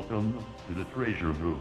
Welcome to the treasure room.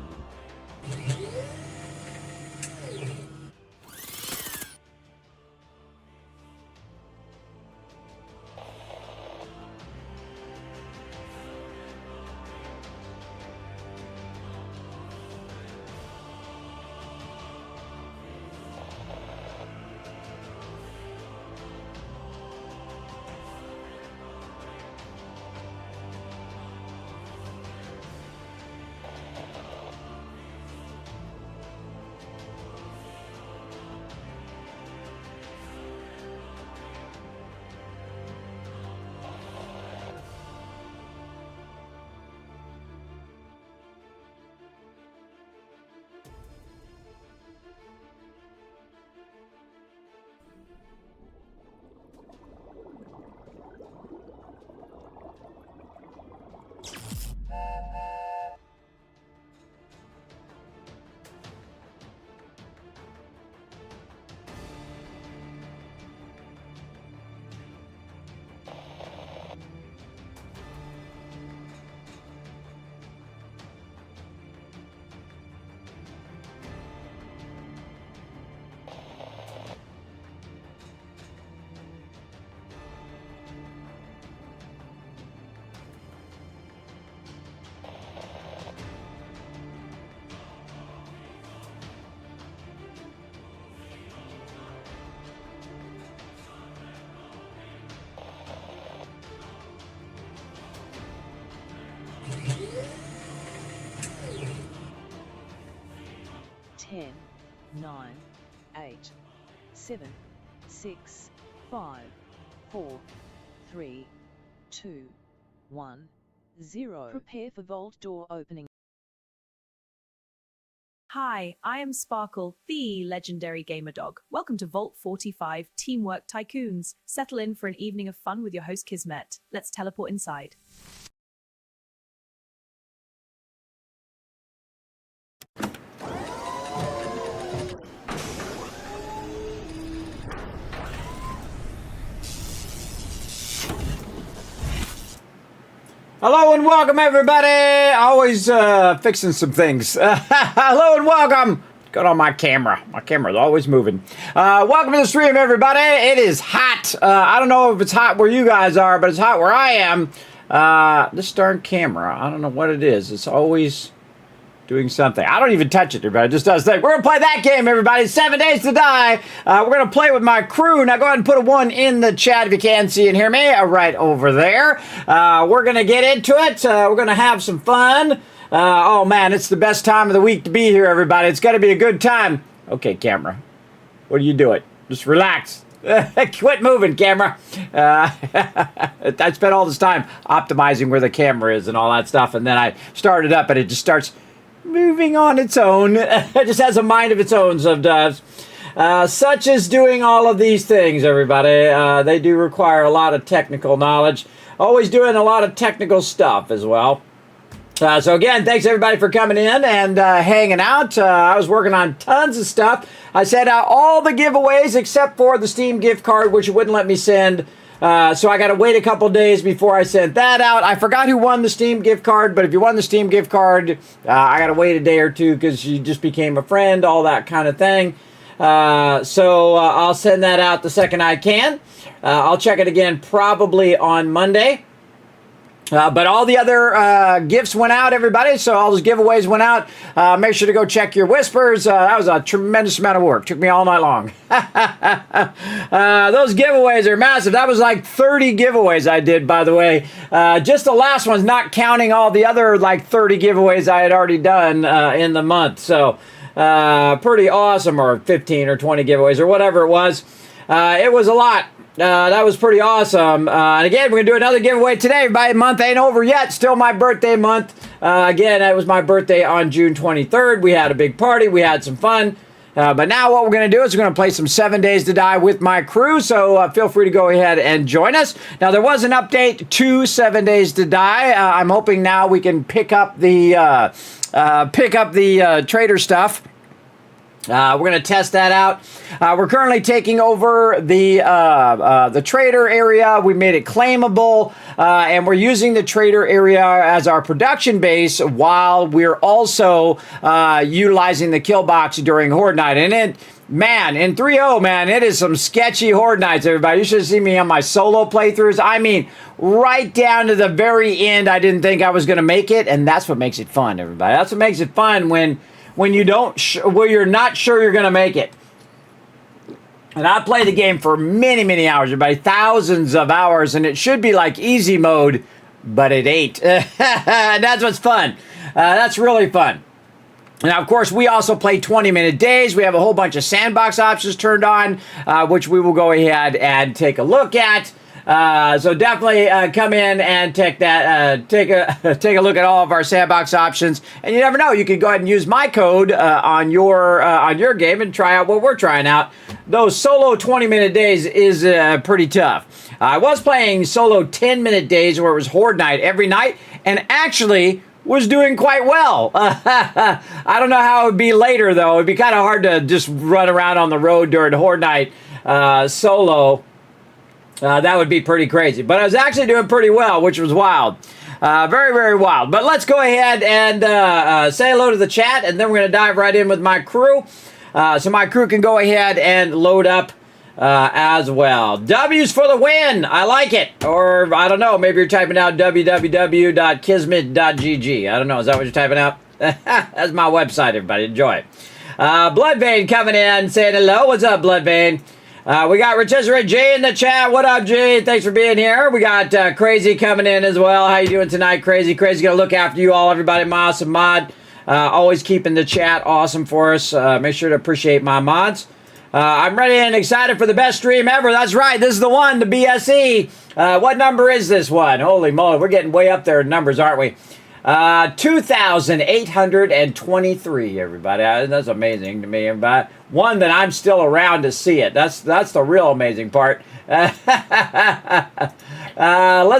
Ten, 9, 8, 7, 6, 5, 4, 3, 2, 1, 0. Prepare for vault door opening. Hi, I am Sparkle, the legendary gamer dog. Welcome to Vault 45 Teamwork Tycoons. Settle in for an evening of fun with your host Kismet. Let's teleport inside. Hello and welcome, everybody. Always fixing some things. Hello and welcome. Got on my camera. My camera's always moving. Welcome to the stream, everybody. It is hot. I don't know if it's hot where you guys are, but it's hot where I am. This darn camera, I don't know what it is. It's always doing something. I don't even touch it, everybody. It just does things. We're going to play that game, everybody. 7 Days to Die. We're going to play with my crew. Now, go ahead and put a 1 in the chat if you can see and hear me. Right over there. We're going to get into it. We're going to have some fun. Oh, man, it's the best time of the week to be here, everybody. It's going to be a good time. Okay, camera. What are you doing? Just relax. Quit moving, camera. I spent all this time optimizing where the camera is and all that stuff, and then I start it up, and it just starts moving on its own. It just has a mind of its own sometimes. Such as doing all of these things, everybody. They do require a lot of technical knowledge. Always doing a lot of technical stuff as well. So again, thanks everybody for coming in and hanging out. I was working on tons of stuff. I sent out all the giveaways except for the Steam gift card, which you wouldn't let me send. So I got to wait a couple days before I sent that out. I forgot who won the Steam gift card, but if you won the Steam gift card, I got to wait a day or two because you just became a friend, all that kind of thing. So I'll send that out the second I can. I'll check it again probably on Monday. But all the other gifts went out, everybody, so all those giveaways went out. Make sure to go check your whispers. That was a tremendous amount of work. Took me all night long. Those giveaways are massive. That was like 30 giveaways I did, by the way. Just the last one's not counting all the other like 30 giveaways I had already done in the month. So pretty awesome, or 15 or 20 giveaways or whatever it was. It was a lot. That was pretty awesome. And again, we're going to do another giveaway today. My month ain't over yet. Still my birthday month. Again, it was my birthday on June 23rd. We had a big party. We had some fun. But now what we're going to do is we're going to play some 7 Days to Die with my crew. So feel free to go ahead and join us. Now, there was an update to 7 Days to Die. I'm hoping now we can pick up the trader stuff. We're going to test that out. We're currently taking over the trader area. We made it claimable, and we're using the trader area as our production base while we're also utilizing the kill box during Horde Night. And in 3.0, man, it is some sketchy Horde Nights, everybody. You should have seen me on my solo playthroughs. I mean, right down to the very end, I didn't think I was going to make it, and that's what makes it fun, everybody. That's what makes it fun when you're not sure you're going to make it. And I played the game for many, many hours, everybody, thousands of hours, and it should be like easy mode, but it ain't. That's what's fun. That's really fun. Now, of course, we also play 20-minute days. We have a whole bunch of sandbox options turned on, which we will go ahead and take a look at. So definitely come in and take a look at all of our sandbox options. And you never know, you could go ahead and use my code on your game and try out what we're trying out. Those solo 20-minute days is pretty tough. I was playing solo 10-minute days where it was Horde Night every night, and actually was doing quite well. I don't know how it would be later, though. It'd be kind of hard to just run around on the road during Horde Night solo. That would be pretty crazy. But I was actually doing pretty well, which was wild. Very, very wild. But let's go ahead and say hello to the chat, and then we're going to dive right in with my crew. So my crew can go ahead and load up as well. W's for the win. I like it. Or, I don't know, maybe you're typing out www.kismet.gg. I don't know. Is that what you're typing out? That's my website, everybody. Enjoy it. Bloodvein coming in, saying hello. What's up, Bloodvein? We got Rotisserie J in the chat. What up, J? Thanks for being here. We got Crazy coming in as well. How you doing tonight, Crazy? Crazy's going to look after you all, everybody. My awesome mod. Always keeping the chat awesome for us. Make sure to appreciate my mods. I'm ready and excited for the best stream ever. That's right. This is the one, the BSE. What number is this one? Holy moly. We're getting way up there in numbers, aren't we? 2,823, everybody. That's amazing to me, everybody. One that I'm still around to see it. That's the real amazing part. Let's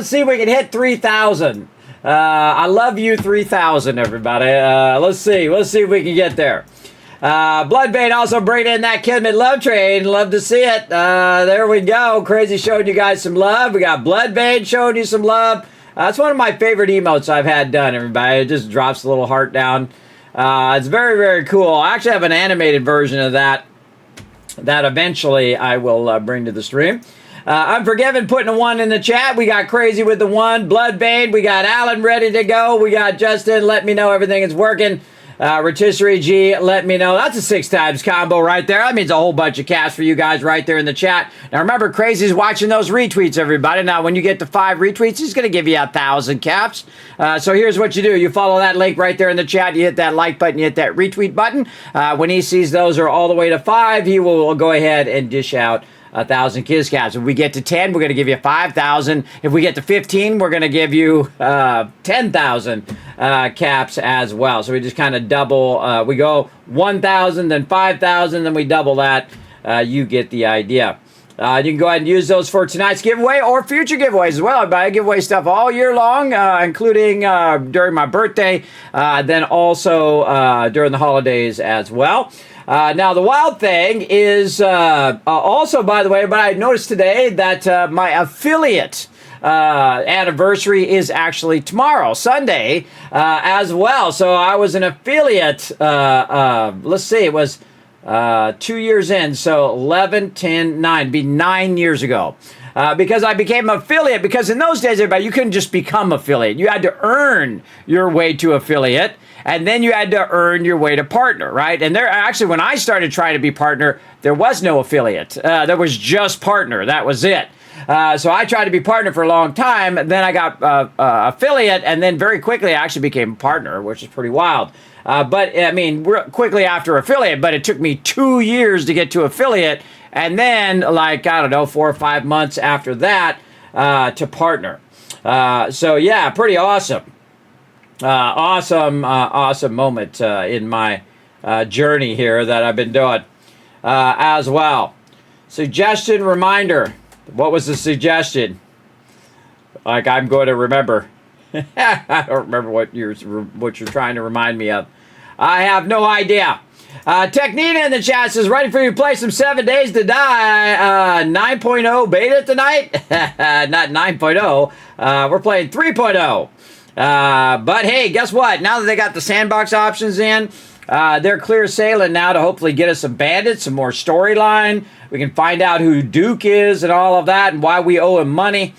see if we can hit 3,000. I love you, 3,000, everybody. Let's see if we can get there. Bloodbane also bringing in that Kismet love train. Love to see it. There we go. Crazy showing you guys some love. We got Bloodbane showing you some love. It's one of my favorite emotes I've had done, everybody. It just drops a little heart down. It's very, very cool. I actually have an animated version of that eventually I will bring to the stream. Unforgiven putting a 1 in the chat. We got Crazy with the 1. Bloodbane. We got Alan ready to go. We got Justin. Let me know everything is working. Rotisserie G, let me know. That's a 6 times combo right there. That means a whole bunch of cash for you guys right there in the chat. Now remember, Crazy's watching those retweets, everybody. Now when you get to 5 retweets, he's going to give you 1,000 caps. So here's what you do. You follow that link right there in the chat. You hit that like button. You hit that retweet button. When he sees those are all the way to 5, he will go ahead and dish out 1,000 Kiz caps. If we get to 10, we're going to give you 5,000. If we get to 15, we're going to give you 10,000 caps as well. So we just kind of double. We go 1,000, then 5,000, then we double that. You get the idea. You can go ahead and use those for tonight's giveaway or future giveaways as well. I give away stuff all year long, including during my birthday, then also during the holidays as well. Now, the wild thing is also, by the way, but I noticed today that my affiliate anniversary is actually tomorrow, Sunday, as well. So I was an affiliate, let's see, it was 2 years in, so 11, 10, 9, be 9 years ago. Because I became an affiliate, because in those days, everybody, you couldn't just become affiliate. You had to earn your way to affiliate, and then you had to earn your way to partner, right? And there, actually, when I started trying to be partner, there was no affiliate. There was just partner. That was it. So I tried to be partner for a long time, and then I got affiliate, and then very quickly I actually became partner, which is pretty wild. But, I mean, quickly after affiliate, but it took me 2 years to get to affiliate, and then, like, I don't know, 4 or 5 months after that to partner. So, yeah, pretty awesome. Awesome moment in my journey here that I've been doing as well. Suggestion, reminder. What was the suggestion? Like, I'm going to remember. I don't remember what you're trying to remind me of. I have no idea. Technina in the chat says, ready for you to play some 7 Days to Die 9.0 beta tonight? Not 9.0. We're playing 3.0. But hey, guess what? Now that they got the sandbox options in, they're clear sailing now to hopefully get us some bandits, some more storyline. We can find out who Duke is and all of that and why we owe him money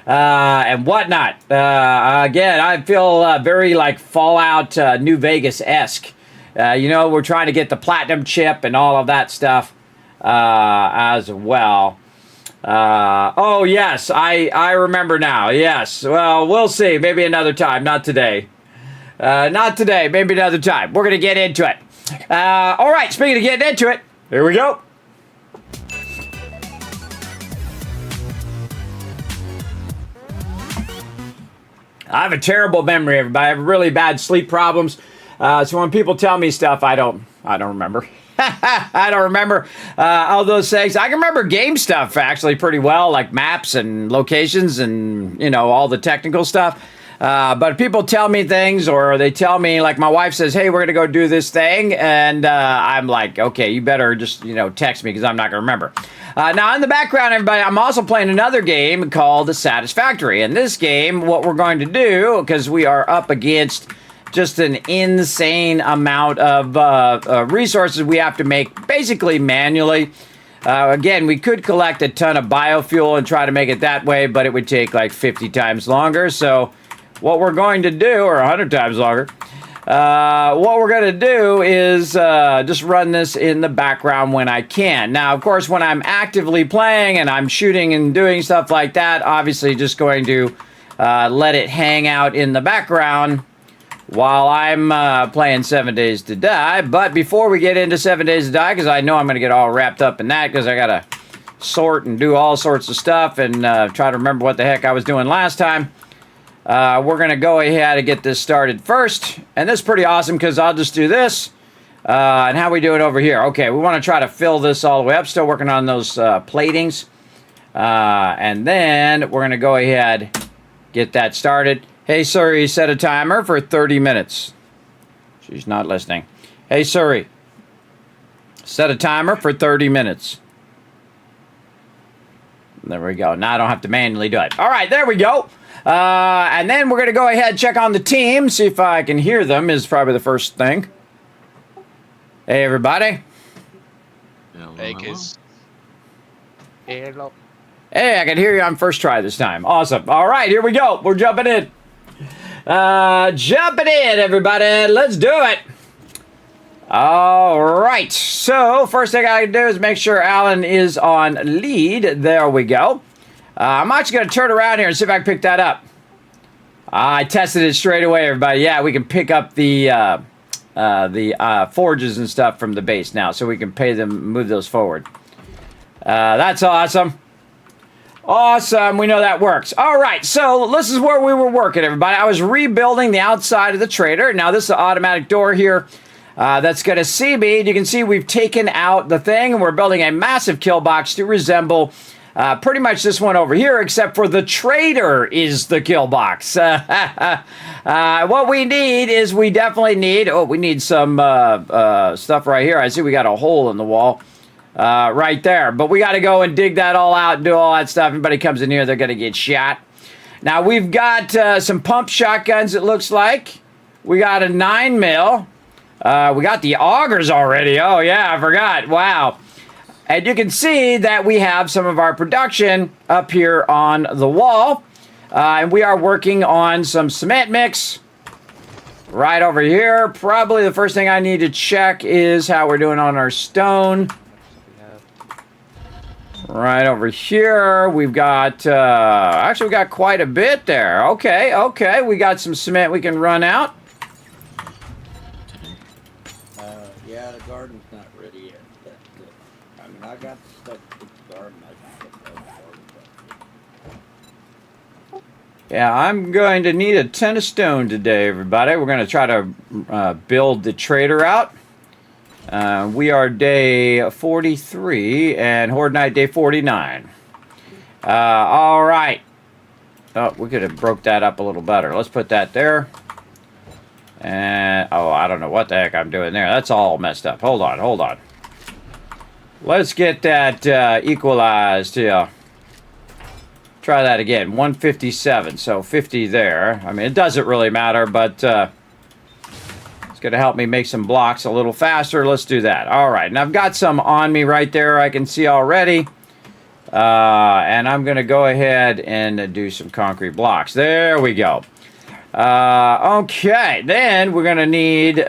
and whatnot. Again, I feel very like Fallout New Vegas-esque. We're trying to get the platinum chip and all of that stuff as well. Oh, yes, I remember now. Yes, well, we'll see. Maybe another time. Not today. Not today. Maybe another time. We're going to get into it. All right, speaking of getting into it, here we go. I have a terrible memory, everybody. I have really bad sleep problems. So when people tell me stuff, I don't remember. I don't remember all those things. I can remember game stuff actually pretty well, like maps and locations and, all the technical stuff. But if people tell me things or they tell me, like my wife says, hey, we're going to go do this thing. And I'm like, okay, you better just, text me because I'm not going to remember. Now, in the background, everybody, I'm also playing another game called Satisfactory. In this game, what we're going to do, because we are up against just an insane amount of resources we have to make basically manually. Again, we could collect a ton of biofuel and try to make it that way, but it would take like 50 times longer. So what we're going to do, or 100 times longer, what we're going to do is just run this in the background when I can. Now, of course, when I'm actively playing and I'm shooting and doing stuff like that, obviously just going to let it hang out in the background while I'm playing 7 Days to Die. But before we get into 7 Days to Die, because I know I'm going to get all wrapped up in that because I got to sort and do all sorts of stuff and try to remember what the heck I was doing last time. We're going to go ahead and get this started first. And this is pretty awesome because I'll just do this. And how we do it over here. Okay, we want to try to fill this all the way up. Still working on those platings. And then we're going to go ahead, get that started. Hey, Siri, set a timer for 30 minutes. She's not listening. Hey, Siri, set a timer for 30 minutes. There we go. Now I don't have to manually do it. All right, there we go. And then we're going to go ahead and check on the team, see if I can hear them is probably the first thing. Hey, everybody. Hey, kids. Hello. Hey, I can hear you on first try this time. Awesome. All right, here we go. We're jumping in. Jumping in, everybody. Let's do it. All right. So, first thing I can do is make sure Alan is on lead. There we go. I'm actually going to turn around here and see if I can pick that up. I tested it straight away, everybody. Yeah, we can pick up the forges and stuff from the base now, so we can pay them, move those forward. That's awesome. Awesome. We know that works. All right. So this is where we were working, everybody. I was rebuilding the outside of the trader. Now, this is an automatic door here that's going to see me. You can see we've taken out the thing, and we're building a massive kill box to resemble pretty much this one over here, except for the trader is the kill box. What we need is we definitely need, we need some stuff right here. I see we got a hole in the wall. Right there. But we got to go and dig that all out and do all that stuff. Anybody comes in here, they're going to get shot. Now, we've got some pump shotguns, it looks like. We got a 9mm. We got the augers already. Oh, yeah, I forgot. Wow. And you can see that we have some of our production up here on the wall. And we are working on some cement mix right over here. Probably the first thing I need to check is how we're doing on our stone. Right over here, we've got, actually we got quite a bit there. Okay, we got some cement we can run out. Yeah, the garden's not ready yet. I mean, I got the stuff to put the garden. Yeah, I'm going to need a ton of stone today, everybody. We're going to try to build the trader out. We are day 43 and Horde Night day 49. All right. Oh, we could have broke that up a little better. Let's put that there. And, oh, I don't know what the heck I'm doing there. That's all messed up. Hold on, hold on. Let's get that equalized here. Try that again. 157, so 50 there. I mean, it doesn't really matter, but it's going to help me make some blocks a little faster. Let's do that. All right, and I've got some on me right there I can see already. And I'm going to go ahead and do some concrete blocks. There we go. Okay, then we're going to need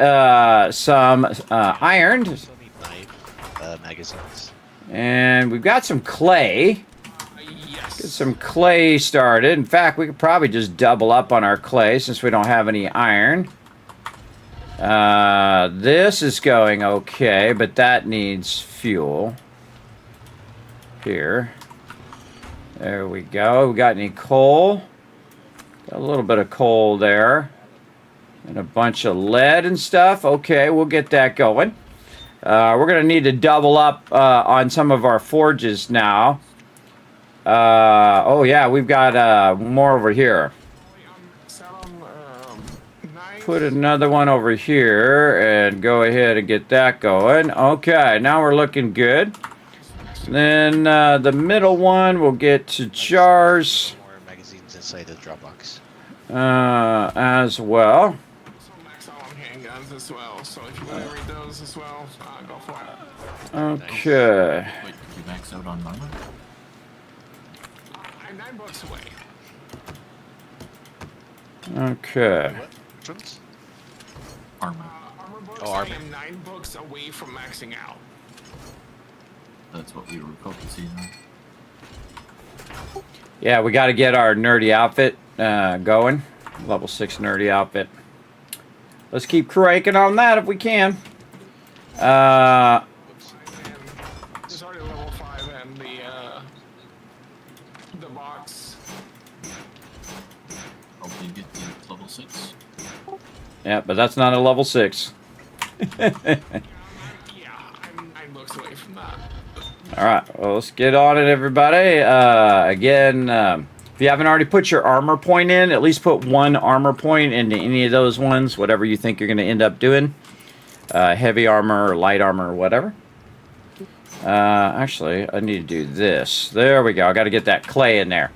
some iron. Still need knife magazines. And we've got some clay. Yes. Get some clay started. In fact, we could probably just double up on our clay since we don't have any iron. This is going okay, but that needs fuel. Here. There we go. We got any coal? Got a little bit of coal there. And a bunch of lead and stuff. Okay, we'll get that going. We're going to need to double up on some of our forges now. Oh yeah, we've got more over here. Put another one over here and go ahead and get that going. Okay, now we're looking good. Then the middle one we'll get to jars. More magazines inside the Dropbox. As well. So max out on handguns as well. So if you want to read those as well, go for it. Okay. Wait, did you max out on armor? I'm 9 bucks away. Okay. What? Which ones? Armor. Armor books, Oh, armor. I am 9 books away from maxing out. That's what we were focusing on. Yeah, we got to get our nerdy outfit going. Level 6 nerdy outfit. Let's keep cranking on that if we can. And there's already level 5 and the box. Hopefully get to level 6. Yeah, but that's not a level 6. Yeah, I'm 9 books away from that. Alright, well, let's get on it, everybody. Again, if you haven't already put your armor point in, at least put one armor point into any of those ones, whatever you think you're going to end up doing. Heavy armor or light armor or whatever. Actually, I need to do this. There we go. I got to get that clay in there.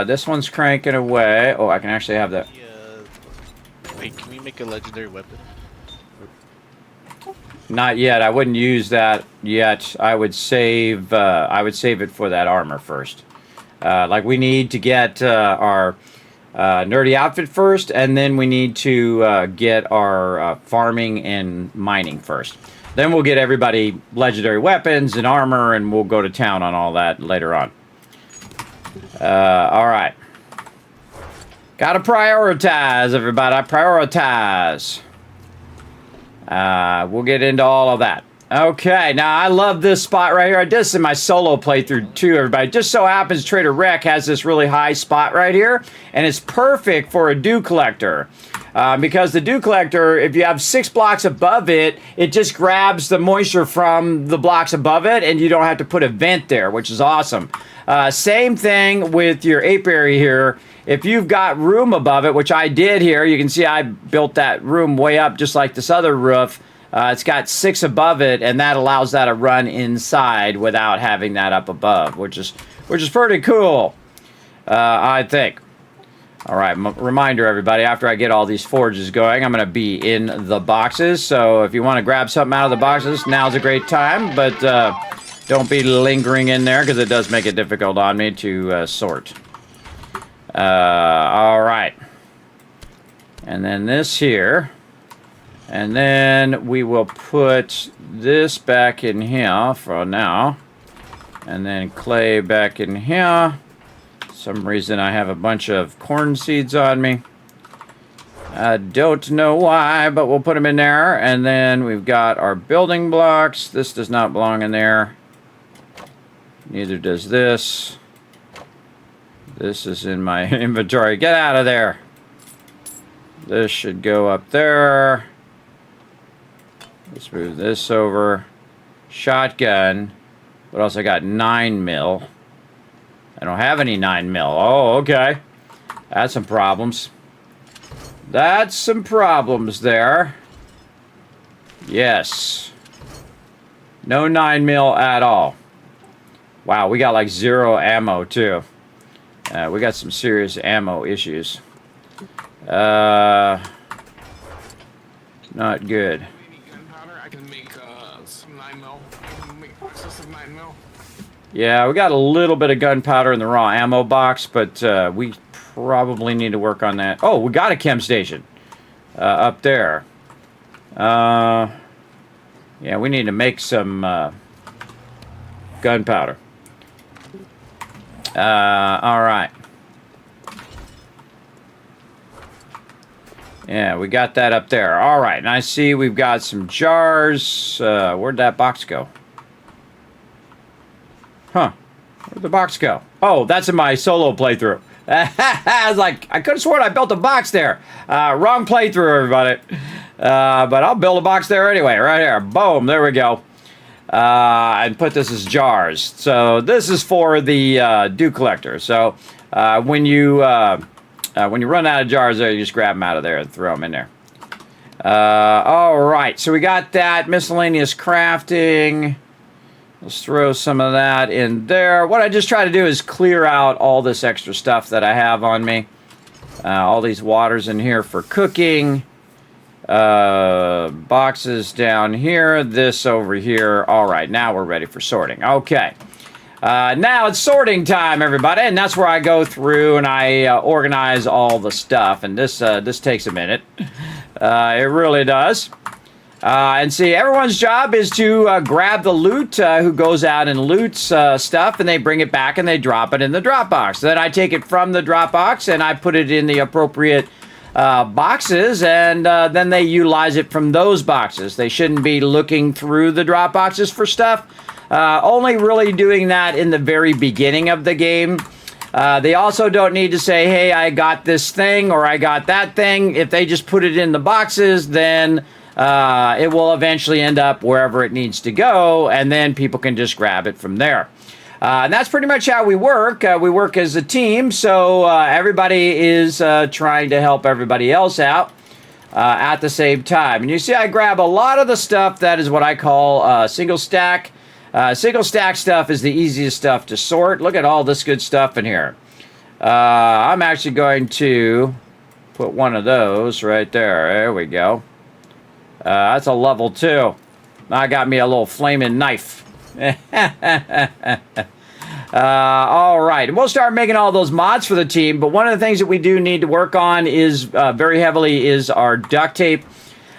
This one's cranking away. Oh, I can actually have that. Wait, can we make a legendary weapon? Not yet. I wouldn't use that yet. I would save it for that armor first. Like we need to get our nerdy outfit first, and then we need to get our farming and mining first. Then we'll get everybody legendary weapons and armor, and we'll go to town on all that later on. All right. Gotta prioritize, everybody. Prioritize. We'll get into all of that. Okay, now I love this spot right here. I did this in my solo playthrough too, everybody. Just so happens Trader Rec has this really high spot right here, and it's perfect for a dew collector. Because the dew collector, if you have 6 blocks above it, it just grabs the moisture from the blocks above it, and you don't have to put a vent there, which is awesome. Same thing with your apiary here. If you've got room above it, which I did here, you can see I built that room way up just like this other roof. It's got 6 above it, and that allows that to run inside without having that up above, which is pretty cool, I think. All right, reminder, everybody, after I get all these forges going, I'm going to be in the boxes. So if you want to grab something out of the boxes, now's a great time. But don't be lingering in there because it does make it difficult on me to sort. All right. And then this here. And then we will put this back in here for now. And then clay back in here. Some reason I have a bunch of corn seeds on me. I don't know why, but we'll put them in there. And then we've got our building blocks. This does not belong in there. Neither does this. This is in my inventory. Get out of there. This should go up there. Let's move this over. Shotgun. What else I got? 9 mil. I don't have any 9 mil. Oh, okay. That's some problems. That's some problems there. Yes. No 9mm at all. Wow, we got like 0 ammo too. We got some serious ammo issues. Not good. Any gunpowder? I can make some 9mm. I can make boxes of 9mm. Yeah, we got a little bit of gunpowder in the raw ammo box, but we probably need to work on that. Oh, we got a chem station up there. Yeah, we need to make some gunpowder. All right. Yeah, we got that up there. All right, and I see we've got some jars. Where'd that box go? Huh. Where'd the box go? Oh, that's in my solo playthrough. I was like, I could have sworn I built a box there. Wrong playthrough, everybody. But I'll build a box there anyway, right here. Boom, there we go. And put this as jars. So this is for the dew collector. So when you run out of jars there, you just grab them out of there and throw them in there. All right, so we got that miscellaneous crafting. Let's throw some of that in there. What I just try to do is clear out all this extra stuff that I have on me. All these waters in here for cooking. Boxes down here. This over here. All right, now we're ready for sorting. Okay. Now it's sorting time, everybody. And that's where I go through and I organize all the stuff. And this takes a minute. It really does. And see, everyone's job is to grab the loot, who goes out and loots stuff, and they bring it back and they drop it in the drop box. Then I take it from the drop box and I put it in the appropriate boxes, and then they utilize it from those boxes. They shouldn't be looking through the drop boxes for stuff. Only really doing that in the very beginning of the game. They also don't need to say, hey, I got this thing or I got that thing. If they just put it in the boxes, then it will eventually end up wherever it needs to go, and then people can just grab it from there. And that's pretty much how we work. We work as a team, so everybody is trying to help everybody else out at the same time. And you see I grab a lot of the stuff that is what I call single stack. Single stack stuff is the easiest stuff to sort. Look at all this good stuff in here. I'm actually going to put one of those right there. There we go. That's a level 2. I got me a little flaming knife. All right. We'll start making all those mods for the team, but one of the things that we do need to work on is very heavily is our duct tape.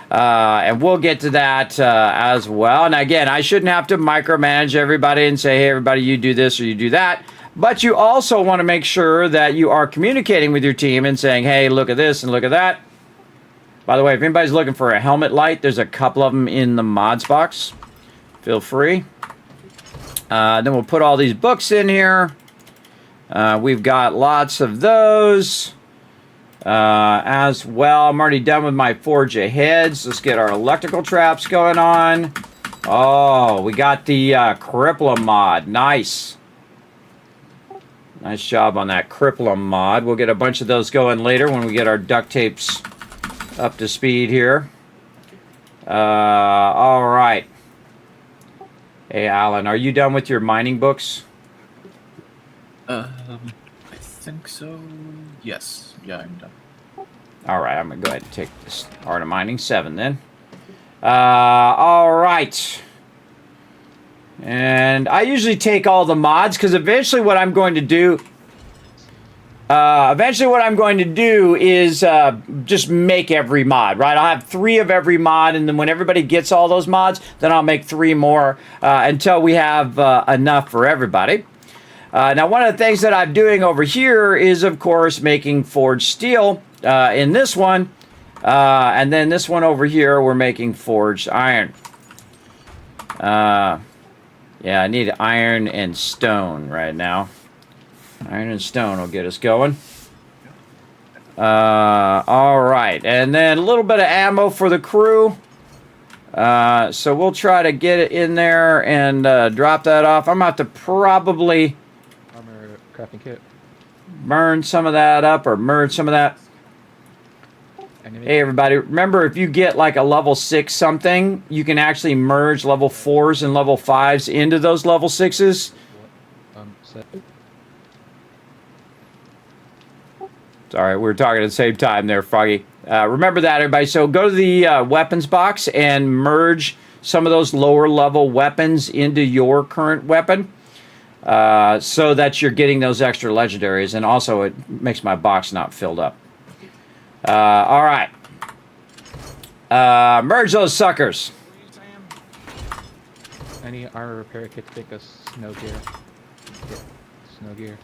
And we'll get to that as well. And again, I shouldn't have to micromanage everybody and say, hey, everybody, you do this or you do that. But you also want to make sure that you are communicating with your team and saying, hey, look at this and look at that. By the way, if anybody's looking for a helmet light, there's a couple of them in the mods box. Feel free. Then we'll put all these books in here. We've got lots of those as well. I'm already done with my forge aheads. Let's get our electrical traps going on. Oh, we got the Cripplem mod. Nice. Nice job on that Cripplem mod. We'll get a bunch of those going later when we get our duct tapes up to speed here. All right. Hey, Alan, are you done with your mining books? I think so. Yes. Yeah, I'm done. All right, I'm going to go ahead and take this Art of Mining 7 then. All right. And I usually take all the mods because eventually what I'm going to do... is just make every mod, right? I'll have 3 of every mod, and then when everybody gets all those mods, then I'll make 3 more until we have enough for everybody. Now, one of the things that I'm doing over here is, of course, making forged steel in this one. And then this one over here, we're making forged iron. Yeah, I need iron and stone right now. Iron and stone will get us going. All right. And then a little bit of ammo for the crew. So we'll try to get it in there and drop that off. I'm going to have to probably... Armor crafting kit. burn some of that up or merge some of that. Hey everybody, remember if you get like a level 6 something, you can actually merge level 4s and level 5s into those level 6s. Sorry, we were talking at the same time there, Froggy. Remember that, everybody. So go to the weapons box and merge some of those lower level weapons into your current weapon so that you're getting those extra legendaries. And also it makes my box not filled up. All right. Merge those suckers. Any armor repair kit to take us snow gear. Get snow gear.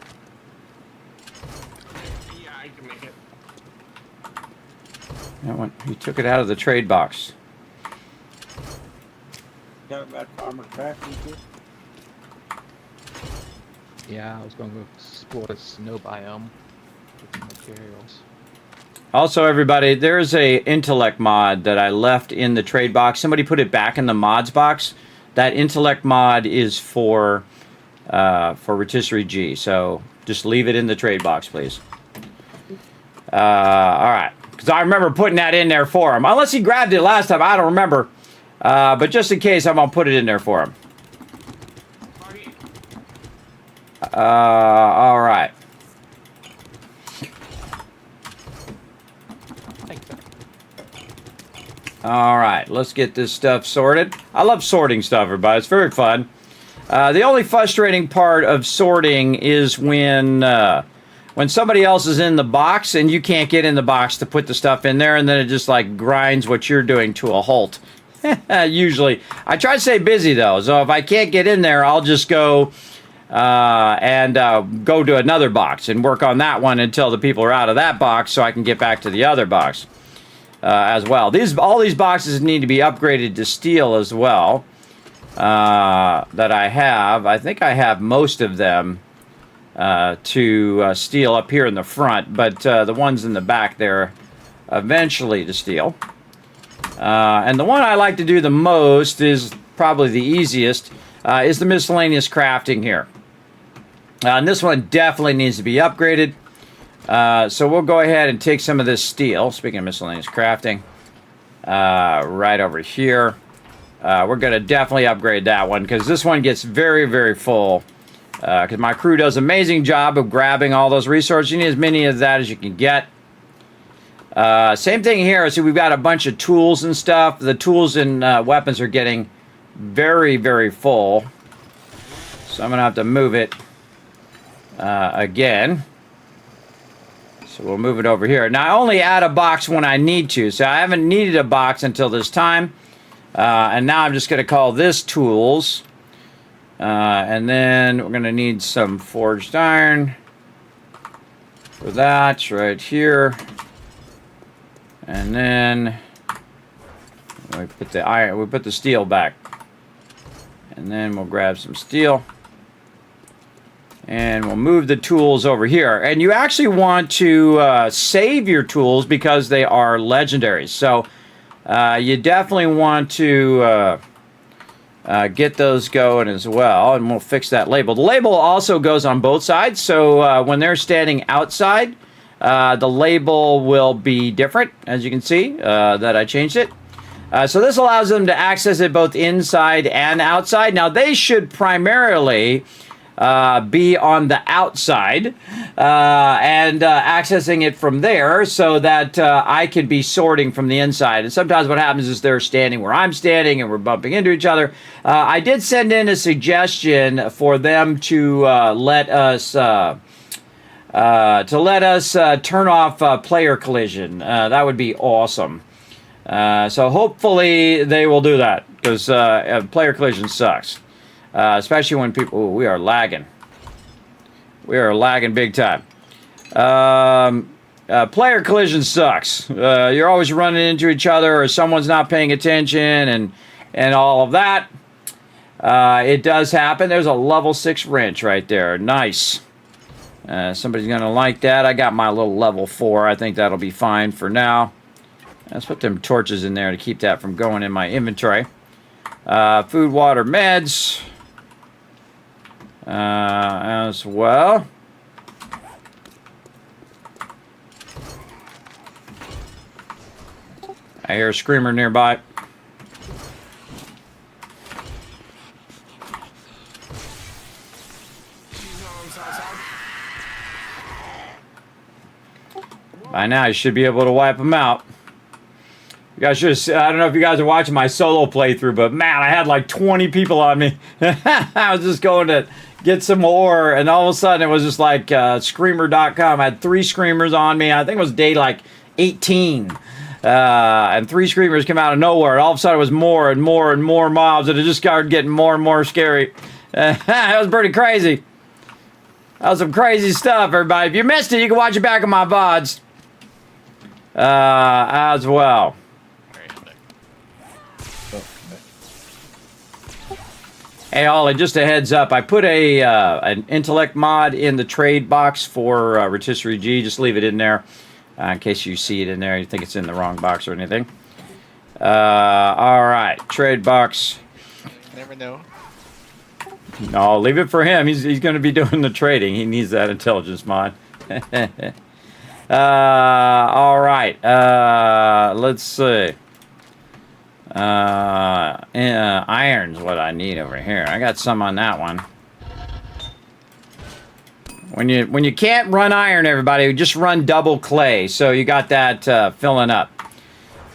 Yeah, I can make it. That one, he took it out of the trade box. Talking about armor crafting kit? Yeah, I was going to explore the snow biome with materials. Also, everybody, there's a intellect mod that I left in the trade box. Somebody put it back in the mods box. That intellect mod is for Rotisserie G. So just leave it in the trade box, please. All right, because I remember putting that in there for him. Unless he grabbed it last time, I don't remember. But just in case, I'm gonna put it in there for him. All right. All right, let's get this stuff sorted. I love sorting stuff, everybody. It's very fun. The only frustrating part of sorting is when somebody else is in the box and you can't get in the box to put the stuff in there, and then it just like grinds what you're doing to a halt. Usually. I try to stay busy though, so if I can't get in there, I'll just go go to another box and work on that one until the people are out of that box so I can get back to the other box. As well. All these boxes need to be upgraded to steel as well. That I have. I think I have most of them to steel up here in the front, but the ones in the back there eventually to steel. And the one I like to do the most is probably the easiest is the miscellaneous crafting here. And this one definitely needs to be upgraded. So we'll go ahead and take some of this steel, speaking of miscellaneous crafting, right over here. We're going to definitely upgrade that one because this one gets very, very full. Because my crew does an amazing job of grabbing all those resources. You need as many of that as you can get. Same thing here. See, we've got a bunch of tools and stuff. The tools and weapons are getting very, very full. So I'm going to have to move it again. So we'll move it over here. Now, I only add a box when I need to. So I haven't needed a box until this time. And now I'm just going to call this tools. And then we're going to need some forged iron for that right here. And then we put the iron, we put the steel back. And then we'll grab some steel. And we'll move the tools over here. And you actually want to save your tools because they are legendaries. So you definitely want to get those going as well. And we'll fix that label. The label also goes on both sides. So when they're standing outside, the label will be different, as you can see, that I changed it. So this allows them to access it both inside and outside. Now, they should primarily be on the outside and accessing it from there so that I can be sorting from the inside. And sometimes what happens is they're standing where I'm standing and we're bumping into each other. I did send in a suggestion for them to let us turn off player collision. That would be awesome. So hopefully they will do that because player collision sucks. Especially when people... Ooh, we are lagging. We are lagging big time. Player collision sucks. You're always running into each other or someone's not paying attention and all of that. It does happen. There's a level 6 wrench right there. Nice. Somebody's going to like that. I got my little level 4. I think that'll be fine for now. Let's put them torches in there to keep that from going in my inventory. Food, water, meds. As well. I hear a screamer nearby. By now, you should be able to wipe them out. You guys should have, I don't know if you guys are watching my solo playthrough, but man, I had like 20 people on me. I was just going to get some ore, and all of a sudden it was just like Screamer.com. I had 3 Screamers on me. I think it was day like 18. And 3 Screamers came out of nowhere, and all of a sudden it was more and more and more mobs, and it just started getting more and more scary. It was pretty crazy. That was some crazy stuff, everybody. If you missed it, you can watch it back on my VODs. As well. Hey, Ollie, just a heads up. I put an intellect mod in the trade box for Rotisserie G. Just leave it in there in case you see it in there. You think it's in the wrong box or anything. All right, trade box. Never know. No, leave it for him. He's going to be doing the trading. He needs that intelligence mod. All right. Let's see. Iron's what I need over here. I got some on that one. When you can't run iron, everybody, just run double clay. So you got that filling up.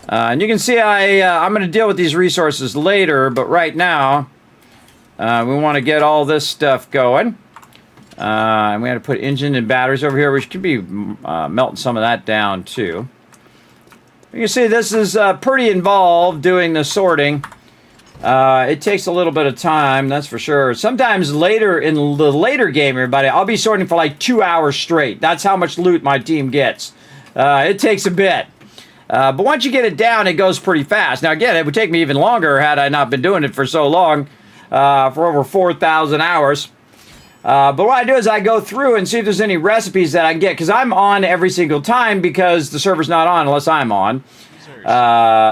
And you can see I'm going to deal with these resources later, but right now we want to get all this stuff going. And we had to put engine and batteries over here, which could be melting some of that down too. You can see this is pretty involved doing the sorting. It takes a little bit of time, that's for sure. Sometimes later in the later game, everybody, I'll be sorting for like 2 hours straight. That's how much loot my team gets. It takes a bit. But once you get it down, it goes pretty fast. Now again, it would take me even longer had I not been doing it for so long, for over 4,000 hours. But what I do is I go through and see if there's any recipes that I can get, because I'm on every single time because the server's not on unless I'm on.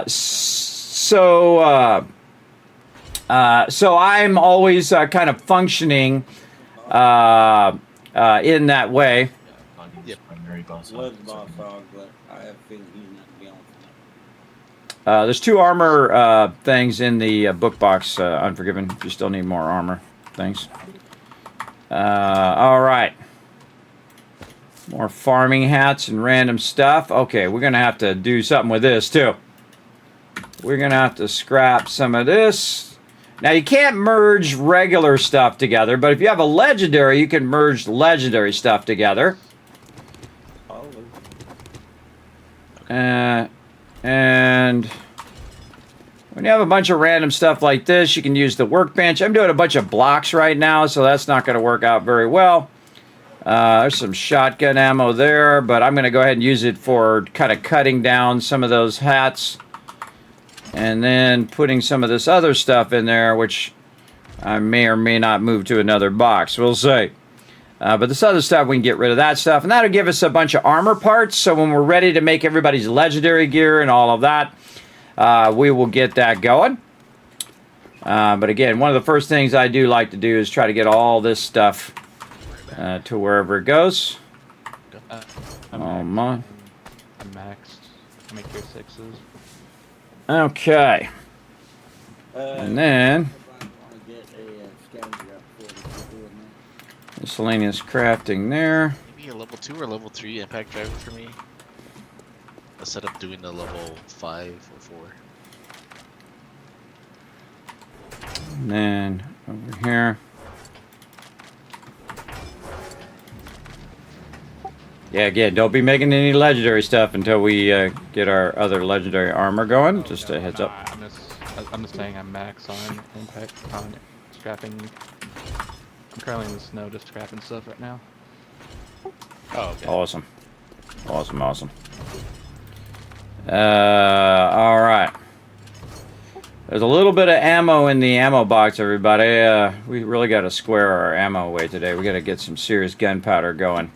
So I'm always kind of functioning in that way. There's 2 armor things in the book box, Unforgiven, if you still need more armor things. All right. More farming hats and random stuff. Okay, we're going to have to do something with this, too. We're going to have to scrap some of this. Now, you can't merge regular stuff together, but if you have a legendary, you can merge legendary stuff together. And when you have a bunch of random stuff like this, you can use the workbench. I'm doing a bunch of blocks right now, so that's not going to work out very well. There's some shotgun ammo there, but I'm going to go ahead and use it for kind of cutting down some of those hats. And then putting some of this other stuff in there, which I may or may not move to another box. We'll see. But this other stuff, we can get rid of that stuff. And that'll give us a bunch of armor parts. So when we're ready to make everybody's legendary gear and all of that, we will get that going. But again, one of the first things I do like to do is try to get all this stuff to wherever it goes. Oh my. I'm maxed. I make your 6s. Okay. And then miscellaneous crafting there. Maybe a level 2 or level 3 impact driver for me. Instead of doing the level 5 or 4. And then over here. Yeah, again, don't be making any legendary stuff until we get our other legendary armor going. Just a heads up. I'm just saying I'm max on impact on scrapping. I'm currently in the snow just scrapping stuff right now. Oh, okay. Awesome. Awesome, awesome. Alright. There's a little bit of ammo in the ammo box, everybody. We really got to square our ammo away today. We got to get some serious gunpowder going.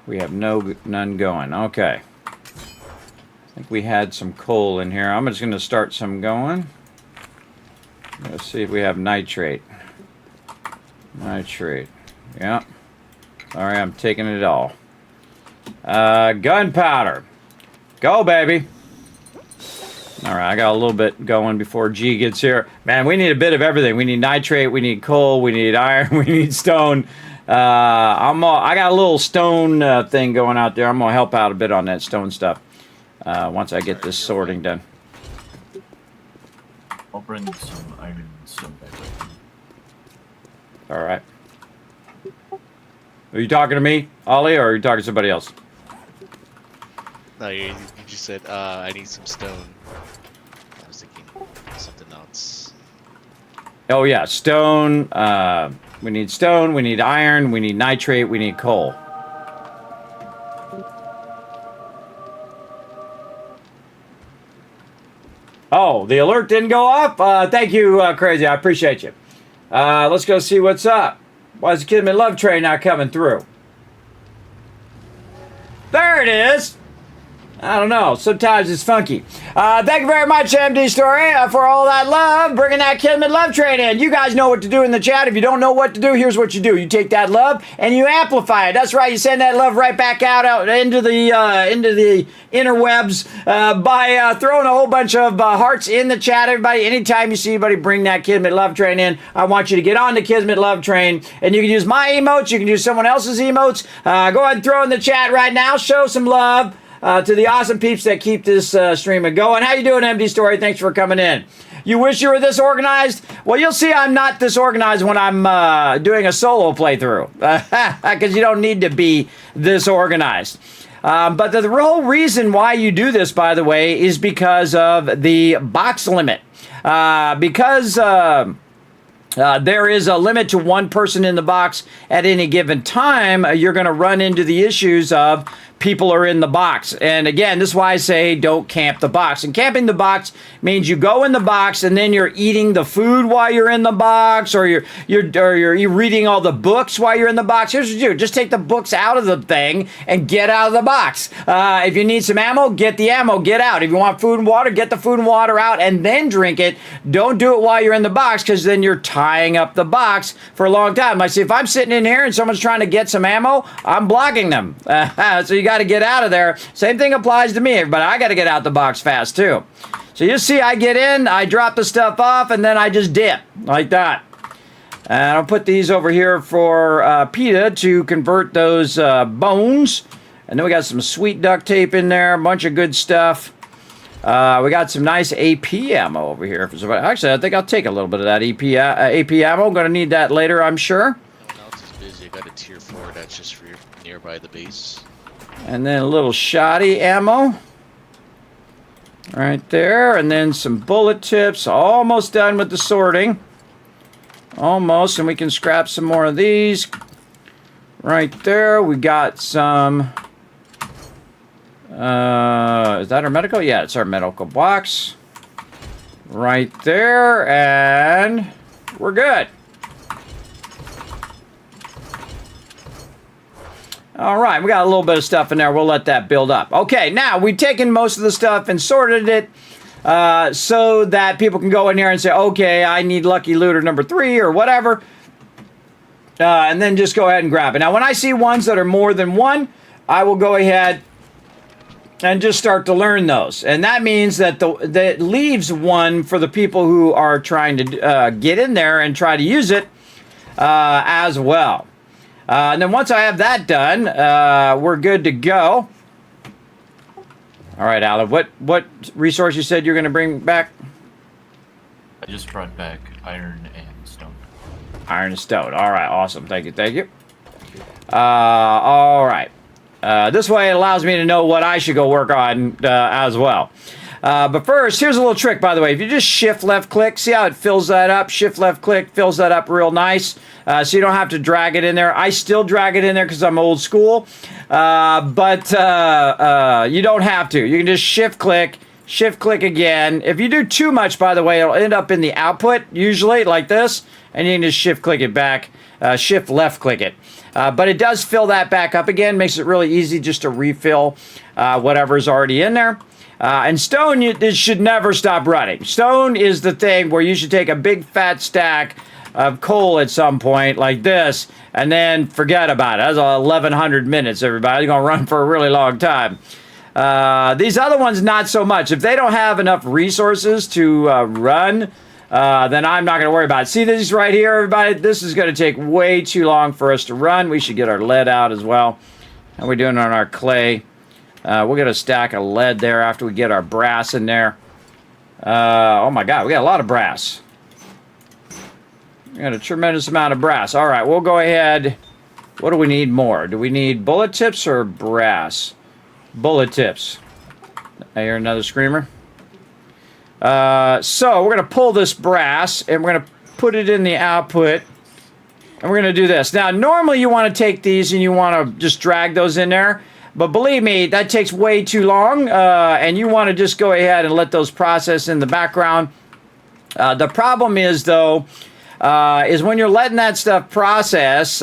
We have none going. Okay. I think we had some coal in here. I'm just going to start some going. Let's see if we have nitrate. Nitrate. Yeah. Sorry, I'm taking it all. Gunpowder. go, baby. All right, I got a little bit going before G gets here. Man, we need a bit of everything. We need nitrate, we need coal, we need iron, we need stone. I got a little stone thing going out there. I'm gonna help out a bit on that stone stuff once I get this sorting done. I'll bring some iron and stone back with me. All right. Are you talking to me, Ollie, or are you talking to somebody else? No, you just said I need some stone. I was thinking something else. Oh yeah, stone. We need stone. We need iron. We need nitrate. We need coal. Oh, the alert didn't go off? Thank you, Crazy. I appreciate you. Let's go see what's up. Why is the Kismet Love Train not coming through? There it is. I don't know. Sometimes it's funky. Thank you very much, MD Story, for all that love, bringing that Kismet Love Train in. You guys know what to do in the chat. If you don't know what to do, here's what you do. You take that love and you amplify it. That's right. You send that love right back out into the interwebs by throwing a whole bunch of hearts in the chat. Everybody, anytime you see anybody bring that Kismet Love Train in, I want you to get on the Kismet Love Train. And you can use my emotes. You can use someone else's emotes. Go ahead and throw in the chat right now. Show some love. To the awesome peeps that keep this stream going. How you doing, MD Story? Thanks for coming in. You wish you were this organized? Well, you'll see I'm not this organized when I'm doing a solo playthrough. Because you don't need to be this organized. But the whole reason why you do this, by the way, is because of the box limit. Because there is a limit to one person in the box at any given time, you're going to run into the issues of people are in the box. And again, this is why I say don't camp the box. And camping the box means you go in the box and then you're eating the food while you're in the box, or you're reading all the books while you're in the box. Here's what you do. Just take the books out of the thing and get out of the box. If you need some ammo, get the ammo, get out. If you want food and water, get the food and water out and then drink it. Don't do it while you're in the box, because then you're tying up the box for a long time. Like, see, if I'm sitting in here and someone's trying to get some ammo, I'm blocking them. So you got to get out of there. Same thing applies to me, but I got to get out the box fast too. So you see, I get in, I drop the stuff off, and then I just dip like that. And I'll put these over here for PETA to convert those bones. And then we got some sweet duct tape in there, a bunch of good stuff. We got some nice AP ammo over here. Actually, I think I'll take a little bit of that AP ammo. I'm going to need that later, I'm sure. No, it's just busy. I got a tier 4 that's just for nearby the base. And then a little shoddy ammo. Right there. And then some bullet tips. Almost done with the sorting. Almost. And we can scrap some more of these. Right there. We got some... is that our medical? Yeah, it's our medical box. Right there. And we're good. All right, we got a little bit of stuff in there. We'll let that build up. Okay, now we've taken most of the stuff and sorted it so that people can go in here and say, okay, I need Lucky Looter number 3 or whatever. And then just go ahead and grab it. Now, when I see ones that are more than one, I will go ahead and just start to learn those. And that means that that leaves one for the people who are trying to get in there and try to use it as well. And then once I have that done, we're good to go. All right, Alan, what resource you said you're going to bring back? I just brought back iron and stone. Iron and stone. All right, awesome. Thank you, thank you. All right. This way it allows me to know what I should go work on as well. But first, here's a little trick, by the way. If you just shift left click, see how it fills that up? Shift left click fills that up real nice. So you don't have to drag it in there. I still drag it in there because I'm old school. But you don't have to. You can just shift click again. If you do too much, by the way, it'll end up in the output, usually like this. And you can just shift click it back. Shift left click it. But it does fill that back up again. Makes it really easy just to refill whatever's already in there. And stone, it should never stop running. Stone is the thing where you should take a big fat stack of coal at some point like this and then forget about it. That's 1,100 minutes, everybody. It's going to run for a really long time. These other ones, not so much. If they don't have enough resources to run, then I'm not going to worry about it. See these right here, everybody? This is going to take way too long for us to run. We should get our lead out as well. How are we doing on our clay? We'll get a stack of lead there after we get our brass in there. Oh my God, we got a lot of brass. We got a tremendous amount of brass. All right, we'll go ahead. What do we need more? Do we need bullet tips or brass? Bullet tips. I hear another screamer. So we're going to pull this brass and we're going to put it in the output. And we're going to do this. Now, normally you want to take these and you want to just drag those in there. But believe me, that takes way too long. And you want to just go ahead and let those process in the background. The problem is, though, is when you're letting that stuff process,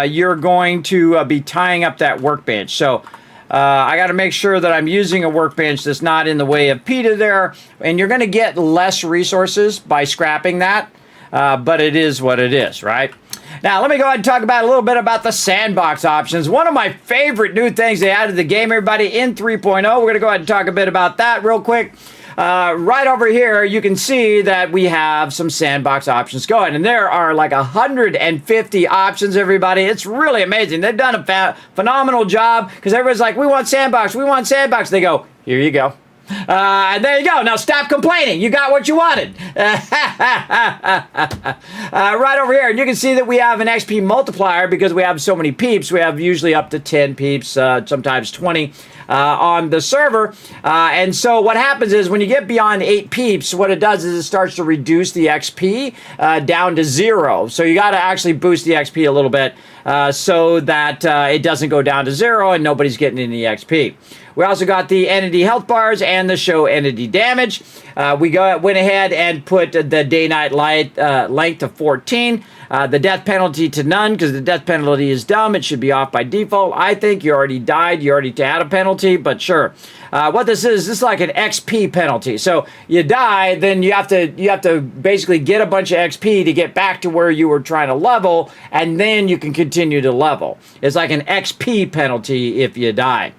you're going to be tying up that workbench. So I got to make sure that I'm using a workbench that's not in the way of PETA there. And you're going to get less resources by scrapping that. But it is what it is, right? Now, let me go ahead and talk about a little bit about the sandbox options. One of my favorite new things they added to the game, everybody, in 3.0. We're going to go ahead and talk a bit about that real quick. Right over here, you can see that we have some sandbox options going. And there are like 150 options, everybody. It's really amazing. They've done a phenomenal job because everybody's like, we want sandbox, we want sandbox. They go, here you go. And there you go. Now stop complaining. You got what you wanted. Right over here. And you can see that we have an XP multiplier because we have so many peeps. We have usually up to 10 peeps, sometimes 20 on the server. And so what happens is when you get beyond 8 peeps, what it does is it starts to reduce the XP down to 0. So you got to actually boost the XP a little bit so that it doesn't go down to 0 and nobody's getting any XP. We also got the entity health bars and the show entity damage. We went ahead and put the day-night light length to 14. The death penalty to none because the death penalty is dumb. It should be off by default. I think you already died. You already had a penalty, but sure. What this is like an XP penalty. So you die, then you have to basically get a bunch of XP to get back to where you were trying to level, and then you can continue to level. It's like an XP penalty if you die.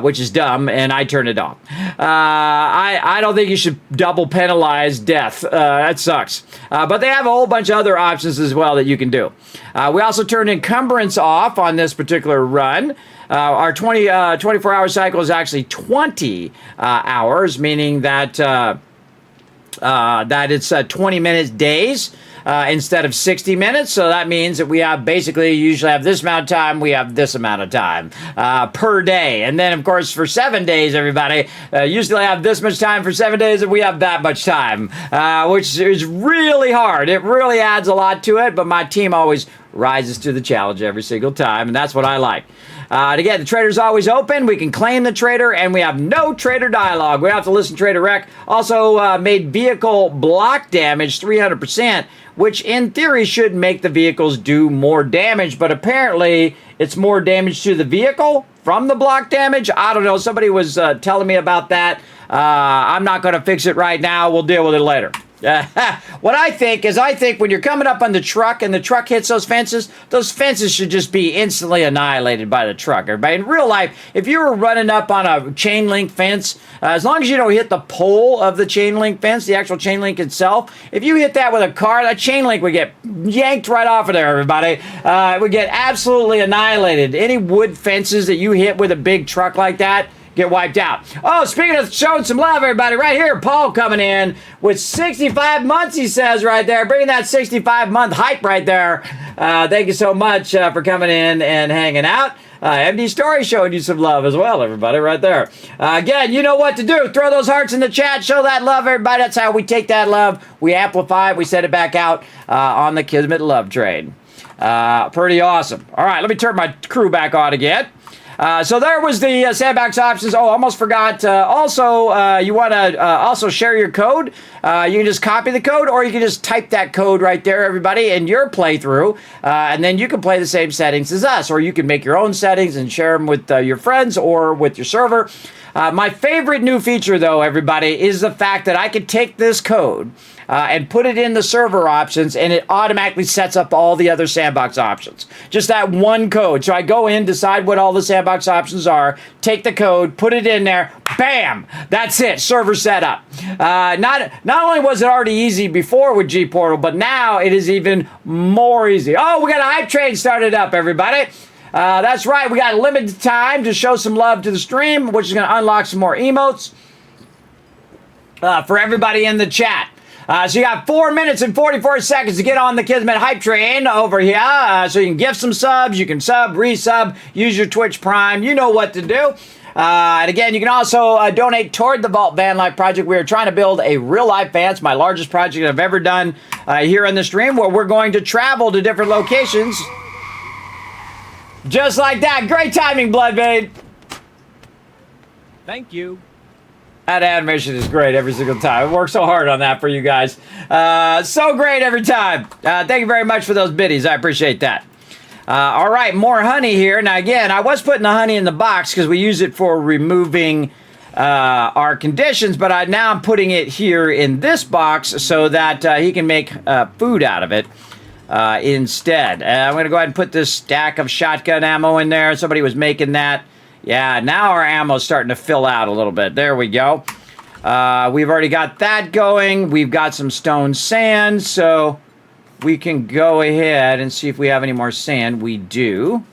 Which is dumb, and I turn it off. I don't think you should double penalize death. That sucks. But they have a whole bunch of other options as well that you can do. We also turned encumbrance off on this particular run. Our 24-hour cycle is actually 20 hours, meaning that that it's 20 minutes days. Instead of 60 minutes. So that means that we have basically usually have this amount of time. We have this amount of time per day. And then, of course, for 7 days, everybody, usually have this much time for 7 days and we have that much time, which is really hard. It really adds a lot to it. But my team always rises to the challenge every single time. And that's what I like. Again, the trader's always open. We can claim the trader, and we have no trader dialogue. We have to listen to trader rec. Also made vehicle block damage 300%, which in theory should make the vehicles do more damage, but apparently it's more damage to the vehicle from the block damage. I don't know. Somebody was telling me about that. I'm not going to fix it right now. We'll deal with it later. What I think when you're coming up on the truck and the truck hits those fences should just be instantly annihilated by the truck. Everybody, in real life, if you were running up on a chain link fence, as long as you don't hit the pole of the chain link fence, the actual chain link itself, if you hit that with a car, that chain link would get yanked right off of there, everybody. It would get absolutely annihilated. Any wood fences that you hit with a big truck like that get wiped out. Oh, speaking of showing some love, everybody, right here, Paul coming in with 65 months, he says right there, bringing that 65-month hype right there. Thank you so much for coming in and hanging out. MD Story showing you some love as well, everybody, right there. Again, you know what to do. Throw those hearts in the chat. Show that love, everybody. That's how we take that love. We amplify it. We send it back out on the Kismet love train. Pretty awesome. All right, let me turn my crew back on again. So there was the sandbox options. Oh, almost forgot. You want to also share your code. You can just copy the code, or you can just type that code right there, everybody, in your playthrough. And then you can play the same settings as us, or you can make your own settings and share them with your friends or with your server. My favorite new feature, though, everybody, is the fact that I could take this code and put it in the server options, and it automatically sets up all the other Sandbox options. Just that one code. So I go in, decide what all the Sandbox options are, take the code, put it in there, bam! That's it, server set up. Not only was it already easy before with G-Portal, but now it is even more easy. Oh, we got a hype train started up, everybody. That's right, we got limited time to show some love to the stream, which is going to unlock some more emotes for everybody in the chat. So you got 4 minutes and 44 seconds to get on the Kismet hype train over here. So you can gift some subs, you can sub, resub, use your Twitch Prime. You know what to do. And again, you can also donate toward the Vault Van Life project. We are trying to build a real-life van. It's my largest project I've ever done here on the stream, where we're going to travel to different locations. Just like that. Great timing, Bloodbane. Thank you. That animation is great every single time. I work so hard on that for you guys. So great every time. Thank you very much for those biddies. I appreciate that. All right, more honey here. Now, again, I was putting the honey in the box because we use it for removing our conditions, but now I'm putting it here in this box so that he can make food out of it instead. I'm going to go ahead and put this stack of shotgun ammo in there. Somebody was making that. Yeah, now our ammo's starting to fill out a little bit. There we go. We've already got that going. We've got some stone sand, so we can go ahead and see if we have any more sand. We do.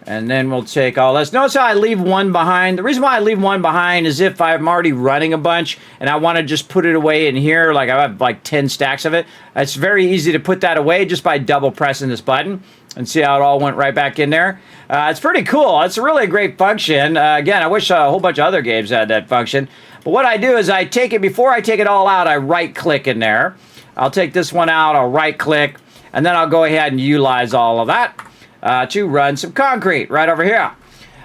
And then we'll take all this. Notice how I leave one behind. The reason why I leave one behind is if I'm already running a bunch and I want to just put it away in here, like I have like 10 stacks of it. It's very easy to put that away just by double pressing this button. And see how it all went right back in there. It's pretty cool. It's really a great function. Again, I wish a whole bunch of other games had that function. But what I do is I take it, before I take it all out, I right-click in there. I'll take this one out, I'll right-click, and then I'll go ahead and utilize all of that to run some concrete right over here.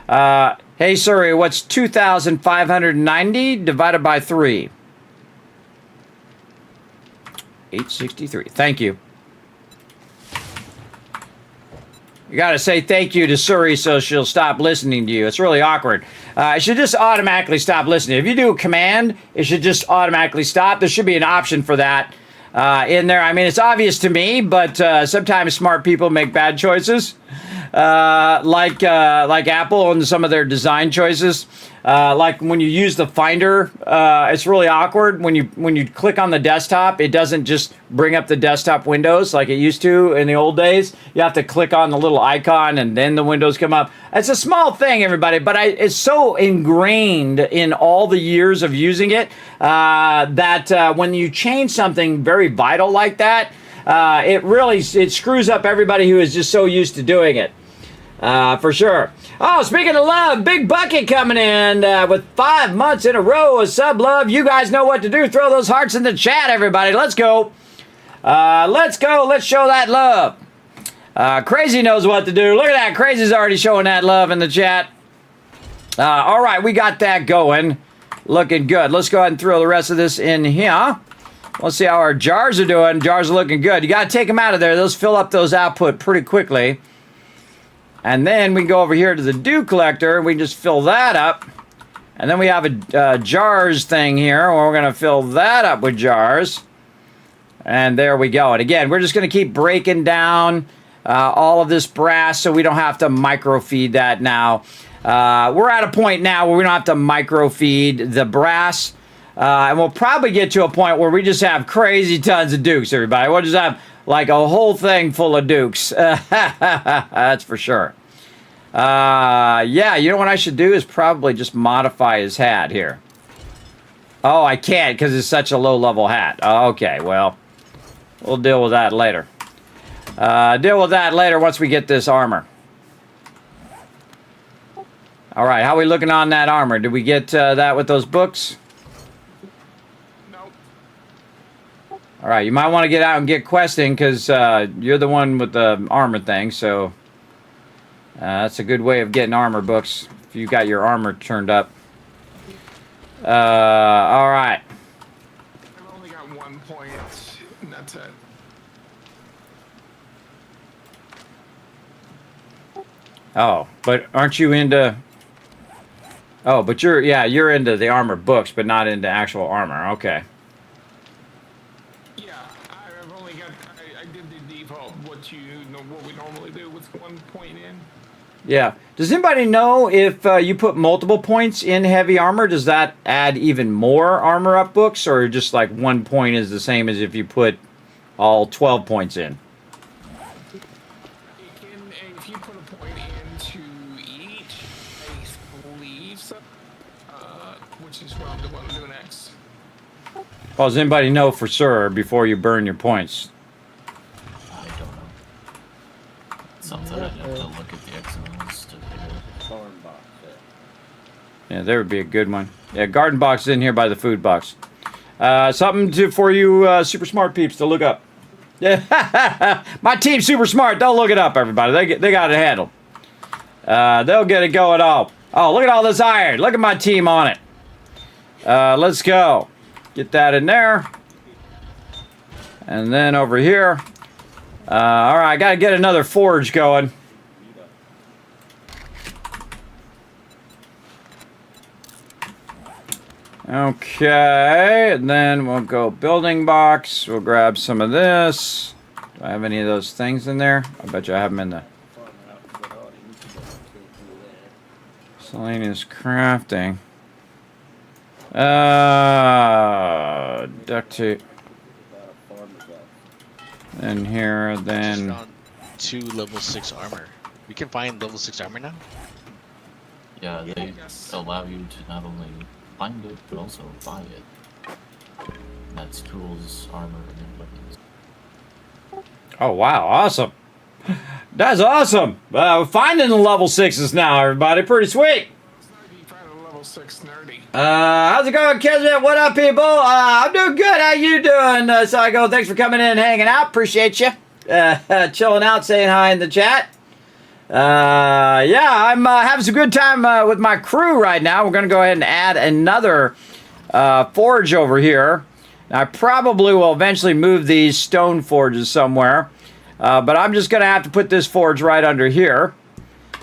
Hey, Suri, what's 2,590 divided by 3? 863. Thank you. You got to say thank you to Suri so she'll stop listening to you. It's really awkward. It should just automatically stop listening. If you do a command, it should just automatically stop. There should be an option for that in there. I mean, it's obvious to me, but sometimes smart people make bad choices, like Apple and some of their design choices. Like when you use the Finder, it's really awkward. When you click on the desktop, it doesn't just bring up the desktop windows like it used to in the old days. You have to click on the little icon and then the windows come up. It's a small thing, everybody, but it's so ingrained in all the years of using it that when you change something very vital like that, it screws up everybody who is just so used to doing it. For sure. Oh, speaking of love, Big Bucket coming in with 5 months in a row of sub love. You guys know what to do. Throw those hearts in the chat, everybody. Let's go. Let's go. Let's show that love. Crazy knows what to do. Look at that. Crazy's already showing that love in the chat. All right, we got that going. Looking good. Let's go ahead and throw the rest of this in here. Let's see how our jars are doing. Jars are looking good. You got to take them out of there. Those fill up those output pretty quickly. And then we can go over here to the dew collector, and we can just fill that up. And then we have a jars thing here, where we're going to fill that up with jars. And there we go. And again, we're just going to keep breaking down all of this brass so we don't have to microfeed that now. We're at a point now where we don't have to microfeed the brass. And we'll probably get to a point where we just have crazy tons of dukes, everybody. We'll just have like a whole thing full of dukes. That's for sure. Yeah, you know what I should do is probably just modify his hat here. Oh, I can't because it's such a low-level hat. Okay, well, we'll deal with that later. Deal with that later once we get this armor. All right, how are we looking on that armor? Did we get that with those books? All right, you might want to get out and get questing because you're the one with the armor thing, so that's a good way of getting armor books if you got your armor turned up. All right. I've only got 1 point, and that's it. Oh, but aren't you into... Oh, but you're into the armor books, but not into actual armor. Okay. Yeah, I've only got. I did the default. What we normally do with 1 point in. Yeah. Does anybody know if you put multiple points in heavy armor, does that add even more armor up books, or just like 1 point is the same as if you put all 12 points in? If you put a point into each, I believe so. Which is what I'm doing next. Well, does anybody know for sure before you burn your points? I don't know. Something I'd have to look at the XMLs to figure out. Farm box. Yeah, there would be a good one. Yeah, garden box is in here by the food box. Something for you super smart peeps to look up. Yeah, my team's super smart. They'll look it up, everybody. They got it handled. They'll get it going all. Oh, look at all this iron. Look at my team on it. Let's go. Get that in there. And then over here. All right, I got to get another forge going. Okay, and then we'll go building box. We'll grab some of this. Do I have any of those things in there? I bet you I have them in the miscellaneous crafting. Duct tape. And here, then. Just found 2 level 6 armor. We can find level 6 armor now? Yeah, they allow you to not only find it, but also buy it. And that's tools, armor, and weapons. Oh, wow. Awesome. That's awesome. Finding the level 6s now, everybody. Pretty sweet. Level 6 nerdy. How's it going, Kismet? What up, people? I'm doing good. How you doing, Psycho? Thanks for coming in and hanging out. Appreciate you. Chilling out, saying hi in the chat. Yeah, I'm having some good time with my crew right now. We're going to go ahead and add another forge over here. Now, I probably will eventually move these stone forges somewhere. But I'm just going to have to put this forge right under here.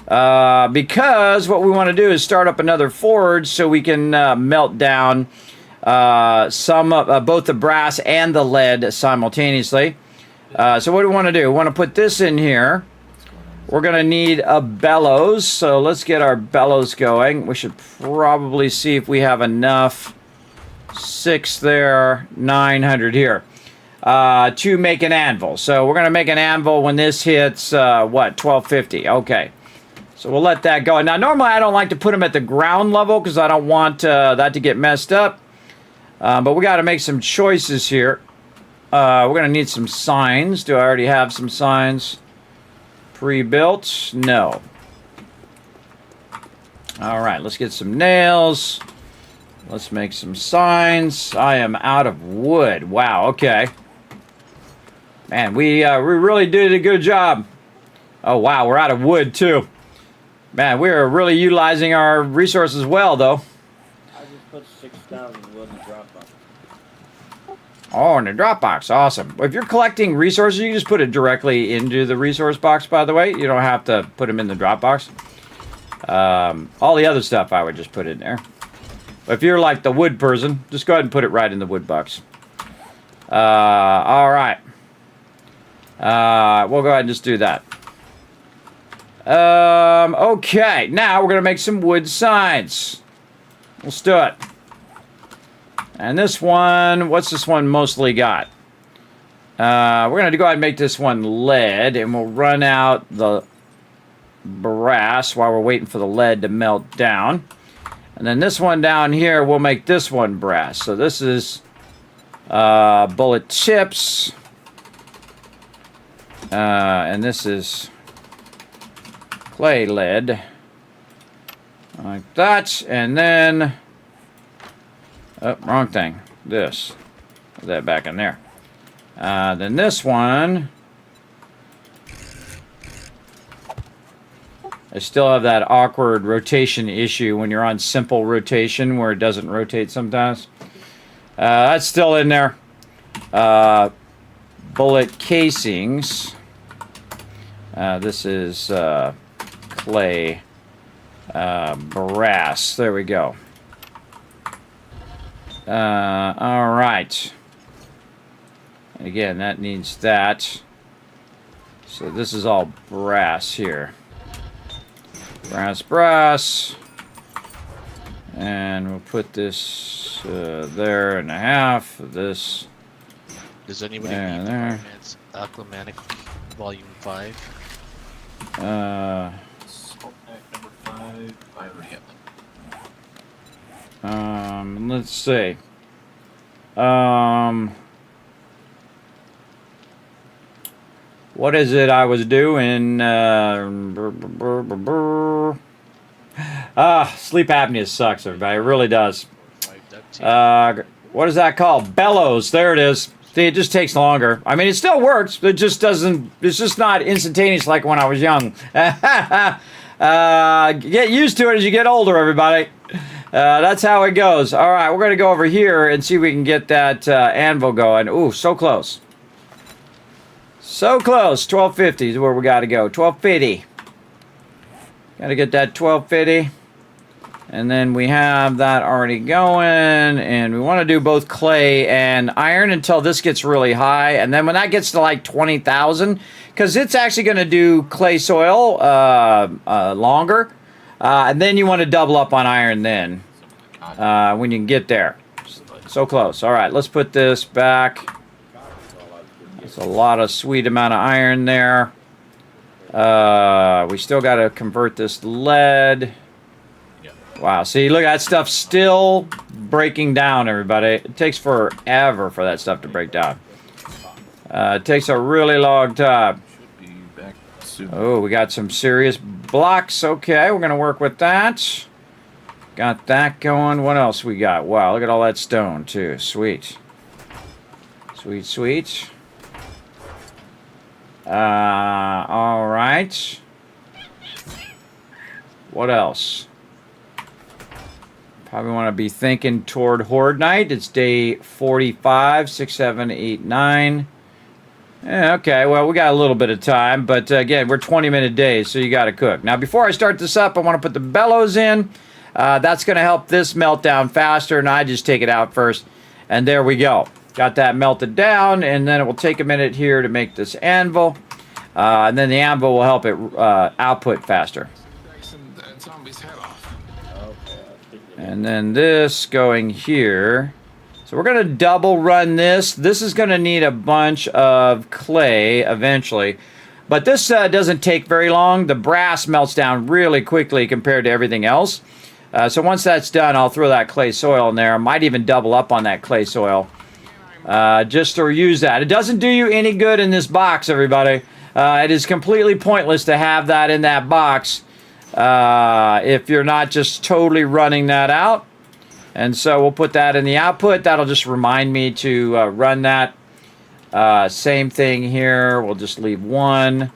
Because what we want to do is start up another forge so we can melt down both the brass and the lead simultaneously. So what do we want to do? We want to put this in here. We're going to need a bellows, so let's get our bellows going. We should probably see if we have enough. 6 there, 900 here. To make an anvil. So we're going to make an anvil when this hits, 1250. Okay. So we'll let that go. Now, normally I don't like to put them at the ground level because I don't want that to get messed up. But we got to make some choices here. We're going to need some signs. Do I already have some signs pre-built? No. All right, let's get some nails. Let's make some signs. I am out of wood. Wow, okay. Man, we really did a good job. Oh, wow, we're out of wood, too. Man, we are really utilizing our resources well, though. I just put 6,000 wood in the Dropbox. Oh, in the Dropbox. Awesome. If you're collecting resources, you can just put it directly into the resource box, by the way. You don't have to put them in the Dropbox. All the other stuff I would just put in there. But if you're like the wood person, just go ahead and put it right in the wood box. All right. We'll go ahead and just do that. Okay. Now we're going to make some wood signs. Let's do it. And this one, what's this one mostly got? We're going to go ahead and make this one lead, and we'll run out the brass while we're waiting for the lead to melt down. And then this one down here, we'll make this one brass. So this is bullet chips. And this is clay lead. Like that. And then... Oh, wrong thing. This. Put that back in there. Then this one... I still have that awkward rotation issue when you're on simple rotation where it doesn't rotate sometimes. That's still in there. Bullet casings. This is clay brass. There we go. All right. Again, that needs that. So this is all brass here. Brass. And we'll put this there and a half. This. Does anybody there, need there. Acclimatic Volume 5? Salt pack number 5. I already have that. Let's see. What is it I was doing? Sleep apnea sucks, everybody. It really does. 5 duct tape. What is that called? Bellows. There it is. See, it just takes longer. I mean, it still works. It just doesn't. It's just not instantaneous like when I was young. Get used to it as you get older, everybody. That's how it goes. All right, we're gonna go over here and see if we can get that anvil going. Ooh, so close. So close. 1250 is where we got to go. 1250. Got to get that 1250. And then we have that already going. And we want to do both clay and iron until this gets really high. And then when that gets to like 20,000, because it's actually going to do clay soil longer. And then you want to double up on iron then when you can get there. So close. All right, let's put this back. There's a lot of sweet amount of iron there. We still got to convert this to lead. Wow, see, look, that stuff's still breaking down, everybody. It takes forever for that stuff to break down. It takes a really long time. Should be back soon. Oh, we got some serious blocks. Okay, we're going to work with that. Got that going. What else we got? Wow, look at all that stone, too. Sweet. Sweet, sweet. All right. What else? Probably want to be thinking toward Horde Night. It's day 45, 6, 7, 8, 9. Yeah, okay, well, we got a little bit of time, but again, we're 20-minute days, so you got to cook. Now, before I start this up, I want to put the bellows in. That's going to help this melt down faster, and I just take it out first. And there we go. Got that melted down, and then it will take a minute here to make this anvil. And then the anvil will help it output faster. And then this going here. So we're going to double run this. This is going to need a bunch of clay eventually. But this doesn't take very long. The brass melts down really quickly compared to everything else. So once that's done, I'll throw that clay soil in there. I might even double up on that clay soil. Just to use that. It doesn't do you any good in this box, everybody. It is completely pointless to have that in that box if you're not just totally running that out. And so we'll put that in the output. That'll just remind me to run that. Same thing here. We'll just leave one.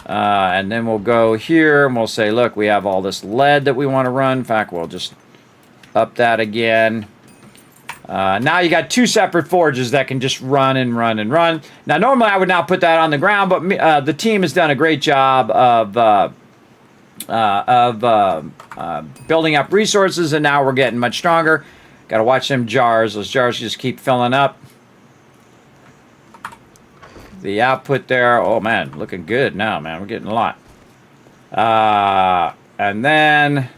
And then we'll go here and we'll say, look, we have all this lead that we want to run. In fact, we'll just up that again. Now you got two separate forges that can just run and run and run. Now, normally I would not put that on the ground, but the team has done a great job of building up resources, and now we're getting much stronger. Got to watch them jars. Those jars just keep filling up. The output there, oh man, looking good now, man. We're getting a lot. And then,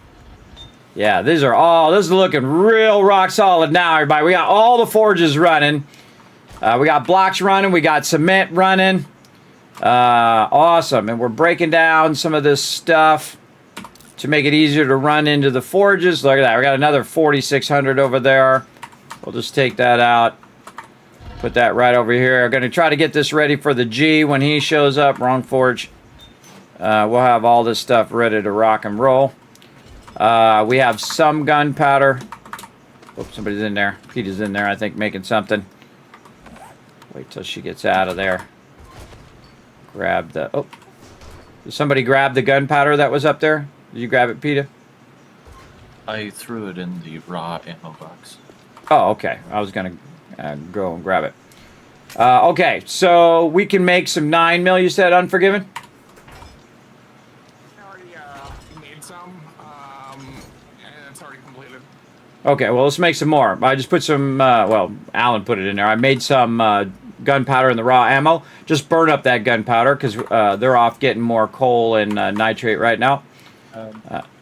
yeah, this is looking real rock solid now, everybody. We got all the forges running. We got blocks running. We got cement running. Awesome. And we're breaking down some of this stuff to make it easier to run into the forges. Look at that. We got another 4,600 over there. We'll just take that out. Put that right over here. I'm going to try to get this ready for the G when he shows up. Wrong forge. We'll have all this stuff ready to rock and roll. We have some gunpowder. Oops, somebody's in there. Peter's in there, I think, making something. Wait till she gets out of there. Grab the... Oh. Did somebody grab the gunpowder that was up there? Did you grab it, Peter? I threw it in the raw ammo box. Oh, okay. I was going to go and grab it. Okay, so we can make some 9mm, you said, Unforgiven? I already made some, and it's already completed. Okay, well, let's make some more. I just put some, well, Alan put it in there. I made some gunpowder and the raw ammo. Just burn up that gunpowder because they're off getting more coal and nitrate right now.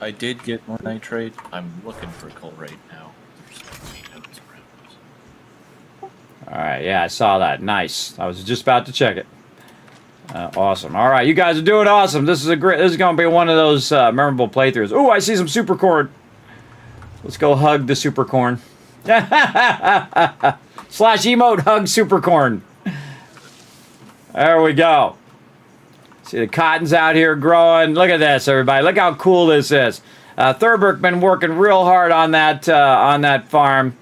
I did get more nitrate. I'm looking for coal right now. There's so many notes around. All right, yeah, I saw that. Nice. I was just about to check it. Awesome. All right, you guys are doing awesome. This is going to be one of those memorable playthroughs. Ooh, I see some super corn. Let's go hug the super corn. / emote hug super corn. There we go. See the cotton's out here growing. Look at this, everybody. Look how cool this is. Thurberg been working real hard on that farm.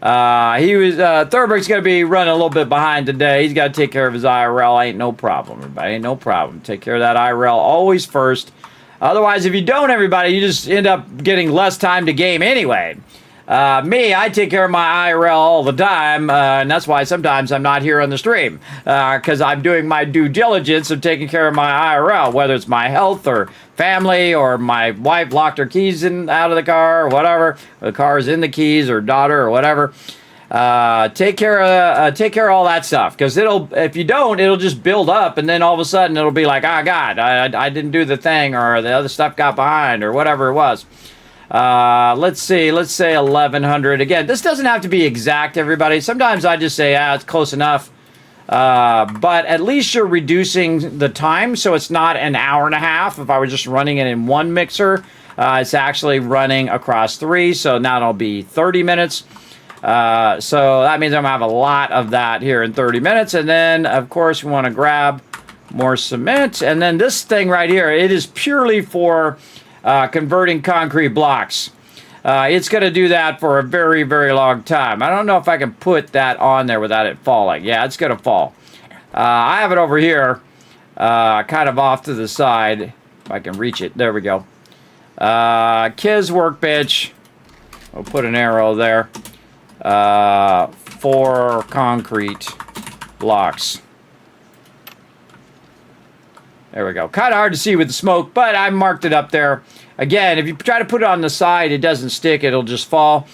Thurberg's going to be running a little bit behind today. He's got to take care of his IRL. Ain't no problem, everybody. Ain't no problem. Take care of that IRL always first. Otherwise, if you don't, everybody, you just end up getting less time to game anyway. Me, I take care of my IRL all the time, and that's why sometimes I'm not here on the stream, because I'm doing my due diligence of taking care of my IRL, whether it's my health or family, or my wife locked her keys out of the car, or whatever, the car's in the keys, or daughter, or whatever. Take care of all that stuff, because if you don't, it'll just build up, and then all of a sudden it'll be like, oh God, I didn't do the thing, or the other stuff got behind, or whatever it was. Let's say 1100. Again, this doesn't have to be exact, everybody. Sometimes I just say, it's close enough. But at least you're reducing the time, so it's not an hour and a half. If I were just running it in one mixer, it's actually running across 3, so now it'll be 30 minutes. So that means I'm gonna have a lot of that here in 30 minutes. And then, of course, we want to grab more cement. And then this thing right here, it is purely for converting concrete blocks. It's going to do that for a very, very long time. I don't know if I can put that on there without it falling. Yeah, it's going to fall. I have it over here, kind of off to the side, if I can reach it. There we go. Kiz workbench. We'll put an arrow there. For concrete blocks. There we go. Kind of hard to see with the smoke, but I marked it up there. Again, if you try to put it on the side, it doesn't stick. It'll just fall.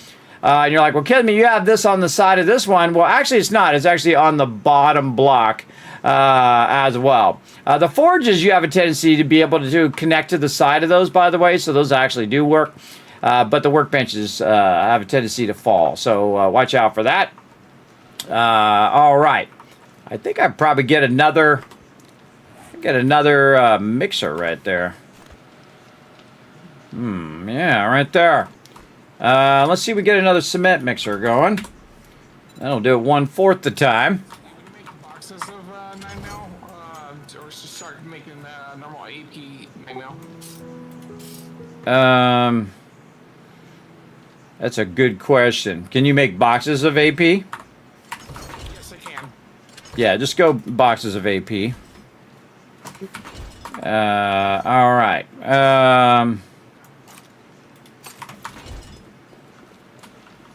And you're like, well, Kismet, you have this on the side of this one. Well, actually, it's not. It's actually on the bottom block as well. The forges, you have a tendency to be able to connect to the side of those, by the way, so those actually do work. But the workbenches have a tendency to fall, so watch out for that. All right. I think I'd probably get another mixer right there. Yeah, right there. Let's see if we get another cement mixer going. That'll do it 1/4 the time. Make boxes of 9mm, or just start making normal AP 9mm. That's a good question. Can you make boxes of AP? Yes, I can. Yeah, just go boxes of AP. All right.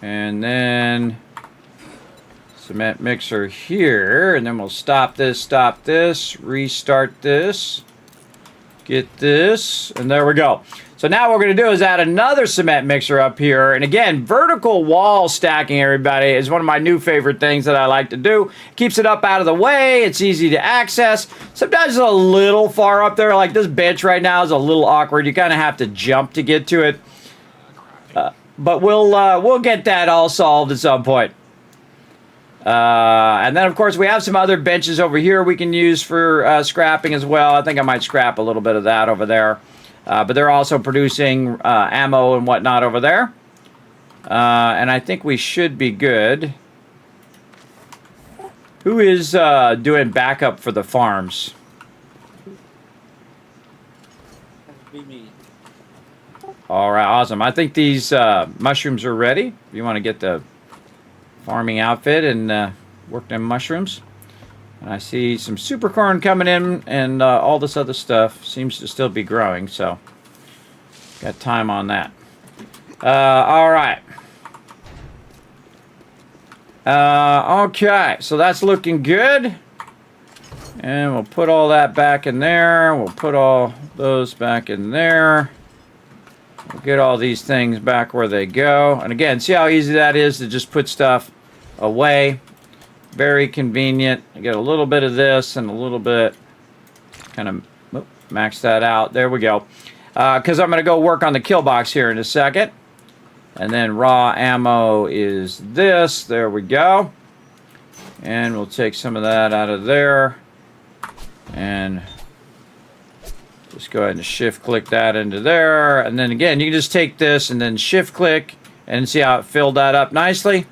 And then cement mixer here, and then we'll stop this, restart this, get this, and there we go. So now what we're going to do is add another cement mixer up here. And again, vertical wall stacking, everybody, is one of my new favorite things that I like to do. Keeps it up out of the way. It's easy to access. Sometimes it's a little far up there. Like this bench right now is a little awkward. You kind of have to jump to get to it. But we'll get that all solved at some point. And then, of course, we have some other benches over here we can use for scrapping as well. I think I might scrap a little bit of that over there. But they're also producing ammo and whatnot over there. And I think we should be good. Who is doing backup for the farms? That'd be me. All right, awesome. I think these mushrooms are ready. If you want to get the farming outfit and work them mushrooms. And I see some super corn coming in, and all this other stuff seems to still be growing, so got time on that. All right. Okay, so that's looking good. And we'll put all that back in there. We'll put all those back in there. We'll get all these things back where they go. And again, see how easy that is to just put stuff away. Very convenient. I get a little bit of this and a little bit, kind of max that out. There we go. Because I'm going to go work on the kill box here in a second. And then raw ammo is this. There we go. And we'll take some of that out of there. And just go ahead and shift click that into there. And then again, you can just take this and then shift click and see how it filled that up nicely.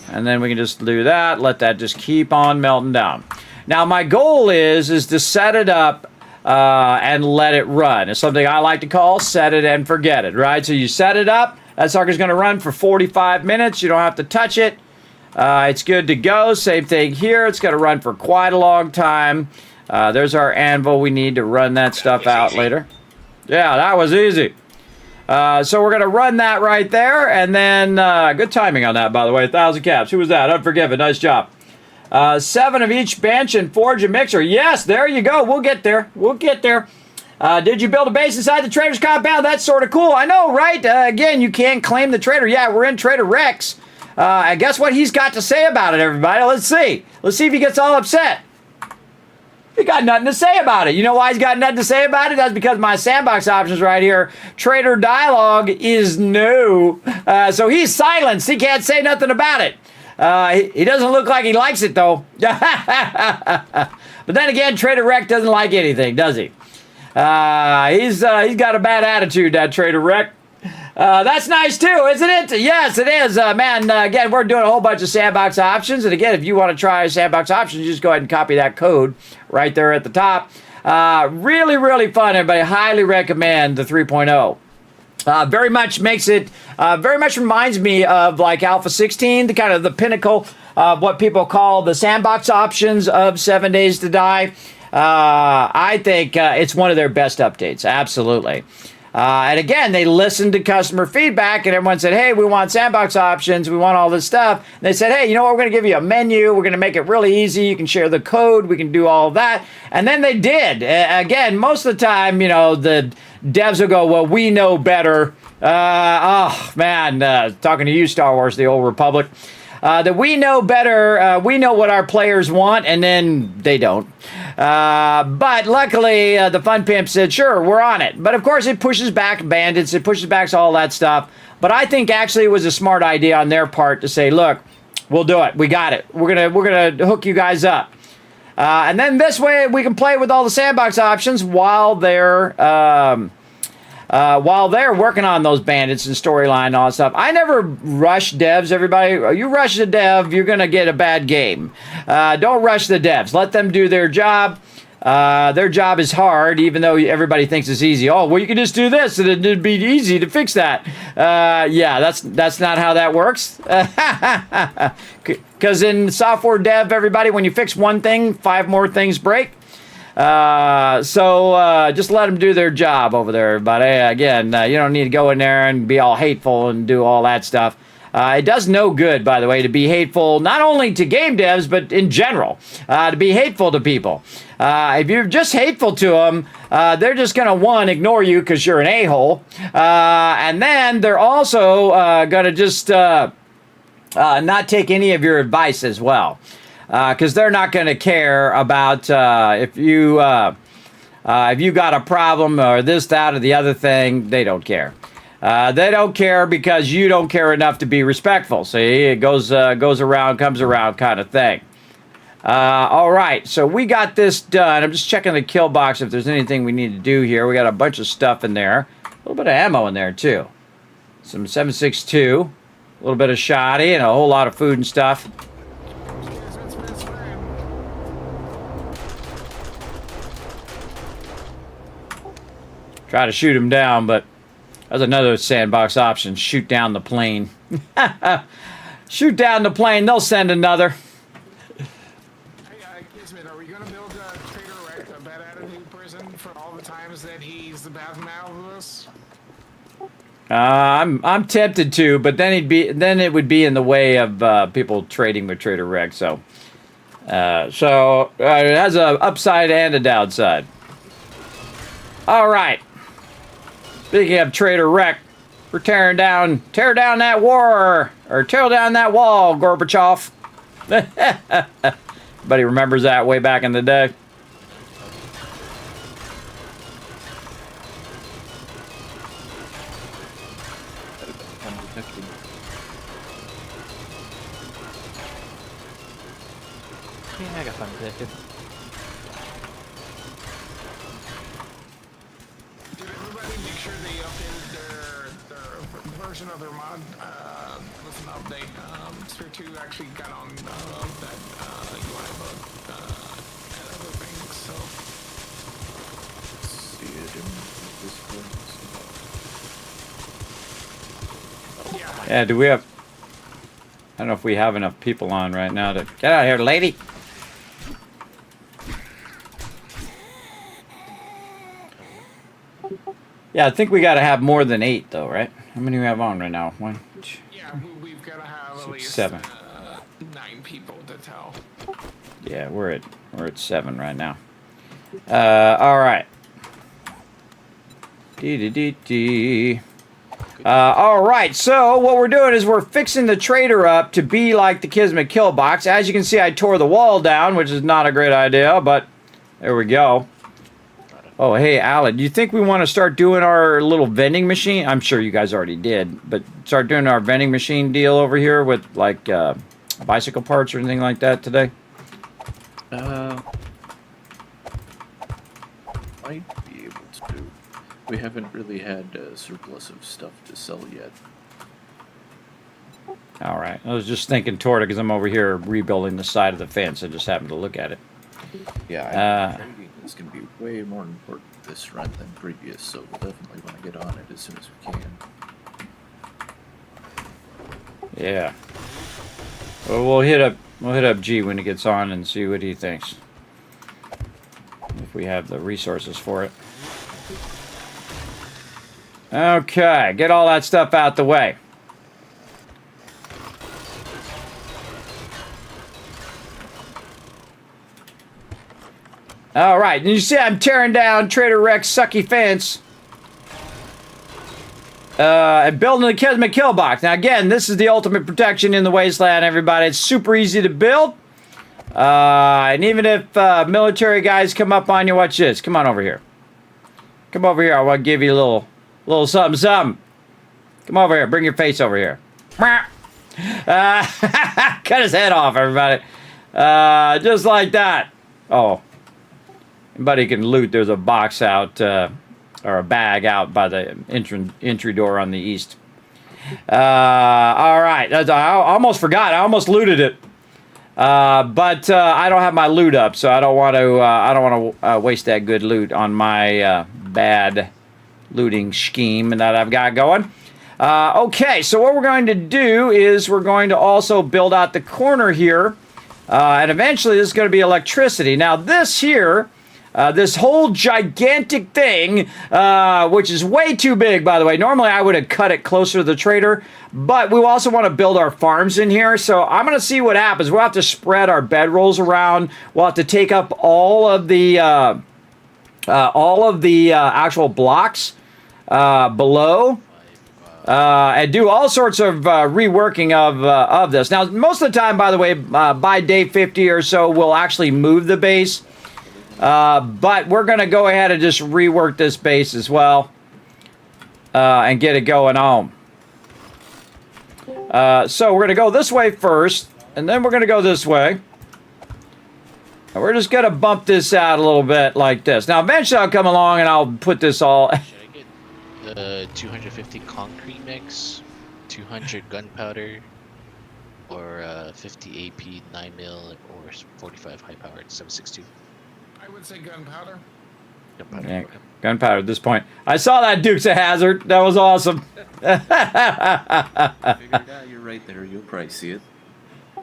And then we can just do that. Let that just keep on melting down. Now my goal is to set it up and let it run. It's something I like to call set it and forget it, right? So you set it up. That sucker's going to run for 45 minutes. You don't have to touch it. It's good to go. Same thing here. It's going to run for quite a long time. There's our anvil. We need to run that stuff out later. Yeah, that was easy. So we're going to run that right there. And then, good timing on that, by the way. 1,000 caps. Who was that? Unforgiven. Nice job. 7 of each bench and forge a mixer. Yes, there you go. We'll get there. We'll get there. Did you build a base inside the trader's compound? That's sort of cool. I know, right? Again, you can't claim the trader. Yeah, we're in Trader Rex. And guess what he's got to say about it, everybody? Let's see. Let's see if he gets all upset. He got nothing to say about it. You know why he's got nothing to say about it? That's because my sandbox options right here, Trader Dialogue, is no. So he's silenced. He can't say nothing about it. He doesn't look like he likes it, though. But then again, Trader Rex doesn't like anything, does he? He's got a bad attitude, that Trader Rex. That's nice too, isn't it? Yes, it is. Man, again, we're doing a whole bunch of sandbox options. And again, if you want to try sandbox options, just go ahead and copy that code right there at the top. Really, really fun, everybody. Highly recommend the 3.0. Very much makes it, very much reminds me of like Alpha 16, the kind of the pinnacle of what people call the sandbox options of 7 Days to Die. I think it's one of their best updates. Absolutely. And again, they listened to customer feedback and everyone said, hey, we want sandbox options. We want all this stuff. And they said, hey, you know what? We're going to give you a menu. We're going to make it really easy. You can share the code. We can do all of that. And then they did. Again, most of the time, you know, the devs will go, well, we know better. Oh, man, talking to you, Star Wars, the Old Republic. That we know better, we know what our players want, and then they don't. But luckily, the Fun Pimp said, sure, we're on it. But of course, it pushes back bandits, it pushes back all that stuff. But I think actually it was a smart idea on their part to say, look, we'll do it. We got it. We're gonna hook you guys up. And then this way, we can play with all the sandbox options while they're working on those bandits and storyline and all that stuff. I never rush devs, everybody. You rush the dev, you're going to get a bad game. Don't rush the devs. Let them do their job. Their job is hard, even though everybody thinks it's easy. Oh, well, you can just do this, and it'd be easy to fix that. Yeah, that's not how that works. Because in software dev, everybody, when you fix one thing, 5 more things break. So just let them do their job over there, everybody. Again, you don't need to go in there and be all hateful and do all that stuff. It does no good, by the way, to be hateful, not only to game devs, but in general, to be hateful to people. If you're just hateful to them, they're just going to, one, ignore you because you're an a-hole. And then they're also going to just not take any of your advice as well. Because they're not going to care about if you got a problem or this, that, or the other thing. They don't care. They don't care because you don't care enough to be respectful. See, it goes around, comes around kind of thing. All right, so we got this done. I'm just checking the kill box if there's anything we need to do here. We got a bunch of stuff in there. A little bit of ammo in there, too. Some 7.62, a little bit of shoddy, and a whole lot of food and stuff. Try to shoot him down, but that's another sandbox option. Shoot down the plane. Shoot down the plane. They'll send another. Hey, Kismet, are we going to build a Trader Rex, a bad attitude person, for all the times that he's the bad mouth of us? I'm tempted to, but then it would be in the way of people trading with Trader Rex. So it has a upside and a downside. All right. Speaking of Trader Rex, we're tear down that war, or tear down that wall, Gorbachev. Everybody remembers that way back in the day. Undetected. Yeah, I got fun detected. Did everybody make sure they updated their version of their mod with an update? Sphere 2 actually got on that UI bug and other things, so. See it in Discord. Yeah, do we have... I don't know if we have enough people on right now to... Get out of here, lady! Yeah, I think we gotta have more than 8, though, right? How many do we have on right now? 1, 2, Yeah, we've got to have at least 7. 9 people to tell. Yeah, we're at 7 right now. All right. All right, so what we're doing is we're fixing the trader up to be like the Kismet kill box. As you can see, I tore the wall down, which is not a great idea, but there we go. Oh, hey, Alan, do you think we want to start doing our little vending machine? I'm sure you guys already did, but start doing our vending machine deal over here with, like, bicycle parts or anything like that today? Might be able to. We haven't really had a surplus of stuff to sell yet. All right. I was just thinking toward it because I'm over here rebuilding the side of the fence. I just happened to look at it. Yeah, trading is going to be way more important this run than previous, so we'll definitely want to get on it as soon as we can. Yeah. Well, we'll hit up G when he gets on and see what he thinks. If we have the resources for it. Okay, get all that stuff out the way. All right, and you see I'm tearing down Trader Rex sucky fence. And building the Kismet kill box. Now again, this is the ultimate protection in the wasteland, everybody. It's super easy to build. And even if military guys come up on you, watch this. Come on over here. Come over here. I want to give you a little something, something. Come over here. Bring your face over here. Cut his head off, everybody. Just like that. Oh. Anybody can loot. There's a box out, or a bag out by the entry door on the east. All right. I almost forgot. I almost looted it. But I don't have my loot up, so I don't want to waste that good loot on my bad looting scheme that I've got going. Okay, so what we're going to do is we're going to also build out the corner here, and eventually this is going to be electricity. Now this here, this whole gigantic thing, which is way too big, by the way. Normally I would have cut it closer to the trader, but we also want to build our farms in here, so I'm going to see what happens. We'll have to spread our bedrolls around. We'll have to take up all of the actual blocks below. And do all sorts of reworking of this. Now, most of the time, by the way, by day 50 or so, we'll actually move the base. But we're going to go ahead and just rework this base as well. And get it going on. So we're going to go this way first. And then we're going to go this way. And we're just going to bump this out a little bit like this. Now, eventually I'll come along and I'll put this all... 250 concrete mix, 200 gunpowder, or 50 AP 9mm, or 45 high-powered 7.62. I would say gunpowder. Gunpowder. Yeah, gunpowder at this point. I saw that Dukes of Hazzard. That was awesome. Figured out, you're right there. You'll probably see it.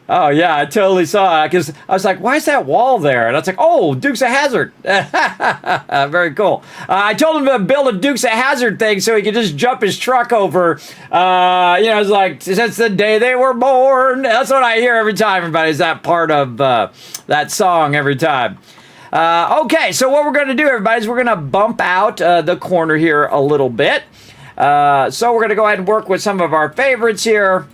Oh, yeah, I totally saw it. Because I was like, why is that wall there? And I was like, oh, Dukes of Hazzard. Very cool. I told him to build a Dukes of Hazzard thing so he could just jump his truck over. It's like, since the day they were born. That's what I hear every time, everybody, is that part of that song every time. Okay, so what we're going to do, everybody, is we're going to bump out the corner here a little bit. So we're going to go ahead and work with some of our favorites here.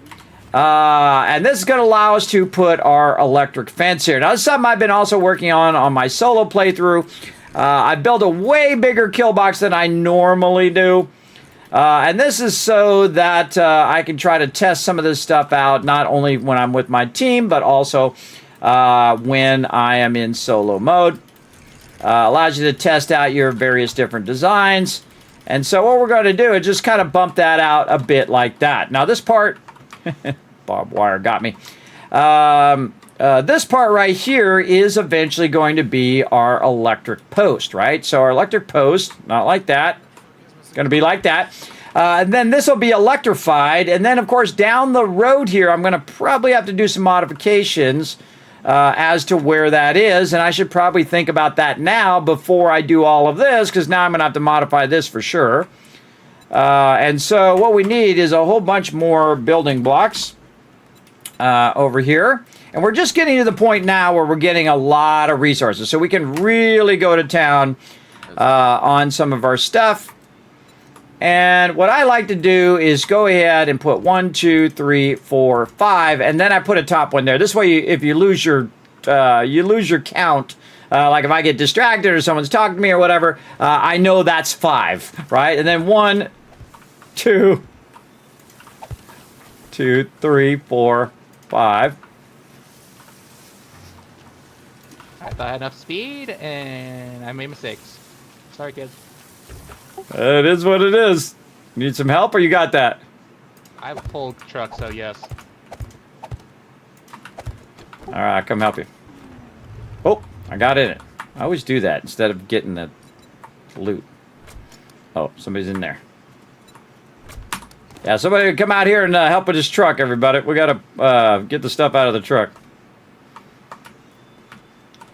And this is going to allow us to put our electric fence here. Now, this is something I've been also working on my solo playthrough. I built a way bigger kill box than I normally do. And this is so that I can try to test some of this stuff out, not only when I'm with my team, but also when I am in solo mode. Allows you to test out your various different designs. And so what we're going to do is just kind of bump that out a bit like that. Now this part, barbed wire got me. This part right here is eventually going to be our electric post, right? So our electric post, not like that, it's going to be like that. And then this will be electrified. And then, of course, down the road here, I'm going to probably have to do some modifications as to where that is. And I should probably think about that now before I do all of this, because now I'm going to have to modify this for sure. And so what we need is a whole bunch more building blocks over here. And we're just getting to the point now where we're getting a lot of resources. So we can really go to town on some of our stuff. And what I like to do is go ahead and put 1, 2, 3, 4, 5, and then I put a top one there. This way, if you lose your count, like if I get distracted or someone's talking to me or whatever, I know that's 5, right? And then 1, 2, 3, 4, 5. I thought I had enough speed, and I made mistakes. Sorry, kids. It is what it is. Need some help, or you got that? I have a full truck, so yes. All right, I'll come help you. Oh, I got in it. I always do that instead of getting the loot. Oh, somebody's in there. Yeah, somebody come out here and help with this truck, everybody. We gotta get the stuff out of the truck.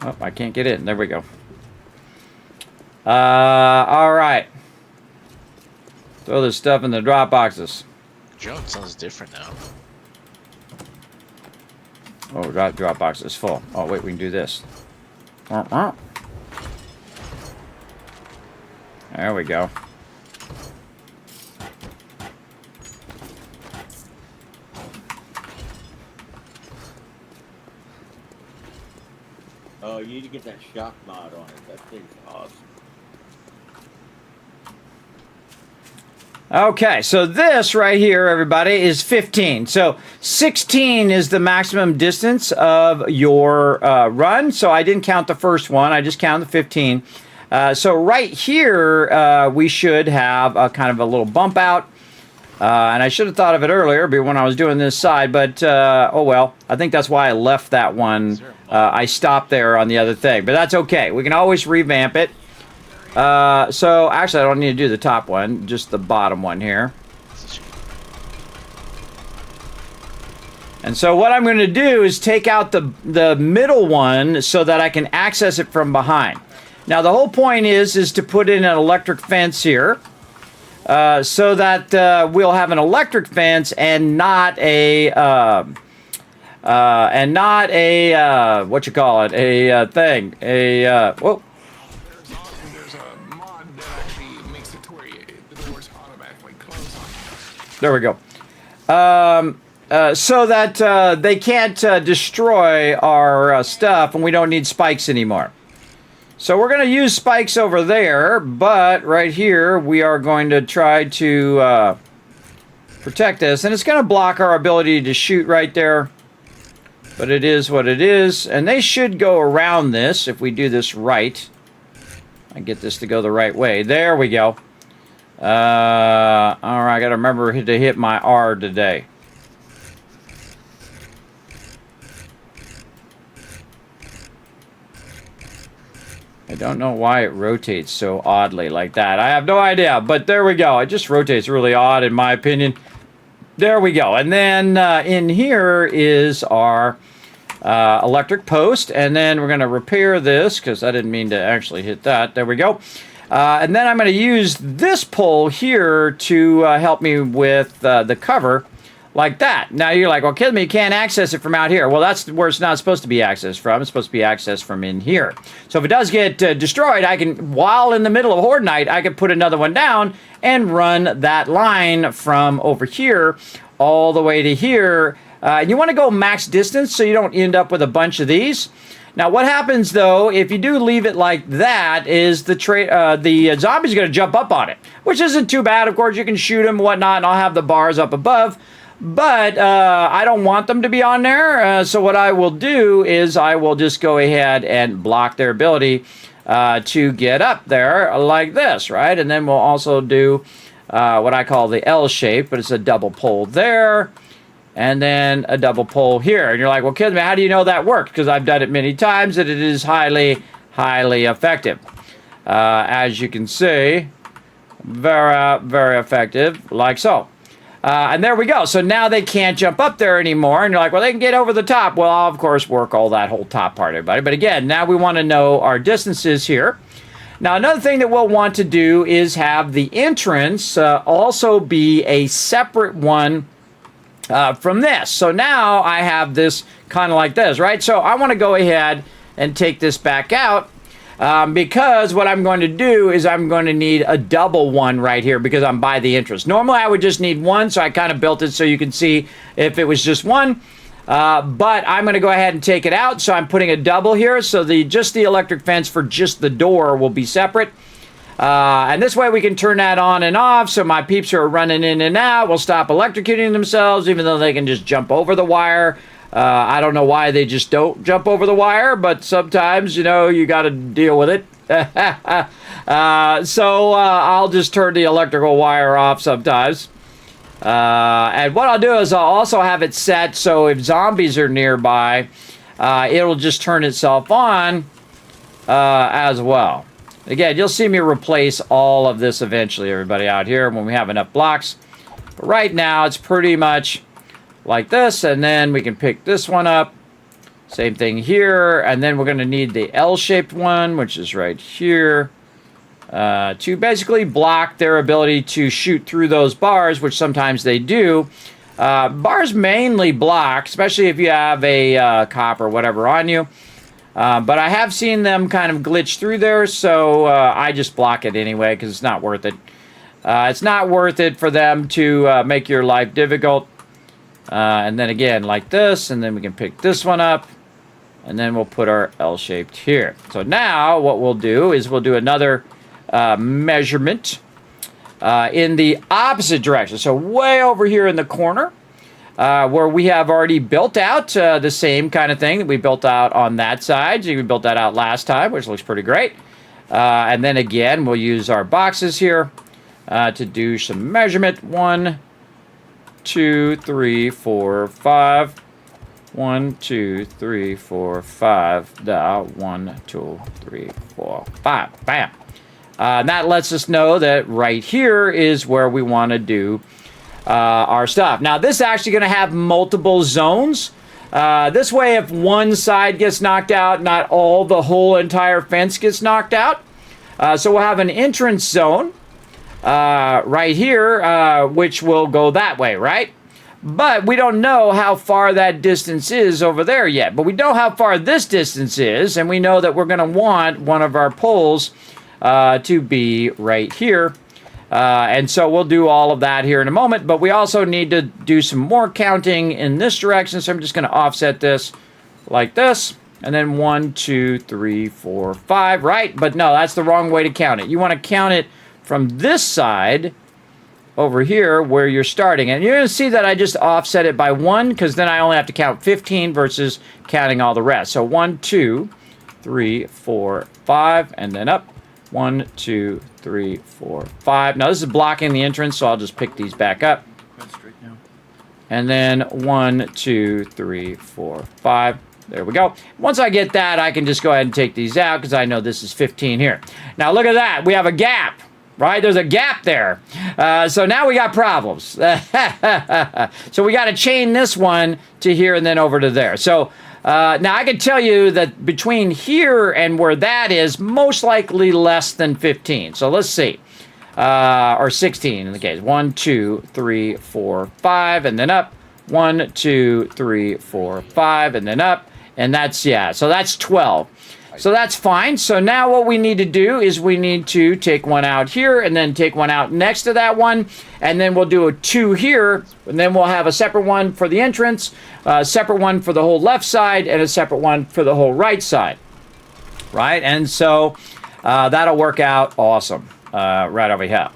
Oh, I can't get in. There we go. All right. Throw this stuff in the drop boxes. Drone sounds different now. Oh, drop box is full. Oh, wait, we can do this. There we go. Oh, you need to get that shock mod on it. That thing's awesome. Okay, so this right here, everybody, is 15. So 16 is the maximum distance of your run. So I didn't count the first one. I just counted the 15. So right here, we should have a kind of a little bump out. And I should have thought of it earlier when I was doing this side. But, oh well, I think that's why I left that one. I stopped there on the other thing. But that's okay. We can always revamp it. So actually I don't need to do the top one, just the bottom one here. And so what I'm going to do is take out the middle one so that I can access it from behind. Now the whole point is to put in an electric fence here, so that we'll have an electric fence and not a what you call it, a thing, whoa. There we go. So that they can't destroy our stuff, and we don't need spikes anymore. So we're going to use spikes over there, but right here we are going to try to protect this. And it's going to block our ability to shoot right there. But it is what it is. And they should go around this if we do this right. I get this to go the right way. There we go. Alright, I gotta remember to hit my R today. I don't know why it rotates so oddly like that. I have no idea, but there we go. It just rotates really odd in my opinion. There we go. And then in here is our electric post. And then we're going to repair this because I didn't mean to actually hit that. There we go. And then I'm going to use this pole here to help me with the cover like that. Now you're like, well, Kismet, you can't access it from out here. Well, that's where it's not supposed to be accessed from. It's supposed to be accessed from in here. So if it does get destroyed, I can, while in the middle of Horde Night, I could put another one down and run that line from over here all the way to here You want to go max distance so you don't end up with a bunch of these. Now, what happens, though, if you do leave it like that, is the zombie's going to jump up on it, which isn't too bad. Of course, you can shoot them and whatnot, and I'll have the bars up above. But I don't want them to be on there, so what I will do is I will just go ahead and block their ability to get up there like this, right? And then we'll also do what I call the L shape, but it's a double pole there, and then a double pole here. And you're like, well, Kismet, how do you know that worked? Because I've done it many times, and it is highly, highly effective. As you can see, very, very effective, like so. And there we go. So now they can't jump up there anymore. And you're like, well, they can get over the top. Well, I'll, of course, work all that whole top part, everybody. But again, now we want to know our distances here. Now, another thing that we'll want to do is have the entrance also be a separate one from this. So now I have this kind of like this, right? So I want to go ahead and take this back out. Because what I'm going to do is I'm going to need a double one right here because I'm by the entrance. Normally I would just need one, so I kind of built it so you can see if it was just one. But I'm going to go ahead and take it out, so I'm putting a double here, so just the electric fence for just the door will be separate. And this way we can turn that on and off, so my peeps who are running in and out will stop electrocuting themselves, even though they can just jump over the wire. I don't know why they just don't jump over the wire, but sometimes, you know, you got to deal with it. So I'll just turn the electrical wire off sometimes. And what I'll do is I'll also have it set so if zombies are nearby, it'll just turn itself on as well. Again, you'll see me replace all of this eventually, everybody out here, when we have enough blocks. But right now, it's pretty much like this, and then we can pick this one up. Same thing here, and then we're going to need the L-shaped one, which is right here, to basically block their ability to shoot through those bars, which sometimes they do. Bars mainly block, especially if you have a cop or whatever on you. But I have seen them kind of glitch through there, so I just block it anyway, because it's not worth it. It's not worth it for them to make your life difficult. And then again, like this, and then we can pick this one up, and then we'll put our L-shaped here. So now what we'll do is we'll do another measurement in the opposite direction. So way over here in the corner, where we have already built out the same kind of thing that we built out on that side. So we built that out last time, which looks pretty great. And then again, we'll use our boxes here to do some measurement. 1, 2, 3, 4, 5. 1, 2, 3, 4, 5. 1, 2, 3, 4, 5. Bam. And that lets us know that right here is where we want to do our stuff. Now, this is actually going to have multiple zones. This way, if one side gets knocked out, not all the whole entire fence gets knocked out. So we'll have an entrance zone right here, which will go that way, right? But we don't know how far that distance is over there yet. But we know how far this distance is, and we know that we're going to want one of our poles to be right here. And so we'll do all of that here in a moment, but we also need to do some more counting in this direction. So I'm just going to offset this like this, and then 1, 2, 3, 4, 5, right? But no, that's the wrong way to count it. You want to count it from this side over here where you're starting. And you're going to see that I just offset it by 1, because then I only have to count 15 versus counting all the rest. So 1, 2, 3, 4, 5, and then up. 1, 2, 3, 4, 5. Now this is blocking the entrance, so I'll just pick these back up. And then 1, 2, 3, 4, 5. There we go. Once I get that, I can just go ahead and take these out because I know this is 15 here. Now look at that. We have a gap, right? There's a gap there. So now we got problems. So we got to chain this one to here and then over to there. So now I can tell you that between here and where that is, most likely less than 15. So let's see. Or 16 in the case. 1, 2, 3, 4, 5, and then up. 1, 2, 3, 4, 5, and then up. And that's, yeah, so that's 12. So that's fine. So now what we need to do is we need to take one out here and then take one out next to that one. And then we'll do a 2 here. And then we'll have a separate one for the entrance, a separate one for the whole left side, and a separate one for the whole right side. Right? And so that'll work out awesome right over here.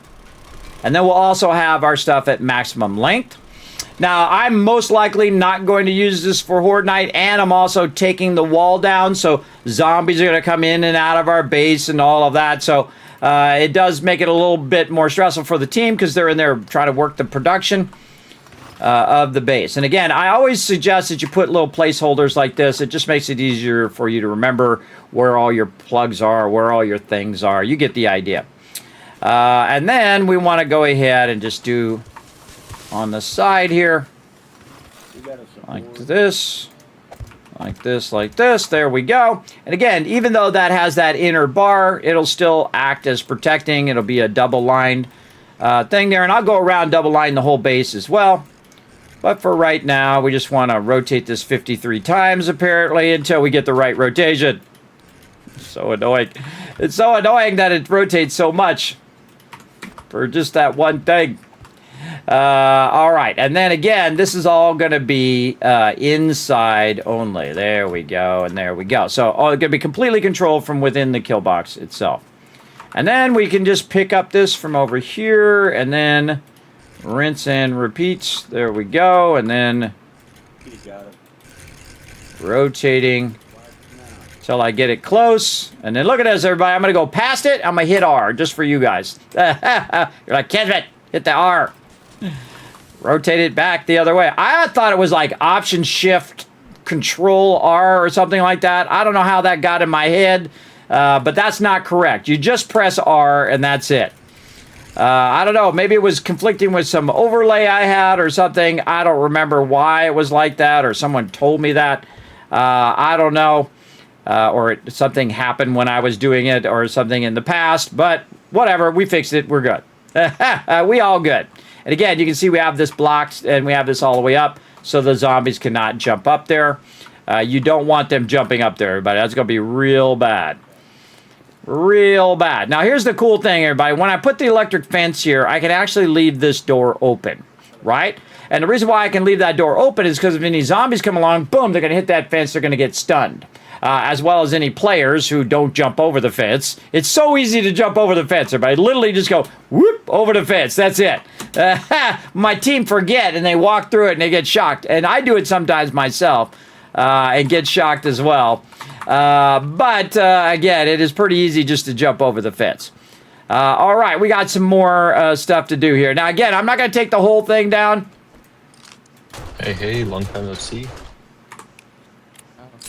And then we'll also have our stuff at maximum length. Now, I'm most likely not going to use this for Horde Night, and I'm also taking the wall down, so zombies are going to come in and out of our base and all of that. So it does make it a little bit more stressful for the team because they're in there trying to work the production of the base. And again, I always suggest that you put little placeholders like this. It just makes it easier for you to remember where all your plugs are, where all your things are. You get the idea. And then we want to go ahead and just do on the side here, like this, like this, like this. There we go. And again, even though that has that inner bar, it'll still act as protecting. It'll be a double-lined thing there. And I'll go around double-line the whole base as well. But for right now, we just want to rotate this 53 times, apparently, until we get the right rotation. So annoying. It's so annoying that it rotates so much for just that one thing. All right, and then again, this is all going to be inside only. There we go, and there we go. So it's going to be completely controlled from within the kill box itself. And then we can just pick up this from over here, and then rinse and repeat. There we go, and then rotating till I get it close. And then look at this, everybody. I'm going to go past it. I'm going to hit R just for you guys. You're like, Kismet, hit the R. Rotate it back the other way. I thought it was like Option Shift Control R or something like that. I don't know how that got in my head, but that's not correct. You just press R and that's it. I don't know. Maybe it was conflicting with some overlay I had or something. I don't remember why it was like that, or someone told me that. I don't know. Or something happened when I was doing it or something in the past, but whatever. We fixed it. We're good. We all good. And again, you can see we have this blocked and we have this all the way up so the zombies cannot jump up there. You don't want them jumping up there, everybody. That's going to be real bad. Real bad. Now, here's the cool thing, everybody. When I put the electric fence here, I can actually leave this door open, right? And the reason why I can leave that door open is because if any zombies come along, boom, they're going to hit that fence. They're going to get stunned. As well as any players who don't jump over the fence. It's so easy to jump over the fence, everybody. Literally just go, whoop, over the fence. That's it. My team forget, and they walk through it, and they get shocked. And I do it sometimes myself, and get shocked as well. But again, it is pretty easy just to jump over the fence. All right, we got some more stuff to do here. Now, again, I'm not going to take the whole thing down. Hey, long time no see.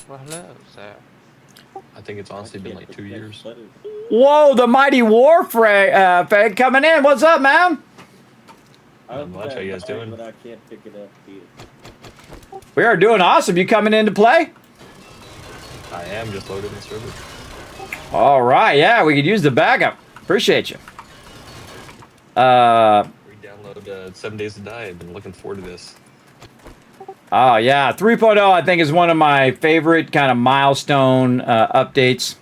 Well, hello, sir. I think it's honestly been like 2 years. Whoa, the mighty Warframe coming in. What's up, man? Not much. How you guys doing? But I can't pick it up either. We are doing awesome. You coming in to play? I am just loaded in the server. All right, yeah, we could use the backup. Appreciate you. Re-download 7 Days to Die. I've been looking forward to this. Oh, yeah. 3.0, I think, is one of my favorite kind of milestone updates.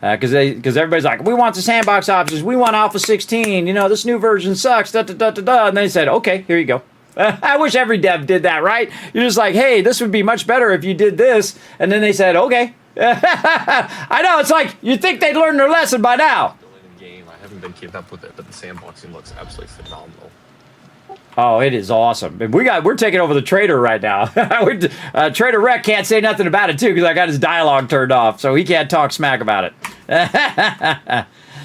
Because everybody's like, we want the sandbox options. We want Alpha 16. You know, this new version sucks. Da, da, da, da, da. And they said, okay, here you go. I wish every dev did that, right? You're just like, hey, this would be much better if you did this. And then they said, okay. I know. It's like, you'd think they'd learn their lesson by now. Still in the game. I haven't been keeping up with it, but the sandboxing looks absolutely phenomenal. Oh, it is awesome. We're taking over the trader right now. Trader Rec can't say nothing about it, too, because I got his dialogue turned off, so he can't talk smack about it.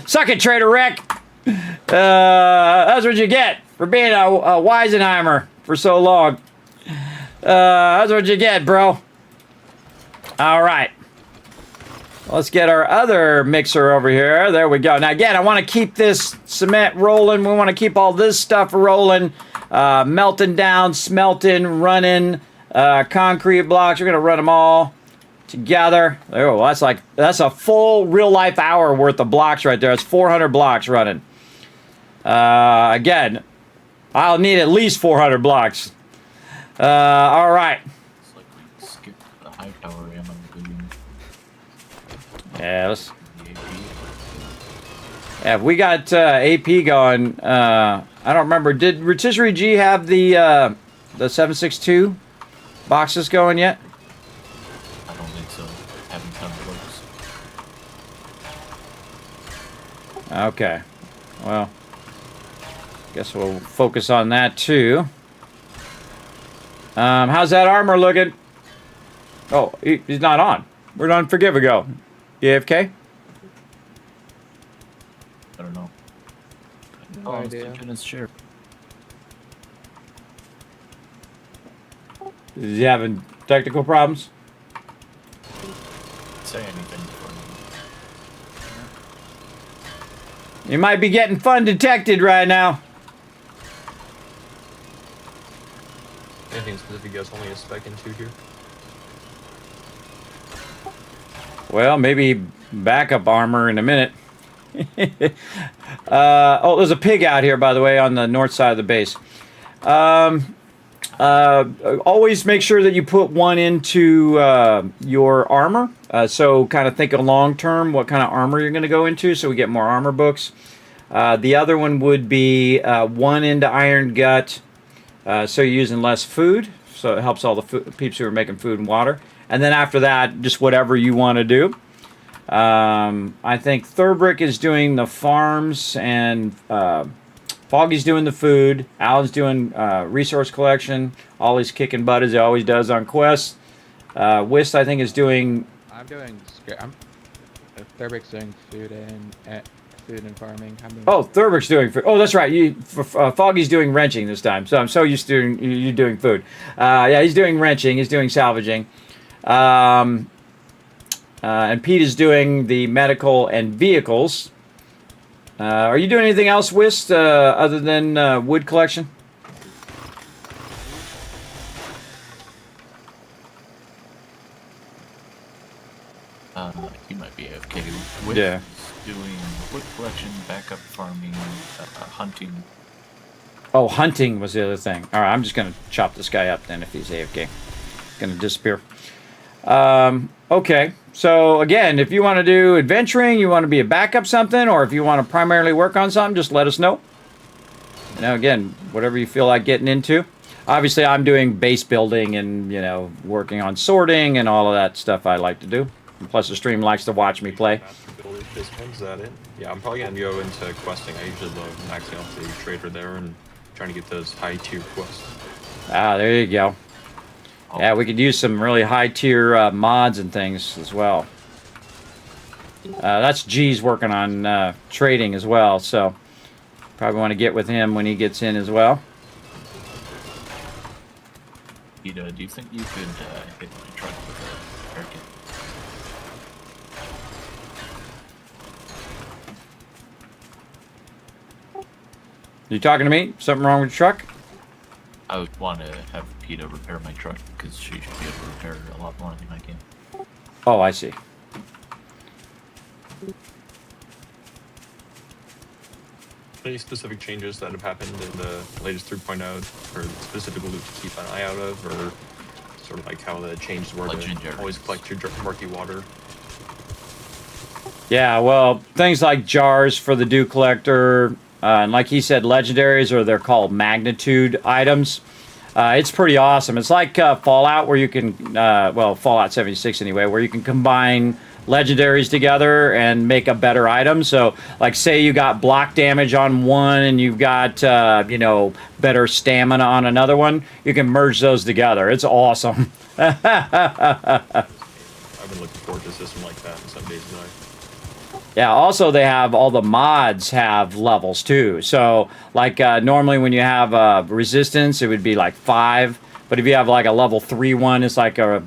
Suck it, Trader Rec. That's what you get for being a Weisenheimer for so long. That's what you get, bro. All right. Let's get our other mixer over here. There we go. Now, again, I want to keep this cement rolling. We want to keep all this stuff rolling. Melting down, smelting, running, concrete blocks. We're going to run them all together. Oh, that's a full real-life hour worth of blocks right there. That's 400 blocks running. Again, I'll need at least 400 blocks. All right. It's like we skipped the high tower ammo. Yeah, let's. Yeah, we got AP going. I don't remember. Did Rotisserie G have the 762 boxes going yet? I don't think so. Haven't found the books. Okay. Well, guess we'll focus on that too. How's that armor looking? Oh, he's not on. We're on Forgive Ago. AFK? I don't know. No idea. Sure. Is he having technical problems? Say anything for me. You might be getting fun detected right now. Anything specific you guys want me to spec into here? Well, maybe backup armor in a minute. Oh, there's a pig out here, by the way, on the north side of the base. Always make sure that you put one into your armor. So kind of think of long term what kind of armor you're going to go into, so we get more armor books. The other one would be one into Iron Gut, so you're using less food, so it helps all the peeps who are making food and water. And then after that, just whatever you want to do. I think Thurbrick is doing the farms, and Foggy's doing the food. Alan's doing resource collection. Ollie's kicking butt as he always does on quests. Wist, I think, is doing... I'm doing... Thurbrick's doing food and farming. Oh, Thurbrick's doing food. Oh, that's right. Foggy's doing wrenching this time. So I'm so used to you doing food. Yeah, he's doing wrenching. He's doing salvaging. And Pete is doing the medical and vehicles. Are you doing anything else, Wist, other than wood collection? You might be okay. With Yeah. Doing wood collection, backup farming, hunting. Oh, hunting was the other thing. All right, I'm just going to chop this guy up then if he's AFK. Going to disappear. Okay, so again, if you want to do adventuring, you want to be a backup something, or if you want to primarily work on something, just let us know. You know, again, whatever you feel like getting into. Obviously, I'm doing base building and, you know, working on sorting and all of that stuff I like to do. And plus, the stream likes to watch me play. Is that it? Yeah, I'm probably going to go into questing. I usually love maxing out the trader there and trying to get those high tier quests. Ah, there you go. Yeah, we could use some really high tier mods and things as well. That's G's working on trading as well, so probably want to get with him when he gets in as well. Ida, do you think you could hit my truck with a air kit? You talking to me? Something wrong with your truck? I would want to have PETA repair my truck because she should be able to repair it a lot more than I can. Oh, I see. Any specific changes that have happened in the latest 3.0 or specific loot to keep an eye out of, or sort of like how the changes were to always collect your murky water? Yeah, well, things like jars for the dew collector, and like he said, legendaries, or they're called magnitude items. It's pretty awesome. It's like Fallout, where you can, well, Fallout 76 anyway, where you can combine legendaries together and make a better item. So, like, say you got block damage on one and you've got, you know, better stamina on another one, you can merge those together. It's awesome. I've been looking forward to a system like that in some days of life. Yeah, also they have, all the mods have levels too. So, like, normally when you have resistance, it would be like 5. But if you have like a level 3 one, it's like a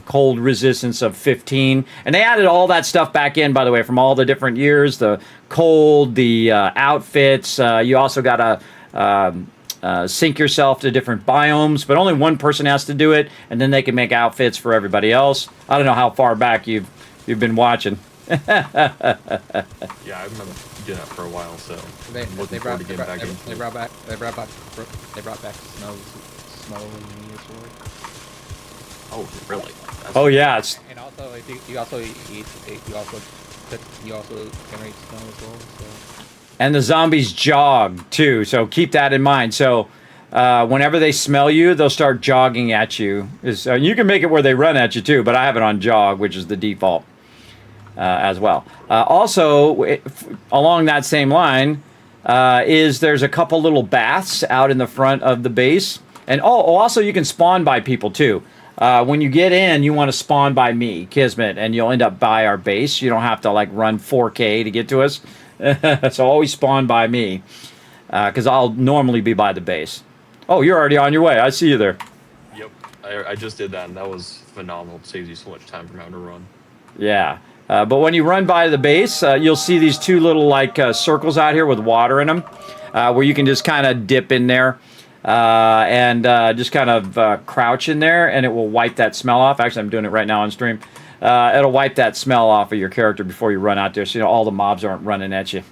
cold resistance of 15. And they added all that stuff back in, by the way, from all the different years. The cold, the outfits. You also got to sync yourself to different biomes. But only one person has to do it. And then they can make outfits for everybody else. I don't know how far back you've been watching. Yeah, I remember doing that for a while, so They brought back snow sword. Oh, really? That's Oh yeah, it's And also, if you also eat, you also generate snow as well. So. and the zombies jog too, so keep that in mind. So whenever they smell you, they'll start jogging at you. You can make it where they run at you too, but I have it on jog, which is the default as well. Also, along that same line, there's a couple little baths out in the front of the base, and also you can spawn by people too. When you get in, you want to spawn by me, Kismet, and you'll end up by our base. You don't have to like run 4K to get to us. So always spawn by me, because I'll normally be by the base. Oh, you're already on your way. I see you there. Yep, I just did that, and that was phenomenal. It saves you so much time from having to run. Yeah, but when you run by the base, you'll see these two little like circles out here with water in them, where you can just kind of dip in there and just kind of crouch in there, and it will wipe that smell off. Actually, I'm doing it right now on stream. It'll wipe that smell off of your character before you run out there, so all the mobs aren't running at you.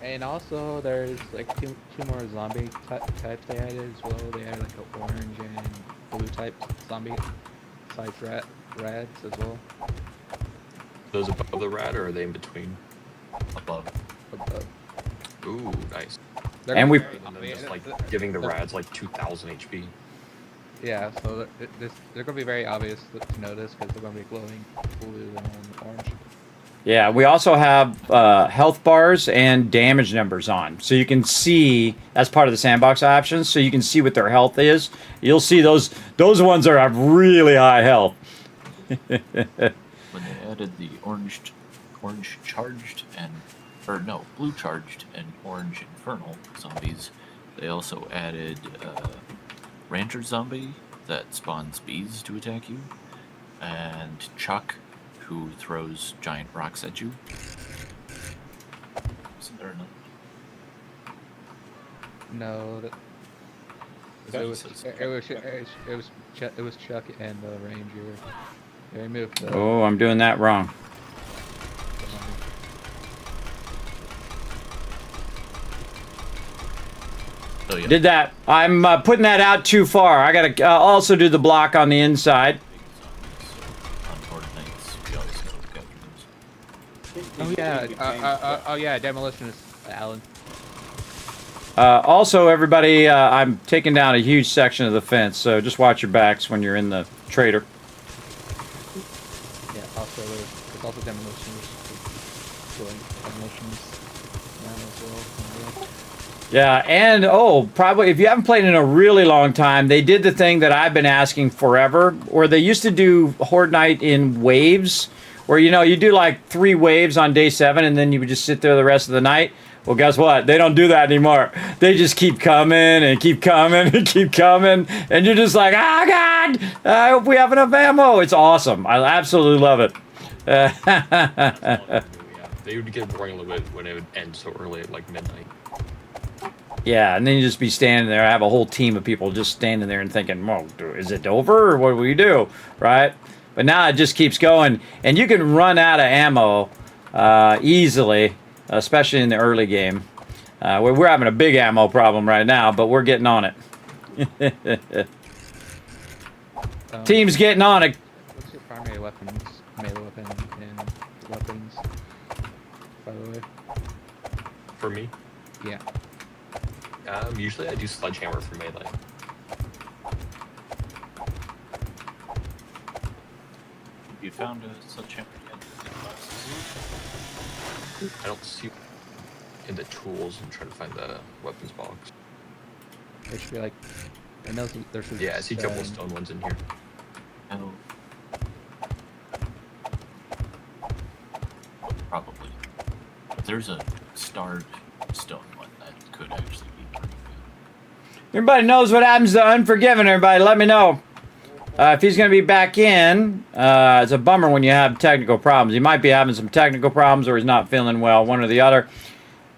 And also, there's like two more zombie types they added as well. They added like an orange and blue type zombie size rads as well. Those above the rat, or are they in between? Above. Ooh, nice. And we just like giving the rads like 2,000 HP. Yeah, so they're going to be very obvious to notice because they're going to be glowing blue and orange. Yeah, we also have health bars and damage numbers on. So you can see, as part of the sandbox options, so you can see what their health is. You'll see those ones are have really high health. When they added the orange charged and, or no, blue charged and orange infernal zombies, they also added Ranger zombie that spawns bees to attack you, and Chuck, who throws giant rocks at you. Isn't there another? No, it was Chuck and the Ranger. They removed the. Oh, I'm doing that wrong. Oh, yeah. Did that. I'm putting that out too far. I gotta also do the block on the inside. Oh yeah, oh yeah, demolitionist, Alan. Also, everybody, I'm taking down a huge section of the fence, so just watch your backs when you're in the trader. Yeah, also there's also demolitionist doing demolitions now as well. Yeah, and probably if you haven't played in a really long time, they did the thing that I've been asking forever, where they used to do Horde Night in waves, where you do like 3 waves on day 7, and then you would just sit there the rest of the night. Well, guess what? They don't do that anymore. They just keep coming and keep coming and keep coming, and you're just like, oh God, I hope we have enough ammo. It's awesome. I absolutely love it. They would get boring a little bit when it would end so early at like midnight. Yeah, and then you just be standing there. I have a whole team of people just standing there and thinking, well, is it over or what do we do, right? But now it just keeps going, and you can run out of ammo easily, especially in the early game. We're having a big ammo problem right now, but we're getting on it. Team's getting on it. What's your primary weapons, melee weapon, and weapons, by the way? For me? Yeah. Usually I do sledgehammer for melee. You found a sledgehammer yet? I don't see in the tools. I'm trying to find the weapons box. There should be like, I know there's some. Yeah, I see a couple of stone ones in here. Oh. Probably. But there's a starred stone one that could actually be pretty good. Everybody knows what happens to Unforgiven, everybody. Let me know. If he's going to be back in, it's a bummer when you have technical problems. He might be having some technical problems or he's not feeling well, one or the other.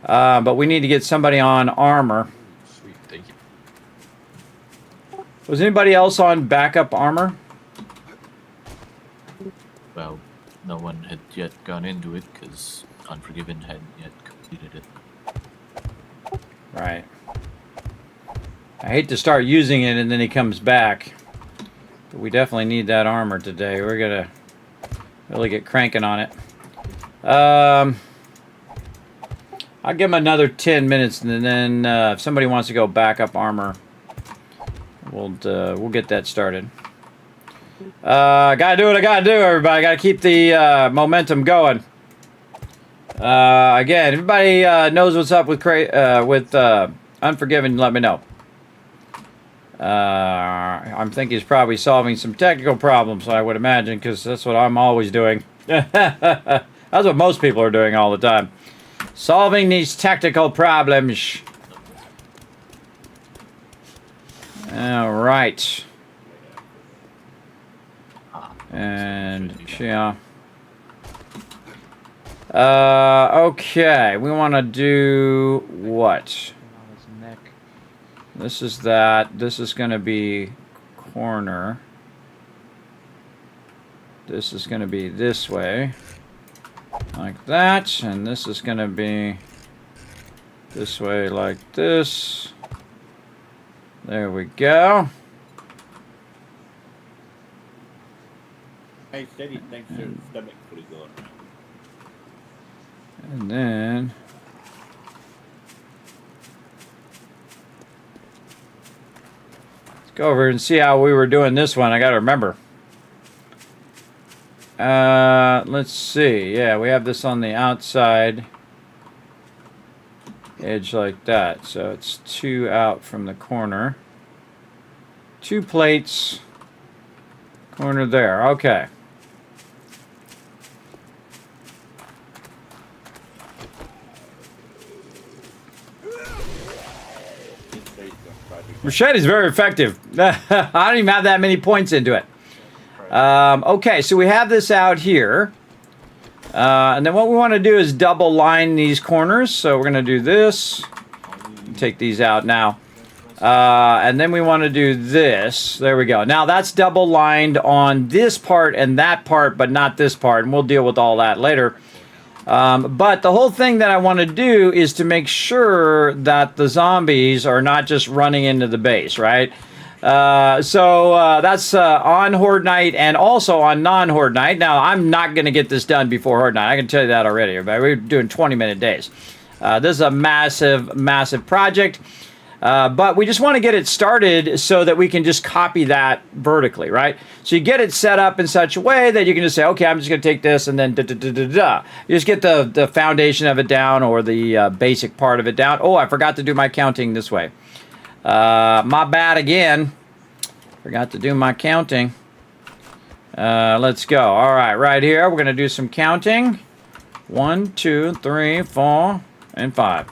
But we need to get somebody on armor. Sweet, thank you. Was anybody else on backup armor? Well, no one had yet gone into it because Unforgiven hadn't yet completed it. Right. I hate to start using it and then he comes back. But we definitely need that armor today. We're gonna really get cranking on it. I'll give him another 10 minutes, and then if somebody wants to go back up armor, we'll get that started. Gotta do what I gotta do, everybody. Gotta keep the momentum going. Again, everybody knows what's up with Unforgiven. Let me know. I think he's probably solving some technical problems, I would imagine, because that's what I'm always doing. That's what most people are doing all the time. Solving these technical problems. All right. And, yeah. Okay, we want to do what? This is that. This is going to be corner. This is going to be this way. Like that. And this is going to be this way like this. There we go. Hey, Steady thinks their stomach pretty good. And then let's go over and see how we were doing this one. I got to remember. Let's see. Yeah, we have this on the outside edge like that. So it's 2 out from the corner. 2 plates. Corner there. Okay. Machete's very effective. I don't even have that many points into it. Okay, so we have this out here. And then what we want to do is double line these corners. So we're going to do this. Take these out now. And then we want to do this. There we go. Now that's double lined on this part and that part, but not this part. And we'll deal with all that later. But the whole thing that I want to do is to make sure that the zombies are not just running into the base, right? So that's on Horde Night and also on non-Horde Night. Now, I'm not going to get this done before Horde Night. I can tell you that already, everybody. We're doing 20-minute days. This is a massive, massive project. But we just want to get it started so that we can just copy that vertically, right? So you get it set up in such a way that you can just say, okay, I'm just going to take this and then da-da-da-da-da. You just get the foundation of it down or the basic part of it down. Oh, I forgot to do my counting this way. My bad again. Forgot to do my counting. Let's go. All right, right here, we're going to do some counting. 1, 2, 3, 4, and 5.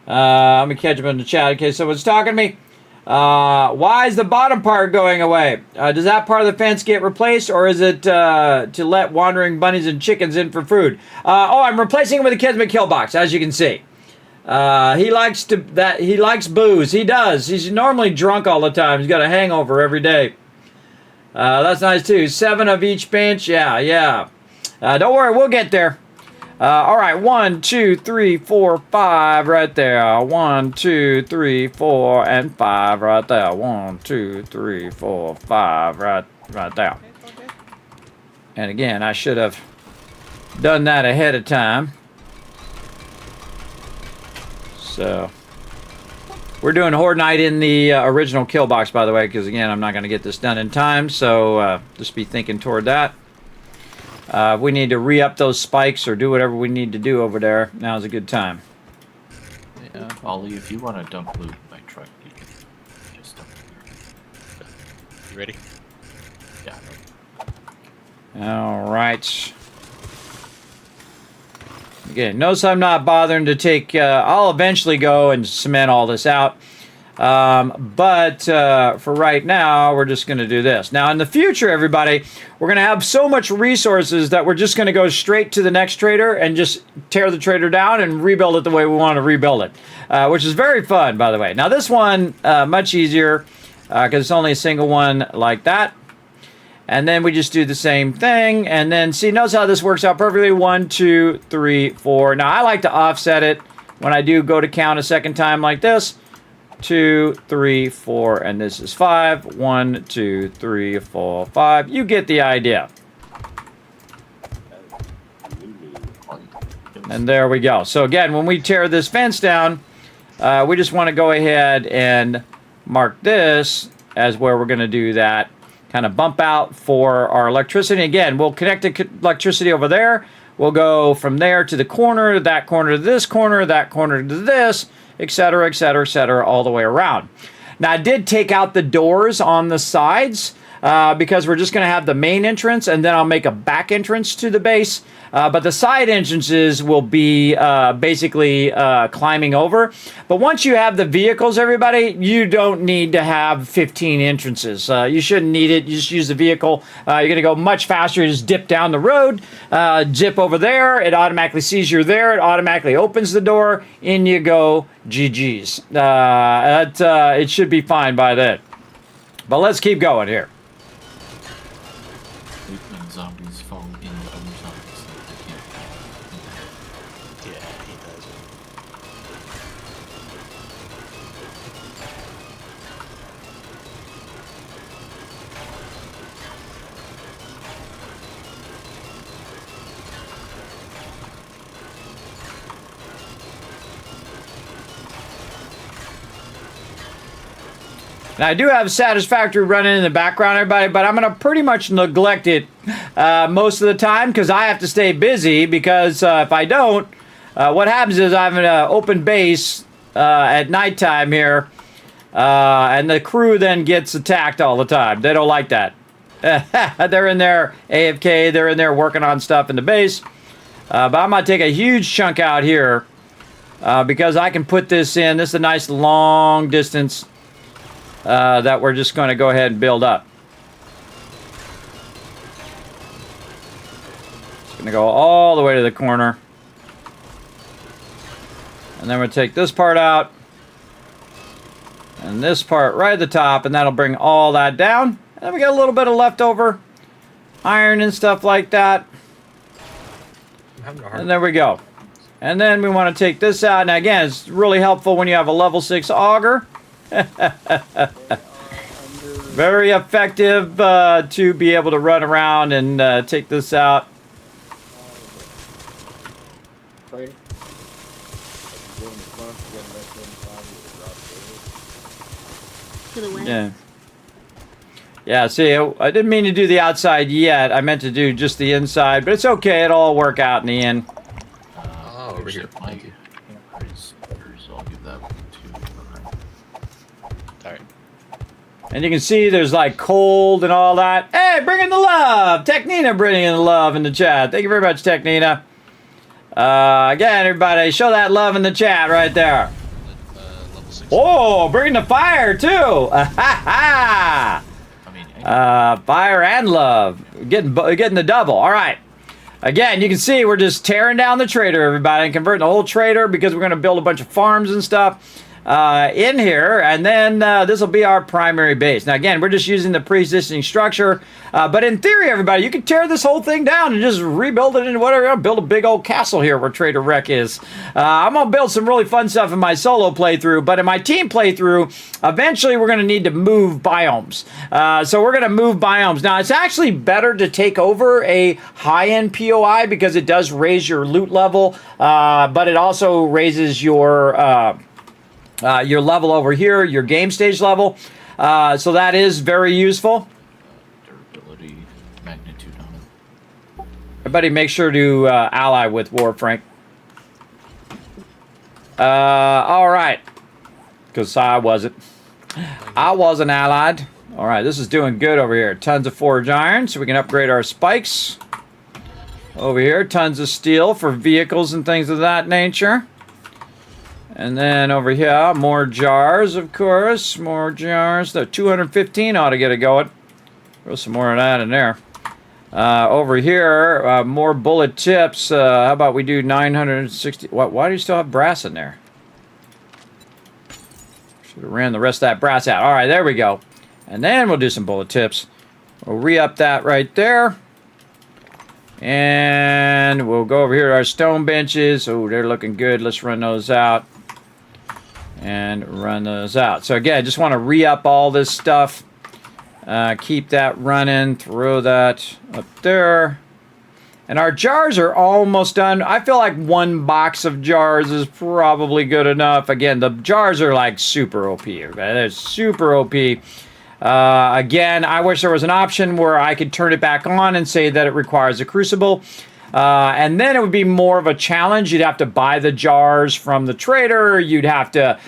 Let me catch up in the chat in case someone's talking to me. Why is the bottom part going away? Does that part of the fence get replaced, or is it to let wandering bunnies and chickens in for food? Oh, I'm replacing it with a Kismet kill box, as you can see. He likes booze. He does. He's normally drunk all the time. He's got a hangover every day. That's nice too. 7 of each bench. Yeah. Don't worry, we'll get there. All right, 1, 2, 3, 4, 5 right there. 1, 2, 3, 4, and 5 right there. 1, 2, 3, 4, 5 right there. And again, I should have done that ahead of time. So we're doing Horde Night in the original kill box, by the way, because again, I'm not going to get this done in time. So just be thinking toward that. If we need to re-up those spikes or do whatever we need to do over there, now's a good time. Yeah, Ollie, if you want to dump loot in my truck, you can just dump it. You ready? Yeah. All right. Again, notice I'm not bothering to take... I'll eventually go and cement all this out. But for right now, we're just going to do this. Now, in the future, everybody, we're going to have so much resources that we're just going to go straight to the next trader and just tear the trader down and rebuild it the way we want to rebuild it, which is very fun, by the way. Now, this one, much easier because it's only a single one like that. And then we just do the same thing. And then, see, notice how this works out perfectly. 1, 2, 3, 4. Now, I like to offset it when I do go to count a second time like this. 2, 3, 4, and this is 5. 1, 2, 3, 4, 5. You get the idea. And there we go. So again, when we tear this fence down, we just want to go ahead and mark this as where we're going to do that kind of bump out for our electricity. Again, we'll connect the electricity over there. We'll go from there to the corner, that corner to this corner, that corner to this, etc., etc., etc., all the way around. Now, I did take out the doors on the sides because we're just going to have the main entrance, and then I'll make a back entrance to the base. But the side entrances will be basically climbing over. But once you have the vehicles, everybody, you don't need to have 15 entrances. You shouldn't need it. You just use the vehicle. You're going to go much faster. You just dip down the road, dip over there. It automatically sees you're there. It automatically opens the door. In you go. GG's. It should be fine by then. But let's keep going here. When zombies fall into other zombies, they can't. Yeah, he does it. Now, I do have Satisfactory running in the background, everybody, but I'm going to pretty much neglect it most of the time because I have to stay busy because if I don't, what happens is I have an open base at nighttime here, and the crew then gets attacked all the time. They don't like that. They're in there AFK, they're in there working on stuff in the base. But I'm going to take a huge chunk out here because I can put this in. This is a nice long distance that we're just going to go ahead and build up. It's going to go all the way to the corner. And then we'll take this part out. And this part right at the top. And that'll bring all that down. And then we got a little bit of leftover iron and stuff like that. And there we go. And then we want to take this out. Now again, it's really helpful when you have a level 6 auger. Very effective to be able to run around and take this out. To the west. Yeah. Yeah, see, I didn't mean to do the outside yet. I meant to do just the inside, but it's okay. It'll all work out in the end. Oh, over here. Thank you. I'll give that one to. Alright. And you can see there's like cold and all that. Hey, bring in the love! Technina bringing in the love in the chat. Thank you very much, Technina. Again, everybody, show that love in the chat right there. Level 6. Oh, bringing the fire too! Fire and love. Getting the double. All right. Again, you can see we're just tearing down the trader, everybody, and converting the whole trader because we're going to build a bunch of farms and stuff in here, and then this will be our primary base. Now, again, we're just using the pre-existing structure, but in theory, everybody, you can tear this whole thing down and just rebuild it into whatever. I'll build a big old castle here where Trader Wreck is. I'm going to build some really fun stuff in my solo playthrough, but in my team playthrough, eventually we're going to need to move biomes. So we're going to move biomes. Now, it's actually better to take over a high-end POI because it does raise your loot level, but it also raises your level over here, your game stage level. So that is very useful. Durability, magnitude on it. Everybody make sure to ally with War Frank. All right. Because I wasn't. I wasn't allied. All right, this is doing good over here. Tons of forge iron, so we can upgrade our spikes. Over here, tons of steel for vehicles and things of that nature. And then over here, more jars, of course. More jars. The 215 ought to get it going. Throw some more of that in there. Over here, more bullet tips. How about we do 960? Why do you still have brass in there? Should have ran the rest of that brass out. All right, there we go. And then we'll do some bullet tips. We'll re-up that right there. And we'll go over here to our stone benches. Oh, they're looking good. Let's run those out. and run those out. So again, I just want to re-up all this stuff. Keep that running. Throw that up there. And our jars are almost done. I feel like 1 box of jars is probably good enough. Again, the jars are like super OP. They're super OP. Again, I wish there was an option where I could turn it back on and say that it requires a crucible. And then it would be more of a challenge. You'd have to buy the jars from the trader. You'd have to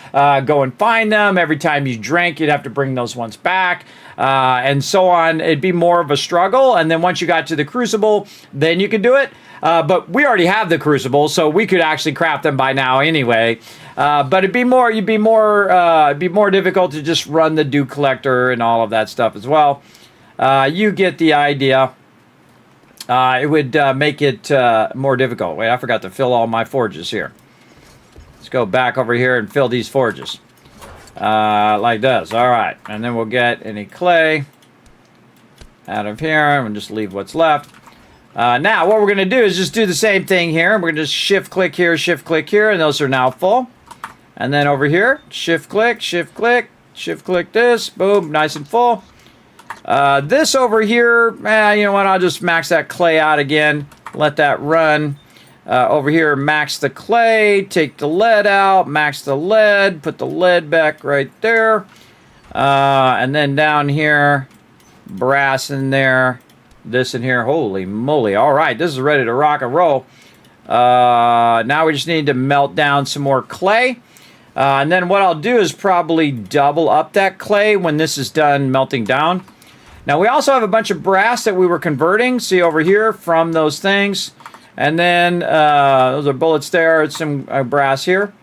go and find them. Every time you drank, you'd have to bring those ones back. And so on. It'd be more of a struggle. And then once you got to the crucible, then you could do it. But we already have the crucible, so we could actually craft them by now anyway. But it'd be more difficult to just run the dew collector and all of that stuff as well. You get the idea. It would make it more difficult. Wait, I forgot to fill all my forges here. Let's go back over here and fill these forges. Like this. All right. And then we'll get any clay out of here. And we'll just leave what's left. Now, what we're going to do is just do the same thing here. We're going to just shift click here, and those are now full. And then over here, shift click this. Boom, nice and full. This over here, you know what? I'll just max that clay out again. Let that run. Over here, max the clay, take the lead out, max the lead, put the lead back right there. And then down here, brass in there, this in here. Holy moly. All right, this is ready to rock and roll. Now we just need to melt down some more clay. And then what I'll do is probably double up that clay when this is done melting down. Now we also have a bunch of brass that we were converting. See over here from those things. And then those are bullets there. It's some brass here.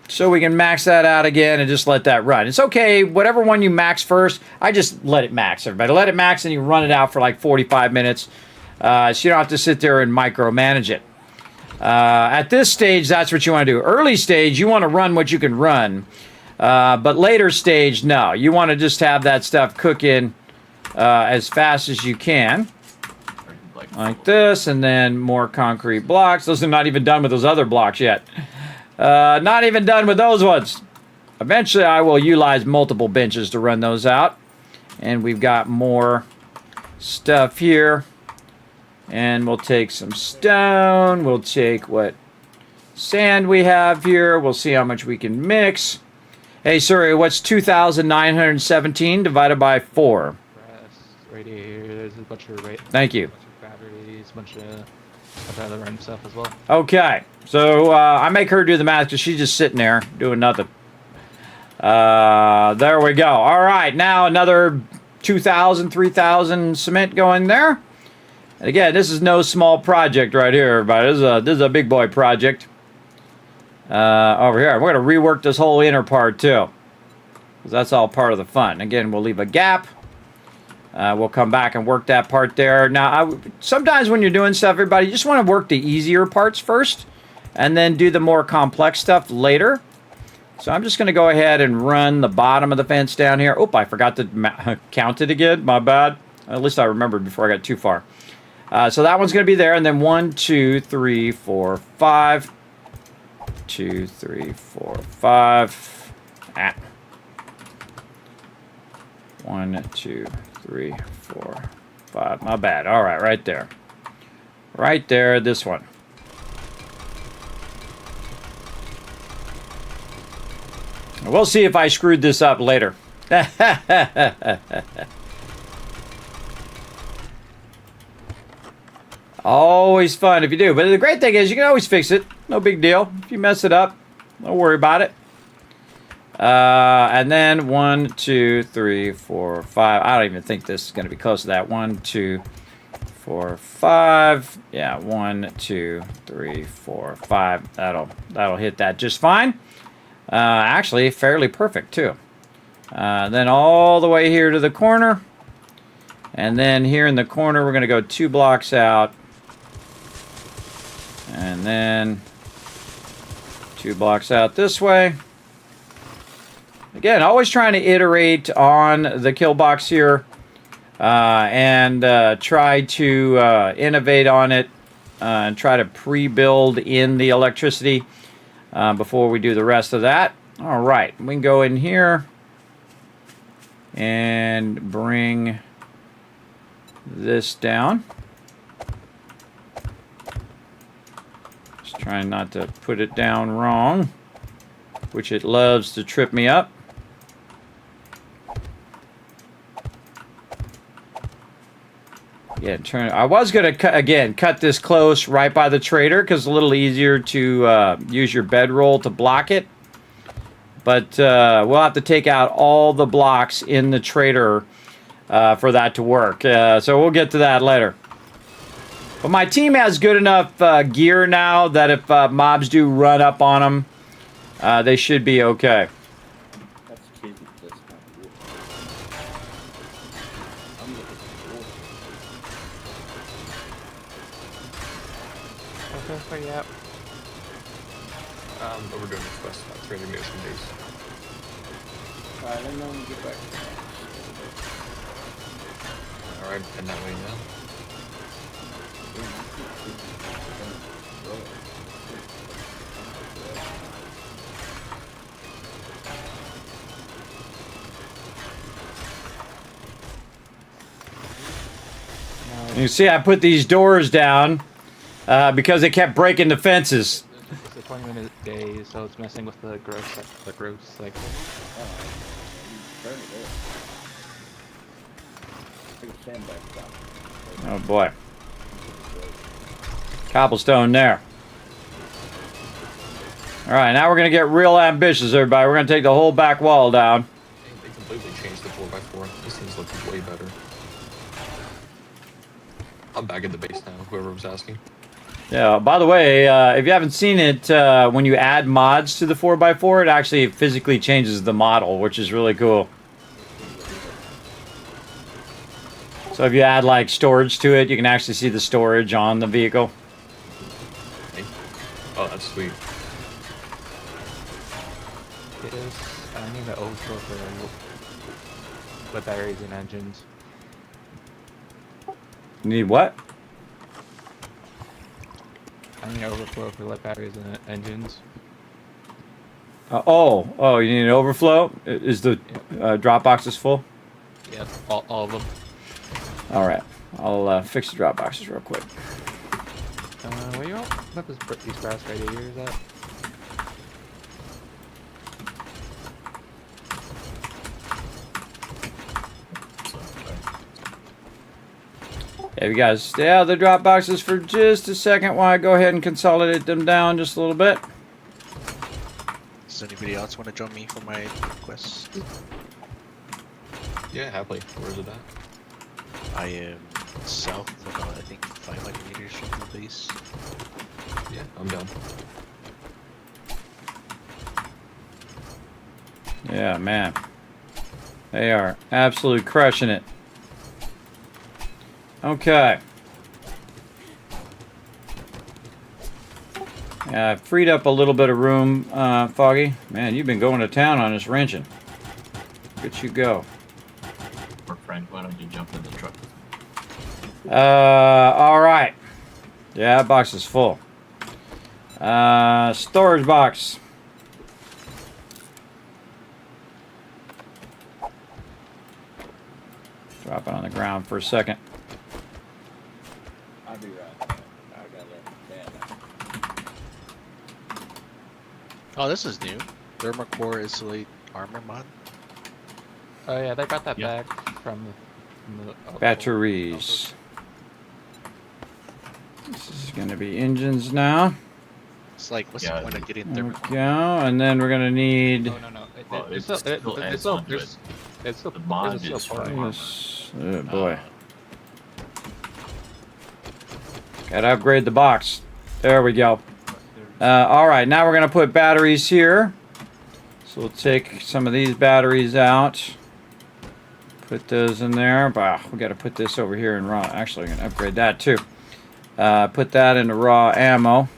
So we can max that out again and just let that run. It's okay. Whatever one you max first, I just let it max, everybody. Let it max and you run it out for like 45 minutes. So you don't have to sit there and micromanage it. At this stage, that's what you want to do. Early stage, you want to run what you can run. But later stage, no. You want to just have that stuff cooking as fast as you can. Like this, and then more concrete blocks. Those are not even done with those other blocks yet. Not even done with those ones. Eventually, I will utilize multiple benches to run those out. And we've got more stuff here. And we'll take some stone. We'll take what sand we have here. We'll see how much we can mix. Hey, sorry, what's 2,917 divided by 4? Right here, there's a bunch of Thank you. batteries, a bunch of other random stuff as well. Okay, so I make her do the math because she's just sitting there doing nothing. There we go. All right, now another 2,000, 3,000 cement going there. And again, this is no small project right here, everybody. This is a big boy project. Over here. We're going to rework this whole inner part too, because that's all part of the fun. Again, we'll leave a gap. We'll come back and work that part there. Now, sometimes when you're doing stuff, everybody, you just want to work the easier parts first and then do the more complex stuff later. So I'm just going to go ahead and run the bottom of the fence down here. Oh, I forgot to count it again. My bad. At least I remembered before I got too far. So that one's going to be there. And then 1, 2, 3, 4, 5. 2, 3, 4, 5. 1, 2, 3, 4, 5. My bad. All right, right there. Right there, this one. We'll see if I screwed this up later. Always fun if you do. But the great thing is you can always fix it. No big deal. If you mess it up, don't worry about it. And then 1, 2, 3, 4, 5. I don't even think this is going to be close to that. 1, 2, 4, 5. Yeah, 1, 2, 3, 4, 5. That'll hit that just fine. Actually, fairly perfect too. Then all the way here to the corner. And then here in the corner, we're going to go 2 blocks out. And then 2 blocks out this way. Again, always trying to iterate on the kill box here. And try to innovate on it. And try to pre-build in the electricity. before we do the rest of that. All right, we can go in here and bring this down. Just trying not to put it down wrong, which it loves to trip me up. Yeah, I was going to, cut this close right by the trader because it's a little easier to use your bedroll to block it. But we'll have to take out all the blocks in the trader for that to work. So we'll get to that later. But my team has good enough gear now that if mobs do run up on them, they should be okay. That's cheesy. That's not good. I'm looking for Okay, so yeah. But we're doing this quest about 300 meters from base. Alright, let me know when you get back. Alright, and that way now. You see, I put these doors down because they kept breaking the fences. It's a 20-minute day, so it's messing with the growth cycle. Oh boy. Cobblestone there. Alright, now we're going to get real ambitious, everybody. We're going to take the whole back wall down. They completely changed the 4x4. This thing's looking way better. I'm back at the base now, whoever was asking. Yeah, by the way, if you haven't seen it, when you add mods to the 4x4, it actually physically changes the model, which is really cool. So if you add like storage to it, you can actually see the storage on the vehicle. Oh, that's sweet. I need to overflow for the batteries and engines. You need what? I need to overflow for lit batteries and engines. Oh, you need an overflow? Is the drop boxes full? Yep, all of them. All right, I'll fix the drop boxes real quick. Where you all put these brass radiators at? Yeah, you guys stay out of the drop boxes for just a second while I go ahead and consolidate them down just a little bit. Does anybody else want to join me for my quest? Yeah, happily. Where is it at? I am south of about, I think, 500 meters from the base. Yeah, I'm down. Yeah, man. They are absolutely crushing it. Okay. Yeah, I freed up a little bit of room, Foggy. Man, you've been going to town on this wrenching. Look at you go. Or Frank, why don't you jump in the truck? All right. Yeah, that box is full. Storage box. Drop it on the ground for a second. I'll be right back. I gotta let Dad out. Oh, this is new. Thermocore Isolate Armor mod. Oh yeah, they got that back from the Batteries. This is going to be engines now. It's like, what's the point of getting There we thermocore? go. And then we're going to need... No. It's still the mod is part of Yes. Oh boy. Gotta upgrade the box. There we go. Alright, now we're going to put batteries here. So we'll take some of these batteries out. Put those in there. Bah, we got to put this over here in raw. Actually, I'm going to upgrade that too. Put that into raw ammo.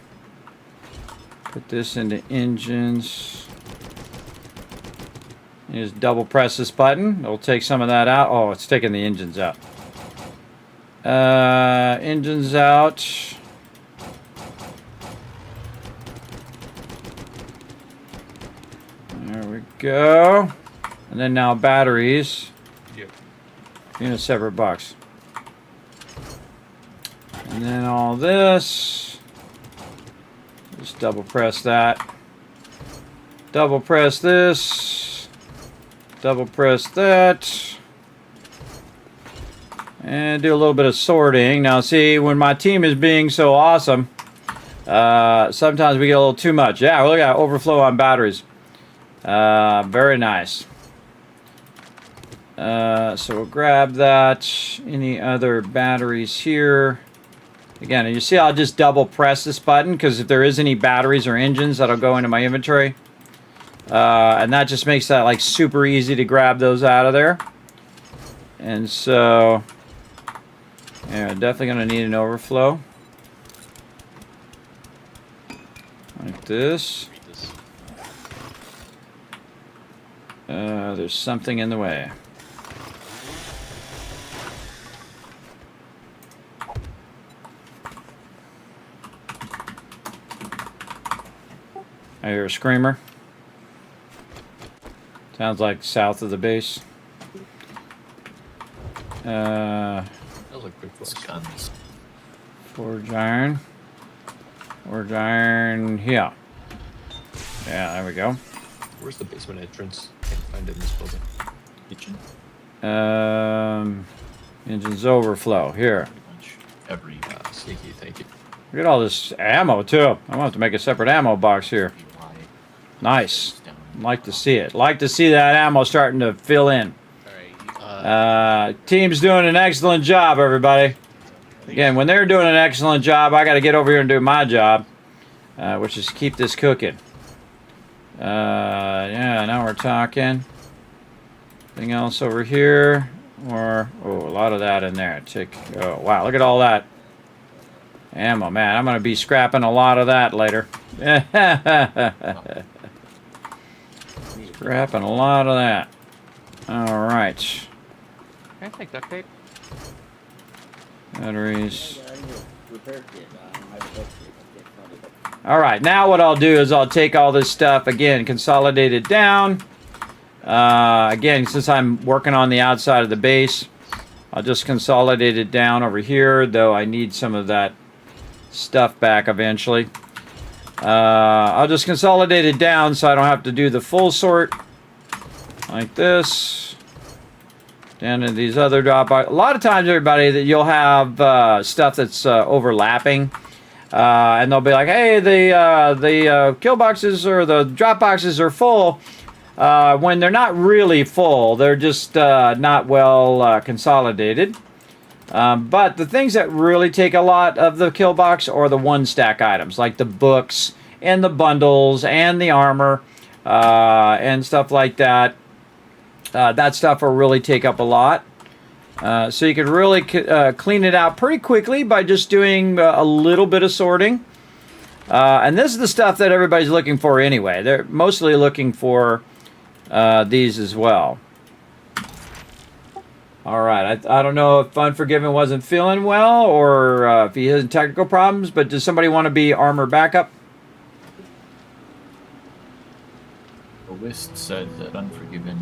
Put this into engines. You just double press this button. It'll take some of that out. Oh, it's taking the engines out. Engines out. There we go. And then now batteries. Yep. In a separate box. And then all this. Just double press that. Double press this. Double press that. And do a little bit of sorting. Now see, when my team is being so awesome, sometimes we get a little too much. Yeah, look at overflow on batteries. Very nice. So we'll grab that. Any other batteries here? Again, you see I'll just double press this button because if there is any batteries or engines, that'll go into my inventory. And that just makes that like super easy to grab those out of there. And so, yeah, definitely going to need an overflow. Like this. There's something in the way. I hear a screamer. Sounds like south of the base. That was a quick flash. Forge iron. Forge iron here. Yeah, there we go. Where's the basement entrance? Can't find it in this building. Kitchen. Engine's overflow here. Every sneaky, thank you. Look at all this ammo too. I'm gonna have to make a separate ammo box here. Nice. Like to see it. Like to see that ammo starting to fill in. Team's doing an excellent job, everybody. Again, when they're doing an excellent job, I got to get over here and do my job, which is keep this cooking. Yeah, now we're talking. Anything else over here? Or, oh, a lot of that in there. Oh, wow, look at all that ammo, man. I'm going to be scrapping a lot of that later. Scrapping a lot of that. All right. Can I take duct tape? Batteries. All right, now what I'll do is I'll take all this stuff, again, consolidate it down. Again, since I'm working on the outside of the base, I'll just consolidate it down over here, though I need some of that stuff back eventually. I'll just consolidate it down so I don't have to do the full sort like this. Down to these other drop boxes. A lot of times, everybody, that you'll have stuff that's overlapping. And they'll be like, hey, the kill boxes or the drop boxes are full. When they're not really full, they're just not well consolidated. But the things that really take a lot of the kill box are the one stack items, like the books and the bundles and the armor and stuff like that. That stuff will really take up a lot. So you can really clean it out pretty quickly by just doing a little bit of sorting. And this is the stuff that everybody's looking for anyway. They're mostly looking for these as well. All right, I don't know if Unforgiven wasn't feeling well or if he has technical problems, but does somebody want to be armor backup? Wist said that Unforgiven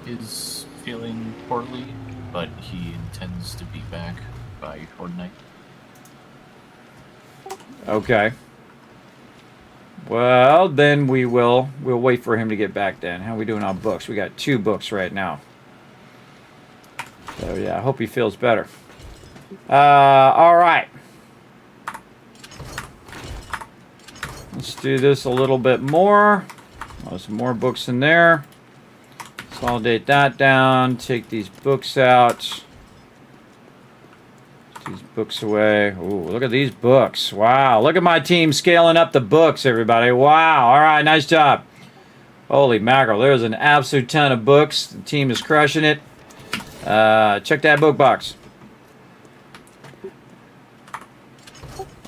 is feeling poorly, but he intends to be back by Horde Night. Okay. Well, then we'll wait for him to get back then. How are we doing on books? We got 2 books right now. So yeah, I hope he feels better. All right. Let's do this a little bit more. Oh, some more books in there. Consolidate that down. Take these books out. Put these books away. Ooh, look at these books. Wow. Look at my team scaling up the books, everybody. Wow. All right. Nice job. Holy mackerel. There's an absolute ton of books. The team is crushing it. Check that book box.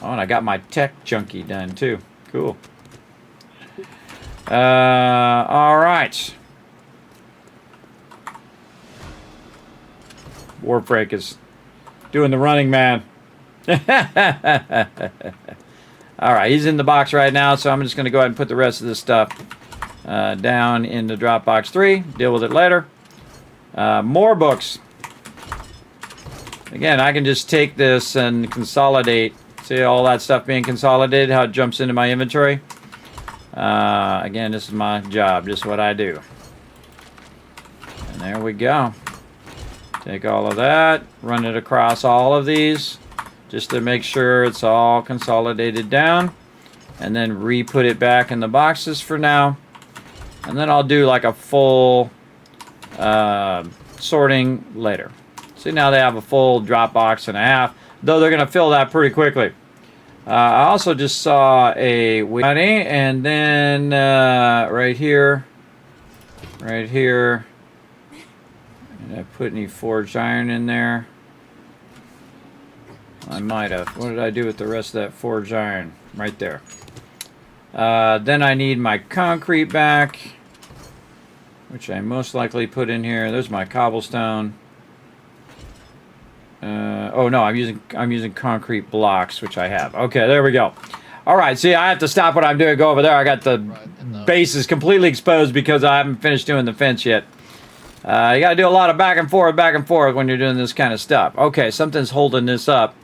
Oh, and I got my tech junkie done too. Cool. All right. Warfrake is doing the running man. All right, he's in the box right now, so I'm just going to go ahead and put the rest of this stuff down into Dropbox 3. Deal with it later. More books. Again, I can just take this and consolidate. See all that stuff being consolidated, how it jumps into my inventory? Again, this is my job, just what I do. And there we go. Take all of that, run it across all of these, just to make sure it's all consolidated down. And then re-put it back in the boxes for now. And then I'll do like a full sorting later. See, now they have a full Dropbox and a half, though they're going to fill that pretty quickly. I also just saw a money, and then right here. Did I put any forged iron in there? I might have. What did I do with the rest of that forged iron? Right there. Then I need my concrete back, which I most likely put in here. There's my cobblestone. Oh no, I'm using concrete blocks, which I have. Okay, there we go. All right, see, I have to stop what I'm doing. Go over there. I got the bases completely exposed because I haven't finished doing the fence yet. You got to do a lot of back and forth when you're doing this kind of stuff. Okay, something's holding this up,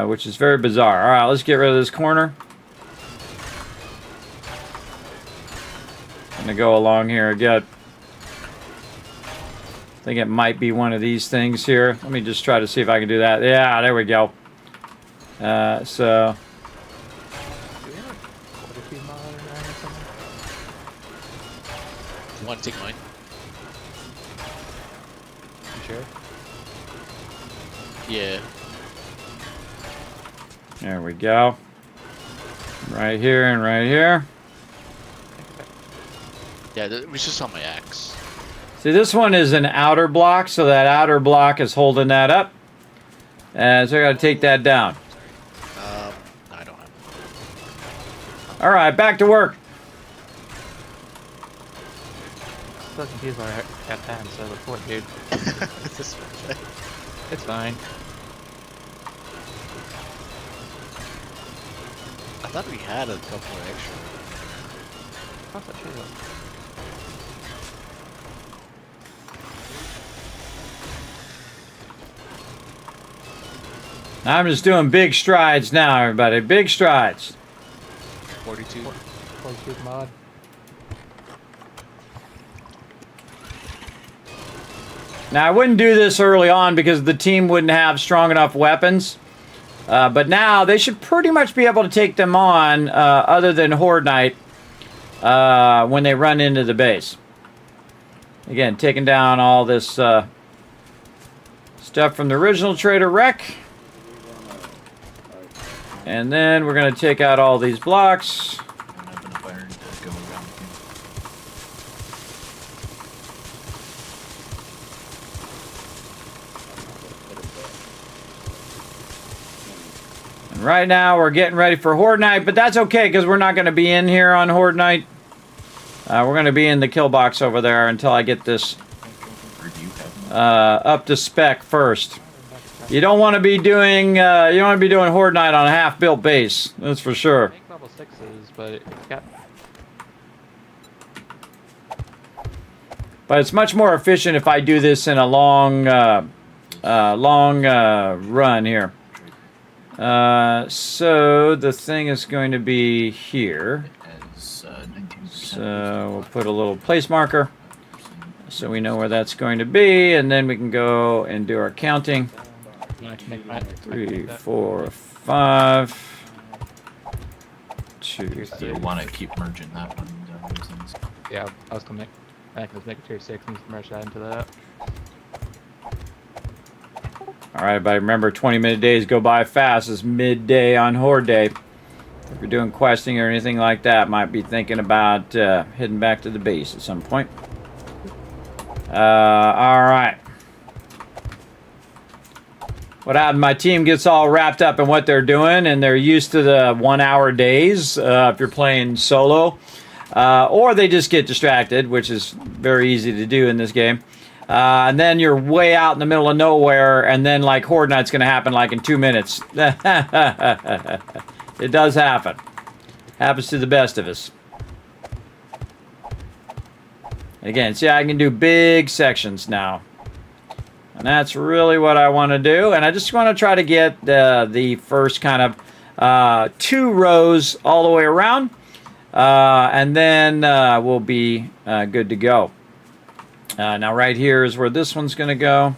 which is very bizarre. All right, let's get rid of this corner. I'm gonna go along here again. I think it might be one of these things here. Let me just try to see if I can do that. Yeah, there we go. So. You want to take mine? You sure? Yeah. There we go. Right here and right here. Yeah, it was just on my axe. See, this one is an outer block, so that outer block is holding that up. And so I got to take that down. No, I don't have it. All right, back to work. So confused why I got that instead of the fort, dude. It's fine. I thought we had a couple of extra. I thought that should have. I'm just doing big strides now, everybody. Big strides. 42. 42 mod. Now, I wouldn't do this early on because the team wouldn't have strong enough weapons. But now they should pretty much be able to take them on, other than Horde Knight, when they run into the base. Again, taking down all this stuff from the original Trader Wreck. And then we're going to take out all these blocks. And right now we're getting ready for Horde Night, but that's okay because we're not going to be in here on Horde Night. We're going to be in the kill box over there until I get this up to spec first. You don't want to be doing Horde Night on a half-built base. That's for sure. Make level 6s, but it's got. But it's much more efficient if I do this in a long run here. So the thing is going to be here. So we'll put a little place marker so we know where that's going to be, and then we can go and do our counting. 3, 4, 5. 2, 3. You want to keep merging that one. Yeah, I was gonna make a tier 6 and merge that into that. All right, but remember, 20-minute days go by fast. It's midday on Horde Day. If you're doing questing or anything like that, might be thinking about heading back to the base at some point. All right. What happened? My team gets all wrapped up in what they're doing, and they're used to the 1-hour days if you're playing solo. Or they just get distracted, which is very easy to do in this game. And then you're way out in the middle of nowhere, and then like Horde Night's going to happen like in 2 minutes. It does happen. Happens to the best of us. Again, see, I can do big sections now. And that's really what I want to do. And I just want to try to get the first kind of 2 rows all the way around. And then we'll be good to go. Now right here is where this one's going to go.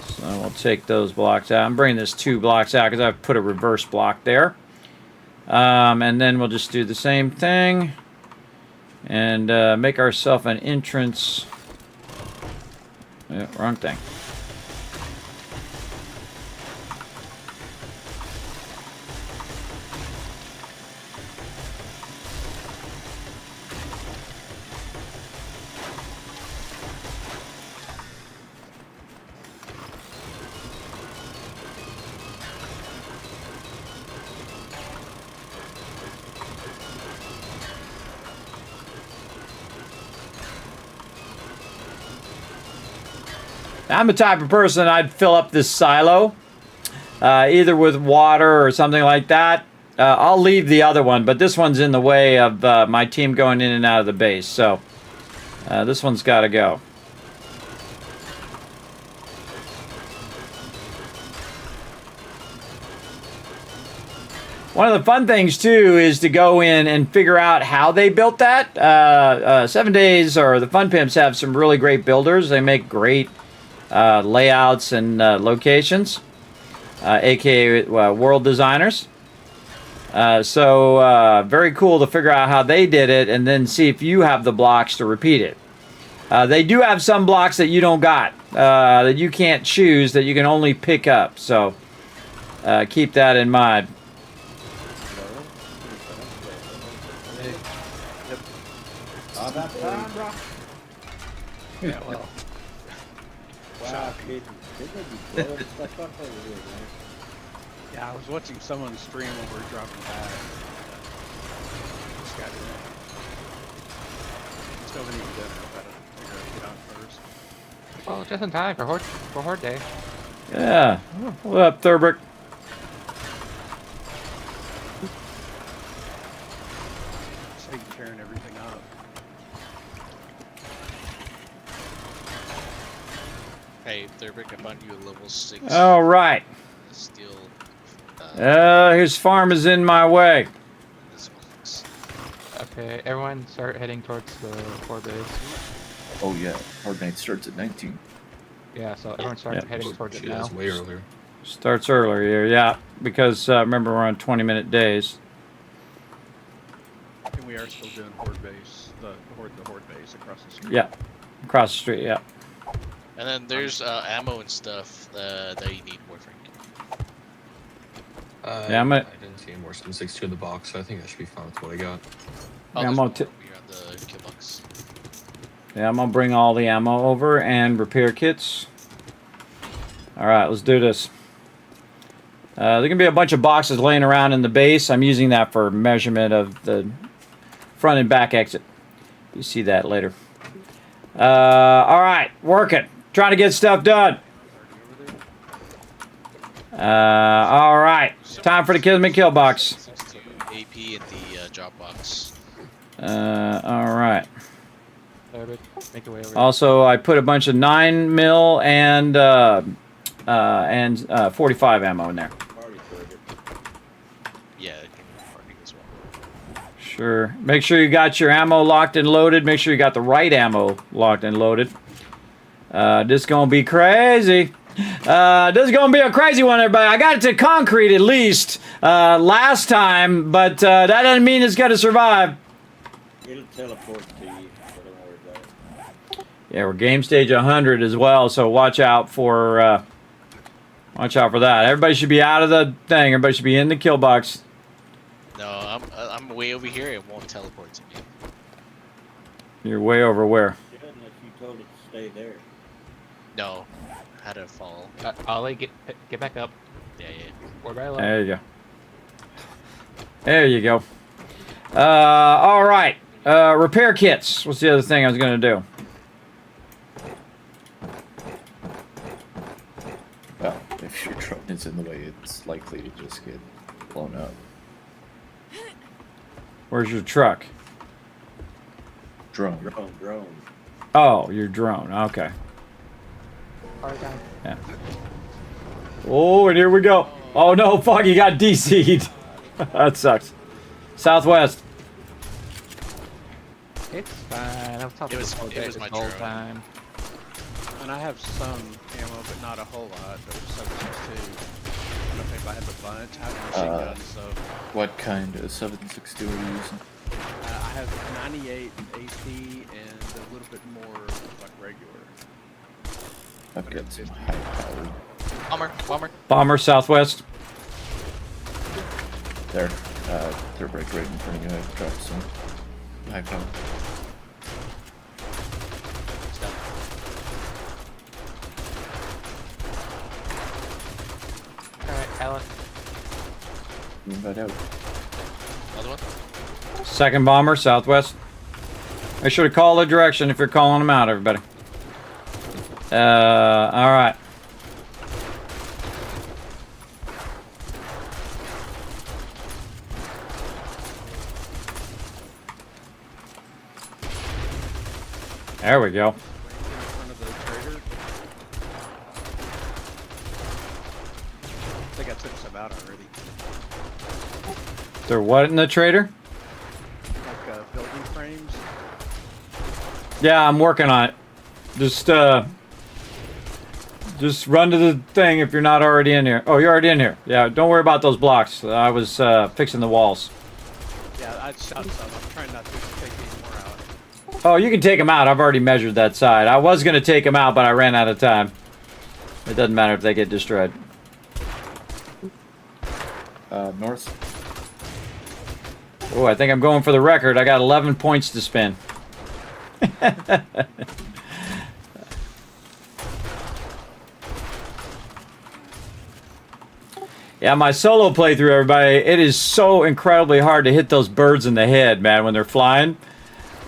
So we'll take those blocks out. I'm bringing this 2 blocks out because I've put a reverse block there. And then we'll just do the same thing. And make ourselves an entrance. Yeah, wrong thing. I'm the type of person I'd fill up this silo either with water or something like that. I'll leave the other one, but this one's in the way of my team going in and out of the base. So this one's got to go. One of the fun things, too, is to go in and figure out how they built that. 7 Days or the Fun Pimps have some really great builders. They make great layouts and locations, aka world designers. So very cool to figure out how they did it and then see if you have the blocks to repeat it. They do have some blocks that you don't got, that you can't choose, that you can only pick up. So keep that in mind. Yeah, well. Wow, kid. They blowing stuff up over here, man. Yeah, I was watching someone stream when we were dropping back. Just got in there. Still haven't even done it. I gotta figure out get on first. Well, just in time for Horde Day. Yeah. What up, Thurbrick? Just tearing everything up. Hey, Thurbrick, I found you a level 6. All right. Steel. His farm is in my way. Okay, everyone start heading towards the Horde base. Oh yeah, Horde Night starts at 19. Yeah, so everyone start heading towards it now. Way earlier. Starts earlier, yeah, because remember we're on 20-minute days. And we are still doing Horde base, the Horde base across the street. Yeah, across the street, yeah. And then there's ammo and stuff that you need more, Frank. Yeah, I didn't see any more than 6.2 in the box, so I think I should be fine with what I got. Oh, Yeah, I'm on gonna the kill box. Yeah, I'm gonna bring all the ammo over and repair kits. All right, let's do this. There can be a bunch of boxes laying around in the base. I'm using that for measurement of the front and back exit. You see that later. All right, working. Trying to get stuff done. All right, time for the Kismet kill box. AP in the drop box. All right. Make your way over. Also, I put a bunch of 9mm and 45 ammo in there. Yeah, party as well. Sure. Make sure you got your ammo locked and loaded. Make sure you got the right ammo locked and loaded. This gonna be crazy. This is gonna be a crazy one, everybody. I got it to concrete at least last time, but that doesn't mean it's gonna survive. It'll teleport to you, so don't worry about it. Yeah, we're game stage 100 as well, so watch out for that. Everybody should be out of the thing. Everybody should be in the kill box. No, I'm way over here. It won't teleport to me. You're way over where? Yeah, unless you told it to stay there. No, how to fall. Ollie, get back up. Yeah. Or by There you go. There you go. All right. Repair kits. What's the other thing I was going to do? Well, if your drone is in the way, it's likely to just get blown up. Where's your truck? Drone. Drone. Oh, your drone. Okay. Yeah. Oh, and here we go. Oh no, fuck, you got DC'd. That sucks. Southwest. It's fine. I've talked It was this my whole drone. time. And I have some ammo, but not a whole lot. But 7.62. I don't think I have a bunch. I have a machine gun, so What kind of 7.62 are you using? I have 98 AP and a little bit more like regular. I've got some high-powered. Bomber. Bomber, southwest. There. They're right in front of you. I've dropped some high power. Alright, Alex. Move that out. Another one. Second bomber, southwest. Make sure to call the direction if you're calling them out, everybody. Alright. There we go. In front of the trader. I think I took some out already. They're what in the trader? Like building frames. Yeah, I'm working on it. Just run to the thing if you're not already in here. Oh, you're already in here. Yeah, don't worry about those blocks. I was fixing the walls. Yeah, I shot some. I'm trying not to take any more out. Oh, you can take them out. I've already measured that side. I was going to take them out, but I ran out of time. It doesn't matter if they get destroyed. North. Oh, I think I'm going for the record. I got 11 points to spin. Yeah, my solo playthrough, everybody, it is so incredibly hard to hit those birds in the head, man, when they're flying.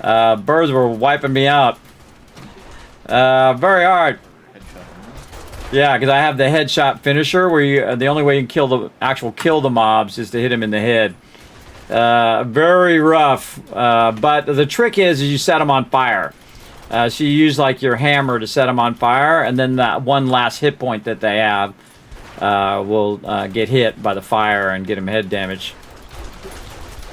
Birds were wiping me out. Very hard. Yeah, because I have the headshot finisher, where you the only way you can kill the mobs is to hit them in the head. Very rough. But the trick is you set them on fire. So you use like your hammer to set them on fire, and then that one last hit point that they have will get hit by the fire and get them head damage.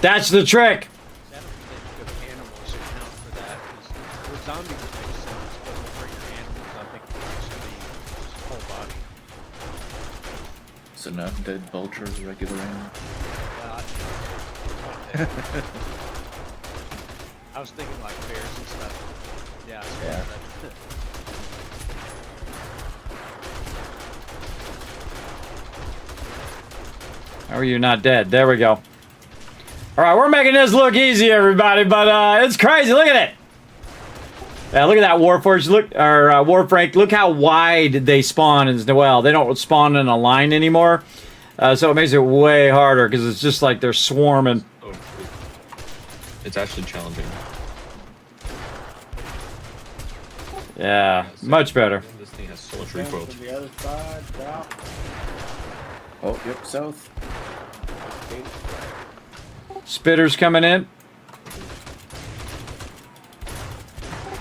That's the trick. Animals account for that. 'Cause with zombies it makes sense, but for your animals, I think it's the whole body. So not dead vulture, regular animal. I was thinking like bears and stuff. Yeah. Yeah. How are you not dead? There we go. All right, we're making this look easy, everybody, but it's crazy. Look at it. Yeah, look at that Warforged. Look, or Warfrank. Look how wide they spawn as well. They don't spawn in a line anymore, so it makes it way harder because it's just like they're swarming. Oh, it's actually challenging. Yeah, much better. This thing has so much recoil. To the other side, south. Oh, yep, south. Spitters coming in.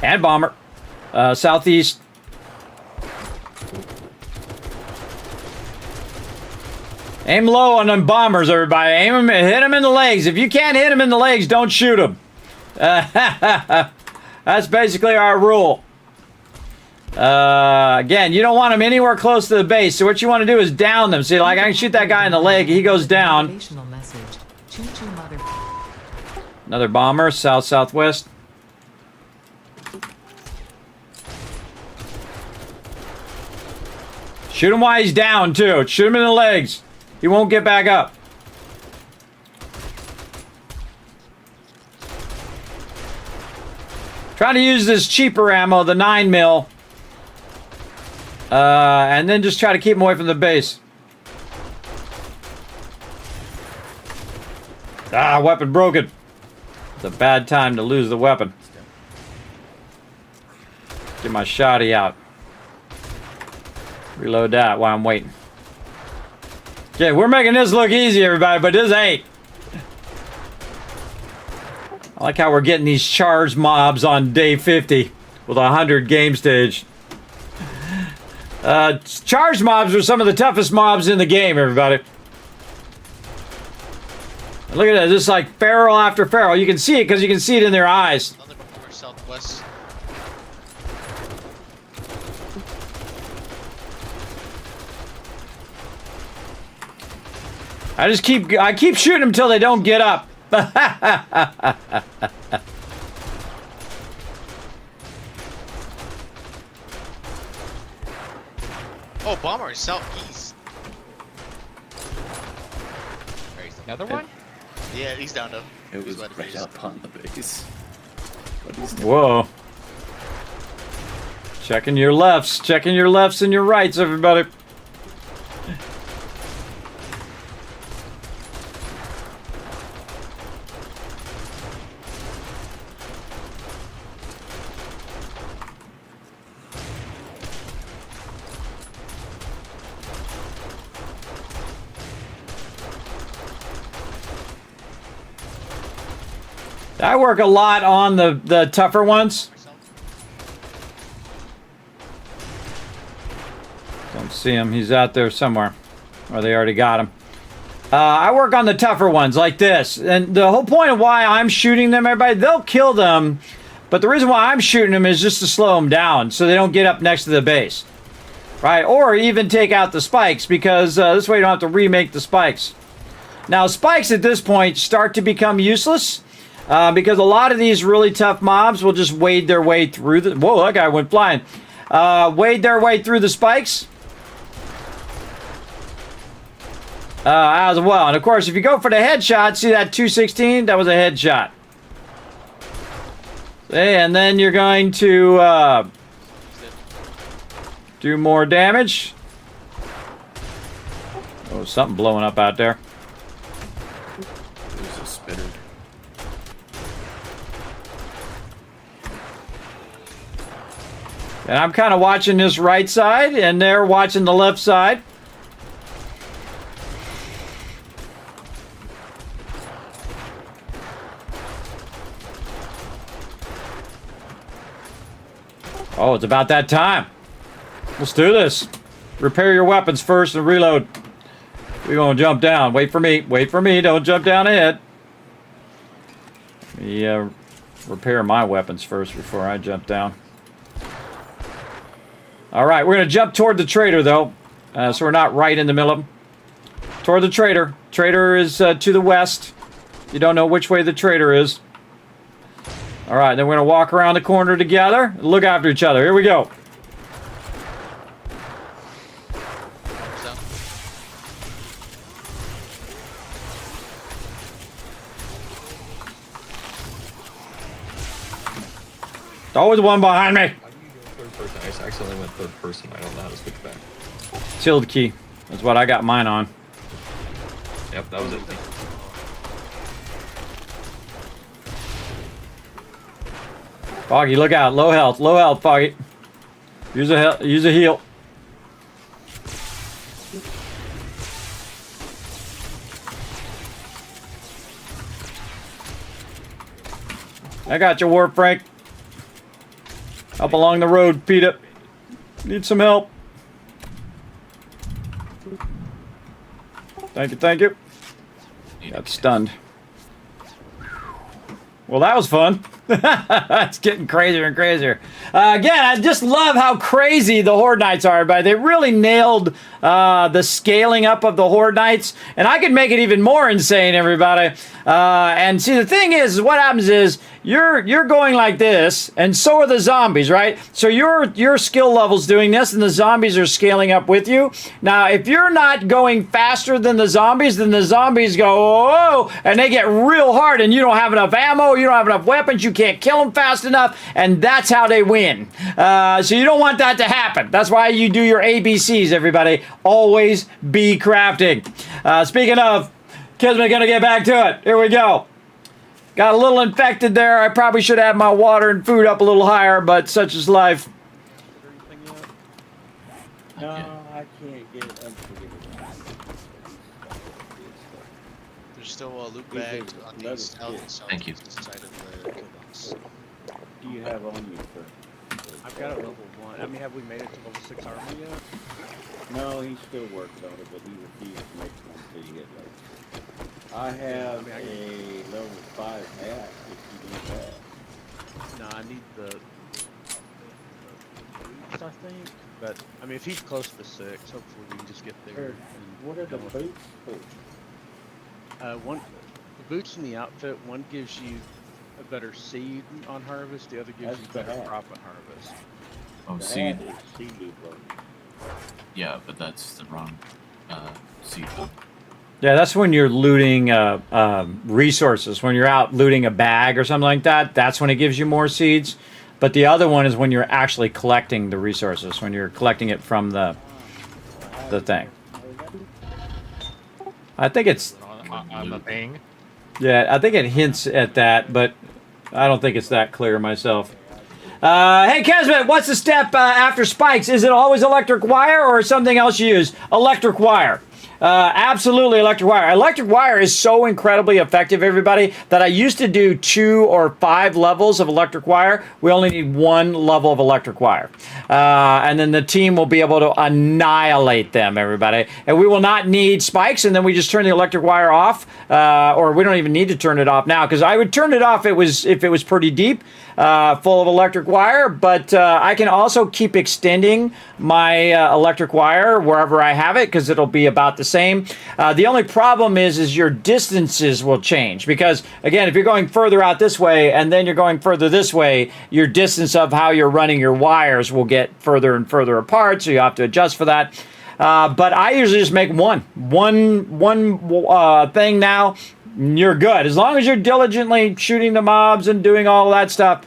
And bomber. Southeast. Aim low on them bombers, everybody. Aim them, hit them in the legs. If you can't hit them in the legs, don't shoot them. That's basically our rule. Again, you don't want them anywhere close to the base. So what you want to do is down them. See, like I can shoot that guy in the leg. He goes down. Another bomber, south-southwest. Shoot him while he's down, too. Shoot him in the legs. He won't get back up. Trying to use this cheaper ammo, the 9mm. And then just try to keep him away from the base. Ah, weapon broken. It's a bad time to lose the weapon. Get my shotty out. Reload that while I'm waiting. Okay, we're making this look easy, everybody, but this ain't. I like how we're getting these charged mobs on day 50 with 100 game stage. Charged mobs are some of the toughest mobs in the game, everybody. Look at that, just like feral after feral. You can see it because you can see it in their eyes. Southwest. I keep shooting them until they don't get up. Oh, bomber is southeast. Another one? Yeah, he's down though. It was right up on the base. But he's down. Whoa. Checking your lefts and your rights, everybody. I work a lot on the tougher ones. Don't see him. He's out there somewhere. Or they already got him. I work on the tougher ones like this. And the whole point of why I'm shooting them, everybody, they'll kill them. But the reason why I'm shooting them is just to slow them down so they don't get up next to the base. Right? Or even take out the spikes because this way you don't have to remake the spikes. Now, spikes at this point start to become useless. Because a lot of these really tough mobs will just wade their way through the... Whoa, that guy went flying. Wade their way through the spikes. As well. And of course, if you go for the headshot, see that 216? That was a headshot. And then you're going to do more damage. Oh, something blowing up out there. There's a spitter. And I'm kind of watching this right side, and they're watching the left side. Oh, it's about that time. Let's do this. Repair your weapons first and reload. We're going to jump down. Wait for me. Wait for me. Don't jump down ahead. Let me repair my weapons first before I jump down. All right, we're going to jump toward the trader, though, so we're not right in the middle of them. Toward the trader. Trader is to the west. You don't know which way the trader is. All right, then we're going to walk around the corner together. Look after each other. Here we go. There's always one behind me. I just accidentally went third person. I don't know how to switch back. Tilde key. That's what I got mine on. Yep, that was it. Foggy, look out. Low health, Foggy. Use a heal. I got you, Warp Frank. Up along the road, Peter. Need some help. Thank you. Got stunned. Well, that was fun. It's getting crazier and crazier. Again, I just love how crazy the Horde Knights are, everybody. They really nailed the scaling up of the Horde Knights, and I could make it even more insane, everybody. And see, the thing is, what happens is you're going like this, and so are the zombies, right? So your skill level's doing this, and the zombies are scaling up with you. Now, if you're not going faster than the zombies, then the zombies go, oh, and they get real hard, and you don't have enough ammo, you don't have enough weapons, you can't kill them fast enough, and that's how they win. So you don't want that to happen. That's why you do your ABCs, everybody. Always be crafting. Speaking of, Kismet, gonna get back to it. Here we go. Got a little infected there. I probably should have my water and food up a little higher, but such is life. No, I can't get it. There's still a loot He's bag a on leather the south Thank you. side of the kill box. What do you have on you, sir? I've got a level 1. I mean, have we made it to level 6 armor yet? No, he still works on it, but he refused to make one until you get level. I have a level 5 hat if you need that. No, I need the boots, I think. But, I mean, if he's close to 6, hopefully we can just get there. Or, what are the boots for? One, the boots in the outfit, one gives you a better seed on harvest, the other gives That's you the better hat. crop on harvest. Oh, The seed. hat is seaweed load. Yeah, but that's the wrong seed. Yeah, that's when you're looting resources. When you're out looting a bag or something like that, that's when it gives you more seeds. But the other one is when you're actually collecting the resources, when you're collecting it from the thing. I think it's... On the thing? Yeah, I think it hints at that, but I don't think it's that clear myself. Hey, Kismet, what's the step after spikes? Is it always electric wire or something else you use? Electric wire. Absolutely electric wire. Electric wire is so incredibly effective, everybody, that I used to do 2 or 5 levels of electric wire. We only need 1 level of electric wire. And then the team will be able to annihilate them, everybody. And we will not need spikes, and then we just turn the electric wire off. Or we don't even need to turn it off now, because I would turn it off if it was pretty deep, full of electric wire. But I can also keep extending my electric wire wherever I have it, because it'll be about the same. The only problem is your distances will change, because again, if you're going further out this way and then you're going further this way, your distance of how you're running your wires will get further and further apart, so you have to adjust for that. But I usually just make one thing now. You're good. As long as you're diligently shooting the mobs and doing all that stuff,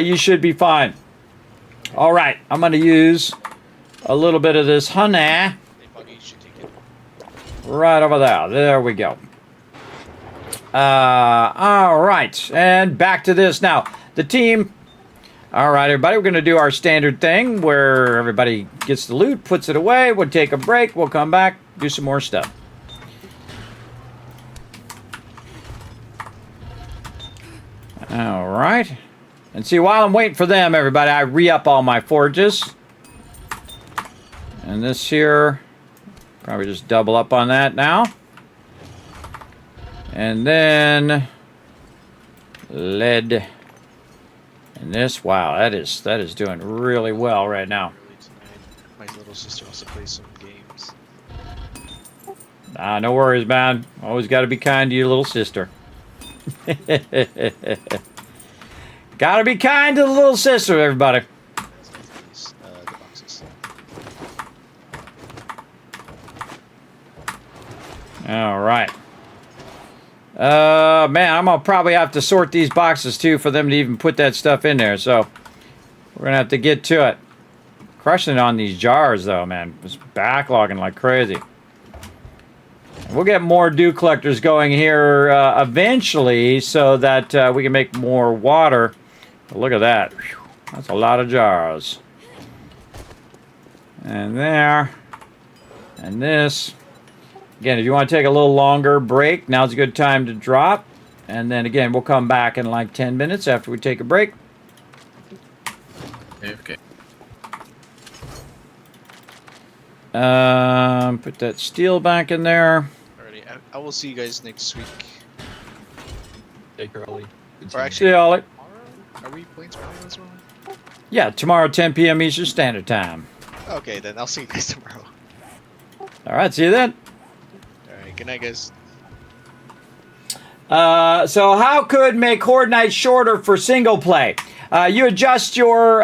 you should be fine. All right, I'm going to use a little bit of this honey. Right over there. There we go. All right, and back to this now. The team. All right, everybody, we're going to do our standard thing where everybody gets the loot, puts it away. We'll take a break. We'll come back, do some more stuff. All right. And see, while I'm waiting for them, everybody, I re-up all my forges. And this here, probably just double up on that now. And then lead. And this, wow, that is doing really well right now. My little sister also plays some games. No worries, man. Always got to be kind to your little sister. Gotta be kind to the little sister, everybody. The boxes. All right. Man, I'm gonna probably have to sort these boxes too for them to even put that stuff in there. So we're gonna have to get to it. Crushing it on these jars, though, man. It's backlogging like crazy. We'll get more dew collectors going here eventually, so that we can make more water. But look at that. Whew. That's a lot of jars. And there. And this. Again, if you want to take a little longer break, now's a good time to drop. And then again, we'll come back in like 10 minutes after we take a break. Okay. Put that steel back in there. Alrighty, I will see you guys next week. Take her, Ollie. Or actually, See you, Ollie. are we playing tomorrow as well? Yeah, tomorrow 10 p.m. Eastern Standard Time. Okay, then I'll see you guys tomorrow. All right, see you then. Alright, good night, guys. So how could make Horde Night shorter for single play? You adjust your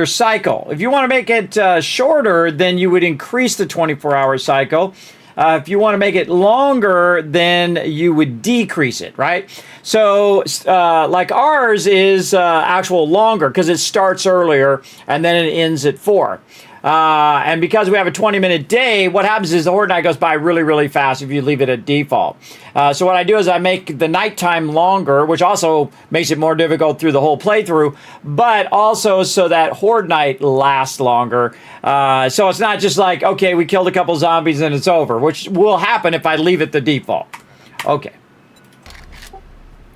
cycle. If you want to make it shorter, then you would increase the 24-hour cycle. If you want to make it longer, then you would decrease it, right? So like ours is actual longer because it starts earlier and then it ends at 4. And because we have a 20-minute day, what happens is the Horde Night goes by really, really fast if you leave it at default. So what I do is I make the nighttime longer, which also makes it more difficult through the whole playthrough, but also so that Horde Night lasts longer. So it's not just like, okay, we killed a couple zombies and it's over, which will happen if I leave it the default. Okay.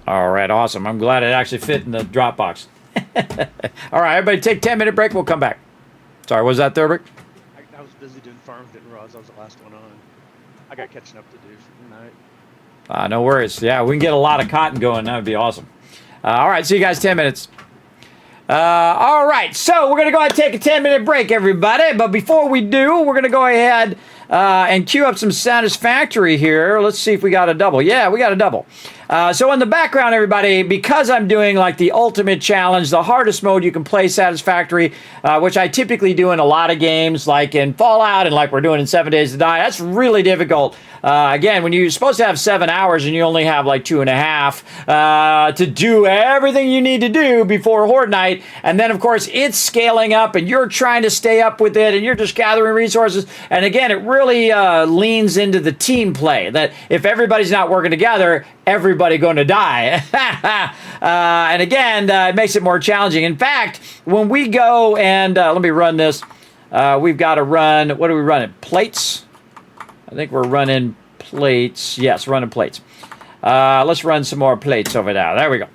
All right, awesome. I'm glad it actually fit in the Dropbox. All right, everybody take 10-minute break. We'll come back. Sorry, was that Thurber? I was busy doing farms, didn't realize I was the last one on. I got catching up to do for the night. No worries. Yeah, we can get a lot of cotton going. That would be awesome. All right, see you guys 10 minutes. All right, so we're going to go ahead and take a 10-minute break, everybody. But before we do, we're going to go ahead and queue up some Satisfactory here. Let's see if we got a double. Yeah, we got a double. So in the background, everybody, because I'm doing like the ultimate challenge, the hardest mode you can play Satisfactory, which I typically do in a lot of games, like in Fallout and like we're doing in 7 Days to Die. That's really difficult. Again, when you're supposed to have 7 hours and you only have like 2.5 to do everything you need to do before Horde Night, and then of course it's scaling up and you're trying to stay up with it and you're just gathering resources. And again, it really leans into the team play that if everybody's not working together, everybody going to die. And again, it makes it more challenging. In fact, when we go and let me run this, we've got to run, what are we running? Plates? I think we're running plates. Yes, running plates. Let's run some more plates over there. There we go.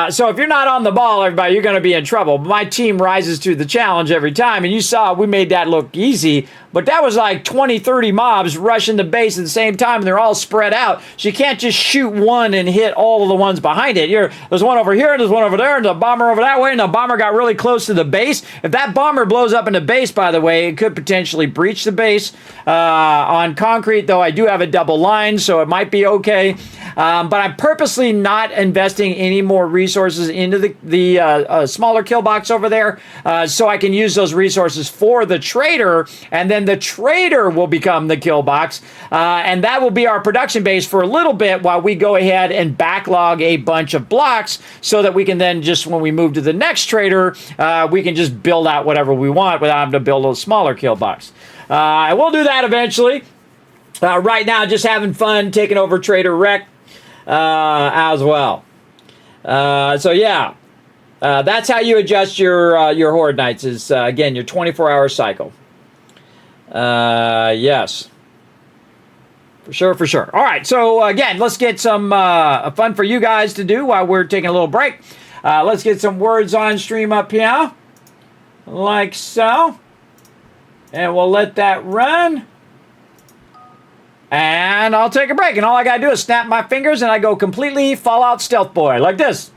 So if you're not on the ball, everybody, you're going to be in trouble. My team rises to the challenge every time. And you saw we made that look easy. But that was like 20, 30 mobs rushing the base at the same time. And they're all spread out. So you can't just shoot one and hit all of the ones behind it. There's one over here, and there's one over there, and the bomber over that way. And the bomber got really close to the base. If that bomber blows up in the base, by the way, it could potentially breach the base. On concrete, though, I do have a double line, so it might be okay. But I'm purposely not investing any more resources into the smaller kill box over there, so I can use those resources for the trader, and then the trader will become the kill box, and that will be our production base for a little bit while we go ahead and backlog a bunch of blocks so that we can then just, when we move to the next trader, we can just build out whatever we want without having to build a smaller kill box. And we'll do that eventually. Right now, just having fun taking over Trader Rec as well. So yeah, that's how you adjust your Horde Nights is, again, your 24-hour cycle. Yes. For sure. All right, so again, let's get some fun for you guys to do while we're taking a little break. Let's get some words on stream up here. Like so. And we'll let that run. And I'll take a break. And all I got to do is snap my fingers and I go completely Fallout Stealth Boy. Like this.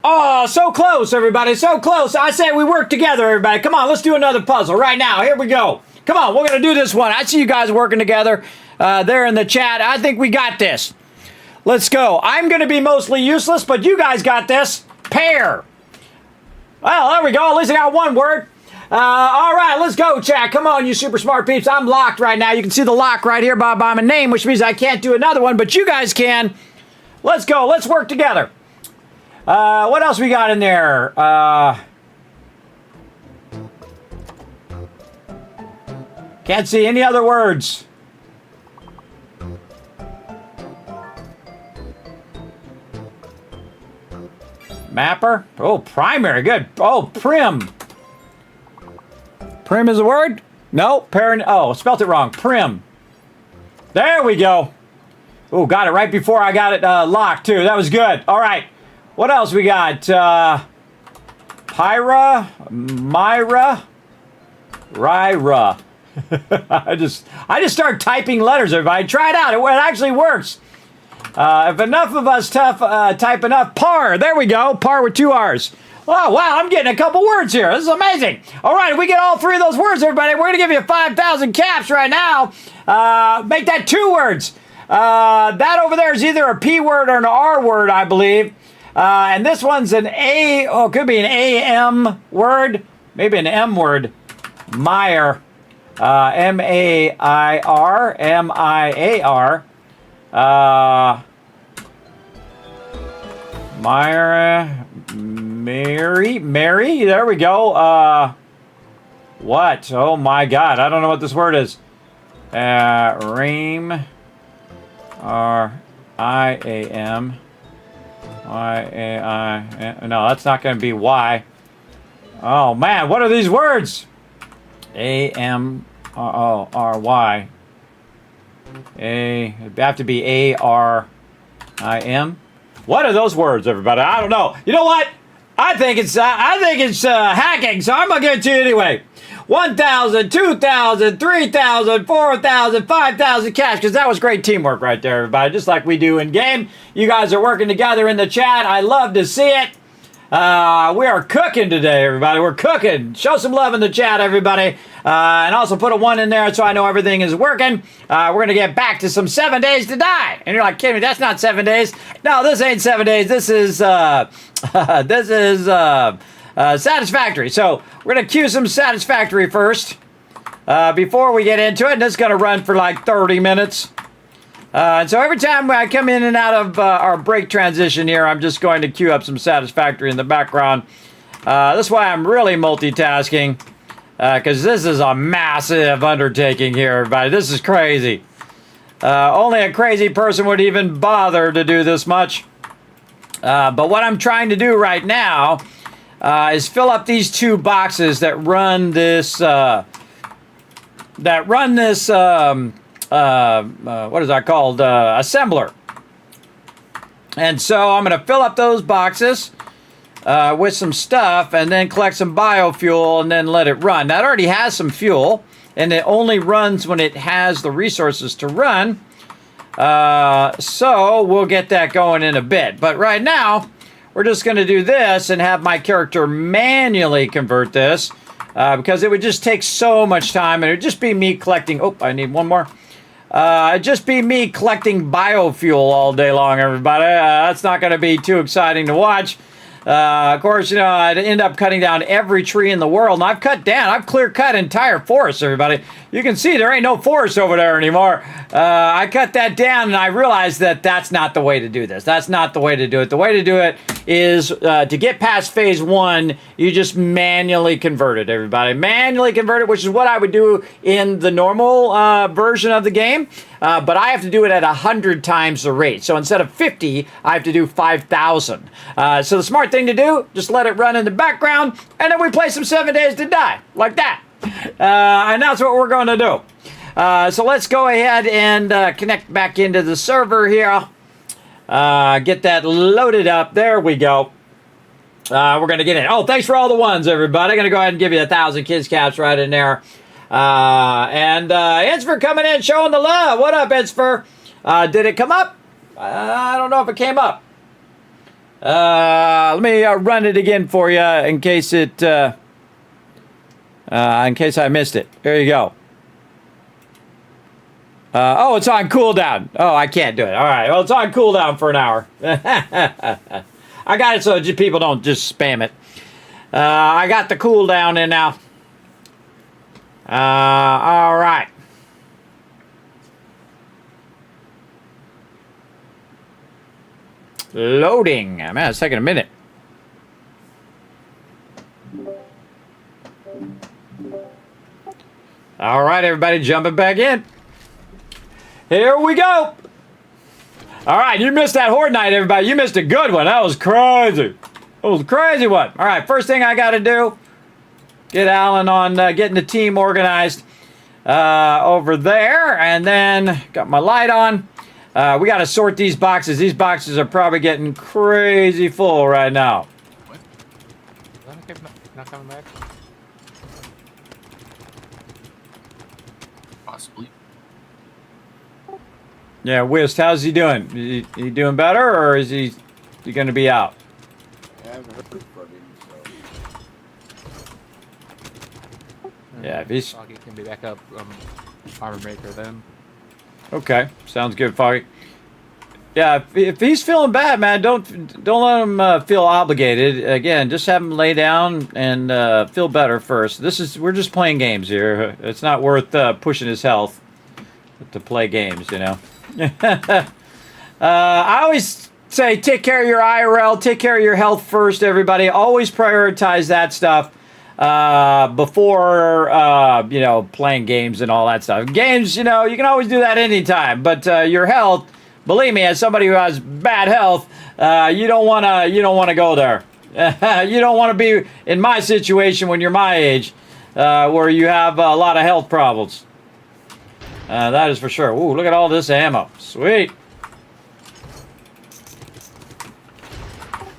Oh, so close, everybody. So close. I say we work together, everybody. Come on, let's do another puzzle right now. Here we go. Come on, we're going to do this one. I see you guys working together. there in the chat. I think we got this. Let's go. I'm going to be mostly useless, but you guys got this. Pair. Well, there we go. At least I got one word. All right, let's go, chat. Come on, you super smart peeps. I'm locked right now. You can see the lock right here by my name, which means I can't do another one, but you guys can. Let's go. Let's work together. What else we got in there? Can't see any other words. Mapper. Oh, primary. Good. Oh, prim. Prim is a word? No. Parent. Oh, spelt it wrong. Prim. There we go. Oh, got it right before I got it locked, too. That was good. All right. What else we got? Pyra. Myra. Ryra. I just start typing letters, everybody. Try it out. It actually works. If enough of us type enough, par. There we go. Par with 2 R's. Oh, wow. I'm getting a couple words here. This is amazing. All right. If we get all 3 of those words, everybody, we're going to give you 5,000 caps right now. Make that 2 words. That over there is either a P word or an R word, I believe. And this one's an A. Oh, it could be an AM word. Maybe an M word. Meyer. M-A-I-R. M-I-A-R. Myra, Mary, there we go. What? Oh my God, I don't know what this word is. Ream, R-I-A-M, Y-A-I, no, that's not going to be Y. Oh man, what are these words? A-M-R-Y. It'd have to be A-R-I-M. What are those words, everybody? I don't know. You know what? I think it's hacking, so I'm gonna give it to you anyway. 1,000, 2,000, 3,000, 4,000, 5,000 cash, because that was great teamwork right there, everybody. Just like we do in game. You guys are working together in the chat. I love to see it. We are cooking today, everybody. We're cooking. Show some love in the chat, everybody. And also put a 1 in there so I know everything is working. We're going to get back to some 7 days to die. And you're like, kidding me, that's not 7 days. No, this ain't 7 days. This is Satisfactory. So we're going to cue some Satisfactory first before we get into it. And it's going to run for like 30 minutes. And so every time I come in and out of our break transition here, I'm just going to queue up some Satisfactory in the background. That's why I'm really multitasking, because this is a massive undertaking here, everybody. This is crazy. Only a crazy person would even bother to do this much. But what I'm trying to do right now is fill up these 2 boxes that run this... what is that called? Assembler. And so I'm going to fill up those boxes with some stuff and then collect some biofuel and then let it run. Now, it already has some fuel, and it only runs when it has the resources to run. So we'll get that going in a bit. But right now, we're just going to do this and have my character manually convert this because it would just take so much time, and it would just be me collecting... Oh, I need one more. It'd just be me collecting biofuel all day long, everybody. That's not going to be too exciting to watch. Of course, you know, I'd end up cutting down every tree in the world. And I've clear cut entire forests, everybody. You can see there ain't no forest over there anymore. I cut that down and I realized that that's not the way to do this. That's not the way to do it. The way to do it is to get past phase 1, you just manually convert it, everybody. Manually convert it, which is what I would do in the normal version of the game. But I have to do it at 100 times the rate. So instead of 50, I have to do 5,000. So the smart thing to do, just let it run in the background, and then we play some 7 Days to Die, like that. And that's what we're going to do. So let's go ahead and connect back into the server here. Get that loaded up. There we go. We're going to get in. Oh, thanks for all the ones, everybody. I'm going to go ahead and give you 1,000 kids caps right in there. And Ensfer coming in, showing the love. What up, Ensfer? Did it come up? I don't know if it came up. Let me run it again for you in case I missed it. There you go. Oh, it's on cooldown. Oh, I can't do it. All right. Well, it's on cooldown for an hour. I got it so people don't just spam it. I got the cooldown in now. All right. Loading. Man, it's taking a minute. All right, everybody, jumping back in. Here we go. All right, you missed that Horde Night, everybody. You missed a good one. That was crazy. That was a crazy one. All right, first thing I got to do, get Alan on getting the team organized over there. And then got my light on. We got to sort these boxes. These boxes are probably getting crazy full right now. What? Not coming back? Possibly. Yeah, Whist, how's he doing? He doing better, or is he going to be out? I haven't heard from him, so. Yeah, if he's... Foggy can be back up Armor Maker then. Okay, sounds good, Foggy. Yeah, if he's feeling bad, man, don't let him feel obligated. Again, just have him lay down and feel better first. We're just playing games here. It's not worth pushing his health to play games, you know. I always say take care of your IRL, take care of your health first, everybody. Always prioritize that stuff before, you know, playing games and all that stuff. Games, you know, you can always do that anytime, but your health, believe me, as somebody who has bad health, you don't want to go there. You don't want to be in my situation when you're my age, where you have a lot of health problems. That is for sure. Ooh, look at all this ammo. Sweet.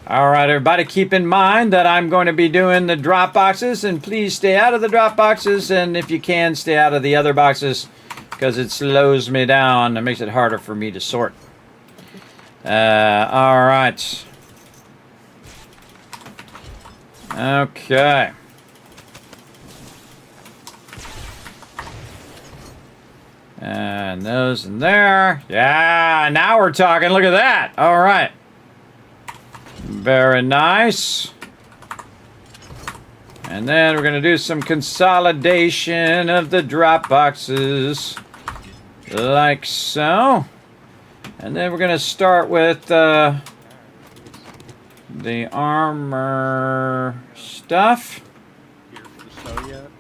All right, everybody, keep in mind that I'm going to be doing the drop boxes, and please stay out of the drop boxes, and if you can, stay out of the other boxes, because it slows me down. It makes it harder for me to sort. All right. Okay. And those in there. Yeah, now we're talking. Look at that. All right. Very nice. And then we're going to do some consolidation of the drop boxes. Like so. And then we're going to start with the armor stuff. Here for the snow yet?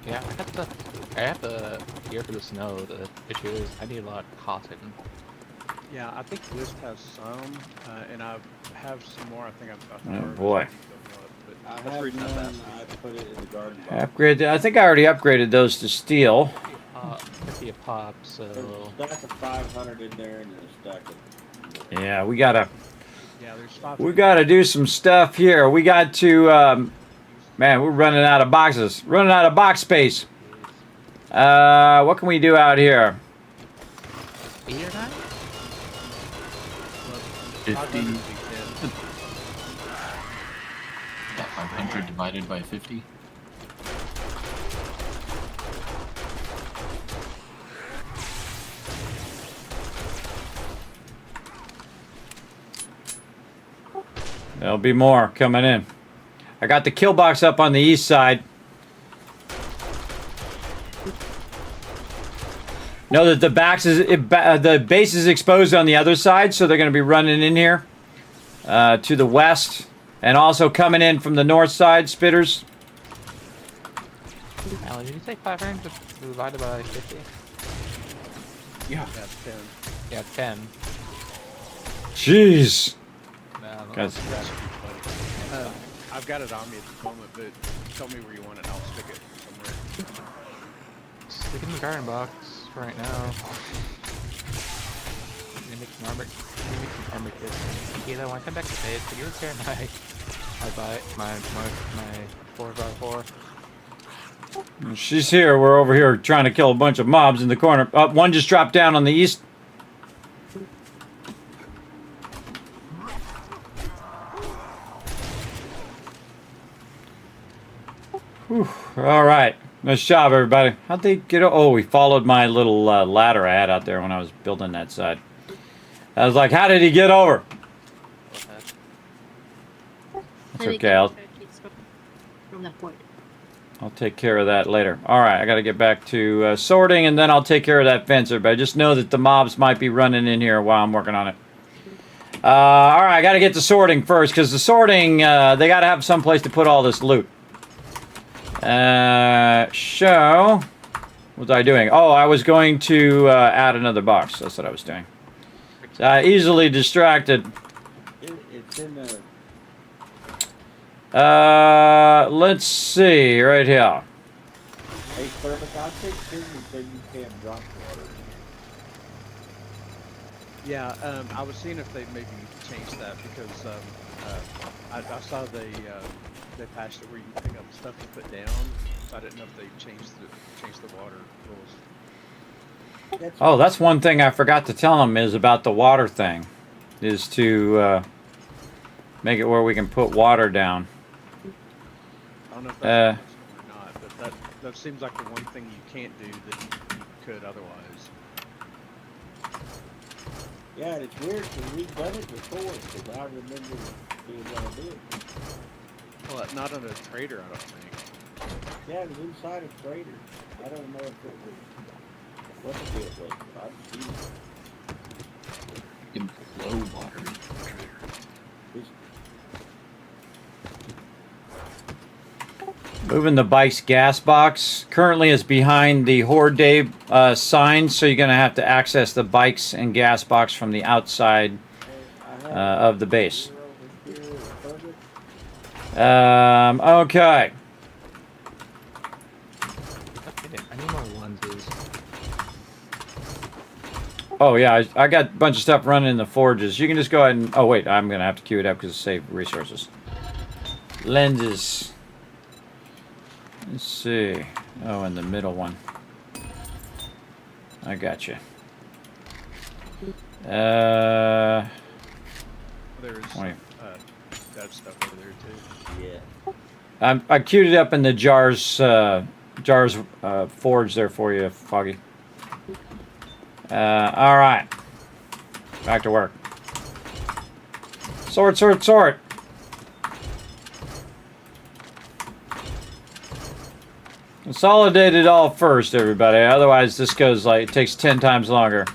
Yeah, I have the gear for the snow. The issue is I need a lot of cotton. Yeah, I think List has some, and I have some more. I think I've Oh boy. I have none. I put it in the garden box. Upgrade. I think I already upgraded those to steel. 50 a pop, so... There's a stack of 500 in there and a stack of... Yeah, we gotta... Yeah, there's 500. We gotta do some stuff here. We got to... man, we're running out of boxes. Running out of box space. What can we do out here? 8 or 9? 50. Yeah, 500 divided by 50. There'll be more coming in. I got the kill box up on the east side. Know that the base is exposed on the other side, so they're going to be running in here to the west, and also coming in from the north side. Spitters. Alan, did you say 500 divided by 50? Yeah, that's 10. Yeah, 10. Jeez. Guys. I've got it on me at the moment, but tell me where you want it and I'll stick it somewhere. Stick it in the garden box for right now. Make some armor kits. Keila, when I come back to base, could you repair my 4x4? She's here. We're over here trying to kill a bunch of mobs in the corner. One just dropped down on the east. Whew. All right. Nice job, everybody. How'd they get? Oh, we followed my little ladder I had out there when I was building that side. I was like, how did he get over? That's okay. I'll take care of that later. All right, I got to get back to sorting, and then I'll take care of that fence. But I just know that the mobs might be running in here while I'm working on it. All right, I got to get to sorting first, because the sorting, they got to have some place to put all this loot. So, what was I doing? Oh, I was going to add another box. That's what I was doing. So, easily distracted. It's in the... Let's see, right here. Hey, Perfect, I think Disney said you can't drop water. Yeah, I was seeing if they maybe changed that because I saw they patched it where you can pick up stuff to put down. So I didn't know if they changed the water rules. Oh, that's one thing I forgot to tell them is about the water thing, is to make it where we can put water down. I don't know if that's or not, but that seems like the one thing you can't do that you could otherwise. Yeah, and it's weird because we've done it before, because I remember being able to do it. Well, not on a trader, I don't think. Yeah, it was inside a trader. I don't know if it was what the deal was, but I've seen it. You can blow water into the trader. Moving the bike's gas box. Currently it's behind the Horde Day sign, so you're going to have to access the bikes and gas box from the outside of the base. Okay. I need more lenses. Oh yeah, I got a bunch of stuff running in the forges. You can just go ahead and... Oh wait, I'm going to have to queue it up because it saves resources. Lenses. Let's see. Oh, and the middle one. I got you. There's Wait. that stuff over there too. Yeah. I queued it up in the jars forge there for you, Foggy. All right. Back to work. Sort, sort, sort. Consolidate it all first, everybody. Otherwise, this goes like it takes 10 times longer.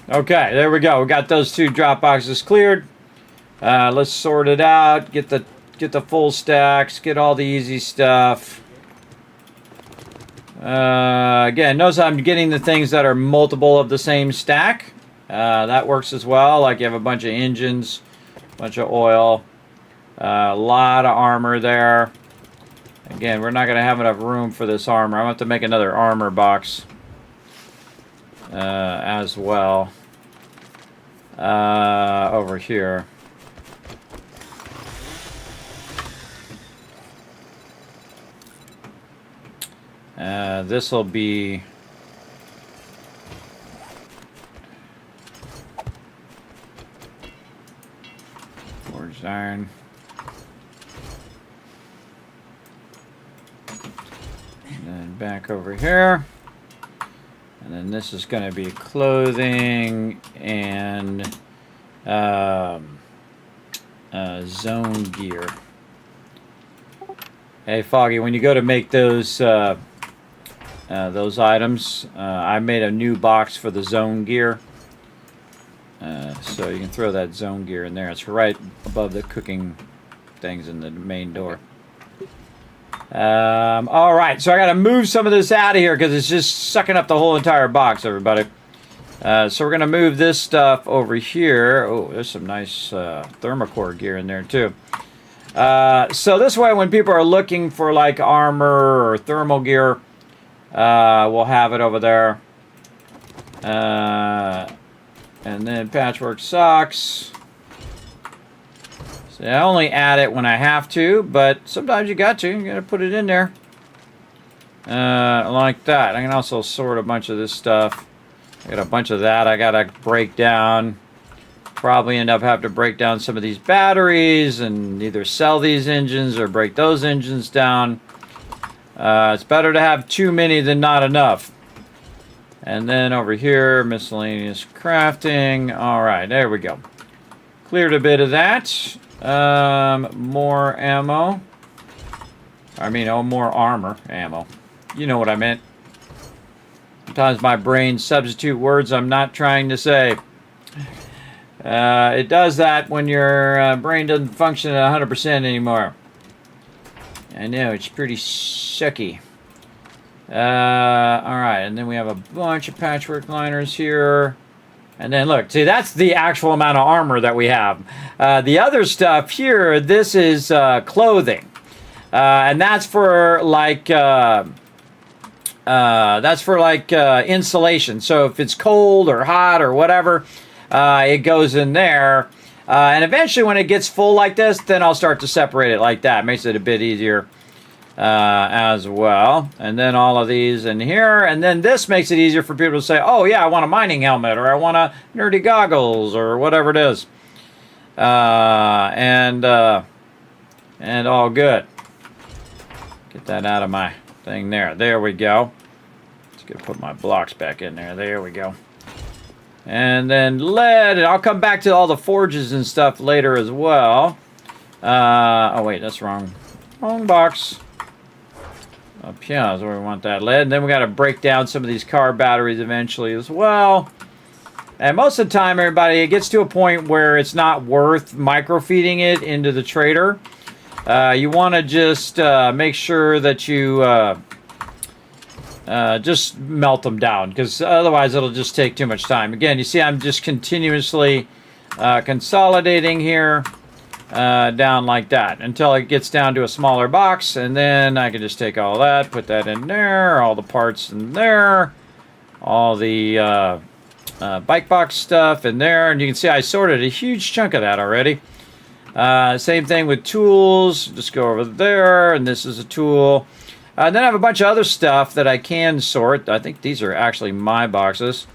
Okay, there we go. We got those two drop boxes cleared. Let's sort it out. Get the full stacks. Get all the easy stuff. Again, notice I'm getting the things that are multiple of the same stack. That works as well. Like you have a bunch of engines, a bunch of oil, a lot of armor there. Again, we're not going to have enough room for this armor. I'm going to have to make another armor box as well over here. This will be forged iron. And then back over here. And then this is going to be clothing and zone gear. Hey, Foggy, when you go to make those items, I made a new box for the zone gear. So you can throw that zone gear in there. It's right above the cooking things in the main door. All right, so I got to move some of this out of here because it's just sucking up the whole entire box, everybody. So we're going to move this stuff over here. Oh, there's some nice thermocore gear in there, too. So this way, when people are looking for, like, armor or thermal gear, we'll have it over there. And then patchwork socks. So I only add it when I have to, but sometimes you got to. You got to put it in there. Like that. I can also sort a bunch of this stuff I got a bunch of that I gotta break down. Probably end up having to break down some of these batteries and either sell these engines or break those engines down. It's better to have too many than not enough. And then over here, miscellaneous crafting. All right, there we go. Cleared a bit of that. More ammo. I mean, oh, more armor ammo. You know what I meant. Sometimes my brain substitute words I'm not trying to say. It does that when your brain doesn't function at 100% anymore. I know, it's pretty sucky. Alright, and then we have a bunch of patchwork liners here. And then look, see, that's the actual amount of armor that we have. The other stuff here, this is clothing. And that's for like insulation. So if it's cold or hot or whatever, it goes in there. And eventually when it gets full like this, then I'll start to separate it like that. Makes it a bit easier as well. And then all of these in here. And then this makes it easier for people to say, oh yeah, I want a mining helmet, or I want a nerdy goggles, or whatever it is. And all good. Get that out of my thing there. There we go. Just gonna put my blocks back in there. There we go. And then lead, and I'll come back to all the forges and stuff later as well. Oh wait, that's wrong. Wrong box. Up here is where we want that lead. And then we got to break down some of these car batteries eventually as well. And most of the time, everybody, it gets to a point where it's not worth microfeeding it into the trader. You want to just make sure that you just melt them down, because otherwise it'll just take too much time. Again, you see I'm just continuously consolidating here down like that until it gets down to a smaller box, and then I can just take all that, put that in there, all the parts in there, all the bike box stuff in there, and you can see I sorted a huge chunk of that already. Same thing with tools. Just go over there, and this is a tool. Then I have a bunch of other stuff that I can sort. I think these are actually my boxes,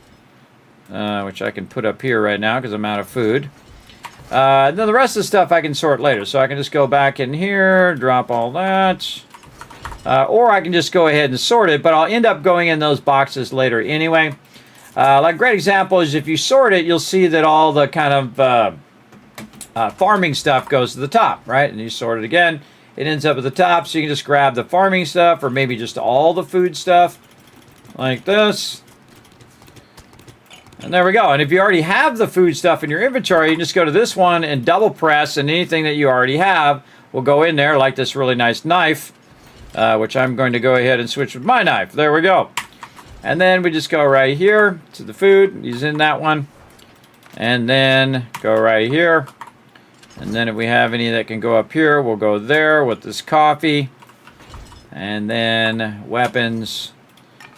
which I can put up here right now because I'm out of food. Then the rest of the stuff I can sort later. So I can just go back in here, drop all that. Or I can just go ahead and sort it, but I'll end up going in those boxes later anyway. Like a great example is if you sort it, you'll see that all the kind of farming stuff goes to the top, right? And you sort it again, it ends up at the top, so you can just grab the farming stuff, or maybe just all the food stuff, like this. And there we go. And if you already have the food stuff in your inventory, you can just go to this one and double press, and anything that you already have will go in there, like this really nice knife, which I'm going to go ahead and switch with my knife. There we go. And then we just go right here to the food, use in that one, and then go right here. And then if we have any that can go up here, we'll go there with this coffee. And then weapons,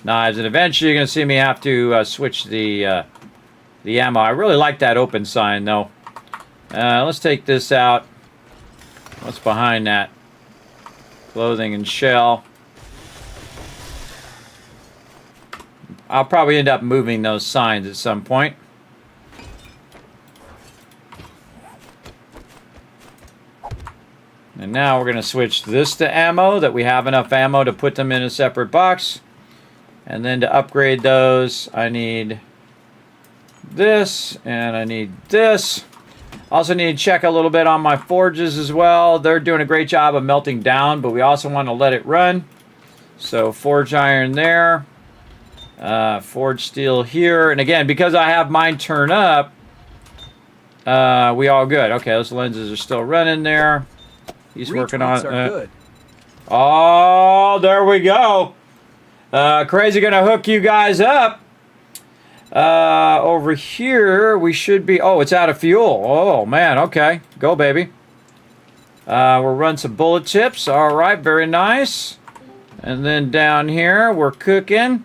knives, and eventually you're going to see me have to switch the ammo. I really like that open sign though. Let's take this out. What's behind that? Clothing and shell. I'll probably end up moving those signs at some point. And now we're going to switch this to ammo, that we have enough ammo to put them in a separate box. And then to upgrade those, I need this, and I need this. Also need to check a little bit on my forges as well. They're doing a great job of melting down, but we also want to let it run. So forge iron there. Forge steel here. And again, because I have mine turn up, we all good. Okay, those lenses are still running there. He's working on it. Oh, there we go. Crazy gonna hook you guys up. Over here, we should be... Oh, it's out of fuel. Oh, man. Okay. Go, baby. We'll run some bullet tips. All right. Very nice. And then down here, we're cooking.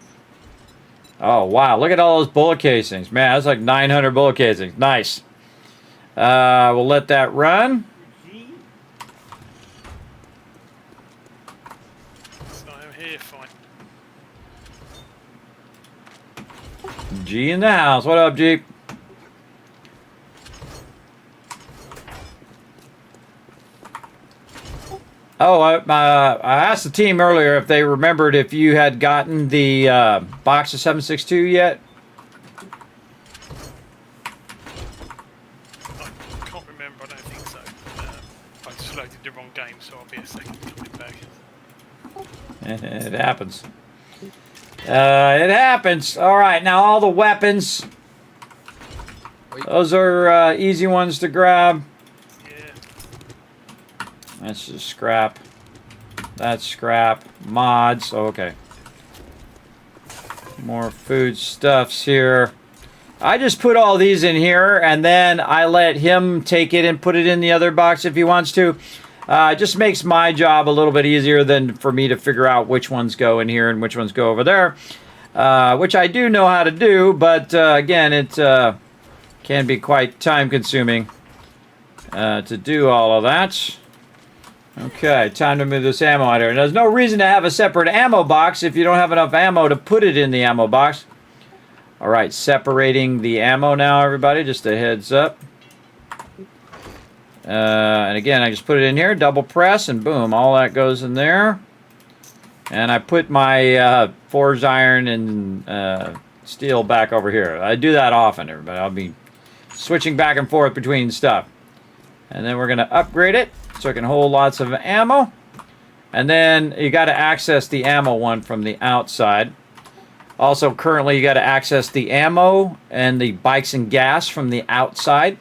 Oh, wow. Look at all those bullet casings. Man, that's like 900 bullet casings. Nice. We'll let that run. G in the house. What up, G? Oh, I asked the team earlier if they remembered if you had gotten the box of 762 yet. I can't remember, I don't think so. I just loaded the wrong game, so I'll be a second coming back. It happens. It happens. All right, now all the weapons. Those are easy ones to grab. That's just scrap. That's scrap. Mods. Oh, okay. More food stuffs here. I just put all these in here, and then I let him take it and put it in the other box if he wants to. It just makes my job a little bit easier than for me to figure out which ones go in here and which ones go over there. Which I do know how to do, but again, it can be quite time-consuming to do all of that. Okay, time to move this ammo out here. There's no reason to have a separate ammo box if you don't have enough ammo to put it in the ammo box. All right, separating the ammo now, everybody. Just a heads up. And again, I just put it in here, double press, and boom, all that goes in there. And I put my forged iron and steel back over here. I do that often, everybody. I'll be switching back and forth between stuff. And then we're going to upgrade it so it can hold lots of ammo. And then you got to access the ammo one from the outside. Also, currently, you got to access the ammo and the bikes and gas from the outside.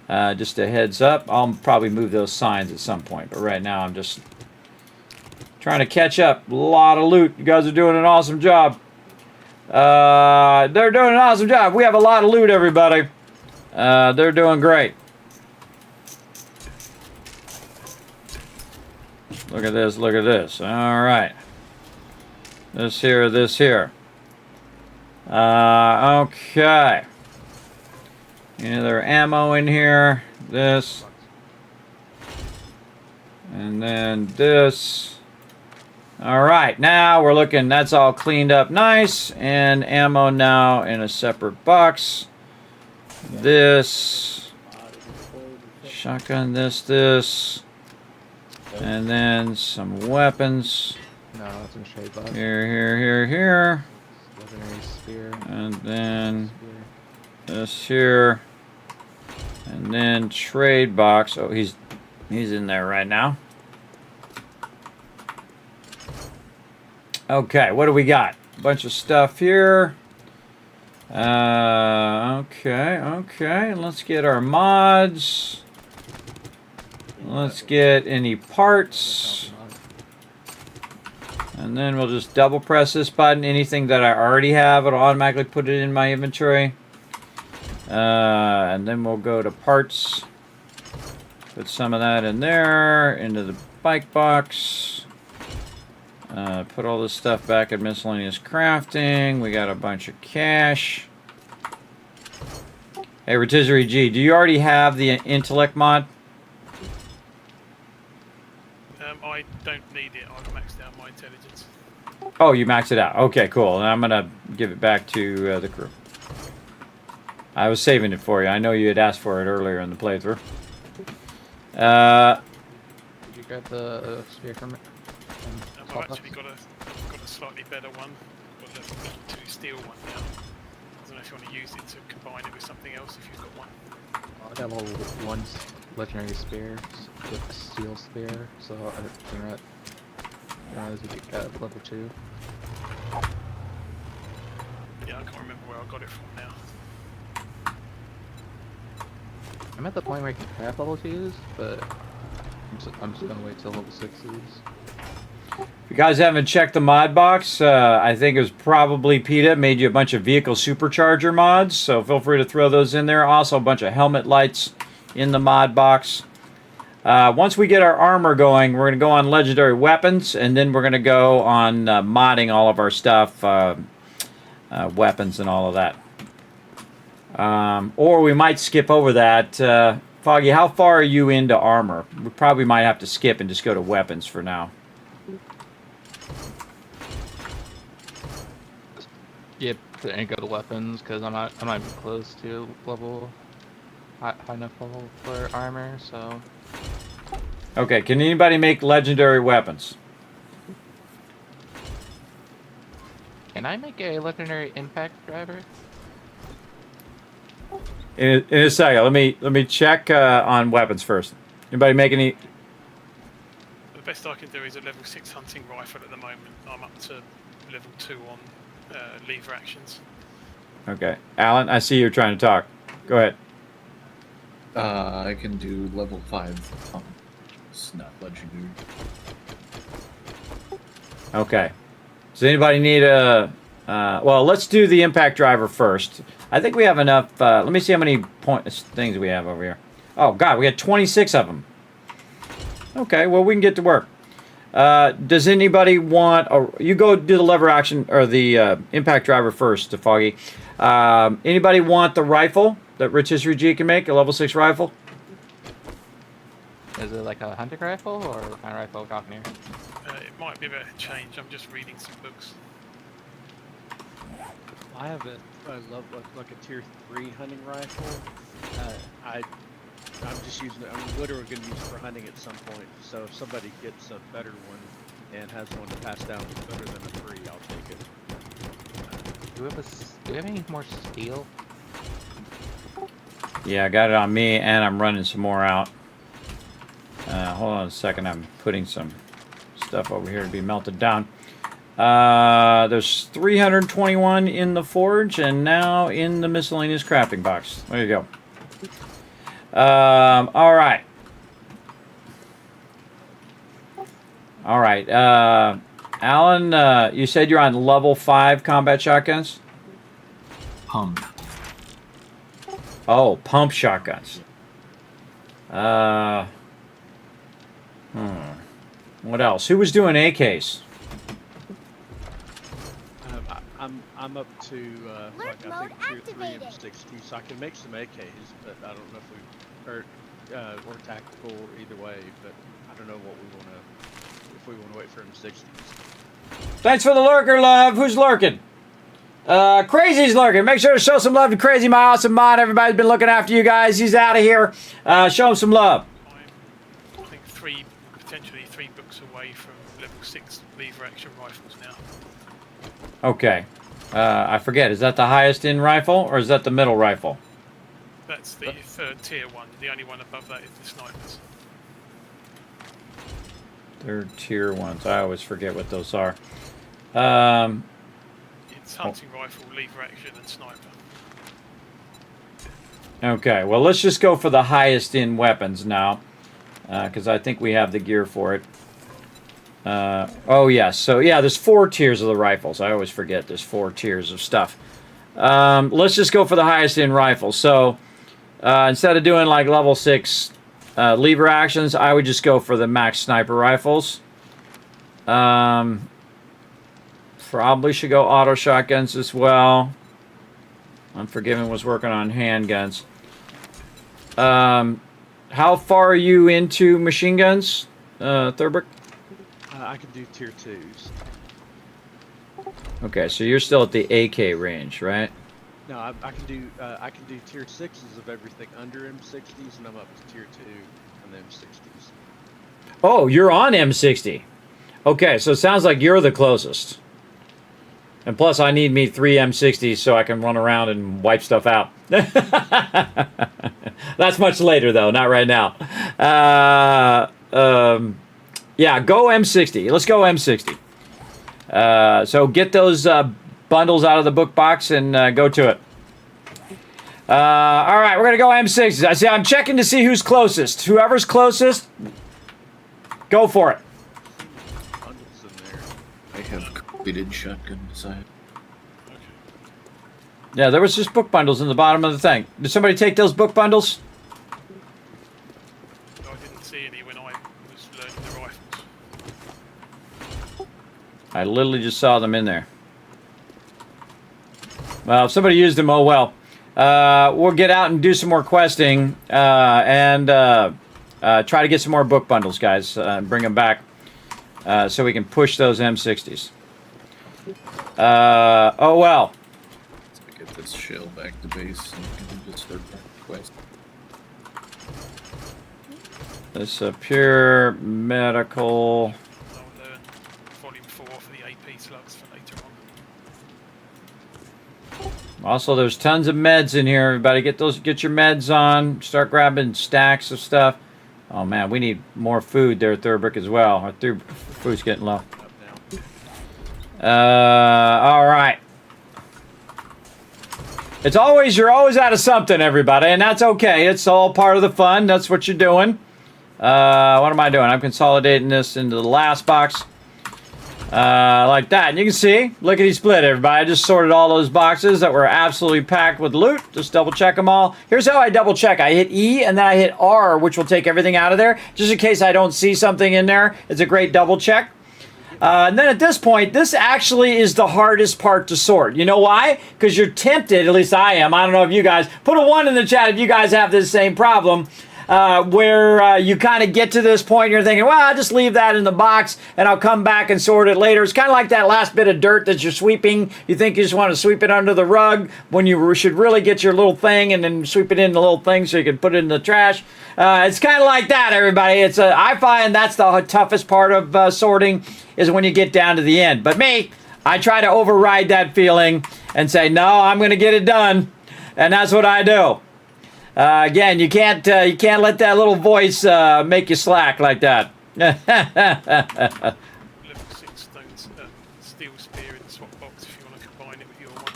Just a heads up. I'll probably move those signs at some point. But right now, I'm just trying to catch up. A lot of loot. You guys are doing an awesome job. They're doing an awesome job. We have a lot of loot, everybody. They're doing great. Look at this, look at this. All right. This here, this here. Okay. Any other ammo in here? This. And then this. All right, now we're looking, that's all cleaned up nice. And ammo now in a separate box. This. Shotgun, this. And then some weapons. No, it's in shade box. Here. Legendary spear. And then this here. And then trade box. Oh, he's in there right now. Okay, what do we got? A bunch of stuff here. Okay. Let's get our mods. Let's get any parts. And then we'll just double press this button. Anything that I already have, it'll automatically put it in my inventory. And then we'll go to parts. Put some of that in there, into the bike box. Put all this stuff back in miscellaneous crafting. We got a bunch of cash. Hey, Rotisserie G, do you already have the intellect mod? I don't need it. I've maxed out my intelligence. Oh, you maxed it out. Okay, cool. And I'm going to give it back to the crew. I was saving it for you. I know you had asked for it earlier in the playthrough. Did you grab the spear from it? I've actually got a slightly better one. Got the 2 steel one now. I don't know if you want to use it to combine it with something else if you've got one. I got level 1 legendary spear with steel spear, so I think we get level 2. Yeah, I can't remember where I got it from now. I'm at the point where I can craft level 2s, but I'm just gonna wait till level 6s. If you guys haven't checked the mod box, I think it was probably PETA made you a bunch of vehicle supercharger mods, so feel free to throw those in there. Also, a bunch of helmet lights in the mod box. Once we get our armor going, we're going to go on legendary weapons, and then we're going to go on modding all of our stuff, weapons and all of that. Or we might skip over that. Foggy, how far are you into armor? We probably might have to skip and just go to weapons for now. Yeah, to any good weapons because I'm not even close to high enough level for armor. So Okay, can anybody make legendary weapons? can I make a legendary impact driver? In a second, let me check on weapons first. Anybody make any? The best I can do is a level 6 hunting rifle at the moment. I'm up to level 2 on lever actions. Okay, Alan, I see you're trying to talk. Go ahead. I can do level 5. It's not legendary. Okay. Does anybody need a? Well, let's do the impact driver first. I think we have enough. Let me see how many things we have over here. Oh God, we got 26 of them. Okay, well we can get to work. Does anybody want? You go do the lever action or the impact driver first, Foggy. Anybody want the rifle that Rich History G can make? A level 6 rifle? Is it like a hunting rifle or a kind of rifle Cockney? It might be a bit of change. I'm just reading some books. I have like a tier 3 hunting rifle. I'm just using it. I'm literally going to use it for hunting at some point. So if somebody gets a better one and has one to pass down that's better than a 3, I'll take it. Do we have any more steel? Yeah, I got it on me, and I'm running some more out. Hold on a second. I'm putting some stuff over here to be melted down. There's 321 in the forge, and now in the miscellaneous crafting box. There you go. All right. All right. Alan, you said you're on level 5 combat shotguns? Pump. Oh, pump shotguns. What else? Who was doing AKs? I'm up to like I think tier 3 M60, so I can make some AKs, but I don't know if or tactical either way. But I don't know what we want to if we want to wait for M60s. Thanks for the lurker, love. Who's lurking? Crazy's lurking. Make sure to show some love to Crazy, my awesome mod. Everybody's been looking after you guys. He's out of here. Show him some love. I think potentially three books away from level 6 lever action rifles now. Okay. I forget. Is that the highest in rifle, or is that the middle rifle? That's the third tier one. The only one above that is the snipers. Third tier ones. I always forget what those are. It's hunting rifle, lever action, and sniper. Okay. Well, let's just go for the highest in weapons now, because I think we have the gear for it. Oh, yes. So, yeah, there's 4 tiers of the rifles. I always forget there's 4 tiers of stuff. Let's just go for the highest in rifles. So, instead of doing, like, level 6 lever actions, I would just go for the max sniper rifles. Probably should go auto shotguns as well. Unforgiven was working on handguns. How far are you into machine guns, Thurbrick? I can do tier 2s. Okay, so you're still at the AK range, right? No, I can do tier 6s of everything under M60s, and I'm up to tier 2 on the M60s. Oh, you're on M60. Okay, so it sounds like you're the closest. And plus, I need me 3 M60s so I can run around and wipe stuff out. That's much later, though, not right now. Yeah, go M60. Let's go M60. So get those bundles out of the book box and go to it. All right, we're going to go M60s. I'm checking to see who's closest. Whoever's closest, go for it. I have completed shotgun design. Yeah, there was just book bundles in the bottom of the thing. Did somebody take those book bundles? I didn't see any when I was learning the rifles. I literally just saw them in there. Well, if somebody used them, oh well. We'll get out and do some more questing and try to get some more book bundles, guys. Bring them back so we can push those M60s. Oh well. this shell back to base and can just start back the quest. This pure medical. I'll learn volume 4 for the AP slugs for later on. Also, there's tons of meds in here. Everybody, get your meds on. Start grabbing stacks of stuff. Oh man, we need more food there at Thurbrick as well. Our food's getting low. All right. You're always out of something, everybody, and that's okay. It's all part of the fun. That's what you're doing. What am I doing? I'm consolidating this into the last box. Like that. And you can see, lickety split, everybody. I just sorted all those boxes that were absolutely packed with loot. Just double check them all. Here's how I double check. I hit E and then I hit R, which will take everything out of there. Just in case I don't see something in there. It's a great double check. And then at this point, this actually is the hardest part to sort. You know why? Because you're tempted, at least I am. I don't know if you guys, put a 1 in the chat if you guys have this same problem. Where you kind of get to this point and you're thinking, well, I'll just leave that in the box and I'll come back and sort it later. It's kind of like that last bit of dirt that you're sweeping. You think you just want to sweep it under the rug when you should really get your little thing and then sweep it in the little thing so you can put it in the trash. It's kind of like that, everybody. I find that's the toughest part of sorting is when you get down to the end. But me, I try to override that feeling and say, no, I'm going to get it done. And that's what I do. Again, you can't let that little voice make you slack like that. Level 6 steel spear in the swap box if you want to combine it with your one.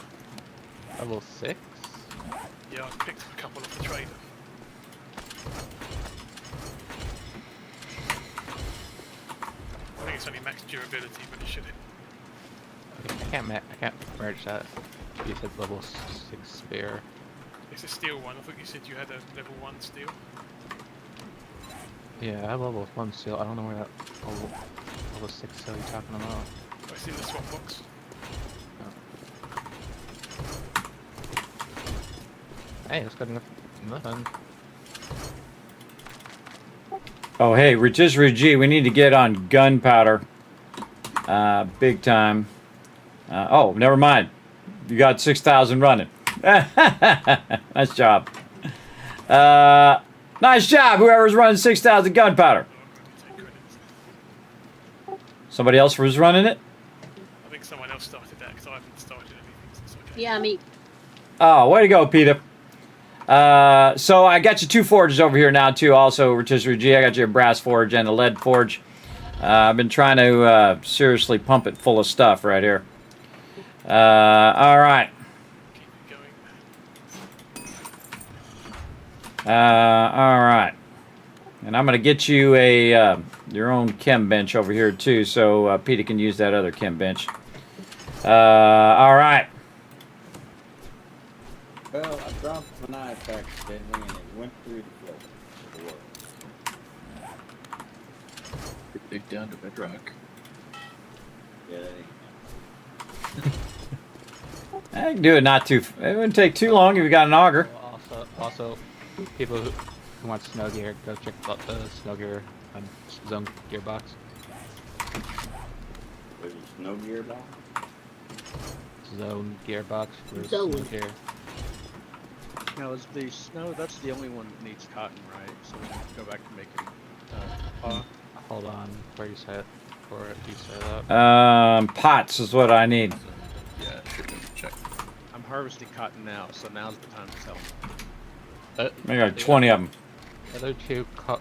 Level 6? Yeah, I picked a couple off the trader. I think it's only max durability, but you should. I can't merge that. You said level 6 spear. It's a steel one. I thought you said you had a level 1 steel. Yeah, I have level 1 steel. I don't know where that level 6 steel you're talking about. Oh, it's in the swap box. Hey, that's good enough. Nothing. Oh, hey, Rotisserie G, we need to get on gunpowder. Big time. Oh, never mind. You got 6,000 running. Nice job. Nice job, whoever's running 6,000 gunpowder. Somebody else was running it? I think someone else started that because I haven't started anything since I came. Yeah, me. Oh, way to go, Peter. So I got you 2 forges over here now, too, also, Rotisserie G. I got you a brass forge and a lead forge. I've been trying to seriously pump it full of stuff right here. All right. All right. And I'm going to get you a your own chem bench over here, too, so Peter can use that other chem bench. All right. Well, I dropped my knife accidentally and it went through the floor. Dig down to bedrock. Yeah, that ain't. I can do it it wouldn't take too long if you got an auger. Also, people who want snow gear, go check out the snow gear zone gearbox. There's a snow gearbox? Zone gearbox for Zone. snow gear. Now, is the snow, that's the only one that needs cotton, right? So we can go back to making Hold on, where you set it? Or if you set it up. Pots is what I need. Yeah, sure, check. I'm harvesting cotton now, so now's the time to sell them. I got 20 of them. The other two call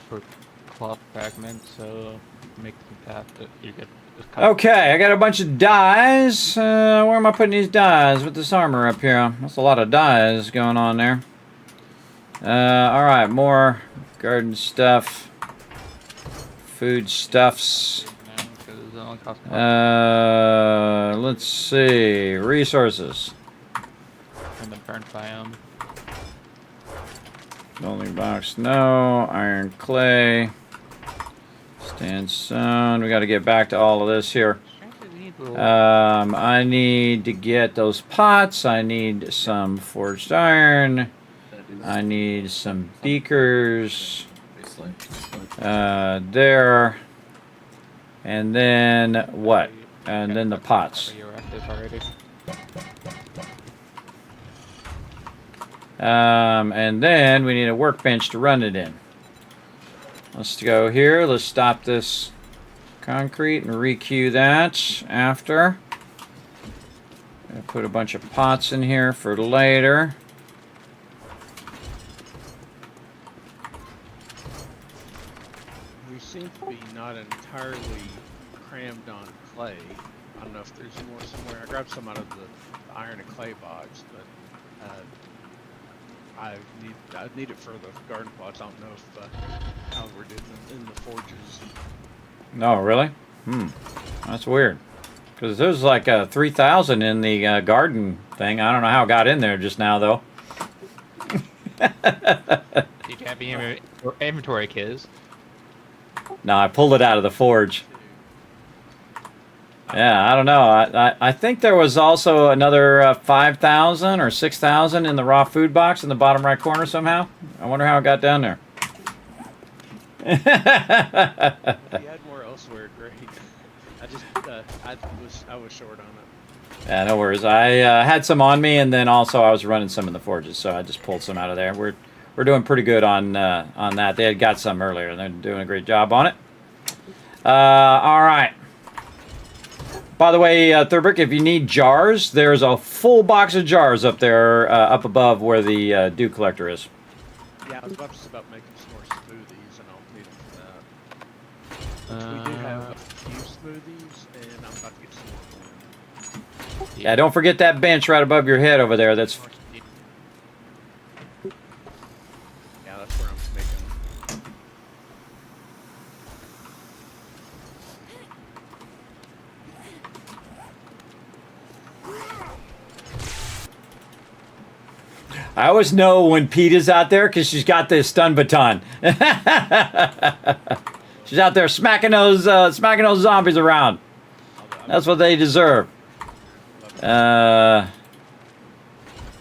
for cloth fragments, so make them path that you get. Okay, I got a bunch of dyes. Where am I putting these dyes with this armor up here? That's a lot of dyes going on there. Alright, more garden stuff. Food stuffs. Let's see. Resources. And the burnt biome. Building box, no. Iron clay. Sandstone. We got to get back to all of this here. I need to get those pots. I need some forged iron. I need some beakers. There. And then what? And then the pots. And then we need a workbench to run it in. Let's go here. Let's stop this concrete and re-queue that after. Gonna put a bunch of pots in here for later. We seem to be not entirely crammed on clay. I don't know if there's more somewhere. I grabbed some out of the iron and clay box, but I need it for the garden plots. I don't know if how we're doing in the forges. No, really? That's weird. Because there's like 3,000 in the garden thing. I don't know how it got in there just now, though. Did you have any inventory, Kiz? No, I pulled it out of the forge. Yeah, I don't know. I think there was also another 5,000 or 6,000 in the raw food box in the bottom right corner somehow. I wonder how it got down there. If you had more elsewhere, great. I was short on it. Yeah, no worries. I had some on me, and then also I was running some in the forges, so I just pulled some out of there. We're doing pretty good on that. They had got some earlier, and they're doing a great job on it. All right. By the way, Thurbrick, if you need jars, there's a full box of jars up there, up above where the dew collector is. Yeah, I was just about making some more smoothies, and I'll need them for that. We do have a few smoothies, and I'm about to get some more. Yeah, don't forget that bench right above your head over there. That's yeah, that's where I'm making. I always know when Pete is out there because she's got this stun baton. She's out there smacking those zombies around. That's what they deserve. Wow,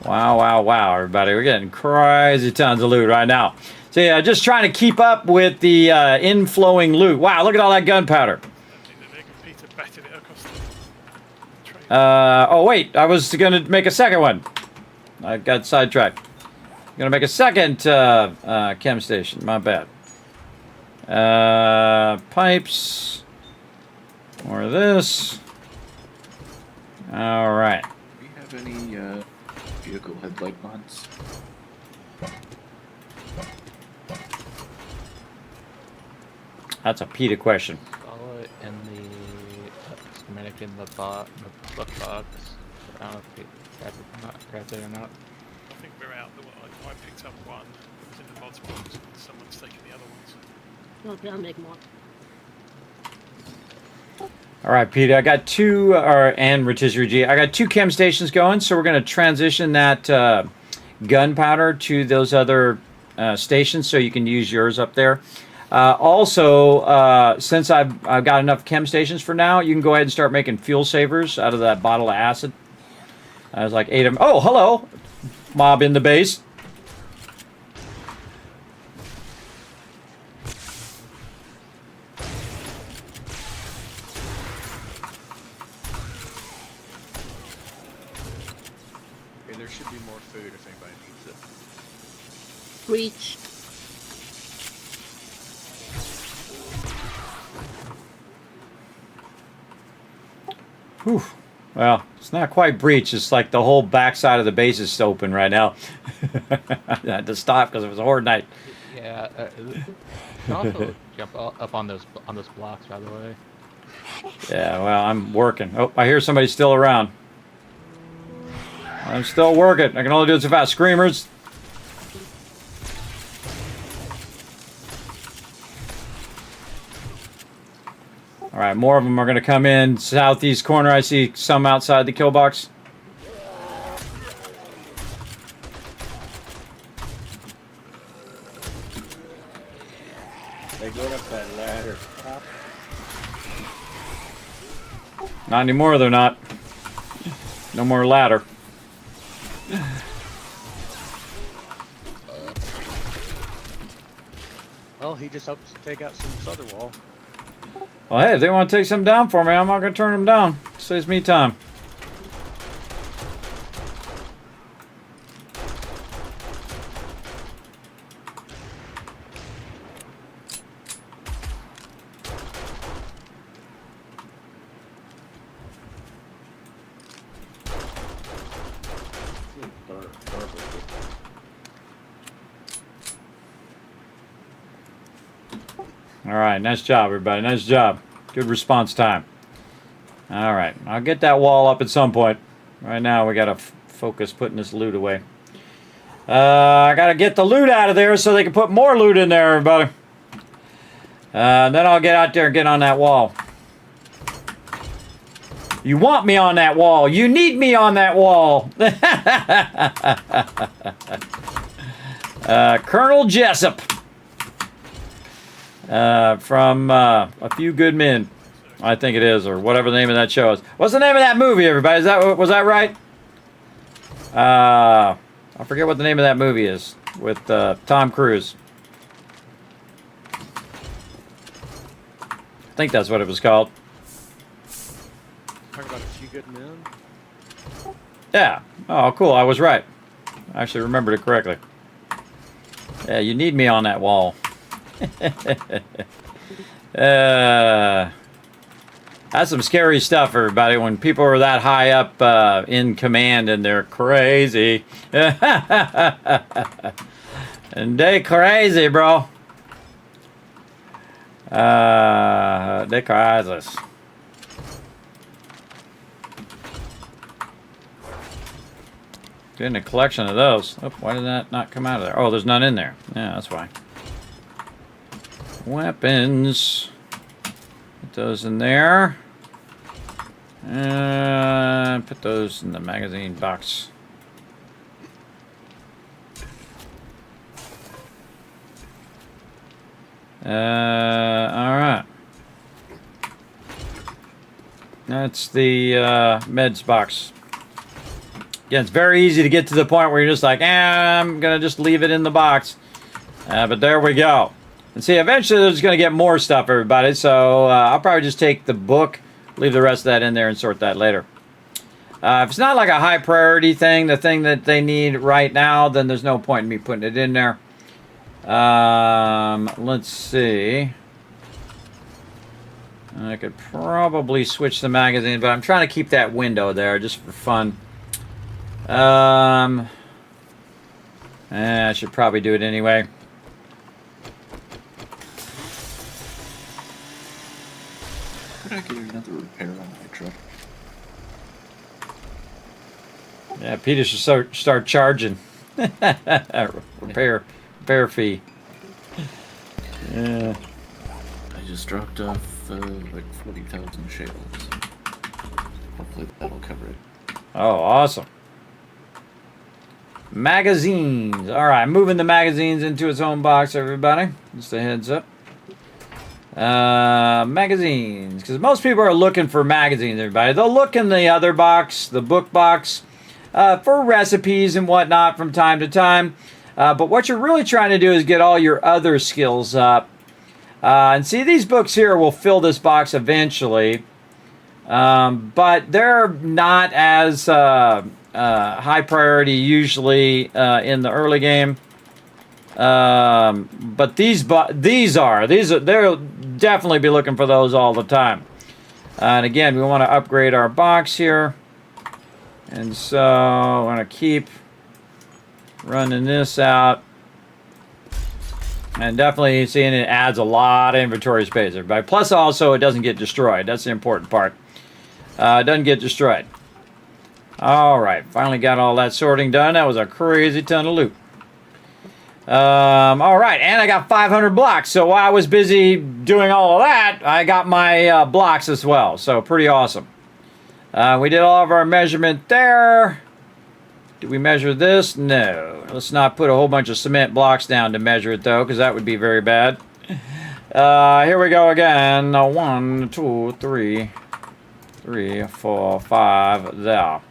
everybody. We're getting crazy tons of loot right now. So yeah, just trying to keep up with the inflowing loot. Wow, look at all that gunpowder. Oh wait, I was gonna make a second one. I got sidetracked. I'm gonna make a second chem station. My bad. Pipes. More of this. All right. Do you have any vehicle headlight mods? That's a PETA question. Follow it in the schematic in the book box. I don't know if it grabbed it or not. I think we're out. I picked up one. It was in the mods box. And someone's taken the other ones. Okay, I'll make more. All right, Peter. I got two, and Rotisserie G. I got two chem stations going, so we're going to transition that gunpowder to those other stations, so you can use yours up there. Also, since I've got enough chem stations for now, you can go ahead and start making fuel savers out of that bottle of acid. I was like 8 of them. Oh, hello, mob in the base. Okay, there should be more food if anybody needs it. Breach. Whew. Well, it's not quite breach. It's like the whole backside of the base is open right now. I had to stop because it was a horde night. Yeah. You can also jump up on those blocks, by the way. Yeah, well, I'm working. Oh, I hear somebody still around. I'm still working. I can only do it so fast. Screamers. All right, more of them are going to come in. Southeast corner, I see some outside the kill box. They go up that ladder. Not anymore, they're not. No more ladder. Well, he just hopes to take out some southern wall. Well, hey, if they want to take some down for me, I'm not going to turn them down. Saves me time. All right, nice job, everybody. Nice job. Good response time. All right, I'll get that wall up at some point. Right now, we got to focus putting this loot away. I got to get the loot out of there so they can put more loot in there, everybody. Then I'll get out there and get on that wall. You want me on that wall. You need me on that wall. Colonel Jessup. From A Few Good Men. I think it is, or whatever the name of that show is. What's the name of that movie, everybody? Was that right? I forget what the name of that movie is with Tom Cruise. I think that's what it was called. Talk about A Few Good Men. Yeah. Oh, cool. I was right. I actually remembered it correctly. Yeah, you need me on that wall. That's some scary stuff, everybody. When people are that high up in command and they're crazy. And they crazy, bro. They crazy. Getting a collection of those. Oh, why did that not come out of there? Oh, there's none in there. Yeah, that's why. Weapons. Put those in there. Put those in the magazine box. Alright. That's the meds box. Yeah, it's very easy to get to the point where you're just like, I'm going to just leave it in the box. But there we go. And see, eventually there's going to get more stuff, everybody. So I'll probably just take the book, leave the rest of that in there, and sort that later. If it's not like a high priority thing, the thing that they need right now, then there's no point in me putting it in there. Let's see. I could probably switch the magazine, but I'm trying to keep that window there just for fun. I should probably do it anyway. Could I get another repair on my truck? Yeah, Peter should start charging. repair fee. Yeah. I just dropped off like 40,000 shekels. Hopefully that'll cover it. Oh, awesome. Magazines. All right, moving the magazines into its own box, everybody. Just a heads up. Magazines, because most people are looking for magazines, everybody. They'll look in the other box, the book box, for recipes and whatnot from time to time. But what you're really trying to do is get all your other skills up. And see, these books here will fill this box eventually. But they're not as high priority usually in the early game. But they'll definitely be looking for those all the time. And again, we want to upgrade our box here. And so I want to keep running this out. And definitely seeing it adds a lot of inventory space, everybody. Plus also it doesn't get destroyed. That's the important part. It doesn't get destroyed. Alright, finally got all that sorting done. That was a crazy ton of loot. Alright, and I got 500 blocks. So while I was busy doing all of that, I got my blocks as well. So pretty awesome. We did all of our measurement there. Did we measure this? No. Let's not put a whole bunch of cement blocks down to measure it, though, because that would be very bad. Here we go again. 1, 2, 3. 3, 4, 5. There.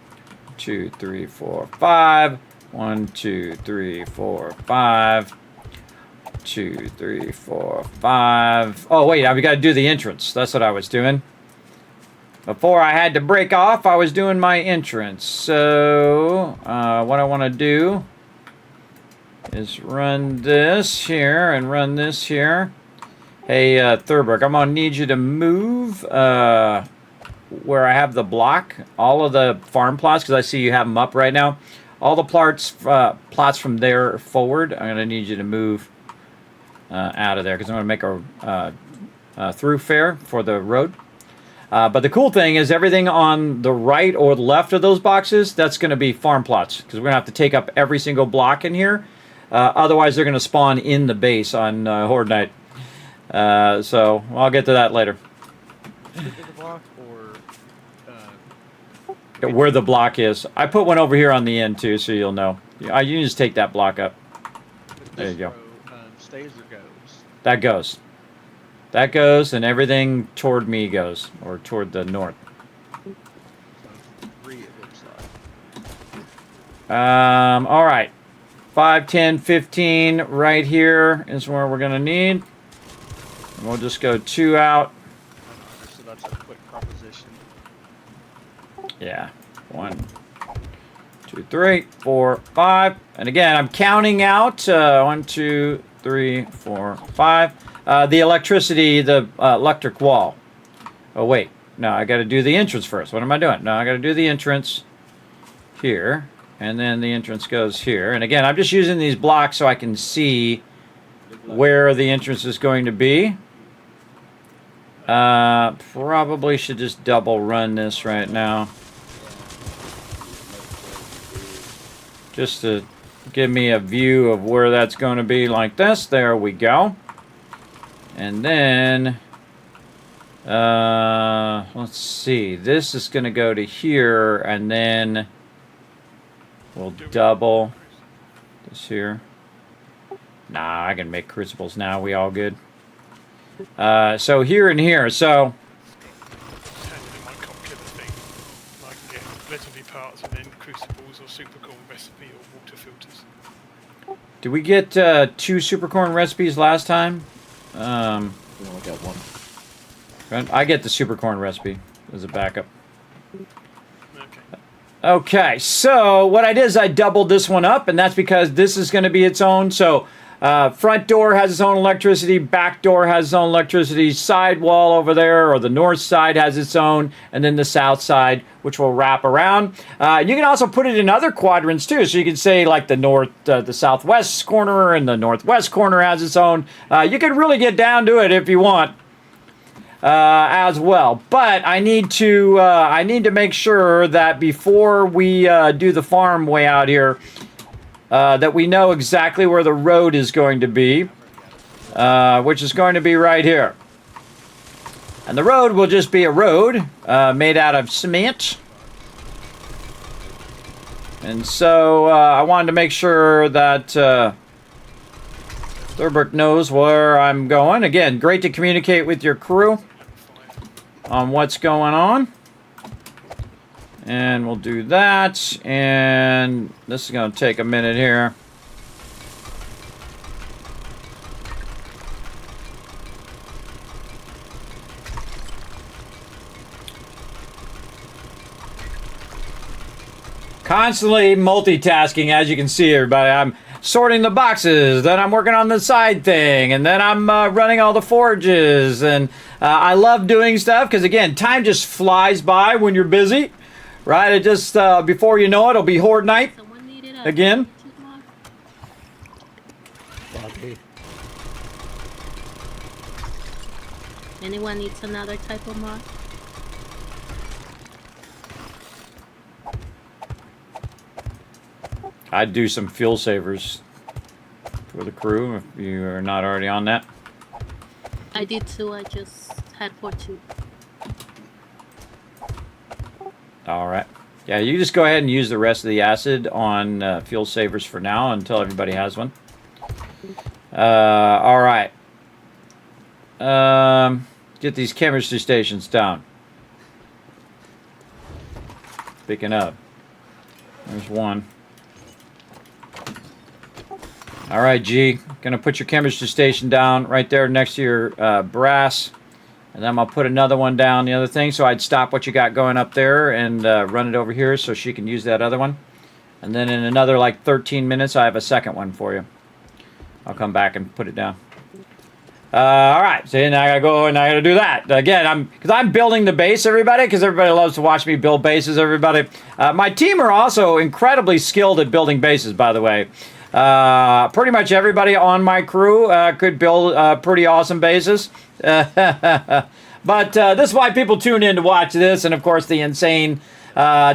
2, 3, 4, 5. 1, 2, 3, 4, 5. 2, 3, 4, 5. Oh, wait. We got to do the entrance. That's what I was doing. Before I had to break off, I was doing my entrance. So, what I want to do is run this here and run this here. Hey, Thurberg, I'm going to need you to move where I have the block. All of the farm plots, because I see you have them up right now. All the plots from there forward, I'm going to need you to move out of there, because I'm going to make a thoroughfare for the road. But the cool thing is everything on the right or the left of those boxes, that's going to be farm plots. Because we're going to have to take up every single block in here. Otherwise, they're going to spawn in the base on Horde Night. So I'll get to that later. Where the block is. I put one over here on the end too, so you'll know. You can just take that block up. There you go. Stays or goes? That goes. That goes, and everything toward me goes, or toward the north. So 3 it looks like. All right. 5, 10, 15 right here is where we're going to need. And we'll just go 2 out. So that's a quick composition. Yeah. 1, 2, 3, 4, 5. And again, I'm counting out 1, 2, 3, 4, 5. The electricity, the electric wall. Oh, wait. No, I got to do the entrance first. What am I doing? No, I got to do the entrance here. And then the entrance goes here. And again, I'm just using these blocks so I can see where the entrance is going to be. Probably should just double run this right now. Just to give me a view of where that's going to be like this. There we go. And then, let's see. This is going to go to here, and then we'll double this here. Nah, I can make crucibles now. We all good. So here and here. So I can get legendary parts and then crucibles or supercorn recipe or water filters. did we get 2 supercorn recipes last time? We only got 1. I get the supercorn recipe as a backup. Okay, so what I did is I doubled this one up, and that's because this is going to be its own. So front door has its own electricity, back door has its own electricity, side wall over there, or the north side has its own, and then the south side, which will wrap around. You can also put it in other quadrants too, so you can say like the north, the southwest corner, and the northwest corner has its own. You can really get down to it if you want. As well, but I need to make sure that before we do the farm way out here, that we know exactly where the road is going to be, which is going to be right here. And the road will just be a road made out of cement. And so I wanted to make sure that Thurberg knows where I'm going. Again, great to communicate with your crew on what's going on. And we'll do that. And this is going to take a minute here. Constantly multitasking, as you can see, everybody. I'm sorting the boxes, then I'm working on the side thing, and then I'm running all the forges. And I love doing stuff because, again, time just flies by when you're busy, right? It just, before you know it, it'll be Horde Night again. Anyone needs another type of mod? I'd do some fuel savers for the crew if you are not already on that. I did too. I just had 2. All right. Yeah, you just go ahead and use the rest of the acid on fuel savers for now until everybody has one. All right. Get these chemistry stations down. Picking up. There's one. All right, G. Gonna put your chemistry station down right there next to your brass. And then I'll put another one down the other thing. So I'd stop what you got going up there and run it over here so she can use that other one. And then in another like 13 minutes, I have a second one for you. I'll come back and put it down. All right, so now I gotta go and I gotta do that again. Because I'm building the base, everybody. Because everybody loves to watch me build bases. Everybody, my team are also incredibly skilled at building bases, by the way. Pretty much everybody on my crew could build pretty awesome bases. But this is why people tune in to watch this, and of course the insane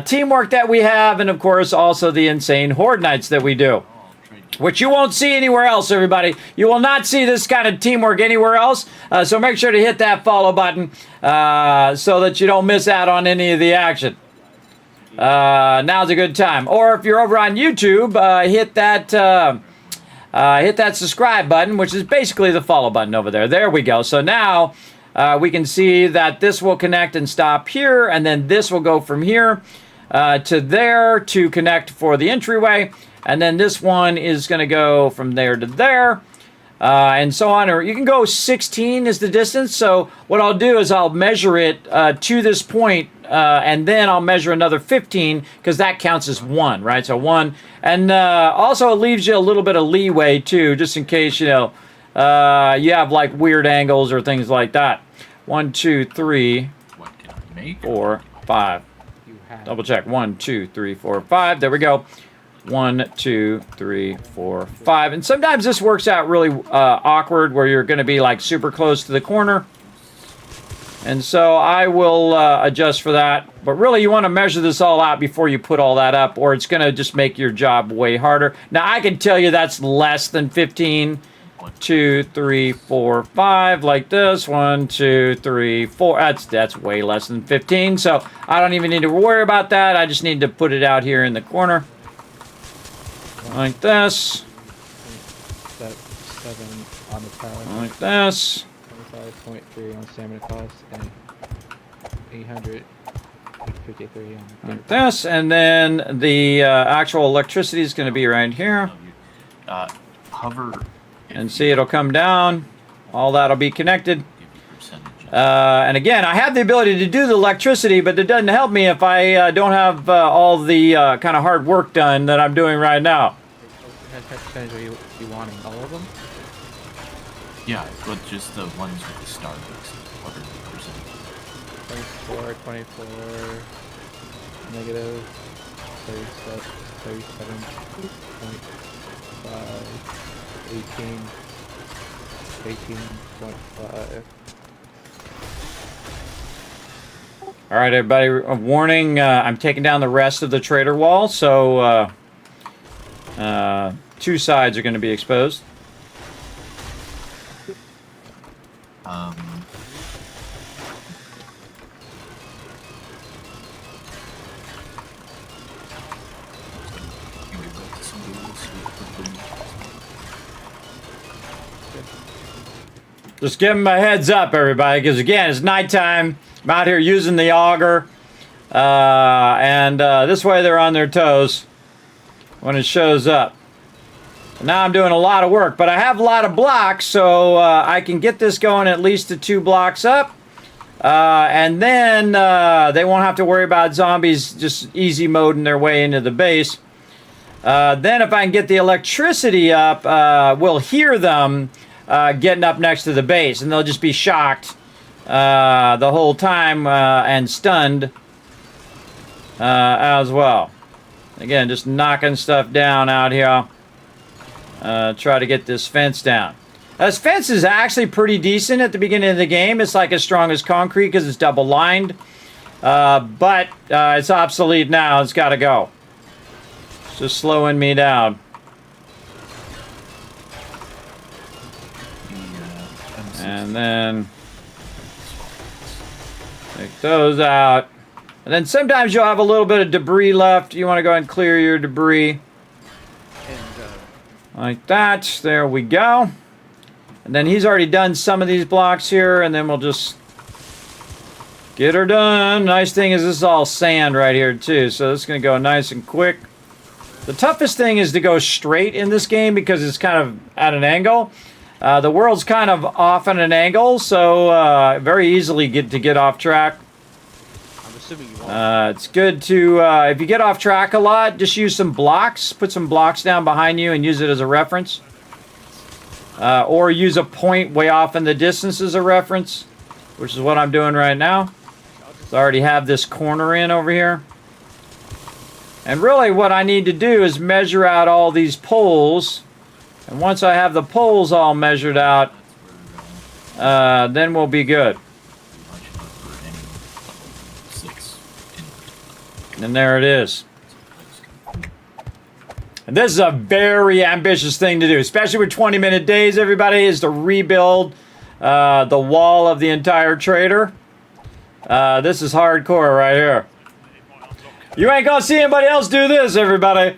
teamwork that we have, and of course also the insane horde nights that we do, which you won't see anywhere else, everybody. You will not see this kind of teamwork anywhere else, so make sure to hit that follow button so that you don't miss out on any of the action. Now's a good time. Or if you're over on YouTube, hit that subscribe button, which is basically the follow button over there. There we go. So now we can see that this will connect and stop here, and then this will go from here to there to connect for the entryway, and then this one is going to go from there to there, and so on. Or you can go 16 is the distance. So what I'll do is I'll measure it to this point, and then I'll measure another 15 because that counts as 1, right? So 1, and also it leaves you a little bit of leeway too, just in case you know you have like weird angles or things like that. 1, 2, 3, 4, 5. Double check. 1, 2, 3, 4, 5. There we go. 1, 2, 3, 4, 5. And sometimes this works out really awkward where you're going to be like super close to the corner. And so I will adjust for that. But really, you want to measure this all out before you put all that up, or it's going to just make your job way harder. Now, I can tell you that's less than 15. 1, 2, 3, 4, 5, like this. 1, 2, 3, 4. That's way less than 15. So I don't even need to worry about that. I just need to put it out here in the corner. Like this. 7 on the tower. Like this. 25.3 on stamina cost and 853 on like this, and then the actual electricity is going to be right here. Hover. And see, it'll come down. All that'll be connected. And again, I have the ability to do the electricity, but it doesn't help me if I don't have all the kind of hard work done that I'm doing right now. What percentage are you wanting? All of them? Yeah, but just the ones with the star books. What are the percentage? 24, 24, negative 37.5. 18.5. All right, everybody. A warning: I'm taking down the rest of the trader wall, so 2 sides are going to be exposed. Just give them a heads up, everybody, because again, it's nighttime. I'm out here using the auger, and this way they're on their toes when it shows up. Now I'm doing a lot of work, but I have a lot of blocks, so I can get this going at least to 2 blocks up, and then they won't have to worry about zombies just easy moding their way into the base. Then if I can get the electricity up, we'll hear them getting up next to the base, and they'll just be shocked the whole time and stunned as well. Again, just knocking stuff down out here. Try to get this fence down. This fence is actually pretty decent at the beginning of the game. It's like as strong as concrete because it's double lined. But it's obsolete now. It's got to go. It's just slowing me down. And then take those out. And then sometimes you'll have a little bit of debris left. You want to go and clear your debris. Like that. There we go. And then he's already done some of these blocks here, and then we'll just get her done. Nice thing is this is all sand right here too, so it's going to go nice and quick. The toughest thing is to go straight in this game because it's kind of at an angle. The world's kind of off at an angle, so very easily get off track. I'm assuming you won't. It's good to, if you get off track a lot, just use some blocks. Put some blocks down behind you and use it as a reference. Or use a point way off in the distance as a reference, which is what I'm doing right now. So I already have this corner in over here. And really what I need to do is measure out all these poles. And once I have the poles all measured out, then we'll be good. And there it is. And this is a very ambitious thing to do, especially with 20-minute days, everybody, is to rebuild the wall of the entire trader. This is hardcore right here. You ain't gonna see anybody else do this, everybody.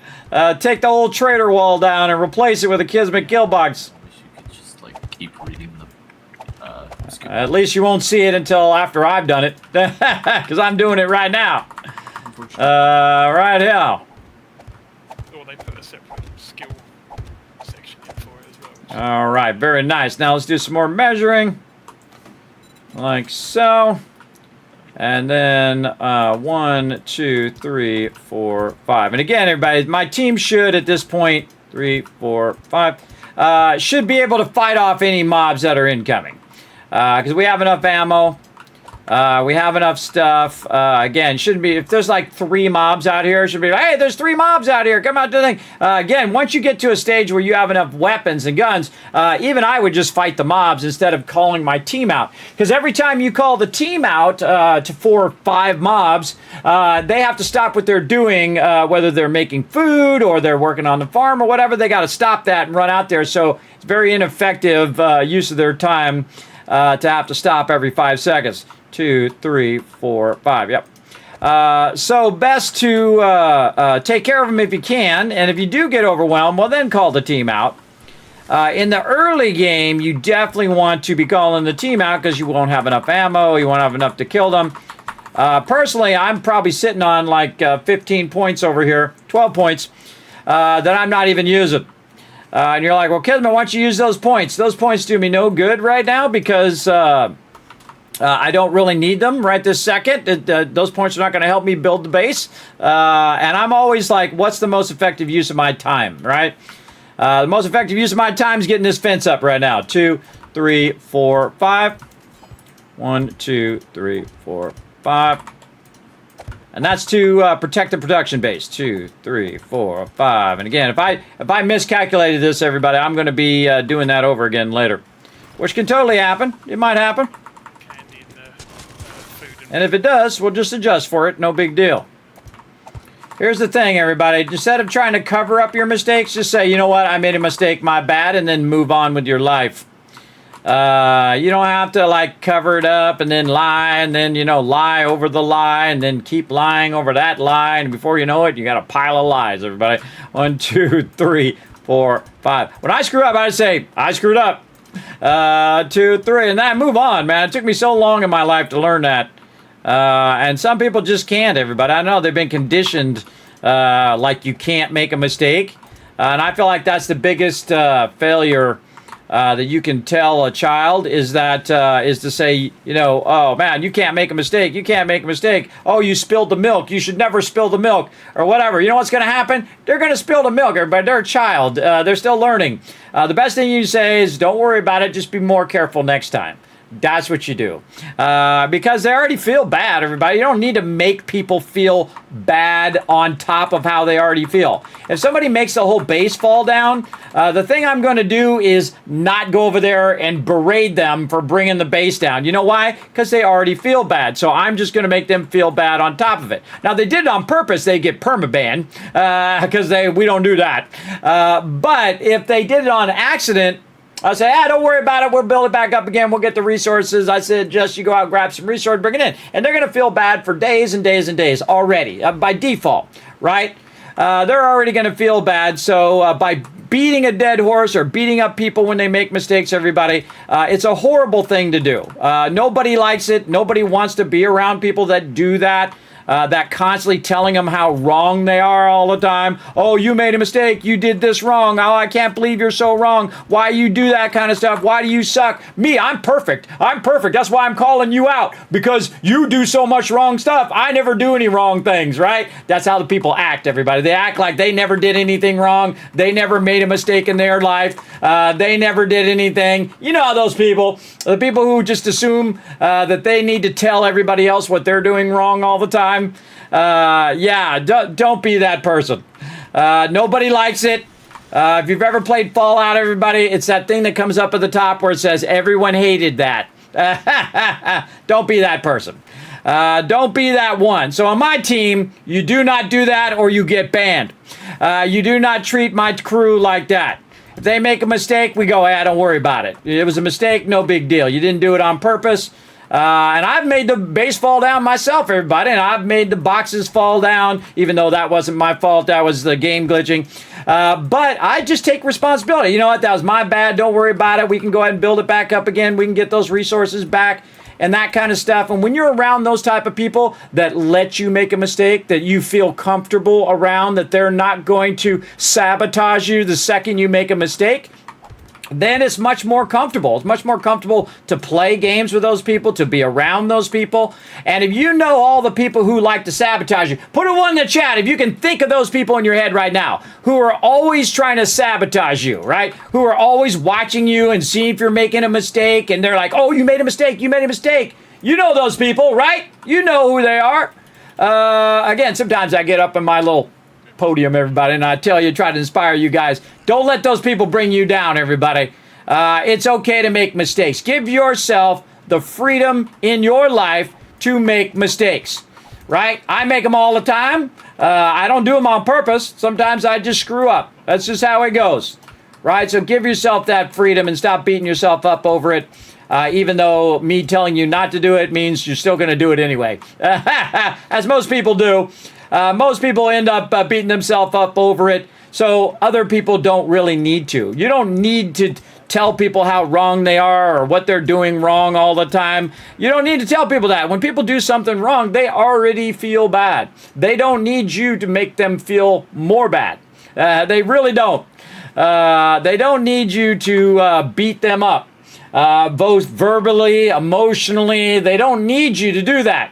Take the whole trader wall down and replace it with a Kismet kill box. You could just like keep reading the. At least you won't see it until after I've done it, because I'm doing it right now. Right here. Or they put a separate skill section in for it as well. All right, very nice. Now let's do some more measuring, like so. And then 1, 2, 3, 4, 5. And again, everybody, my team should at this point 3, 4, 5 should be able to fight off any mobs that are incoming because we have enough ammo. We have enough stuff. Again, shouldn't be, if there's like 3 mobs out here, it should be like, hey, there's 3 mobs out here. Come out to the thing. Again, once you get to a stage where you have enough weapons and guns, even I would just fight the mobs instead of calling my team out. Because every time you call the team out to 4 or 5 mobs, they have to stop what they're doing, whether they're making food or they're working on the farm or whatever. They got to stop that and run out there. So it's very ineffective use of their time to have to stop every 5 seconds. 2, 3, 4, 5. Yep. So best to take care of them if you can, and if you do get overwhelmed, well then call the team out. In the early game, you definitely want to be calling the team out because you won't have enough ammo, you won't have enough to kill them. Personally, I'm probably sitting on like 15 points over here, 12 points, that I'm not even using. And you're like, well, Kismet, why don't you use those points? Those points do me no good right now because I don't really need them right this second. Those points are not going to help me build the base. And I'm always like, what's the most effective use of my time, right? The most effective use of my time is getting this fence up right now. 2, 3, 4, 5. 1, 2, 3, 4, 5. And that's to protect the production base. 2, 3, 4, 5. And again, if I miscalculated this, everybody, I'm going to be doing that over again later. Which can totally happen. It might happen. And if it does, we'll just adjust for it. No big deal. Here's the thing, everybody. Instead of trying to cover up your mistakes, just say, you know what, I made a mistake, my bad, and then move on with your life. You don't have to, like, cover it up and then lie and then, you know, lie over the lie and then keep lying over that lie. And before you know it, you got a pile of lies, everybody. 1, 2, 3, 4, 5. When I screw up, I say, I screwed up. 2, 3, and then move on, man. It took me so long in my life to learn that. And some people just can't, everybody. I know they've been conditioned like you can't make a mistake. And I feel like that's the biggest failure that you can tell a child is to say, you know, oh, man, you can't make a mistake. You can't make a mistake. Oh, you spilled the milk. You should never spill the milk or whatever. You know what's going to happen? They're going to spill the milk, everybody. They're a child. They're still learning. The best thing you say is don't worry about it. Just be more careful next time. That's what you do. Because they already feel bad, everybody. You don't need to make people feel bad on top of how they already feel. If somebody makes the whole base fall down, the thing I'm going to do is not go over there and berate them for bringing the base down. You know why? Because they already feel bad. So I'm just going to make them feel bad on top of it. Now, they did it on purpose. They get permaban because we don't do that. But if they did it on accident, I say, don't worry about it. We'll build it back up again. We'll get the resources. I said, just you go out, grab some resources, bring it in. And they're going to feel bad for days and days and days already by default, right? They're already going to feel bad. So by beating a dead horse or beating up people when they make mistakes, everybody, it's a horrible thing to do. Nobody likes it. Nobody wants to be around people that do that. That constantly telling them how wrong they are all the time. Oh, you made a mistake. You did this wrong. Oh, I can't believe you're so wrong. Why you do that kind of stuff? Why do you suck? Me, I'm perfect. I'm perfect. That's why I'm calling you out, because you do so much wrong stuff. I never do any wrong things, right? That's how the people act, everybody. They act like they never did anything wrong. They never made a mistake in their life. They never did anything. You know how those people, the people who just assume that they need to tell everybody else what they're doing wrong all the time. Yeah, don't be that person. Nobody likes it. If you've ever played Fallout, everybody, it's that thing that comes up at the top where it says everyone hated that. Don't be that person. Don't be that one. So on my team, you do not do that or you get banned. You do not treat my crew like that. If they make a mistake, we go, don't worry about it. It was a mistake, no big deal. You didn't do it on purpose. And I've made the base fall down myself, everybody, and I've made the boxes fall down, even though that wasn't my fault. That was the game glitching. But I just take responsibility. You know what? That was my bad. Don't worry about it. We can go ahead and build it back up again. We can get those resources back and that kind of stuff. And when you're around those type of people that let you make a mistake, that you feel comfortable around, that they're not going to sabotage you the second you make a mistake, then it's much more comfortable. It's much more comfortable to play games with those people, to be around those people. And if you know all the people who like to sabotage you, put a one in the chat if you can think of those people in your head right now who are always trying to sabotage you, right? Who are always watching you and seeing if you're making a mistake. And they're like, oh, you made a mistake. You made a mistake. You know those people, right? You know who they are. Again, sometimes I get up in my little podium, everybody, and I tell you, try to inspire you guys. Don't let those people bring you down, everybody. It's okay to make mistakes. Give yourself the freedom in your life to make mistakes, right? I make them all the time. I don't do them on purpose. Sometimes I just screw up. That's just how it goes, right? So give yourself that freedom and stop beating yourself up over it. Even though me telling you not to do it means you're still going to do it anyway, as most people do. Most people end up beating themselves up over it, so other people don't really need to. You don't need to tell people how wrong they are or what they're doing wrong all the time. You don't need to tell people that. When people do something wrong, they already feel bad. They don't need you to make them feel more bad. They really don't. They don't need you to beat them up. Both verbally, emotionally. They don't need you to do that.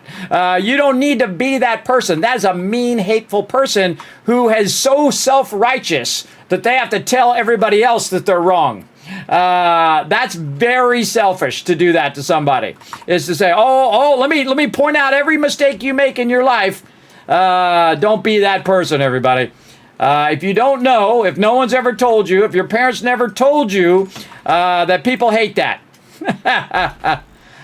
You don't need to be that person. That is a mean, hateful person who is so self-righteous that they have to tell everybody else that they're wrong. That's very selfish to do that to somebody. Is to say, let me point out every mistake you make in your life. Don't be that person, everybody. If you don't know, if no one's ever told you, if your parents never told you, that people hate that.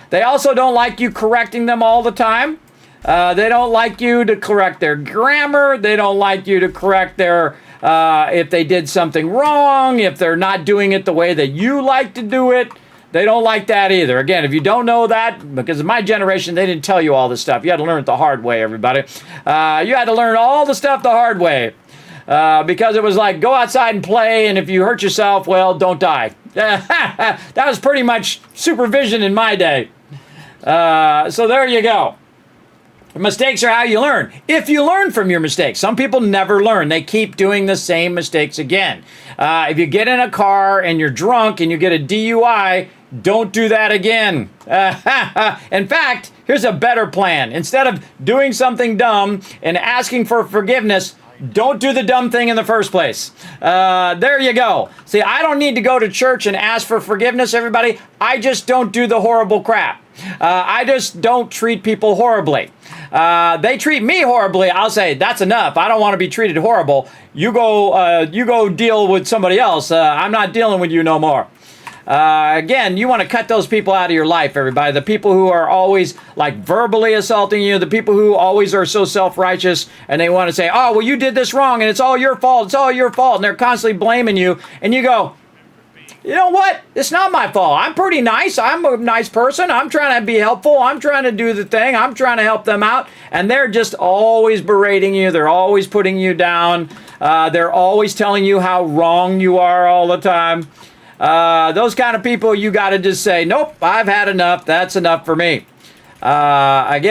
They also don't like you correcting them all the time. They don't like you to correct their grammar. They don't like you to correct their, if they did something wrong, if they're not doing it the way that you like to do it. They don't like that either. Again, if you don't know that, because in my generation, they didn't tell you all this stuff. You had to learn it the hard way, everybody. You had to learn all the stuff the hard way. Because it was like, go outside and play, and if you hurt yourself, well, don't die. That was pretty much supervision in my day. So there you go. Mistakes are how you learn. If you learn from your mistakes. Some people never learn. They keep doing the same mistakes again. If you get in a car and you're drunk and you get a DUI, don't do that again. In fact, here's a better plan. Instead of doing something dumb and asking for forgiveness, don't do the dumb thing in the first place. There you go. See, I don't need to go to church and ask for forgiveness, everybody. I just don't do the horrible crap. I just don't treat people horribly. They treat me horribly. I'll say, that's enough. I don't want to be treated horrible. You go deal with somebody else. I'm not dealing with you no more. Again, you want to cut those people out of your life, everybody. The people who are always like verbally assaulting you, the people who always are so self-righteous and they want to say, oh, well, you did this wrong and it's all your fault. It's all your fault. And they're constantly blaming you. And you go, you know what? It's not my fault. I'm pretty nice. I'm a nice person. I'm trying to be helpful. I'm trying to do the thing. I'm trying to help them out. And they're just always berating you. They're always putting you down. They're always telling you how wrong you are all the time. Those kind of people, you got to just say, nope, I've had enough. That's enough for me. And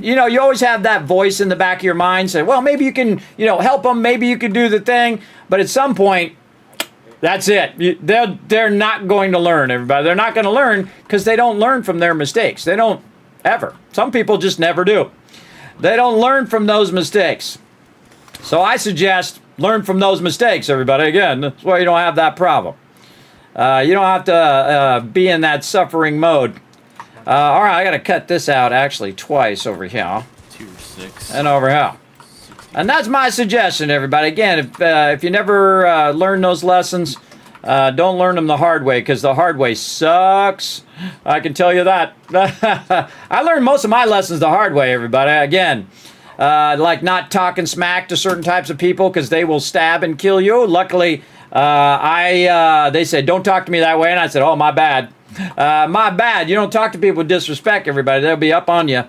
you always have that voice in the back of your mind say, well, maybe you can, help them. Maybe you can do the thing. But at some point, that's it. They're not going to learn, everybody. They're not going to learn because they don't learn from their mistakes. They don't ever. Some people just never do. They don't learn from those mistakes. So I suggest learn from those mistakes, everybody. Again, that's why you don't have that problem. You don't have to be in that suffering mode. All right, I got to cut this out actually twice over here. Tier 6 6. And over here. And that's my suggestion, everybody. Again, if you never learn those lessons, don't learn them the hard way, because the hard way sucks. I can tell you that. I learned most of my lessons the hard way, everybody. Again, like not talking smack to certain types of people because they will stab and kill you. Luckily, they said, don't talk to me that way. And I said, oh, my bad. My bad. You don't talk to people with disrespect, everybody. They'll be up on you.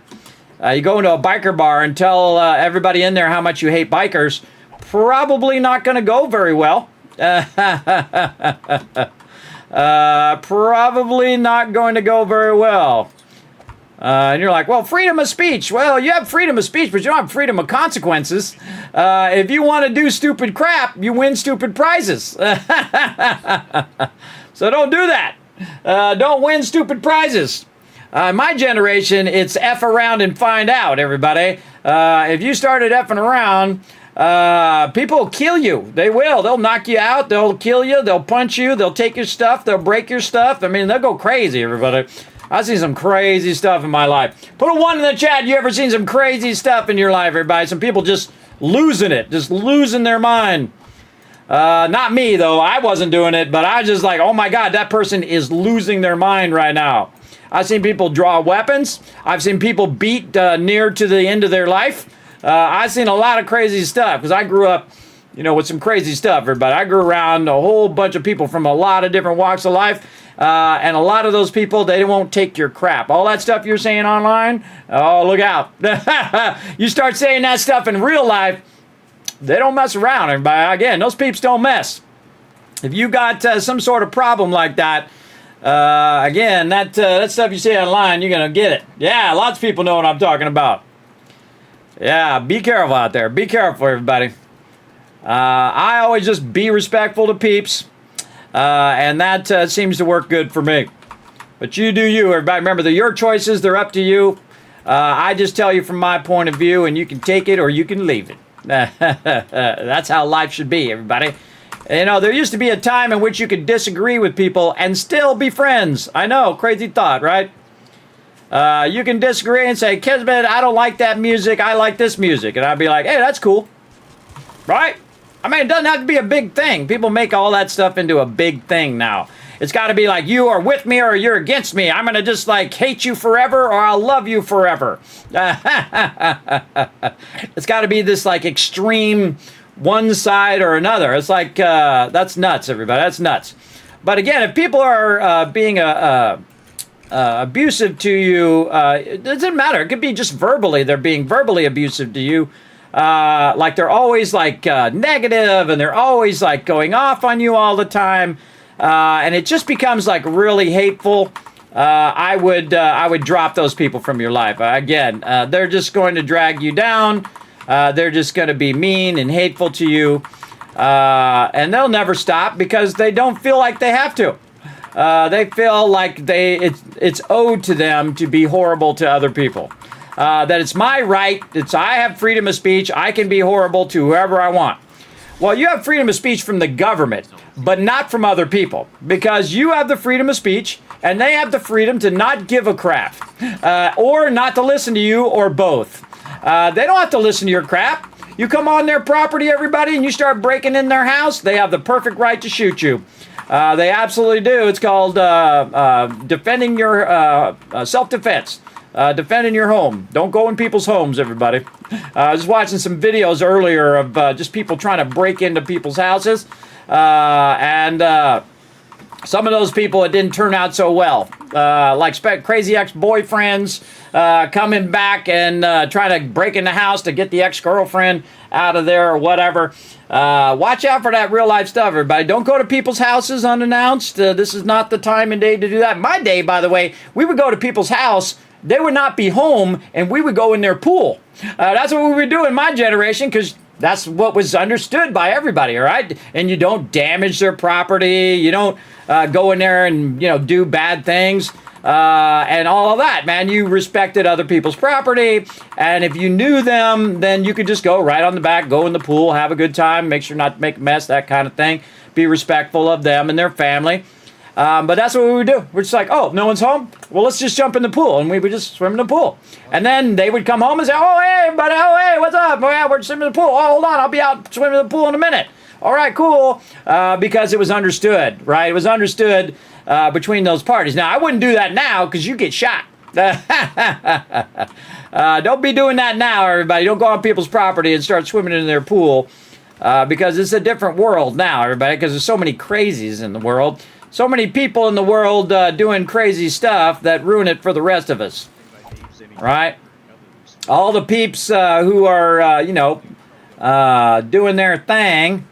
You go into a biker bar and tell everybody in there how much you hate bikers. Probably not going to go very well. Probably not going to go very well. And you're like, well, freedom of speech. Well, you have freedom of speech, but you don't have freedom of consequences. If you want to do stupid crap, you win stupid prizes. So don't do that. Don't win stupid prizes. My generation, it's F around and find out, everybody. If you started effing around, people will kill you. They will. They'll knock you out. They'll kill you. They'll punch you. They'll take your stuff. They'll break your stuff. I mean, they'll go crazy, everybody. I've seen some crazy stuff in my life. Put a 1 in the chat. You ever seen some crazy stuff in your life, everybody? Some people just losing it. Just losing their mind. Not me, though. I wasn't doing it. But I was just like, oh, my God, that person is losing their mind right now. I've seen people draw weapons. I've seen people beat near to the end of their life. I've seen a lot of crazy stuff because I grew up, with some crazy stuff, everybody. I grew around a whole bunch of people from a lot of different walks of life. And a lot of those people, they won't take your crap. All that stuff you're saying online, oh, look out. You start saying that stuff in real life, they don't mess around, everybody. Again, those peeps don't mess. If you got some sort of problem like that, again, that stuff you say online, you're going to get it. Yeah, lots of people know what I'm talking about. Yeah, be careful out there. Be careful, everybody. I always just be respectful to peeps. And that seems to work good for me. But you do you, everybody. Remember, they're your choices. They're up to you. I just tell you from my point of view, and you can take it or you can leave it. That's how life should be, everybody. There used to be a time in which you could disagree with people and still be friends. I know, crazy thought, right? You can disagree and say, Kismet, I don't like that music. I like this music. And I'd be like, hey, that's cool. Right? I mean, it doesn't have to be a big thing. People make all that stuff into a big thing now. It's got to be like, you are with me or you're against me. I'm going to just hate you forever or I'll love you forever. It's got to be this extreme one side or another. It's like, that's nuts, everybody. That's nuts. But again, if people are being abusive to you, it doesn't matter. It could be just verbally. They're being verbally abusive to you. They're always negative and they're always going off on you all the time. And it just becomes really hateful. I would drop those people from your life. Again, they're just going to drag you down. They're just going to be mean and hateful to you. And they'll never stop because they don't feel like they have to. They feel like it's owed to them to be horrible to other people. That it's my right. I have freedom of speech. I can be horrible to whoever I want. Well, you have freedom of speech from the government, but not from other people, because you have the freedom of speech and they have the freedom to not give a crap, or not to listen to you, or both. They don't have to listen to your crap. You come on their property, everybody, and you start breaking in their house, they have the perfect right to shoot you. They absolutely do. It's called defending your self-defense. Defending your home. Don't go in people's homes, everybody. I was watching some videos earlier of just people trying to break into people's houses. And some of those people, it didn't turn out so well. Crazy ex-boyfriends coming back and trying to break in the house to get the ex-girlfriend out of there or whatever. Watch out for that real-life stuff, everybody. Don't go to people's houses unannounced. This is not the time and day to do that. My day, by the way, we would go to people's house. They would not be home, and we would go in their pool. That's what we would do in my generation, because that's what was understood by everybody, all right? And you don't damage their property. You don't go in there and, do bad things and all of that, man. You respected other people's property, and if you knew them, then you could just go right on the back, go in the pool, have a good time, make sure not to make a mess, that kind of thing. Be respectful of them and their family. But that's what we would do. We're just like, oh, no one's home? Well, let's just jump in the pool. And we would just swim in the pool. And then they would come home and say, oh, hey, buddy, oh, hey, what's up? Oh, yeah, we're swimming in the pool. Oh, hold on, I'll be out swimming in the pool in a minute. All right, cool. Because it was understood, right? It was understood between those parties. Now, I wouldn't do that now because you get shot. Don't be doing that now, everybody. Don't go on people's property and start swimming in their pool because it's a different world now, everybody, because there's so many crazies in the world. So many people in the world doing crazy stuff that ruin it for the rest of us, right? All the peeps who are, doing their thing.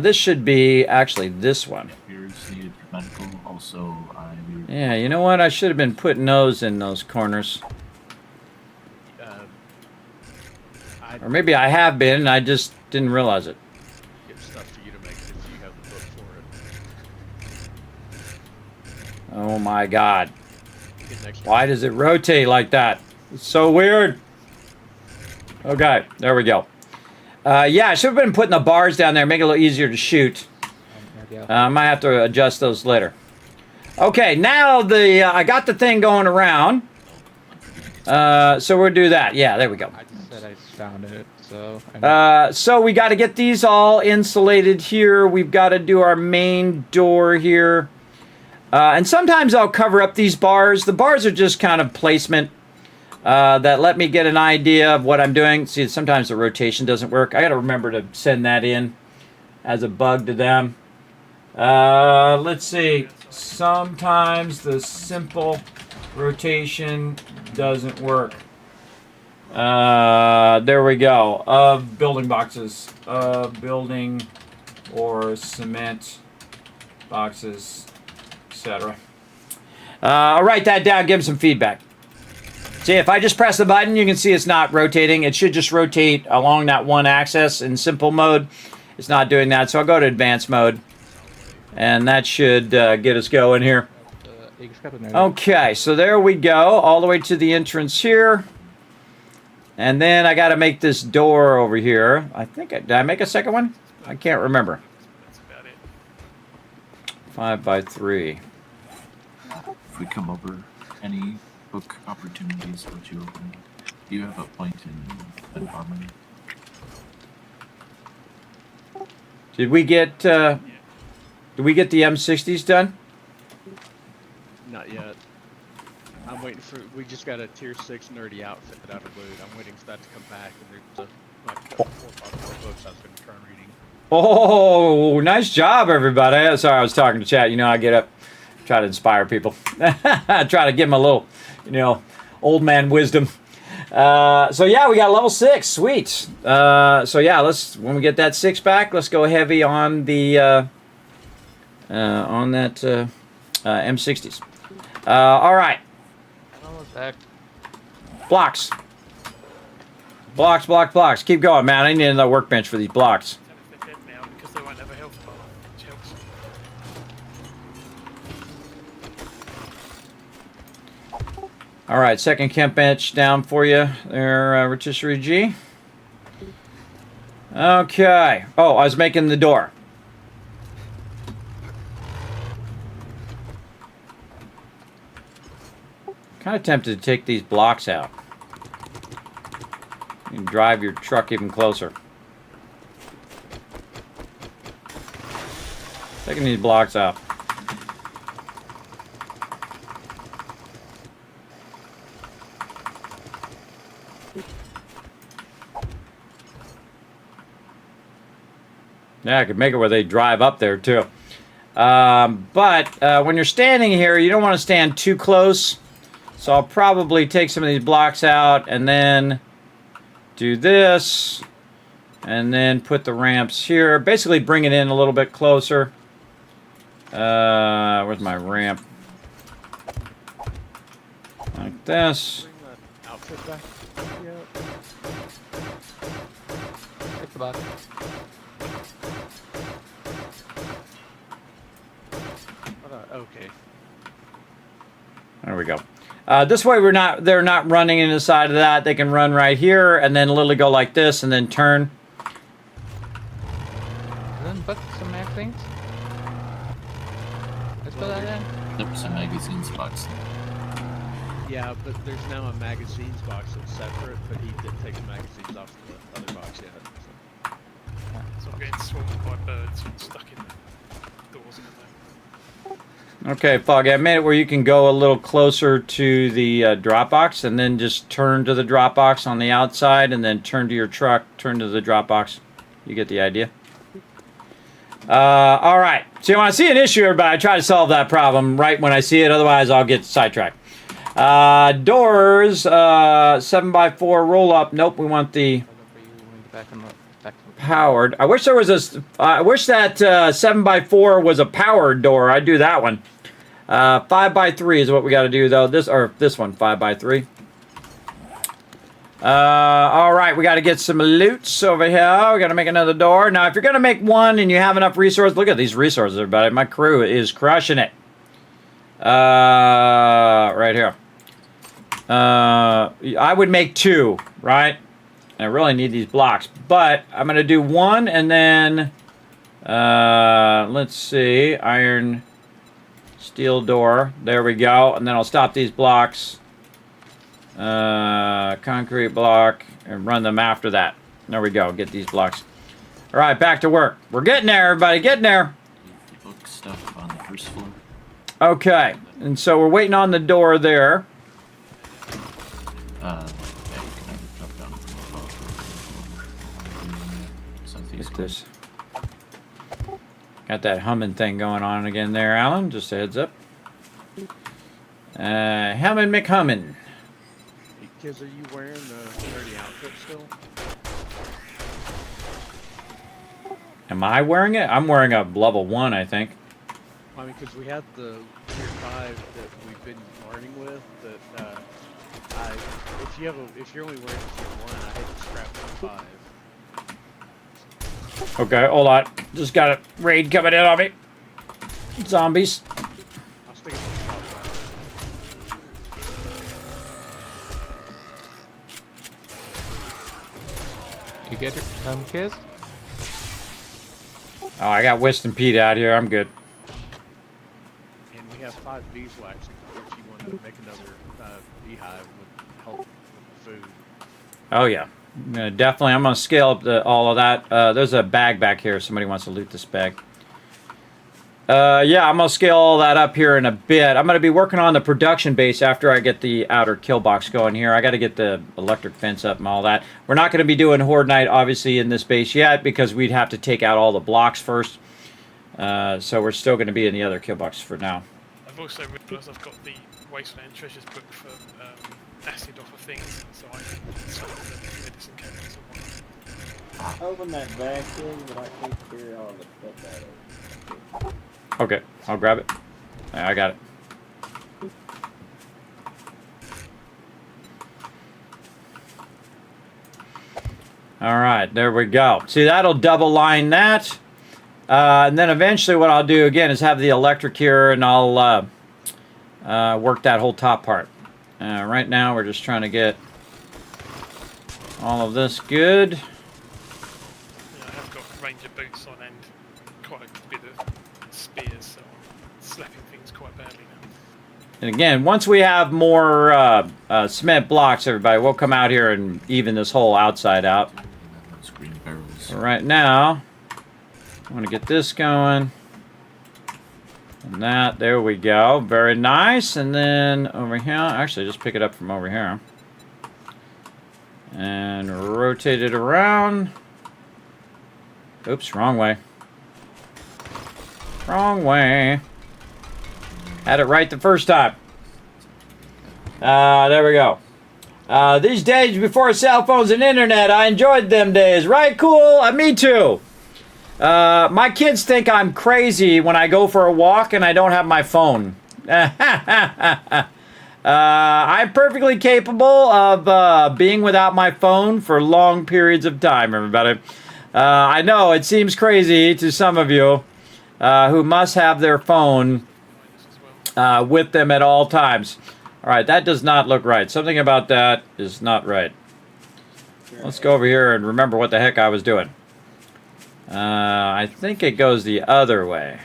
This should be actually this one. Yeah, you know what? I should have been putting those in those corners. Or maybe I have been, and I just didn't realize it. Get stuff for you to make if you have the book for it. Oh my God. Why does it rotate like that? It's so weird. Okay, there we go. Yeah, I should have been putting the bars down there, make it a little easier to shoot. I might have to adjust those later. Okay, now I got the thing going around. So we'll do that. Yeah, there we go. I just said I found it, so. So we got to get these all insulated here. We've got to do our main door here. And sometimes I'll cover up these bars. The bars are just kind of placement that let me get an idea of what I'm doing. See, sometimes the rotation doesn't work. I got to remember to send that in as a bug to them. Let's see. Sometimes the simple rotation doesn't work. There we go. Of building boxes. Building or cement boxes, etc. I'll write that down, give them some feedback. See, if I just press the button, you can see it's not rotating. It should just rotate along that one axis in simple mode. It's not doing that, so I'll go to advanced mode. And that should get us going here. Okay, so there we go, all the way to the entrance here. And then I got to make this door over here. I think, did I make a second one? I can't remember. That's about it. 5 by 3. If we come over any book opportunities that you open, do you have a point in harmony? Did we get the M60s done? Not yet. I'm waiting for. We just got a tier 6 nerdy outfit out of loot. I'm waiting for that to come back, and there's like 4 or 5 more books I was going to turn reading. Oh, nice job, everybody. Sorry, I was talking to chat. You know, I get up, try to inspire people. Try to give them a little, old man wisdom. So yeah, we got level 6. Sweet. So yeah, when we get that 6 back, let's go heavy on the M60s. All right. Blocks. Blocks. Keep going, man. I need another workbench for these blocks. They're dead now because they won't have a health bar, which helps. All right, second camp bench down for you there, Rotisserie G. Okay. Oh, I was making the door. Kind of tempted to take these blocks out. You can drive your truck even closer. Taking these blocks out. Yeah, I could make it where they drive up there too. But when you're standing here, you don't want to stand too close. So I'll probably take some of these blocks out and then do this. And then put the ramps here. Basically bring it in a little bit closer. Where's my ramp? Like this. Bring the outfit back. Take the box. Okay. There we go. This way they're not running in the side of that. They can run right here and then literally go like this and then turn. Then put some more things. put that in? Nope, it's a magazines box. Yeah, but there's now a magazines box that's separate, but he didn't take the magazines off the other box yet. So I'm getting swarmed by birds and stuck in the doors at the moment. Okay, Foggy, I made it where you can go a little closer to the Dropbox and then just turn to the Dropbox on the outside and then turn to your truck, turn to the Dropbox. You get the idea? All right. So when I see an issue, everybody, I try to solve that problem right when I see it. Otherwise, I'll get sidetracked. Doors, 7x4 roll up. Nope, we want the powered. I wish there was a. I wish that 7x4 was a powered door. I'd do that one. 5x3 is what we got to do though. This one, 5x3. All right, we got to get some loots over here. We got to make another door. Now, if you're gonna make one and you have enough resources, look at these resources, everybody. My crew is crushing it. Right here. I would make 2, right? I really need these blocks, but I'm gonna do 1 and then let's see, iron, steel door. There we go, and then I'll stop these blocks. Concrete block and run them after that. There we go. Get these blocks. All right, back to work. We're getting there, everybody. Getting there. Book stuff on the first floor. Okay, and so we're waiting on the door there. Yeah, you can either drop down from above. Get this. Got that humming thing going on again there, Alan. Just a heads up. Humming McHumming. Hey, kids, are you wearing the dirty outfit still? Am I wearing it? I'm wearing a level 1, I think. I mean, because we had the tier 5 that we've been learning with. That if you're only wearing tier 1, I had to scrap the 5. Okay, hold on. Just got a raid coming in on me. Zombies. I'll stick it to the top. You get it, kids? Oh, I got Weston Pete out here. I'm good. And we have 5 beeswax if you want to make another beehive with help with the food. Oh, yeah. Definitely. I'm going to scale up all of that. There's a bag back here. Somebody wants to loot this bag. Yeah, I'm going to scale all that up here in a bit. I'm going to be working on the production base after I get the outer kill box going here. I got to get the electric fence up and all that. We're not going to be doing Horde Night, obviously, in this base yet because we'd have to take out all the blocks first. So we're still going to be in the other kill box for now. I've also realised I've got the Wasteland Treasures book for acid off of things, so I can start the medicine cabinets and whatnot. Open that bag thing, but I can't carry all the stuff out of it. Okay, I'll grab it. Yeah, I got it. All right, there we go. See, that'll double line that. And then eventually what I'll do again is have the electric here and I'll work that whole top part. Right now we're just trying to get all of this good. Yeah, I have got ranger boots on and quite a bit of spears, so I'm slapping things quite badly now. And again, once we have more cement blocks, everybody, we'll come out here and even this whole outside out. So right now, I want to get this going. And that, there we go. Very nice. And then over here, actually just pick it up from over here. And rotate it around. Oops, wrong way. Wrong way. Had it right the first time. There we go. These days before cell phones and internet, I enjoyed them days. Right, cool? Me too. My kids think I'm crazy when I go for a walk and I don't have my phone. I'm perfectly capable of being without my phone for long periods of time, everybody. I know it seems crazy to some of you who must have their phone with them at all times. All right, that does not look right. Something about that is not right. Let's go over here and remember what the heck I was doing. I think it goes the other way.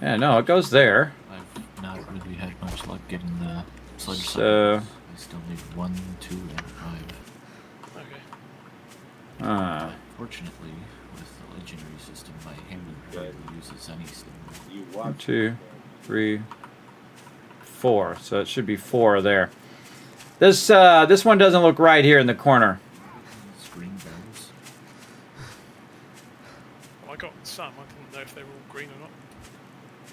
Yeah, no, it goes there. I've not really had much luck getting the sledge So... I still need 1, 2, and 5. Okay. Fortunately, with the legendary system, my hammer hardly uses any stone. 1, 2, 3, 4. So it should be 4 there. This one doesn't look right here in the corner. Green barrels. Well, I got some. I didn't know if they were all green or not.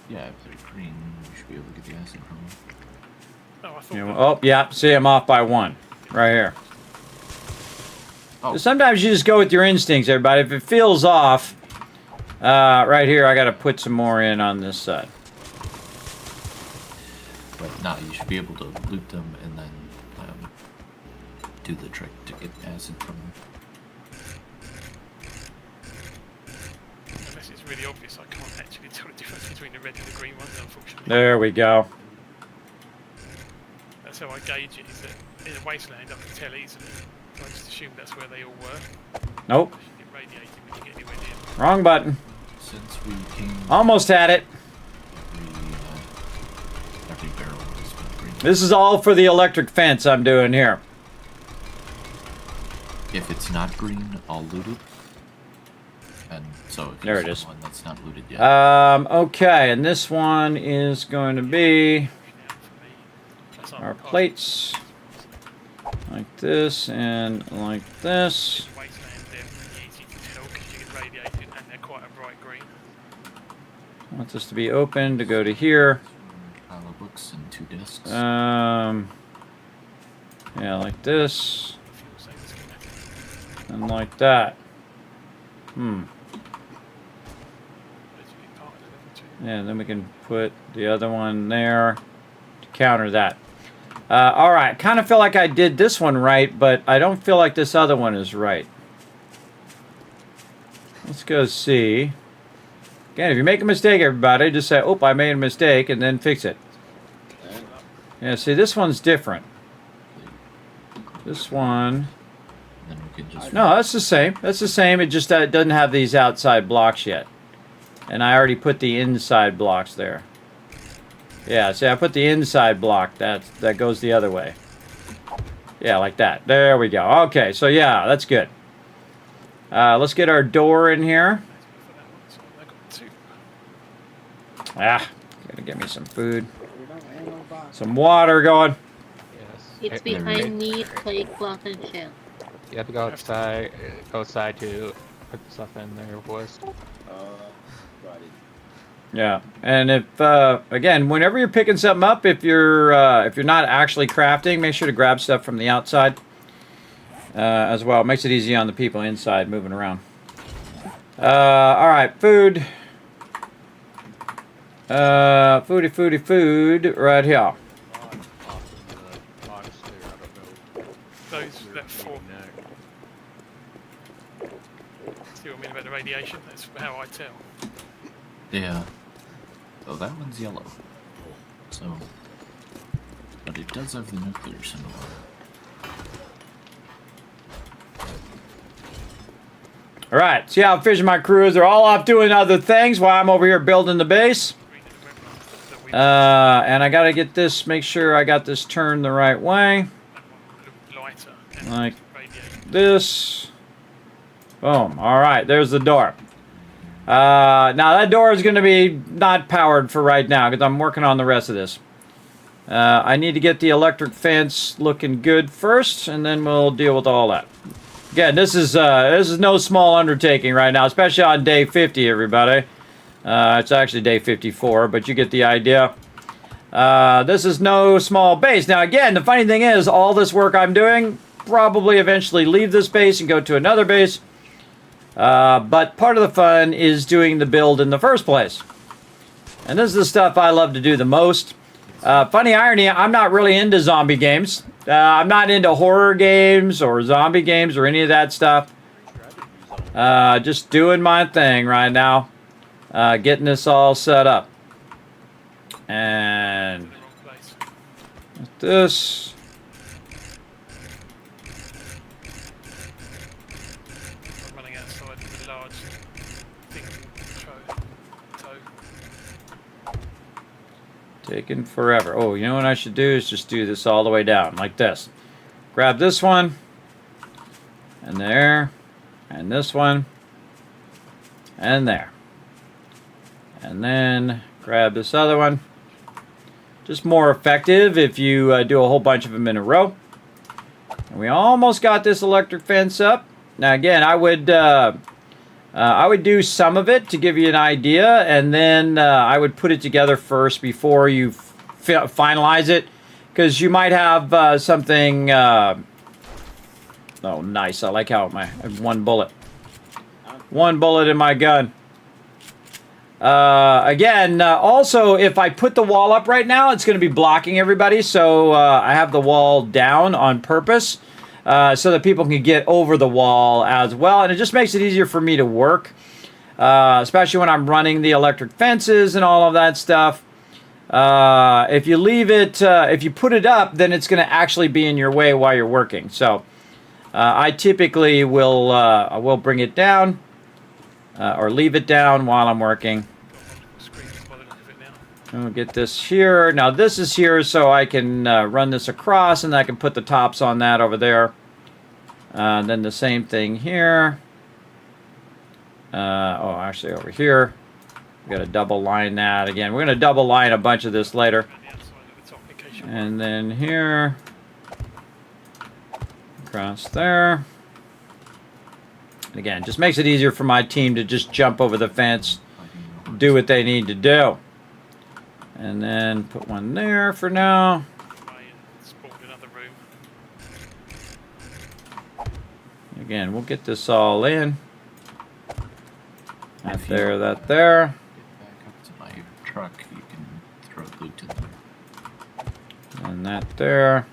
Yeah, if they're green, you should be able to get the acid from them. Oh, I thought. Yeah, oh, yeah. See, I'm off by 1, right here. Oh. Sometimes you just go with your instincts, everybody. If it feels off, right here, I got to put some more in on this side. But no, you should be able to loot them and then do the trick to get acid from them. Unless it's really obvious, I can't actually tell the difference between the red and the green ones, unfortunately. There we go. That's how I gauge it, is that in a wasteland I can tell easily. So I just assumed that's where they all were. Nope. It radiated when you get anywhere near. Wrong button. Since we came... Almost had it. Every barrel has been green. This is all for the electric fence I'm doing here. If it's not green, I'll loot it. And so if there you it see is. One that's not looted yet. Okay, and this one is going to be our plates. Like this and like this. Wasteland, they're pretty easy to tell because you get radiated and they're quite a bright green. I want this to be open to go to here. Pile of books and 2 desks. Yeah, like this. And like that. Yeah, and then we can put the other one there to counter that. Alright, kind of feel like I did this one right, but I don't feel like this other one is right. Let's go see. Again, if you make a mistake, everybody, just say, oh, I made a mistake, and then fix it. Yeah, see, this one's different. This one... Then we can just... No, that's the same. That's the same. It just doesn't have these outside blocks yet. And I already put the inside blocks there. Yeah, see, I put the inside block. That goes the other way. Yeah, like that. There we go. Okay, so yeah, that's good. Let's get our door in here. Ah, gotta get me some food. Some water going. It's behind me, plate, cloth, and shell. You have to go outside to put stuff in there first. Yeah, and if again, whenever you're picking something up, if you're not actually crafting, make sure to grab stuff from the outside as well. It makes it easy on the people inside moving around. All right, food. Food right here. Those that form. See what I mean about the radiation? That's how I tell. Yeah. Oh, that one's yellow. So... But it does have the nuclear symbol. Alright, see how efficient my crew is? They're all off doing other things while I'm over here building the base. And I gotta get this, make sure I got this turned the right way. Like this. Boom. Alright, there's the door. Now that door is going to be not powered for right now because I'm working on the rest of this. I need to get the electric fence looking good first, and then we'll deal with all that. Again, this is no small undertaking right now, especially on day 50, everybody. It's actually day 54, but you get the idea. This is no small base. Now, again, the funny thing is, all this work I'm doing, probably eventually leave this base and go to another base. But part of the fun is doing the build in the first place. And this is the stuff I love to do the most. Funny irony, I'm not really into zombie games. I'm not into horror games or zombie games or any of that stuff. Just doing my thing right now. Getting this all set up. And this... Taking forever. Oh, you know what I should do is just do this all the way down, like this. Grab this one, and there, and this one, and there. And then grab this other one. Just more effective if you do a whole bunch of them in a row. And we almost got this electric fence up. Now again, I would do some of it to give you an idea, and then I would put it together first before you finalize it, because you might have something. Oh, nice! I like how I have one bullet in my gun. Again, also, if I put the wall up right now, it's going to be blocking everybody, so I have the wall down on purpose so that people can get over the wall as well, and it just makes it easier for me to work, especially when I'm running the electric fences and all of that stuff. If you leave it, if you put it up, then it's going to actually be in your way while you're working. So I typically will bring it down or leave it down while I'm working. We'll get this here. Now this is here so I can run this across, and I can put the tops on that over there. Then the same thing here. Oh, actually over here. We got to double line that again. We're going to double line a bunch of this later. And then here. Across there. And again, just makes it easier for my team to just jump over the fence, do what they need to do. And then put one there for now. Again, we'll get this all in. That there, that there. Back up to my truck, you can throw loot in there. And that there.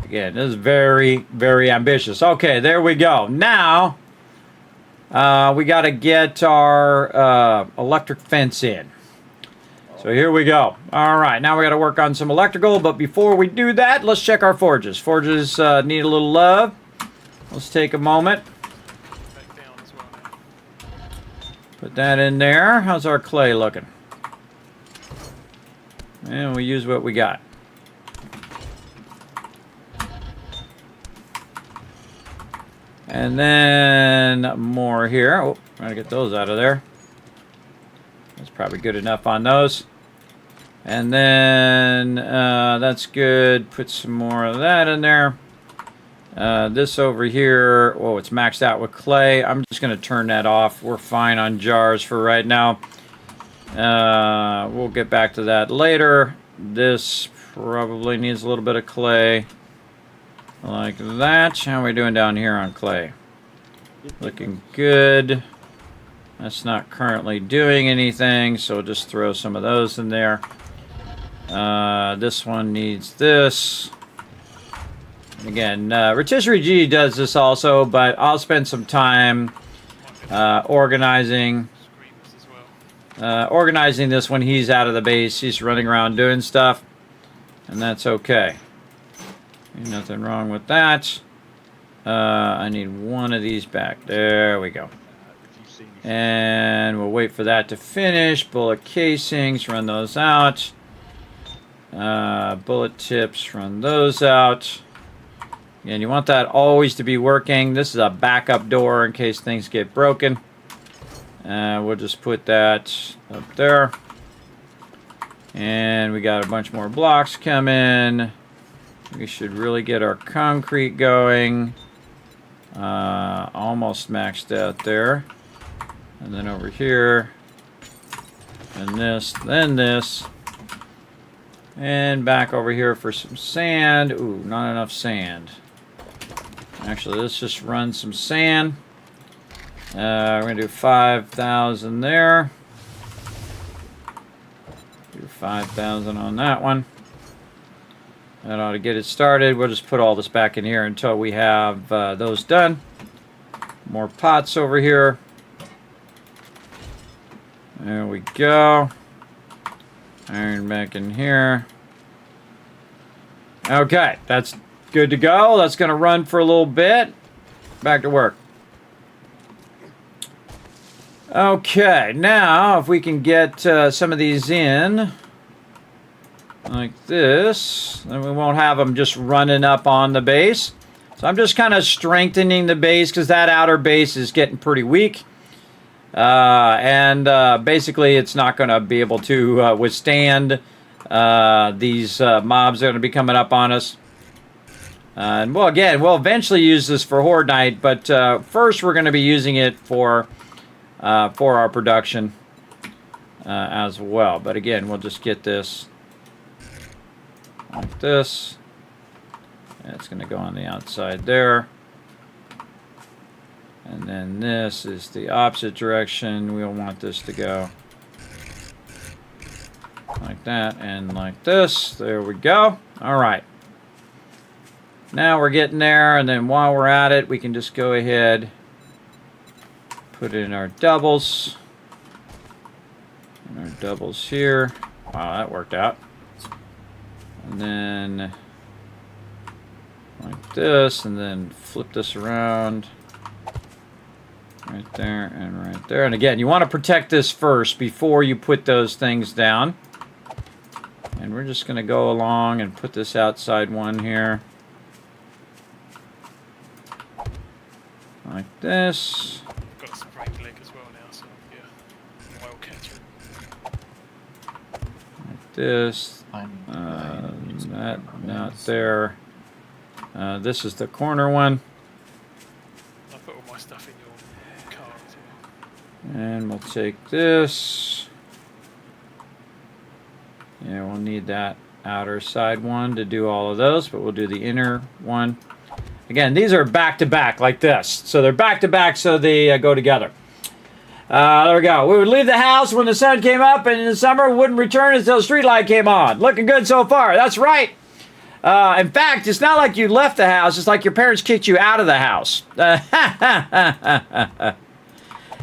Again, this is very, very ambitious. Okay, there we go. Now, we got to get our electric fence in. So here we go. All right, now we got to work on some electrical, but before we do that, let's check our forges. Forges need a little love. Let's take a moment. Put that in there. How's our clay looking? And we'll use what we got. And then more here. Oh, trying to get those out of there. That's probably good enough on those. And then that's good. Put some more of that in there. This over here, oh, it's maxed out with clay. I'm just going to turn that off. We're fine on jars for right now. We'll get back to that later. This probably needs a little bit of clay. Like that. How are we doing down here on clay? Looking good. That's not currently doing anything, so we'll just throw some of those in there. This one needs this. Again, Rotisserie G does this also, but I'll spend some time organizing this when he's out of the base. He's running around doing stuff, and that's okay. Nothing wrong with that. I need one of these back. There we go. And we'll wait for that to finish. Bullet casings, run those out. Bullet tips, run those out. And you want that always to be working. This is a backup door in case things get broken. We'll just put that up there. And we got a bunch more blocks coming. We should really get our concrete going. Almost maxed out there. And then over here. And this, then this. And back over here for some sand. Ooh, not enough sand. Actually, let's just run some sand. We're going to do 5,000 there. Do 5,000 on that one. That ought to get it started. We'll just put all this back in here until we have those done. More pots over here. There we go. Iron back in here. Okay, that's good to go. That's going to run for a little bit. Back to work. Okay, now if we can get some of these in like this, then we won't have them just running up on the base. So I'm just kind of strengthening the base because that outer base is getting pretty weak. Basically it's not going to be able to withstand these mobs that are going to be coming up on us. And well, again, we'll eventually use this for Horde Night, but first we're going to be using it for our production as well. But again, we'll just get this like this. And it's going to go on the outside there. And then this is the opposite direction. We'll want this to go like that and like this. There we go. All right. Now we're getting there, and then while we're at it, we can just go ahead, put in our doubles. And our doubles here. Wow, that worked out. And then like this, and then flip this around. Right there and right there. And again, you want to protect this first before you put those things down. And we're just going to go along and put this outside one here. Like this. Got a spring leg as well now, so yeah, wild catcher. Like this. That not there. This is the corner one. I'll put all my stuff in your car too. And we'll take this. Yeah, we'll need that outer side one to do all of those, but we'll do the inner one. Again, these are back-to-back like this. So they're back-to-back so they go together. There we go. We would leave the house when the sun came up, and in the summer we wouldn't return until the street light came on. Looking good so far. That's right. In fact, it's not like you left the house. It's like your parents kicked you out of the house.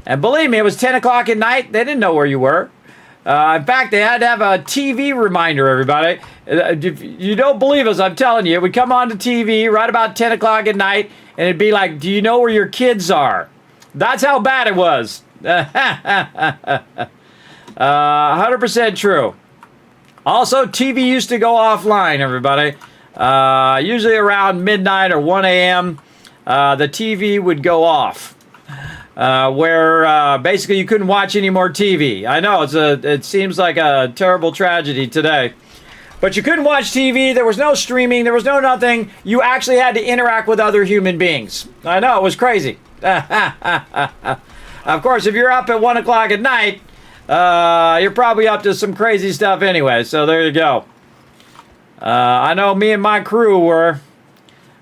And believe me, it was 10 o'clock at night. They didn't know where you were. In fact, they had to have a TV reminder, everybody. If you don't believe us, I'm telling you, it would come on to TV right about 10 o'clock at night, and it'd be like, do you know where your kids are? That's how bad it was. 100% true. Also, TV used to go offline, everybody. Usually around midnight or 1 a.m., the TV would go off. Where basically you couldn't watch any more TV. I know it seems like a terrible tragedy today, but you couldn't watch TV. There was no streaming. There was no nothing. You actually had to interact with other human beings. I know, it was crazy. Of course, if you're up at 1 o'clock at night, you're probably up to some crazy stuff anyway. So there you go. I know me and my crew were.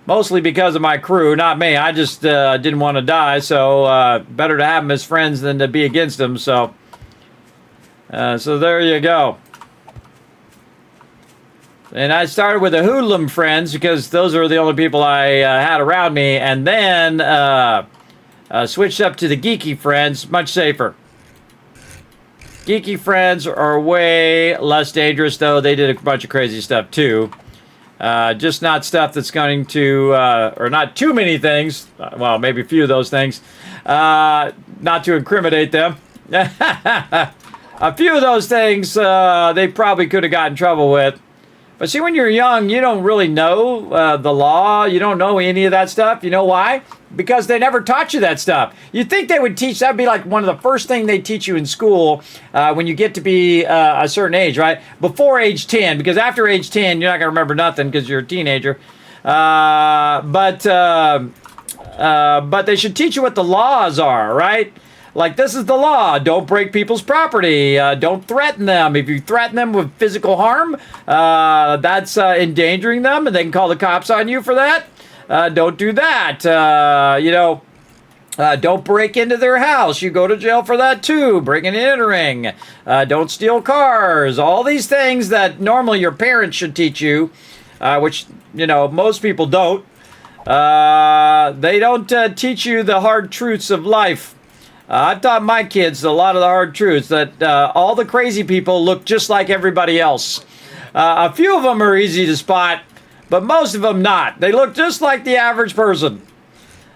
Mostly because of my crew, not me. I just didn't want to die, so better to have them as friends than to be against them. So there you go. And I started with the hoodlum friends because those are the only people I had around me, and then switched up to the geeky friends, much safer. Geeky friends are way less dangerous, though. They did a bunch of crazy stuff, too. Just not stuff that's going to, or not too many things, well, maybe a few of those things, not to incriminate them. A few of those things they probably could have gotten in trouble with. But see, when you're young, you don't really know the law. You don't know any of that stuff. You know why? Because they never taught you that stuff. You'd think they would teach, that'd be like one of the first things they teach you in school when you get to be a certain age, right? Before age 10, because after age 10, you're not going to remember nothing because you're a teenager. But they should teach you what the laws are, right? Like, this is the law. Don't break people's property. Don't threaten them. If you threaten them with physical harm, that's endangering them, and they can call the cops on you for that. Don't do that. Don't break into their house. You go to jail for that, too. Breaking and entering. Don't steal cars. All these things that normally your parents should teach you, which, most people don't. They don't teach you the hard truths of life. I've taught my kids a lot of the hard truths, that all the crazy people look just like everybody else. A few of them are easy to spot, but most of them not. They look just like the average person.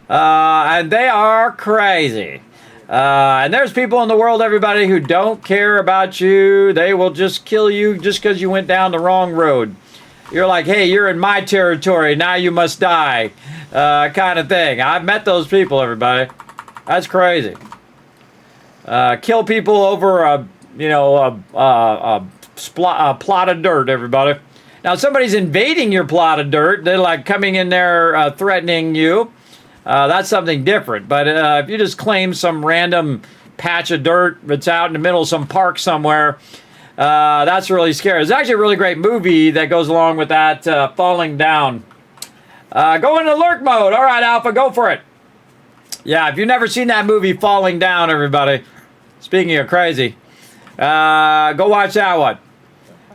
And they are crazy. And there's people in the world, everybody, who don't care about you. They will just kill you just because you went down the wrong road. You're like, hey, you're in my territory, now you must die, kind of thing. I've met those people, everybody. That's crazy. Kill people over a plot of dirt, everybody. Now, if somebody's invading your plot of dirt, they're like coming in there threatening you. That's something different. But if you just claim some random patch of dirt that's out in the middle of some park somewhere, that's really scary. There's actually a really great movie that goes along with that, Falling Down. Go into lurk mode. All right, Alpha, go for it. Yeah, if you've never seen that movie, Falling Down, everybody, speaking of crazy, go watch that one.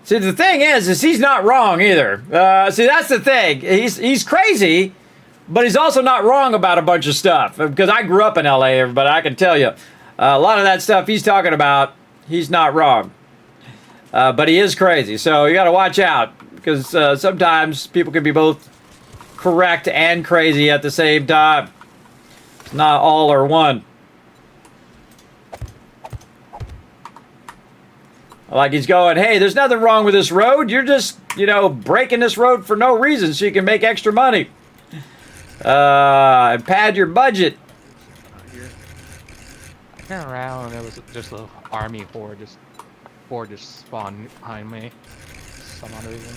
See, the thing is he's not wrong either. See, that's the thing. He's crazy, but he's also not wrong about a bunch of stuff. Because I grew up in L.A., everybody, I can tell you. A lot of that stuff he's talking about, he's not wrong. But he is crazy, so you got to watch out. Because sometimes people can be both correct and crazy at the same time. It's not all or one. Like he's going, hey, there's nothing wrong with this road. You're just, breaking this road for no reason so you can make extra money. And pad your budget. I turned around and there was just an army horde just spawned behind me. Some odd reason.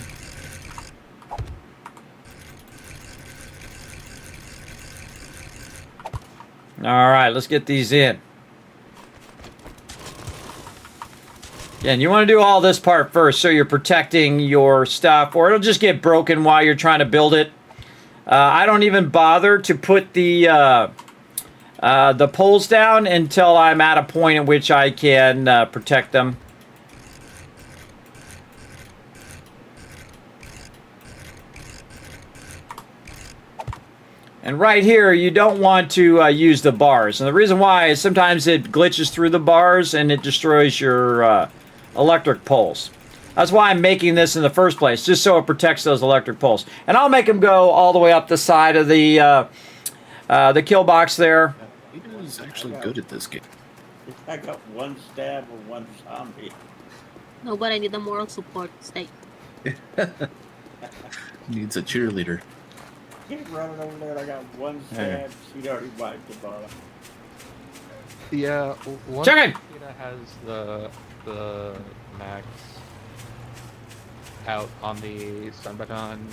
All right, let's get these in. Again, you want to do all this part first so you're protecting your stuff, or it'll just get broken while you're trying to build it. I don't even bother to put the poles down until I'm at a point at which I can protect them. And right here, you don't want to use the bars. And the reason why is sometimes it glitches through the bars and it destroys your electric poles. That's why I'm making this in the first place, just so it protects those electric poles. And I'll make them go all the way up the side of the kill box there. He is actually good at this game. I got one stab or one zombie. No, but I need a moral support. Stay. Needs a cheerleader. Keep running over there. I got one stab. She'd already wiped the bar. Yeah, one Check it. that has the max out on the stun button.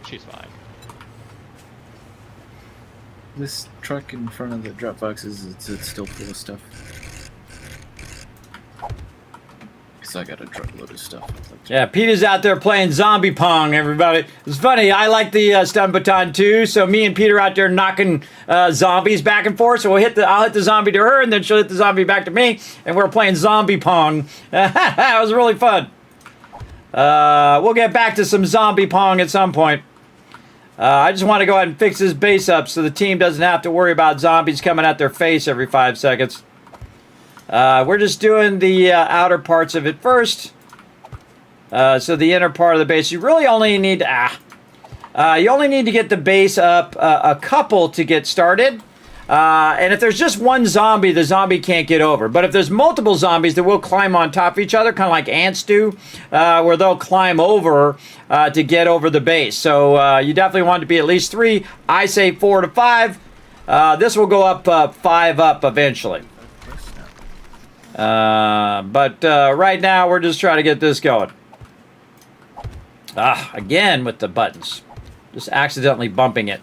She's fine. This truck in front of the drop boxes, it's still full of stuff. Because I got a truckload of stuff. Yeah, Peter's out there playing zombie pong, everybody. It's funny, I like the stun baton too, so me and Peter out there knocking zombies back and forth, so I'll hit the zombie to her, and then she'll hit the zombie back to me, and we're playing zombie pong. That was really fun. We'll get back to some zombie pong at some point. I just want to go ahead and fix this base up so the team doesn't have to worry about zombies coming at their face every 5 seconds. We're just doing the outer parts of it first. So the inner part of the base, you really only need you only need to get the base up a couple to get started. And if there's just one zombie, the zombie can't get over. But if there's multiple zombies, they will climb on top of each other, kind of like ants do, where they'll climb over to get over the base. So you definitely want to be at least 3. I say 4 to 5. This will go up 5 up eventually. But right now, we're just trying to get this going. Again with the buttons. Just accidentally bumping it.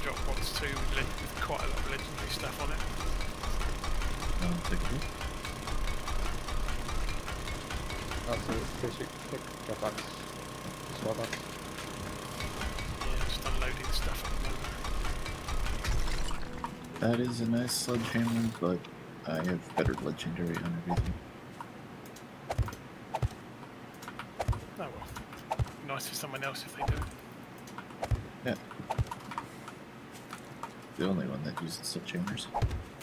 Dropbox 2 with quite a lot of legendary stuff on it. Dropbox. Swellbox. Yeah, just unloading stuff at the moment. That is a nice sledgehammer, but I have better legendary on everything. Oh well. Nice for someone else if they do it. Yeah. The only one that uses sledgehammers.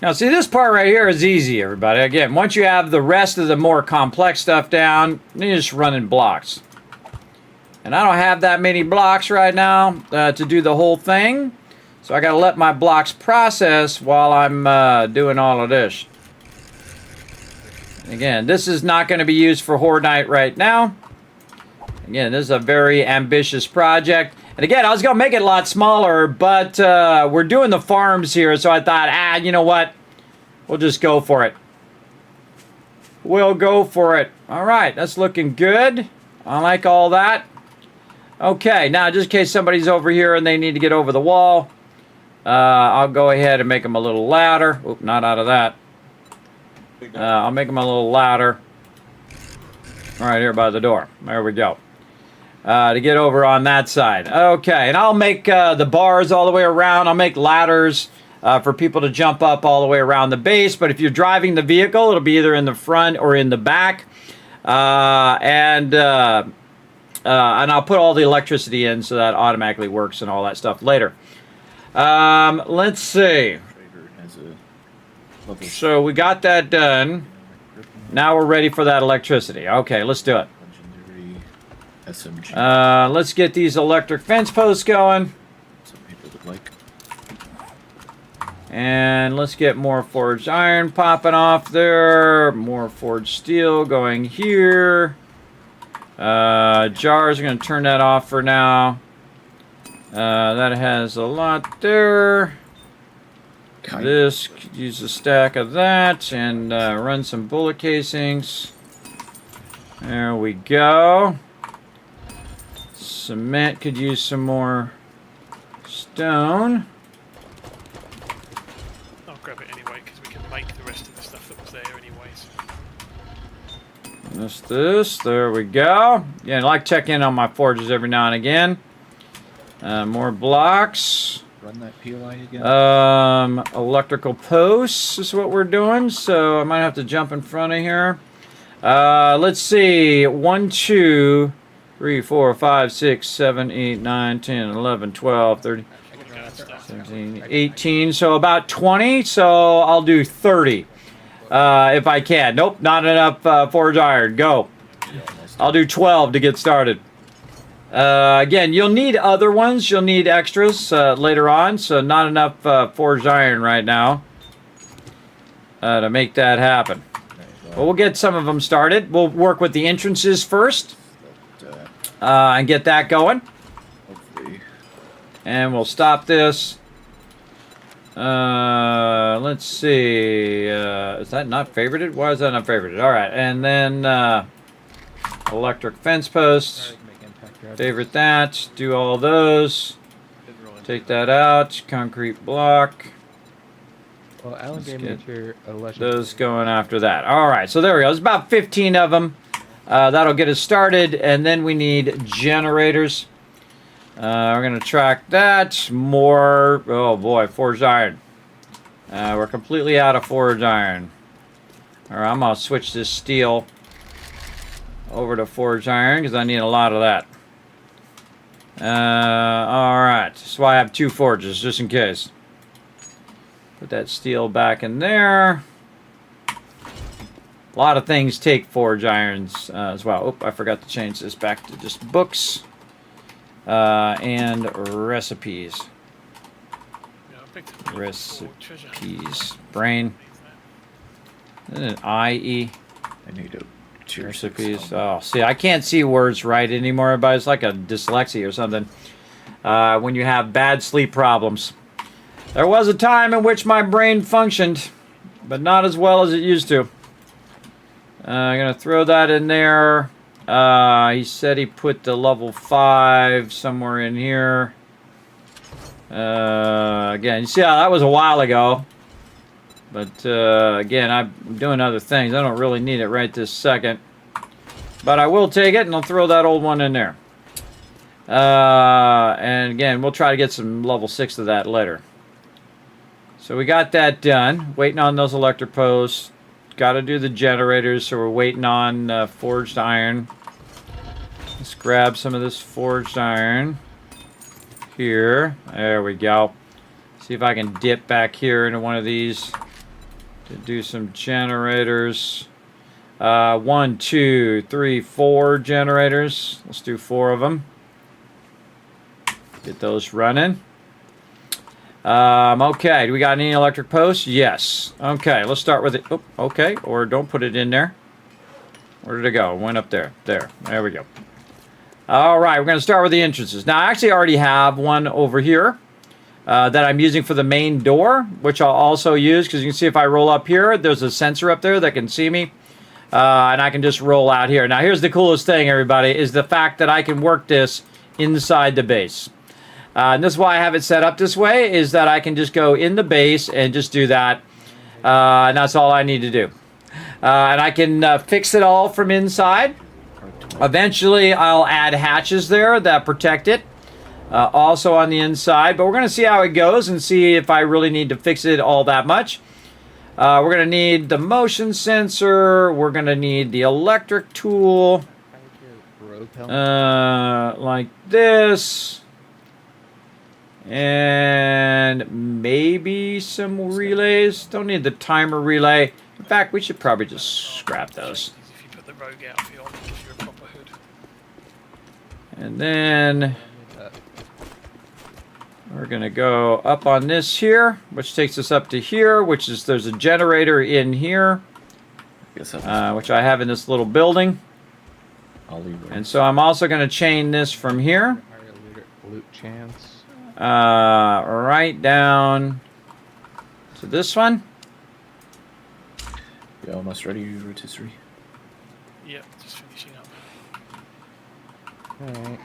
Now, see, this part right here is easy, everybody. Again, once you have the rest of the more complex stuff down, then you just run in blocks. And I don't have that many blocks right now to do the whole thing. So I got to let my blocks process while I'm doing all of this. Again, this is not going to be used for Horde Night right now. Again, this is a very ambitious project. And again, I was going to make it a lot smaller, but we're doing the farms here, so I thought, you know what? We'll just go for it. We'll go for it. All right, that's looking good. I like all that. Okay, now just in case somebody's over here and they need to get over the wall, I'll go ahead and make them a little ladder. Oop, not out of that. I'll make them a little ladder. Right here by the door. There we go. To get over on that side. Okay, and I'll make the bars all the way around. I'll make ladders for people to jump up all the way around the base. But if you're driving the vehicle, it'll be either in the front or in the back. And I'll put all the electricity in so that automatically works and all that stuff later. Let's see. So we got that done. Now we're ready for that electricity. Okay, let's do it. Let's get these electric fence posts going. Some people would like. And let's get more forged iron popping off there. More forged steel going here. Jars are going to turn that off for now. That has a lot there. This could use a stack of that and run some bullet casings. There we go. Cement could use some more stone. I'll grab it anyway because we can make the rest of the stuff that was there anyways. This, there we go. Yeah, I like checking in on my forges every now and again. More blocks. Run that POI again. Electrical posts is what we're doing, so I might have to jump in front of here. Let's see. 1, 2, 3, 4, 5, 6, 7, 8, 9, 10, 11, 12, 13, 17, 18. So about 20. So I'll do 30 if I can. Nope, not enough forged iron. Go. I'll do 12 to get started. Again, you'll need other ones. You'll need extras later on. So not enough forged iron right now to make that happen. But we'll get some of them started. We'll work with the entrances first. And get that going. Hopefully. And we'll stop this. Let's see. Is that not favorited? Why is that not favorited? All right. And then electric fence posts. Favorite that. Do all those. Take that out. Concrete block. Well, Alan gave me your those going after that. All right. So there we go. There's about 15 of them. That'll get us started, and then we need generators. We're going to track that. More, oh boy, forged iron. We're completely out of forged iron. All right, I'm going to switch this steel over to forged iron because I need a lot of that. All right, so I have 2 forges just in case. Put that steel back in there. A lot of things take forged irons as well. Oh, I forgot to change this back to just books and recipes. Recipes. Brain. Isn't it IE? I need to recipes. Oh, see, I can't see words right anymore, but it's like a dyslexia or something. When you have bad sleep problems. There was a time in which my brain functioned, but not as well as it used to. I'm going to throw that in there. He said he put the level 5 somewhere in here. Again, you see how that was a while ago. But again, I'm doing other things. I don't really need it right this second. But I will take it and I'll throw that old one in there. And again, we'll try to get some level 6 of that later. So we got that done. Waiting on those electric posts. Got to do the generators, so we're waiting on forged iron. Let's grab some of this forged iron here. There we go. See if I can dip back here into one of these to do some generators. 1, 2, 3, 4 generators. Let's do 4 of them. Get those running. Okay, do we got any electric posts? Yes. Okay, let's start with it. Oh, okay, or don't put it in there. Where did it go? It went up there. There we go. All right, we're going to start with the entrances. Now, I actually already have one over here that I'm using for the main door, which I'll also use, because you can see if I roll up here, there's a sensor up there that can see me, and I can just roll out here. Now, here's the coolest thing, everybody, is the fact that I can work this inside the base. And this is why I have it set up this way, is that I can just go in the base and just do that. And that's all I need to do. And I can fix it all from inside. Eventually, I'll add hatches there that protect it. Also on the inside. But we're going to see how it goes and see if I really need to fix it all that much. We're going to need the motion sensor. We're going to need the electric tool. Like this. And maybe some relays. Don't need the timer relay. In fact, we should probably just scrap those. If you put the rogue outfit on, it gives you a proper hood. And then we're going to go up on this here, which takes us up to here, which is there's a generator in here, which I have in this little building. And so I'm also going to chain this from here. Loot chance. Right down to this one. You almost ready, rotisserie? Yep, just finishing up. Alright.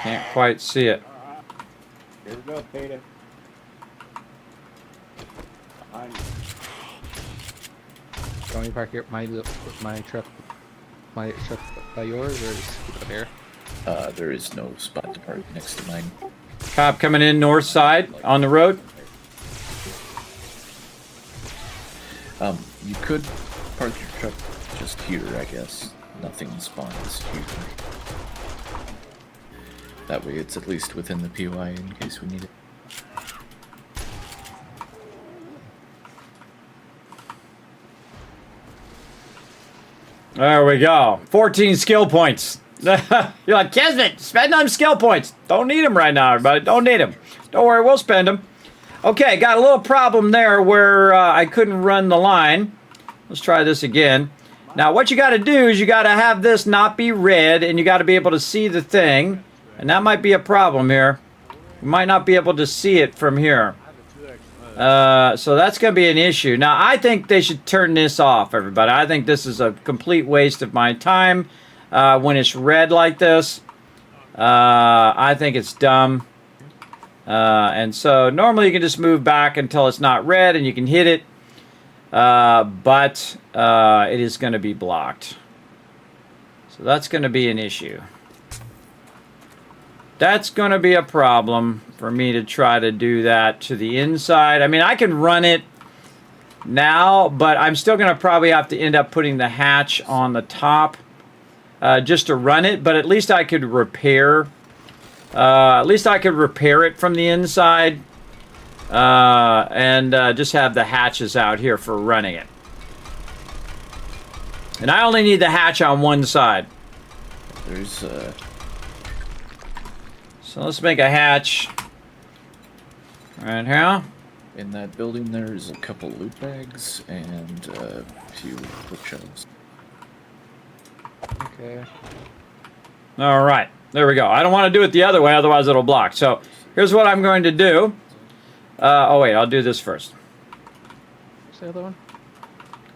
Can't quite see it. Here we go, Peter. Behind you. Can we park here, my truck by yours, or just keep it here? There is no spot to park next to mine. Cop coming in north side on the road. You could park your truck just here, I guess. Nothing spawns here. That way it's at least within the POI in case we need it. There we go. 14 skill points. You're like, Kismet, spend them skill points. Don't need them right now, everybody. Don't need them. Don't worry, we'll spend them. Okay, got a little problem there where I couldn't run the line. Let's try this again. Now, what you got to do is you got to have this not be red, and you got to be able to see the thing. And that might be a problem here. You might not be able to see it from here. So that's going to be an issue. Now, I think they should turn this off, everybody. I think this is a complete waste of my time when it's red like this. I think it's dumb. And so normally you can just move back until it's not red and you can hit it. But it is going to be blocked. So that's going to be an issue. That's going to be a problem for me to try to do that to the inside. I mean, I can run it now, but I'm still going to probably have to end up putting the hatch on the top just to run it. But at least I could repair. At least I could repair it from the inside and just have the hatches out here for running it. And I only need the hatch on one side. There's So let's make a hatch right here. in that building there's a couple loot bags and a few bookshelves. Okay. All right, there we go. I don't want to do it the other way, otherwise it'll block. So here's what I'm going to do. Oh wait, I'll do this first. What's the other one?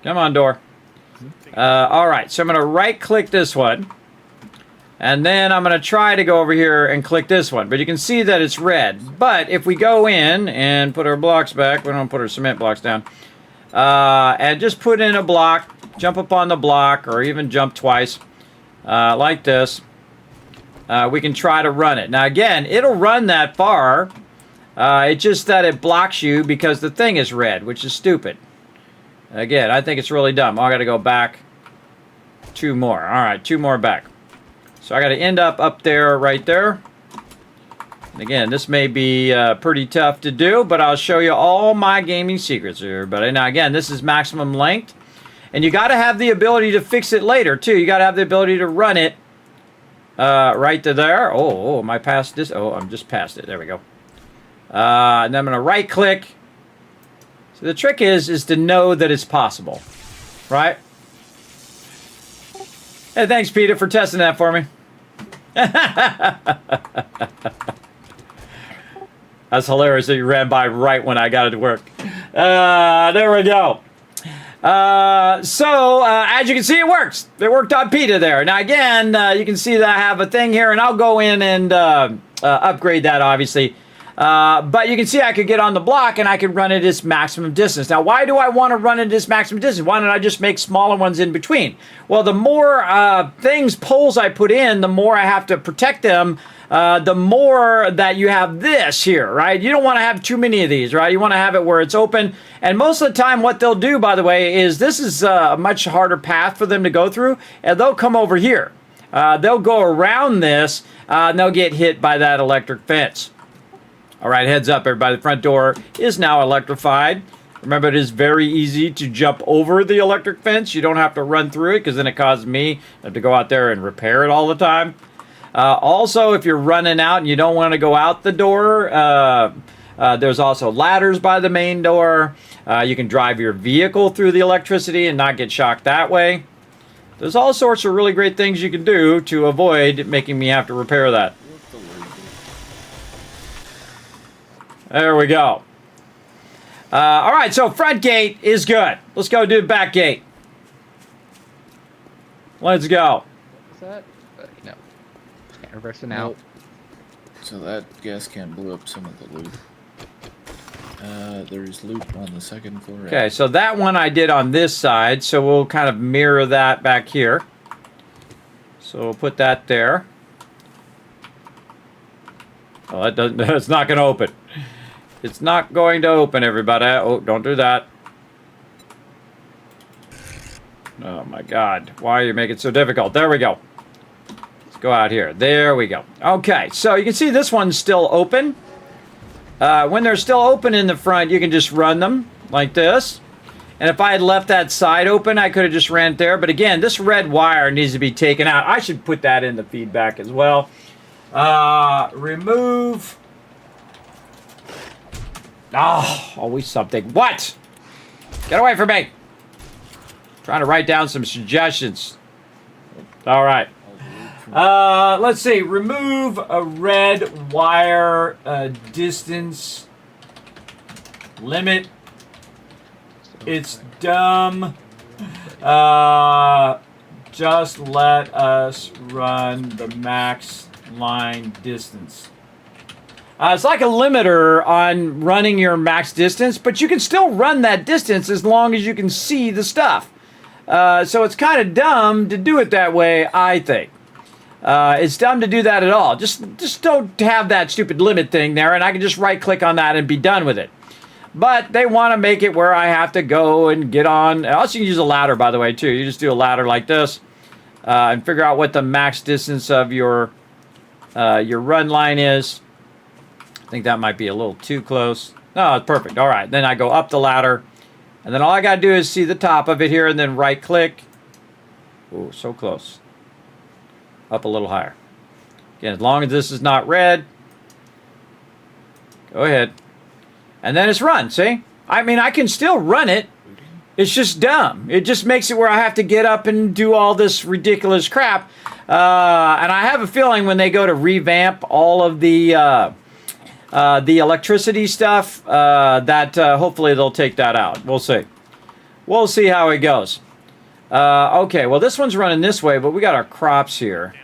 Come on, door. All right, so I'm going to right-click this one. And then I'm going to try to go over here and click this one. But you can see that it's red. But if we go in and put our blocks back, we don't put our cement blocks down, and just put in a block, jump up on the block, or even jump twice, like this, we can try to run it. Now again, it'll run that far. It's just that it blocks you because the thing is red, which is stupid. Again, I think it's really dumb. I got to go back 2 more. All right, 2 more back. So I got to end up there, right there. And again, this may be pretty tough to do, but I'll show you all my gaming secrets here, everybody. Now again, this is maximum length. And you got to have the ability to fix it later, too. You got to have the ability to run it right to there. Oh, am I past this? Oh, I'm just past it. There we go. And then I'm going to right click. So the trick is to know that it's possible, right? Hey, thanks, Peter, for testing that for me. That's hilarious that you ran by right when I got it to work. There we go. So, as you can see, it works. It worked on Peter there. Now, again, you can see that I have a thing here, and I'll go in and upgrade that, obviously. But you can see I could get on the block, and I could run it its maximum distance. Now, why do I want to run it its maximum distance? Why don't I just make smaller ones in between? Well, the more poles I put in, the more I have to protect them. The more that you have this here, right? You don't want to have too many of these, right? You want to have it where it's open. And most of the time what they'll do, by the way, is this is a much harder path for them to go through. And they'll come over here. They'll go around this, and they'll get hit by that electric fence. All right, heads up, everybody. The front door is now electrified. Remember, it is very easy to jump over the electric fence. You don't have to run through it, because then it causes me to go out there and repair it all the time. Also, if you're running out and you don't want to go out the door, there's also ladders by the main door. You can drive your vehicle through the electricity and not get shocked that way. There's all sorts of really great things you can do to avoid making me have to repair that. There we go. All right, so front gate is good. Let's go do back gate. Let's go. What's that? No. Can't reverse it now. Nope. So that gas can blew up some of the loot. There's loot on the second floor. Okay, so that one I did on this side, so we'll kind of mirror that back here. So we'll put that there. Oh, that doesn't. It's not going to open. It's not going to open, everybody. Oh, don't do that. Oh my God! Why are you making it so difficult? There we go. Let's go out here. There we go. Okay, so you can see this one's still open. When they're still open in the front, you can just run them like this. And if I had left that side open, I could have just ran it there. But again, this red wire needs to be taken out. I should put that in the feedback as well. Remove. Oh, always something. What? Get away from me. Trying to write down some suggestions. All right. Let's see. Remove a red wire distance limit. It's dumb. Just let us run the max line distance. It's like a limiter on running your max distance, but you can still run that distance as long as you can see the stuff. So it's kind of dumb to do it that way, I think. It's dumb to do that at all. Just don't have that stupid limit thing there, and I can just right-click on that and be done with it. But they want to make it where I have to go and get on. Also, you can use a ladder, by the way, too. You just do a ladder like this and figure out what the max distance of your run line is. I think that might be a little too close. No, it's perfect. All right, then I go up the ladder, and then all I got to do is see the top of it here, and then right-click. Oh, so close. Up a little higher. Again, as long as this is not red, go ahead. And then it's run, see? I mean, I can still run it. It's just dumb. It just makes it where I have to get up and do all this ridiculous crap. And I have a feeling when they go to revamp all of the electricity stuff, that hopefully they'll take that out. We'll see. We'll see how it goes. Okay, well, this one's running this way, but we got our crops here.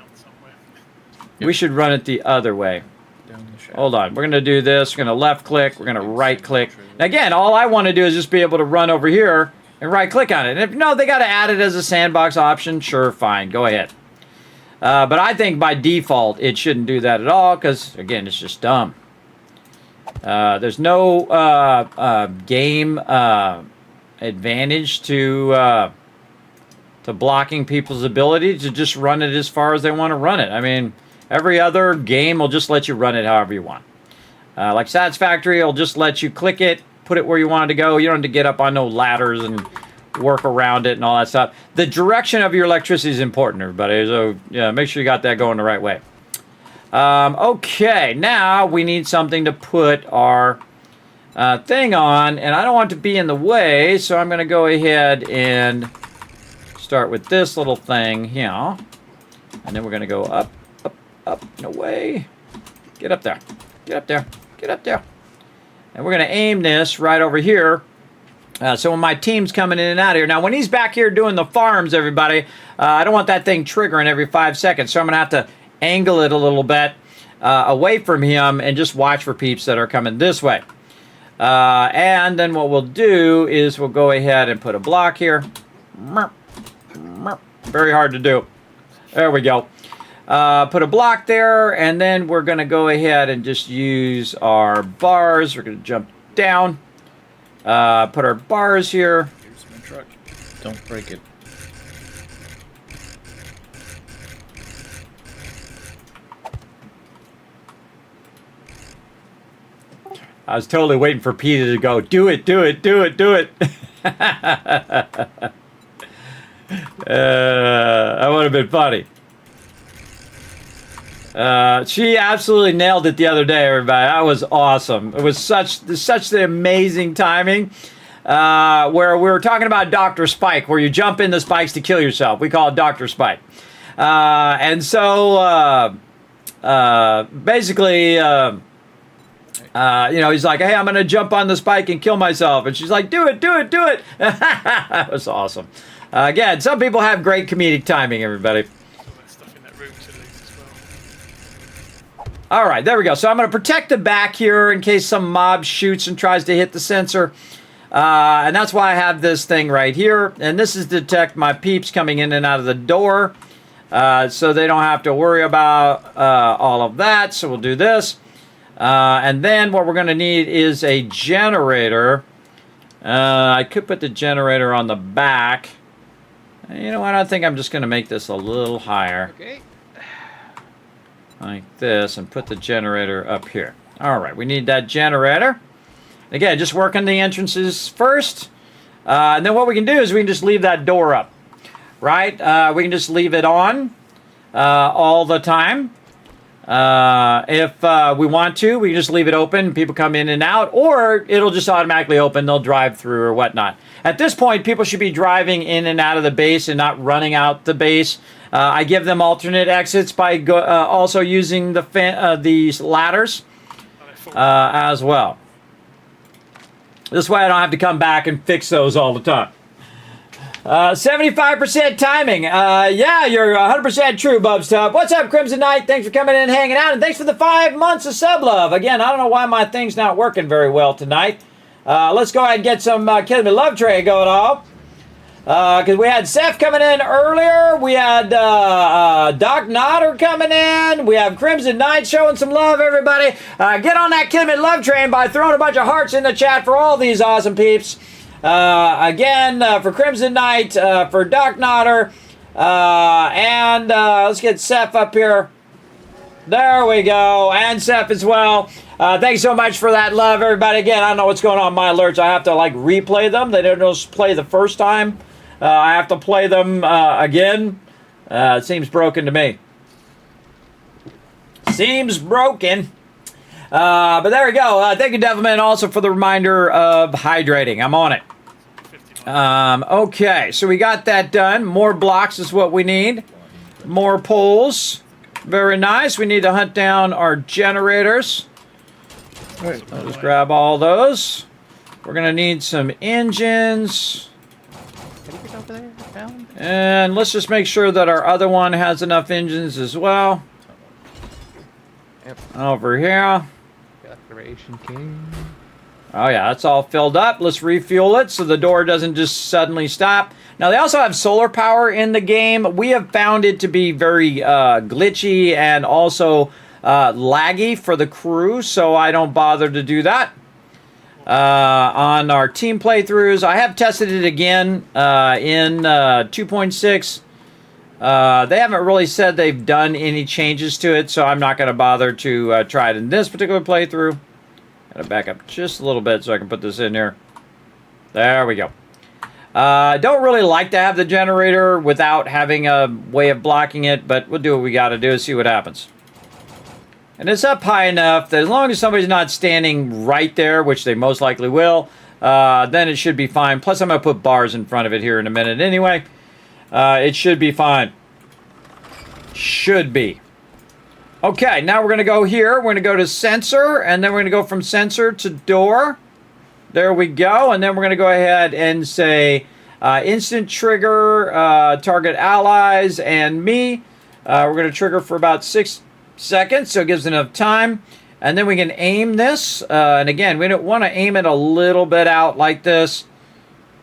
Yep. We should run it the other way. Hold on. We're going to do this. We're going to left-click. We're going to right-click. And again, all I want to do is just be able to run over here and right-click on it. And if no, they got to add it as a sandbox option. Sure, fine. Go ahead. But I think by default, it shouldn't do that at all because, again, it's just dumb. There's no game advantage to blocking people's ability to just run it as far as they want to run it. I mean, every other game will just let you run it however you want. Like Satisfactory, it'll just let you click it, put it where you want it to go. You don't have to get up on no ladders and work around it and all that stuff. The direction of your electricity is important, everybody. So yeah, make sure you got that going the right way. Okay, now we need something to put our thing on, and I don't want it to be in the way, so I'm going to go ahead and start with this little thing here. And then we're going to go up, up, up, and away. Get up there. Get up there. Get up there. And we're going to aim this right over here. So when my team's coming in and out of here. Now, when he's back here doing the farms, everybody, I don't want that thing triggering every 5 seconds. So I'm going to have to angle it a little bit away from him and just watch for peeps that are coming this way. And then what we'll do is we'll go ahead and put a block here. Very hard to do. There we go. Put a block there, and then we're going to go ahead and just use our bars. We're going to jump down. Put our bars here. Here's my truck. Don't break it. I was totally waiting for Peter to go, do it, do it, do it, do it. That would have been funny. She absolutely nailed it the other day, everybody. That was awesome. It was such the amazing timing. Where we were talking about Dr. Spike, where you jump in the spikes to kill yourself. We call it Dr. Spike. And so basically, he's like, hey, I'm going to jump on the spike and kill myself. And she's like, do it, do it, do it. That was awesome. Again, some people have great comedic timing, everybody. All right, there we go. So I'm going to protect the back here in case some mob shoots and tries to hit the sensor. And that's why I have this thing right here. And this is to detect my peeps coming in and out of the door. So they don't have to worry about all of that. So we'll do this. And then what we're going to need is a generator. I could put the generator on the back. You know what? I think I'm just going to make this a little higher. Okay. Like this, and put the generator up here. All right, we need that generator. Again, just working the entrances first. And then what we can do is we can just leave that door up. Right? We can just leave it on all the time. If we want to, we can just leave it open. People come in and out, or it'll just automatically open. They'll drive through or whatnot. At this point, people should be driving in and out of the base and not running out the base. I give them alternate exits by also using these ladders as well. This way I don't have to come back and fix those all the time. 75% timing. Yeah, you're 100% true, Bubs Tub. What's up, Crimson Knight? Thanks for coming in and hanging out, and thanks for the 5 months of sub love. Again, I don't know why my thing's not working very well tonight. Let's go ahead and get some Kismet Love Tray going off. Because we had Seth coming in earlier. We had Doc Nodder coming in. We have Crimson Knight showing some love, everybody. Get on that Kismet Love Train by throwing a bunch of hearts in the chat for all these awesome peeps. Again, for Crimson Knight, for Doc Nodder, and let's get Seth up here. There we go. And Seth as well. Thanks so much for that love, everybody. Again, I don't know what's going on with my alerts. I have to, replay them. They don't just play the first time. I have to play them again. It seems broken to me. Seems broken. But there we go. Thank you, Devilman, also for the reminder of hydrating. I'm on it. Okay, so we got that done. More blocks is what we need. More poles. Very nice. We need to hunt down our generators. I'll just grab all those. We're going to need some engines. And let's just make sure that our other one has enough engines as well. Yep. Over here. Decoration King. Oh yeah, that's all filled up. Let's refuel it so the door doesn't just suddenly stop. Now they also have solar power in the game. We have found it to be very glitchy and also laggy for the crew, so I don't bother to do that. On our team playthroughs, I have tested it again in 2.6. They haven't really said they've done any changes to it, so I'm not going to bother to try it in this particular playthrough. Gotta back up just a little bit so I can put this in here. There we go. Don't really like to have the generator without having a way of blocking it, but we'll do what we got to do, see what happens. And it's up high enough that as long as somebody's not standing right there, which they most likely will, then it should be fine. Plus, I'm going to put bars in front of it here in a minute anyway. It should be fine. Should be. Okay, now we're going to go here. We're going to go to sensor, and then we're going to go from sensor to door. There we go. And then we're going to go ahead and say instant trigger, target allies, and me. We're going to trigger for about 6 seconds, so it gives enough time. And then we can aim this. And again, we don't want to aim it a little bit out like this.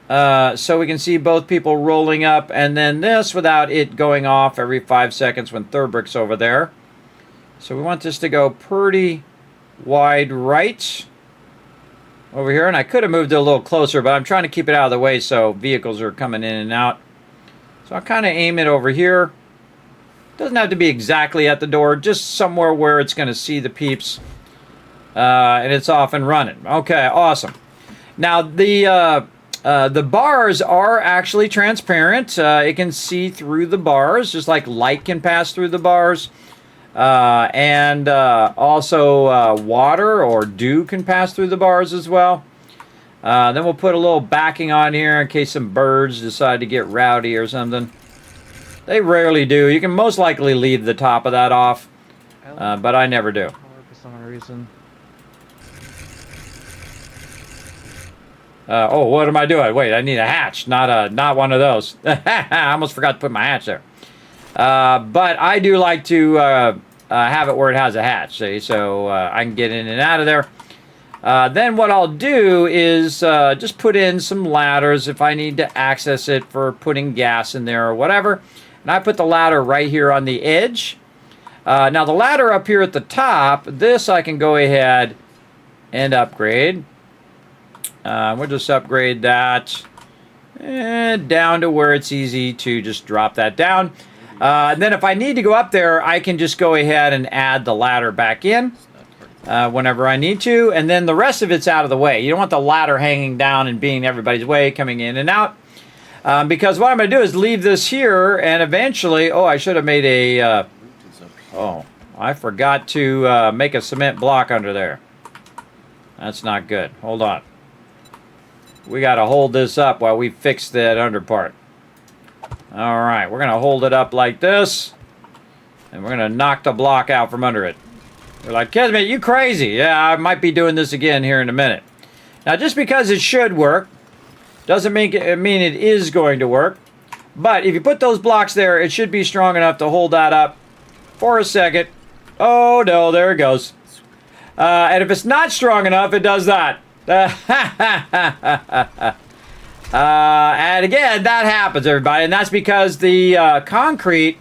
So we can see both people rolling up. And then this without it going off every 5 seconds when third brick's over there. So we want this to go pretty wide right over here. And I could have moved it a little closer, but I'm trying to keep it out of the way so vehicles are coming in and out. So I'll kind of aim it over here. Doesn't have to be exactly at the door, just somewhere where it's going to see the peeps. And it's off and running. Okay, awesome. Now, the bars are actually transparent. It can see through the bars, just like light can pass through the bars. And also water or dew can pass through the bars as well. Then we'll put a little backing on here in case some birds decide to get rowdy or something. They rarely do. You can most likely leave the top of that off, but I never do. For some reason. Oh, what am I doing? Wait, I need a hatch, not one of those. I almost forgot to put my hatch there. But I do like to have it where it has a hatch, see, so I can get in and out of there. Then what I'll do is just put in some ladders if I need to access it for putting gas in there or whatever. And I put the ladder right here on the edge. Now the ladder up here at the top, this I can go ahead and upgrade. We'll just upgrade that down to where it's easy to just drop that down. And then if I need to go up there, I can just go ahead and add the ladder back in whenever I need to. And then the rest of it's out of the way. You don't want the ladder hanging down and being everybody's way, coming in and out. Because what I'm going to do is leave this here and eventually... Oh, I should have made a... oh, I forgot to make a cement block under there. That's not good. Hold on. We got to hold this up while we fix that under part. All right, we're going to hold it up like this. And we're going to knock the block out from under it. We're like, Kismet, you crazy. Yeah, I might be doing this again here in a minute. Now, just because it should work doesn't mean it is going to work. But if you put those blocks there, it should be strong enough to hold that up for a second. Oh, no, there it goes. And if it's not strong enough, it does that. And again, that happens, everybody. And that's because the concrete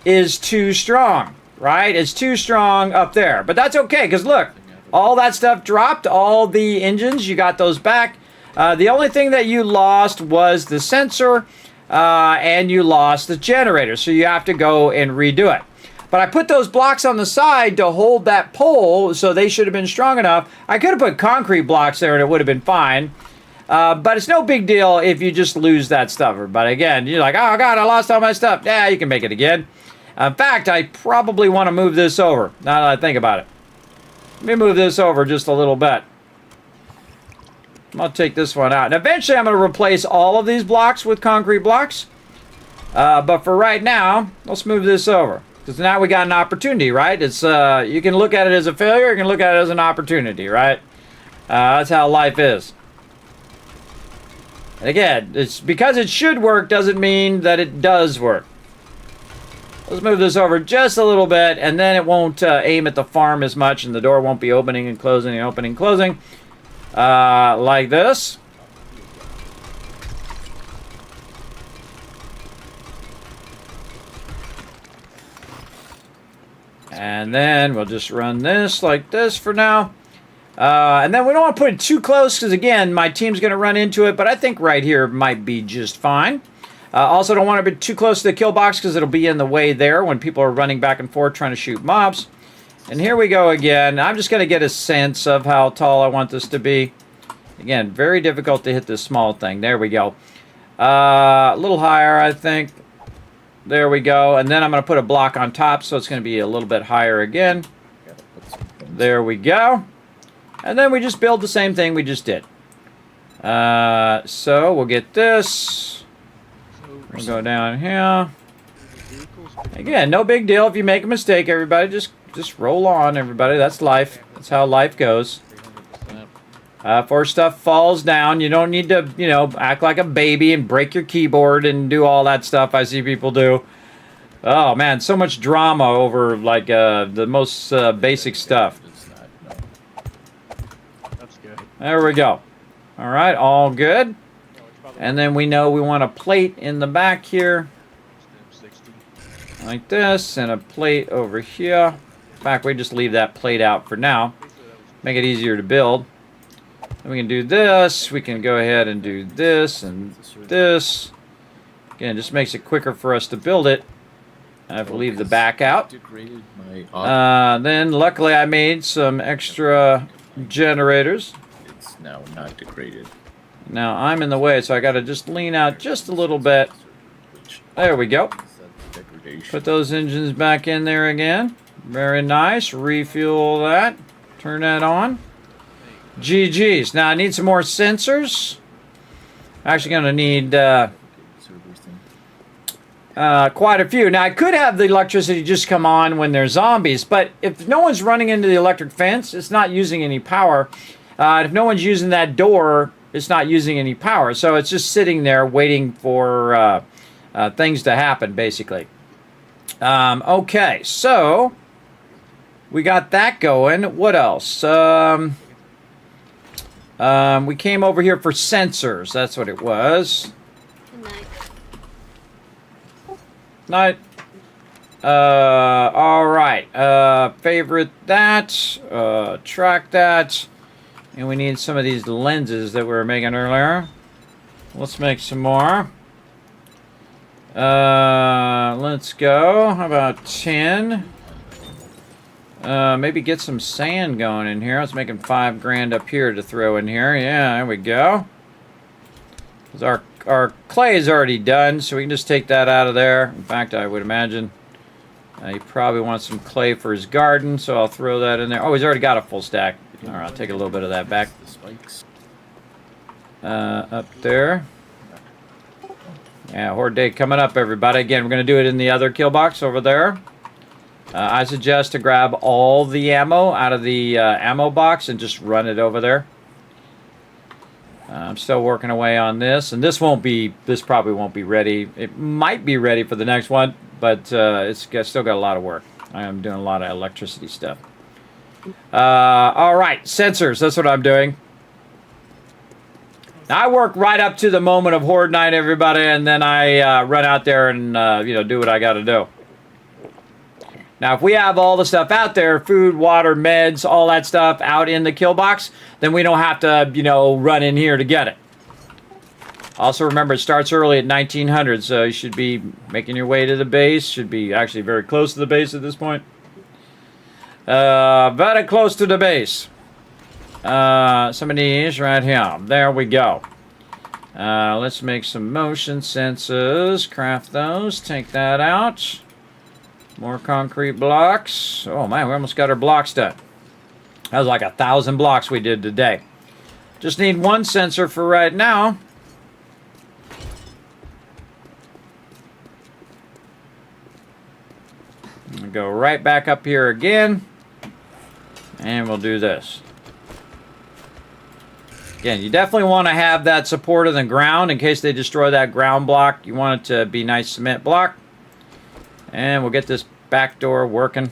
is too strong, right? It's too strong up there. But that's okay, because look, all that stuff dropped, all the engines, you got those back. The only thing that you lost was the sensor, and you lost the generator. So you have to go and redo it. But I put those blocks on the side to hold that pole, so they should have been strong enough. I could have put concrete blocks there and it would have been fine. But it's no big deal if you just lose that stuff. But again, you're like, oh God, I lost all my stuff. Yeah, you can make it again. In fact, I probably want to move this over, now that I think about it. Let me move this over just a little bit. I'll take this one out. And eventually I'm going to replace all of these blocks with concrete blocks. But for right now, let's move this over. Because now we got an opportunity, right? It's you can look at it as a failure, you can look at it as an opportunity, right? That's how life is. And again, it's because it should work doesn't mean that it does work. Let's move this over just a little bit, and then it won't aim at the farm as much, and the door won't be opening and closing and opening and closing. Like this. And then we'll just run this like this for now. And then we don't want to put it too close because, again, my team's going to run into it. But I think right here might be just fine. Also don't want to be too close to the kill box because it'll be in the way there when people are running back and forth trying to shoot mobs. And here we go again. I'm just going to get a sense of how tall I want this to be. Again, very difficult to hit this small thing. There we go. A little higher, I think. There we go. And then I'm going to put a block on top, so it's going to be a little bit higher again. There we go. And then we just build the same thing we just did. So we'll get this. We'll go down here. Again, no big deal if you make a mistake, everybody. Just roll on, everybody. That's life. That's how life goes. Before stuff falls down, you don't need to, you know, act like a baby and break your keyboard and do all that stuff I see people do. Oh, man, so much drama over, like, the most basic stuff. That's good. There we go. All right, all good. And then we know we want a plate in the back here. Like this, and a plate over here. In fact, we just leave that plate out for now. Make it easier to build. Then we can do this. We can go ahead and do this and this. Again, just makes it quicker for us to build it. I have to leave the back out. Then, luckily, I made some extra generators. It's now not degraded. Now, I'm in the way, so I got to just lean out just a little bit. There we go. Put those engines back in there again. Very nice. Refuel that. Turn that on. GG's. Now I need some more sensors. Actually going to need quite a few. Now I could have the electricity just come on when there's zombies, but if no one's running into the electric fence, it's not using any power. If no one's using that door, it's not using any power. So it's just sitting there waiting for things to happen, basically. Okay, so we got that going. What else? We came over here for sensors. That's what it was. Night. All right. Favorite that. Track that. And we need some of these lenses that we were making earlier. Let's make some more. Let's go. How about 10? Maybe get some sand going in here. I was making $5 grand up here to throw in here. Yeah, there we go. 'Cause our clay is already done, so we can just take that out of there. In fact, I would imagine he probably wants some clay for his garden, so I'll throw that in there. Oh, he's already got a full stack. All right, I'll take a little bit of that back. Up there. Yeah, Horde Day coming up, everybody. Again, we're going to do it in the other kill box over there. I suggest to grab all the ammo out of the ammo box and just run it over there. I'm still working away on this, and this probably won't be ready. It might be ready for the next one, but it's still got a lot of work. I am doing a lot of electricity stuff. All right, sensors. That's what I'm doing. I work right up to the moment of Horde Night, everybody, and then I run out there and do what I got to do. Now, if we have all the stuff out there, food, water, meds, all that stuff out in the kill box, then we don't have to, run in here to get it. Also, remember, it starts early at 1900, so you should be making your way to the base. Should be actually very close to the base at this point. Very close to the base. Some of these right here. There we go. Let's make some motion sensors. Craft those. Take that out. More concrete blocks. Oh man, we almost got our blocks done. That was like 1,000 blocks we did today. Just need one sensor for right now. We'll go right back up here again. And we'll do this. Again, you definitely want to have that support of the ground in case they destroy that ground block. You want it to be nice cement block. And we'll get this back door working.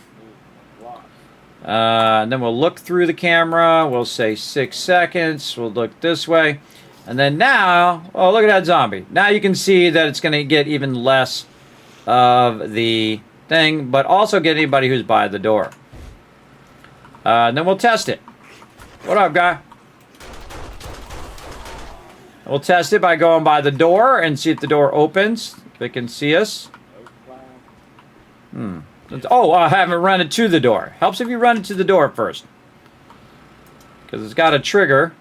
And then we'll look through the camera. We'll say 6 seconds. We'll look this way. And then now, oh, look at that zombie. Now you can see that it's going to get even less of the thing, but also get anybody who's by the door. And then we'll test it. What up, guy? We'll test it by going by the door and see if the door opens. If they can see us. Oh, I haven't run it to the door. Helps if you run it to the door first. Because it's got a trigger.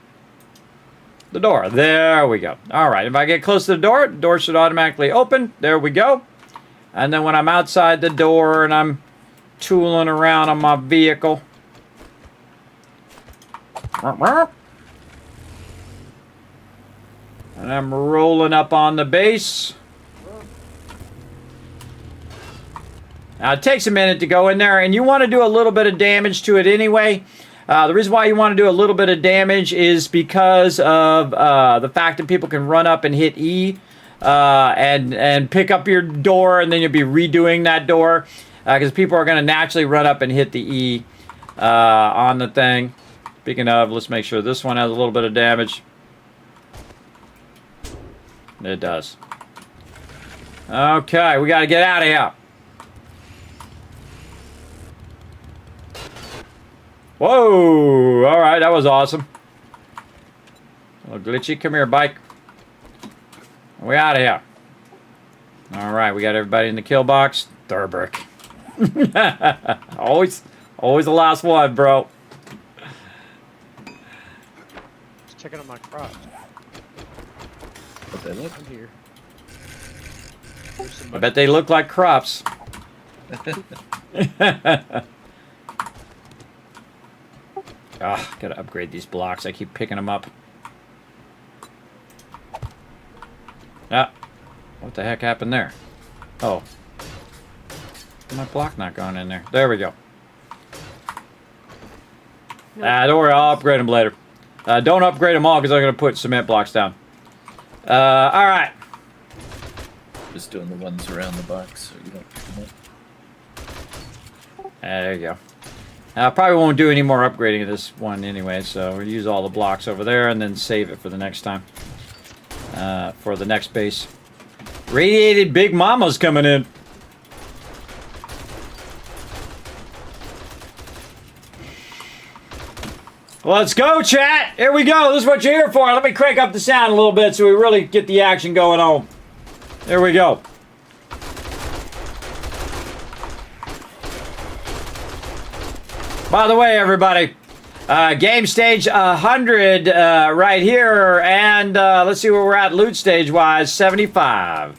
The door. There we go. All right. If I get close to the door should automatically open. There we go. And then when I'm outside the door and I'm tooling around on my vehicle. And I'm rolling up on the base. Now, it takes a minute to go in there, and you want to do a little bit of damage to it anyway. The reason why you want to do a little bit of damage is because of the fact that people can run up and hit E and pick up your door, and then you'll be redoing that door because people are going to naturally run up and hit the E on the thing. Speaking of, let's make sure this one has a little bit of damage. It does. Okay, we got to get out of here. Whoa! All right, that was awesome. A little glitchy. Come here, bike. We out of here. All right, we got everybody in the kill box. Thurbrick. always the last one, bro. Just checking on my crops. What they look? I'm here. I bet they look like crops. Ah, gotta upgrade these blocks. I keep picking them up. Ah, what the heck happened there? Oh. My block not going in there. There we go. Don't worry, I'll upgrade them later. Don't upgrade them all because I'm going to put cement blocks down. Alright. Just doing the ones around the box so you don't pick them up. There you go. I probably won't do any more upgrading of this one anyway, so we'll use all the blocks over there and then save it for the next time. For the next base. Radiated Big Mama's coming in. Let's go, chat! Here we go. This is what you're here for. Let me crank up the sound a little bit so we really get the action going on. There we go. By the way, everybody, game stage 100 right here, and let's see where we're at loot stage-wise, 75.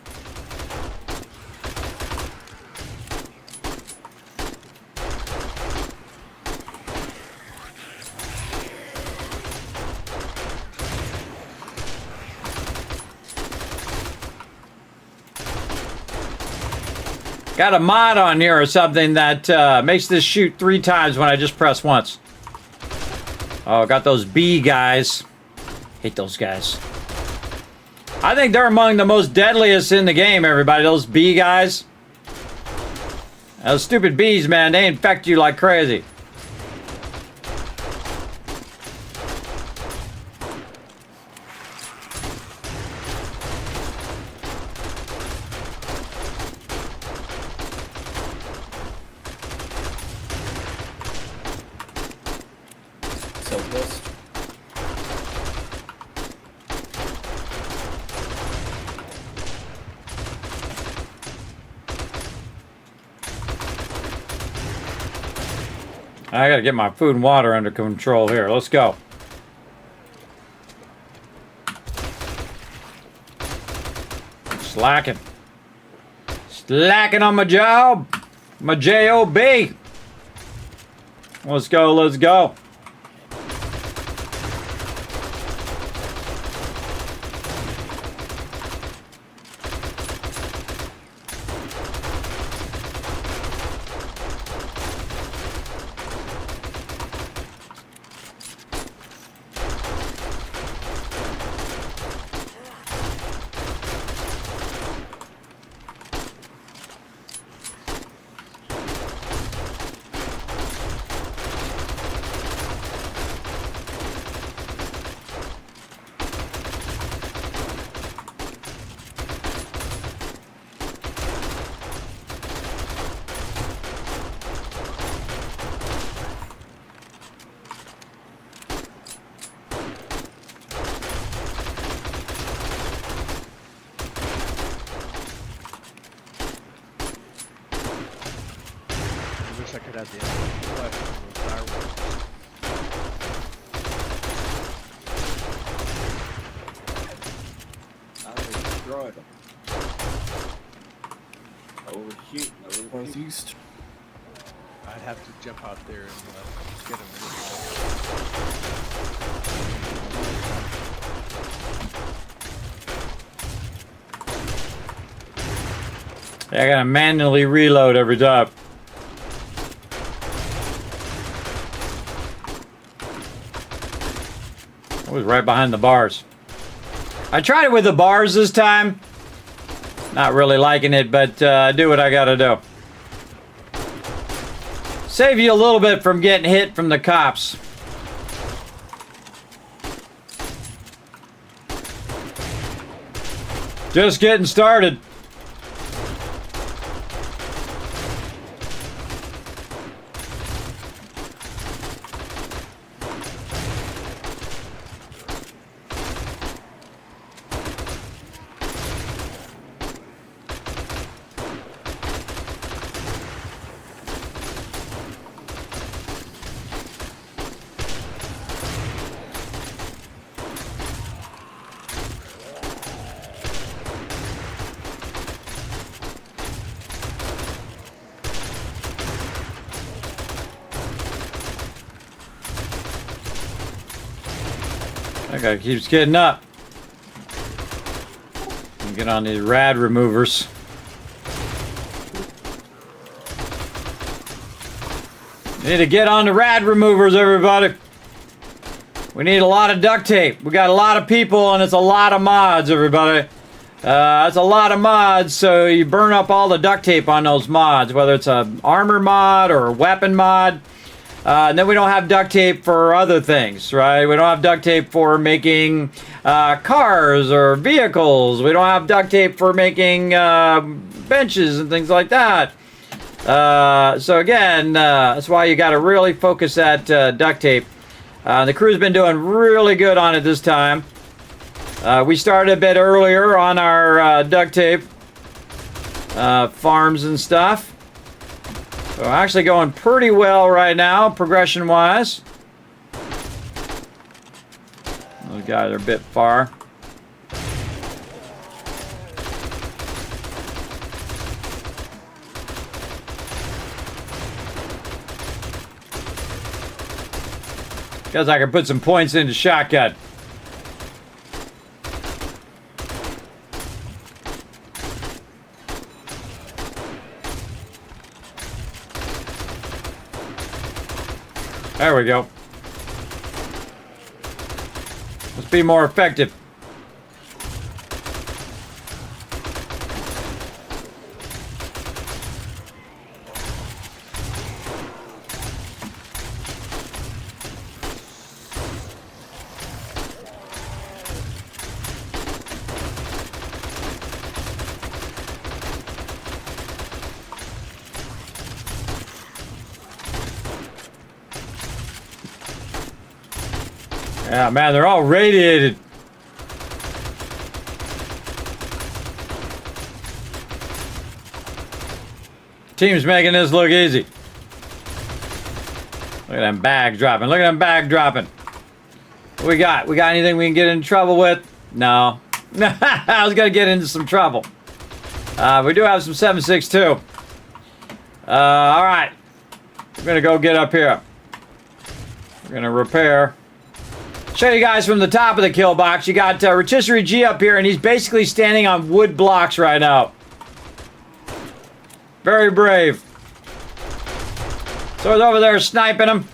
Got a mod on here or something that makes this shoot 3 times when I just press once. Oh, got those bee guys. Hate those guys. I think they're among the most deadliest in the game, everybody. Those bee guys. Those stupid bees, man, they infect you like crazy. Southwest. I gotta get my food and water under control here. Let's go. Slacking. Slacking on my job. My J-O-B. Let's go, let's go. wish I could have the flesh from those fireworks. destroyed them. Overshoot. Northeast. I'd have to jump out there and get them. Yeah, I gotta manually reload every time. I was right behind the bars. I tried it with the bars this time. Not really liking it, but I do what I gotta do. Save you a little bit from getting hit from the cops. Just getting started. That guy keeps getting up. Get on these rad removers. Need to get on the rad removers, everybody. We need a lot of duct tape. We got a lot of people and it's a lot of mods, everybody. That's a lot of mods, so you burn up all the duct tape on those mods, whether it's an armor mod or a weapon mod. And then we don't have duct tape for other things, right? We don't have duct tape for making cars or vehicles. We don't have duct tape for making benches and things like that. So again, that's why you got to really focus that duct tape. The crew's been doing really good on it this time. We started a bit earlier on our duct tape farms and stuff. So actually going pretty well right now, progression-wise. Those guys are a bit far. Guess I can put some points into shotgun. There we go. Let's be more effective. Yeah, man, they're all radiated. Team's making this look easy. Look at them bags dropping. Look at them bags dropping. What we got? We got anything we can get in trouble with? No. I was going to get into some trouble. We do have some 7.62. All right. We're going to go get up here. We're going to repair. Show you guys from the top of the kill box. You got Rotisserie G up here, and he's basically standing on wood blocks right now. Very brave. So he's over there sniping him.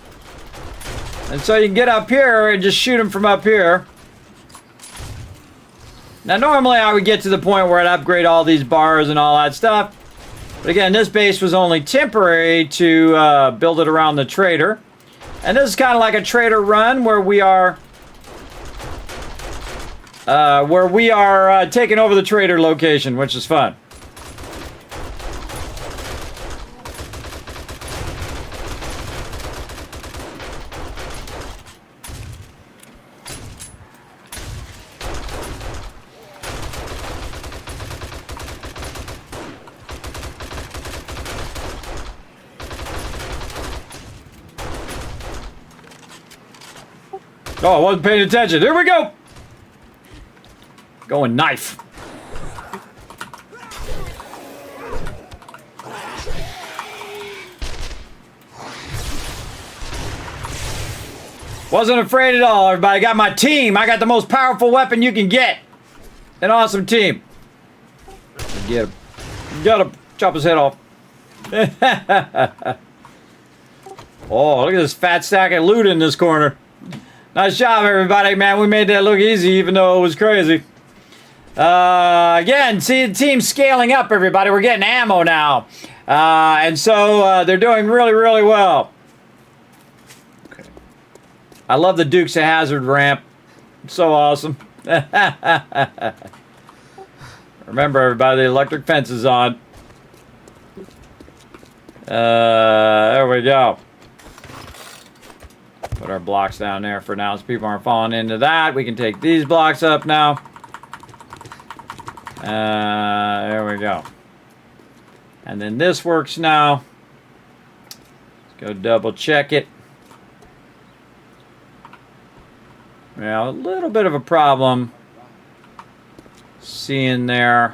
And so you can get up here and just shoot him from up here. Now normally I would get to the point where I'd upgrade all these bars and all that stuff. But again, this base was only temporary to build it around the trader. And this is kind of like a trader run where we are taking over the trader location, which is fun. Oh, I wasn't paying attention. Here we go. Going knife. Wasn't afraid at all, everybody. Got my team. I got the most powerful weapon you can get. An awesome team. Get him. Gotta chop his head off. Oh, look at this fat stack of loot in this corner. Nice job, everybody. Man, we made that look easy, even though it was crazy. Again, see the team scaling up, everybody. We're getting ammo now. And so they're doing really, really well. Okay. I love the Dukes of Hazzard ramp. So awesome. Remember, everybody, the electric fence is on. There we go. Put our blocks down there for now so people aren't falling into that. We can take these blocks up now. There we go. And then this works now. Let's go double check it. Now, a little bit of a problem seeing there.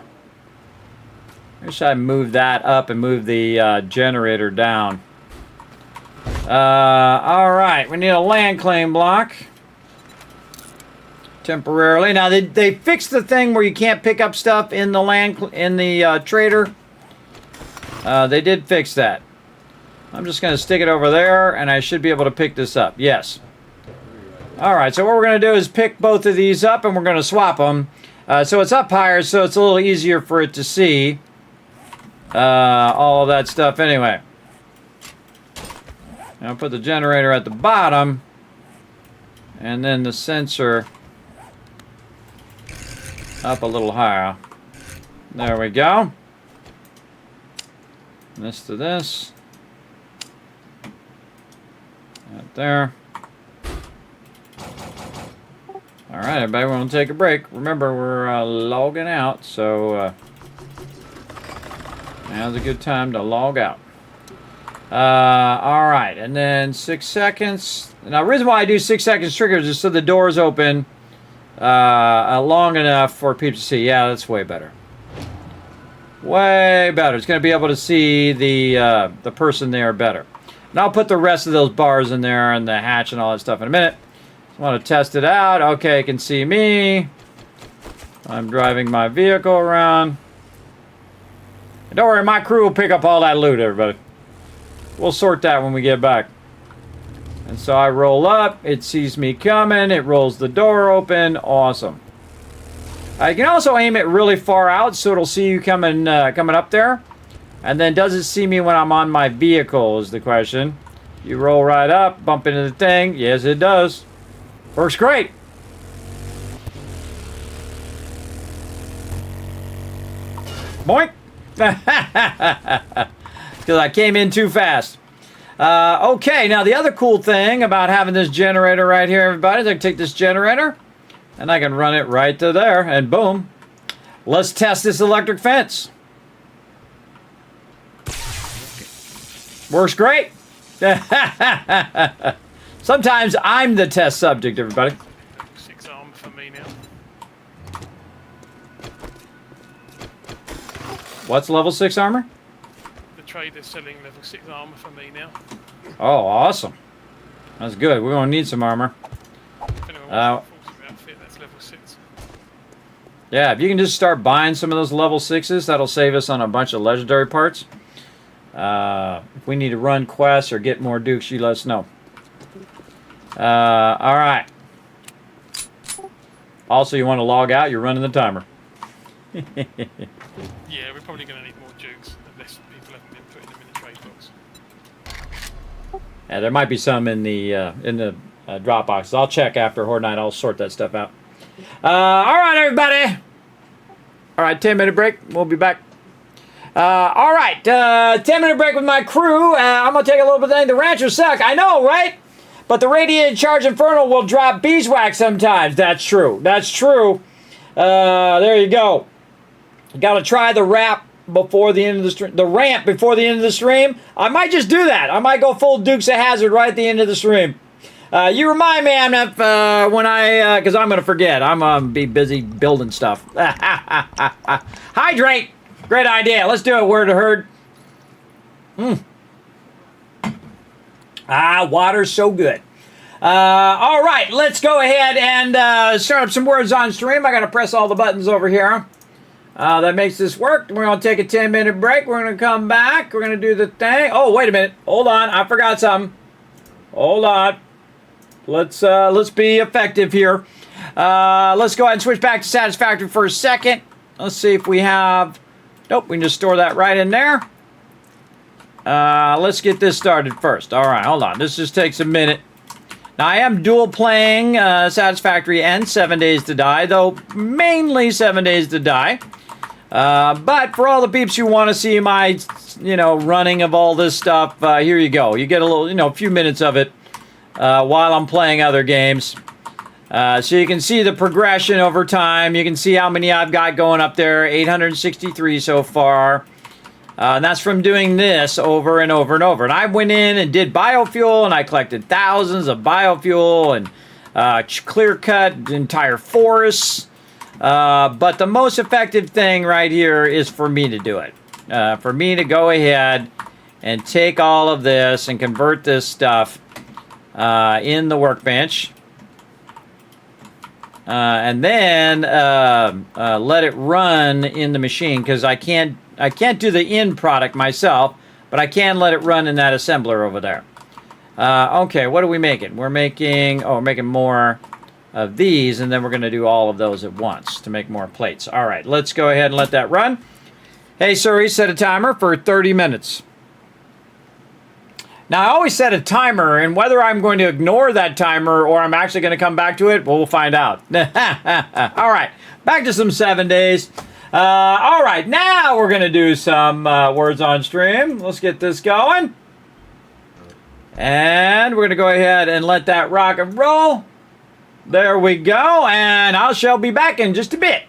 Wish I moved that up and move the generator down. All right, we need a land claim block. Temporarily. Now, they fixed the thing where you can't pick up stuff in the trader. They did fix that. I'm just going to stick it over there, and I should be able to pick this up. Yes. All right, so what we're going to do is pick both of these up, and we're going to swap them. So it's up higher, so it's a little easier for it to see all of that stuff anyway. I'll put the generator at the bottom, and then the sensor up a little higher. There we go. This to this. Right there. All right, everybody, we're going to take a break. Remember, we're logging out, so now's a good time to log out. All right, and then 6 seconds. Now, the reason why I do 6 seconds triggers is so the doors open long enough for people to see. Yeah, that's way better. Way better. It's going to be able to see the person there better. And I'll put the rest of those bars in there and the hatch and all that stuff in a minute. Just want to test it out. Okay, you can see me. I'm driving my vehicle around. And don't worry, my crew will pick up all that loot, everybody. We'll sort that when we get back. And so I roll up. It sees me coming. It rolls the door open. Awesome. You can also aim it really far out so it'll see you coming up there. And then does it see me when I'm on my vehicle is the question. You roll right up, bump into the thing. Yes, it does. Works great. Boink. Because I came in too fast. Okay, now the other cool thing about having this generator right here, everybody, is I can take this generator and I can run it right to there, and boom. Let's test this electric fence. Works great. Sometimes I'm the test subject, everybody. 6 armor for me now. What's level 6 armor? The trader's selling level 6 armor for me now. Oh, awesome. That's good. We're going to need some armor. If anyone wants a forces outfit, that's level 6. Yeah, if you can just start buying some of those level 6s, that'll save us on a bunch of legendary parts. If we need to run quests or get more Dukes, you let us know. All right. Also, you want to log out, you're running the timer. Yeah, we're probably going to need more Dukes, unless people haven't been putting them in the trade box. Yeah, there might be some in the drop boxes. I'll check after Horde Night. I'll sort that stuff out. All right, everybody. All right, 10-minute break. We'll be back. All right, 10-minute break with my crew. I'm going to take a little bit of thing. The ranchers suck. I know, right? But the Radiated Charge Infernal will drop beeswax sometimes. That's true. That's true. There you go. Got to try the ramp before the end of the stream. The ramp before the end of the stream. I might just do that. I might go full Dukes of Hazzard right at the end of the stream. You remind me, MF, when because I'm going to forget. I'm going to be busy building stuff. Hydrate. Great idea. Let's do it. Word to herd. Water's so good. All right, let's go ahead and start up some words on stream. I got to press all the buttons over here. That makes this work. We're going to take a 10-minute break. We're going to come back. We're going to do the thing. Oh, wait a minute. Hold on. I forgot something. Hold on. Let's be effective here. Let's go ahead and switch back to Satisfactory for a second. Let's see if we have... Nope, we can just store that right in there. Let's get this started first. All right, hold on. This just takes a minute. Now, I am dual playing Satisfactory and 7 Days to Die, though mainly 7 Days to Die. But for all the peeps who want to see my, running of all this stuff, here you go. You get a little, a few minutes of it while I'm playing other games. So you can see the progression over time. You can see how many I've got going up there. 863 so far. And that's from doing this over and over and over. And I went in and did biofuel, and I collected thousands of biofuel and clear-cut entire forests. But the most effective thing right here is for me to do it. For me to go ahead and take all of this and convert this stuff in the workbench. And then let it run in the machine, because I can't do the end product myself, but I can let it run in that assembler over there. Okay, what are we making? We're making more of these, and then we're going to do all of those at once to make more plates. All right, let's go ahead and let that run. Hey, Suri, set a timer for 30 minutes. Now, I always set a timer, and whether I'm going to ignore that timer or I'm actually going to come back to it, well, we'll find out. All right, back to some 7 days. All right, now we're going to do some words on stream. Let's get this going. And we're going to go ahead and let that rock and roll. There we go, and I shall be back in just a bit.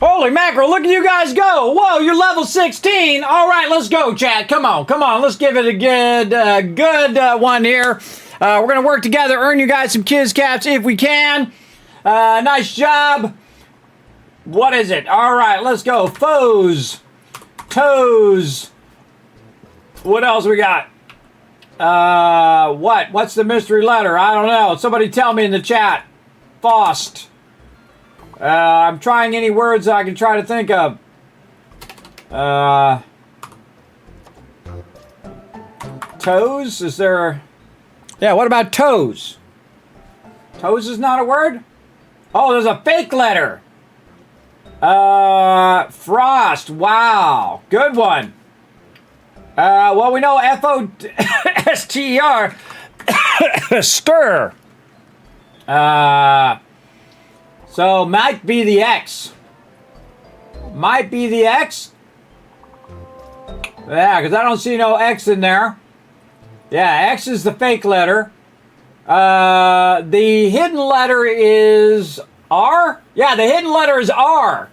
Holy mackerel, look at you guys go. Whoa, you're level 16. All right, let's go, chat. Come on, come on. Let's give it a good one here. We're going to work together, earn you guys some Kiz Caps if we can. Nice job. What is it? All right, let's go. Foes. Toes. What else we got? What's the mystery letter? I don't know. Somebody tell me in the chat. Faust. I'm trying any words I can try to think of. Toes? Is there... Yeah, what about toes? Toes is not a word? Oh, there's a fake letter. Frost. Wow. Good one. Well, we know F-O-S-T-E-R. Stir. So, might be the X. Might be the X. Yeah, because I don't see no X in there. Yeah, X is the fake letter. The hidden letter is R? Yeah, the hidden letter is R.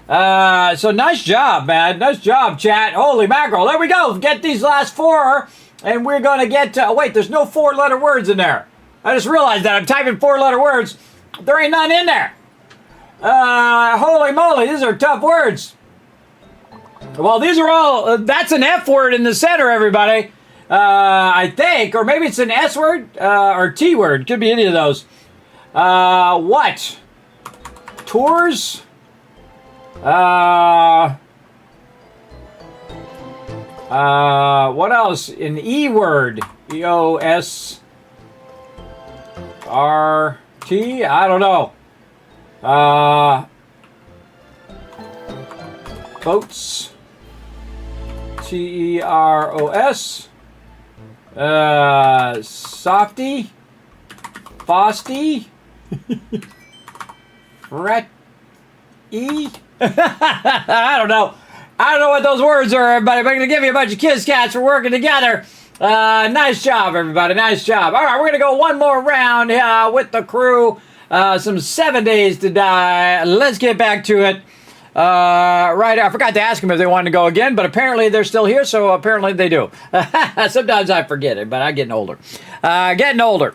So nice job, man. Nice job, chat. Holy mackerel. There we go. Get these last four, and we're going to get to... wait, there's no four-letter words in there. I just realized that. I'm typing four-letter words. There ain't none in there. Holy moly, these are tough words. Well, these are all... that's an F word in the center, everybody. I think. Or maybe it's an S word or T word. Could be any of those. What? Tours? What else? An E word. E-O-S-R-T? I don't know. Boats. T-E-R-O-S. Softy. Fosty. Fret. E. I don't know. I don't know what those words are, everybody. But I'm going to give you a bunch of Kiz Cats for working together. Nice job, everybody. Nice job. All right, we're going to go one more round with the crew. Some 7 days to die. Let's get back to it. Right, I forgot to ask them if they wanted to go again, but apparently they're still here, so apparently they do. Sometimes I forget it, but I'm getting older. Getting older.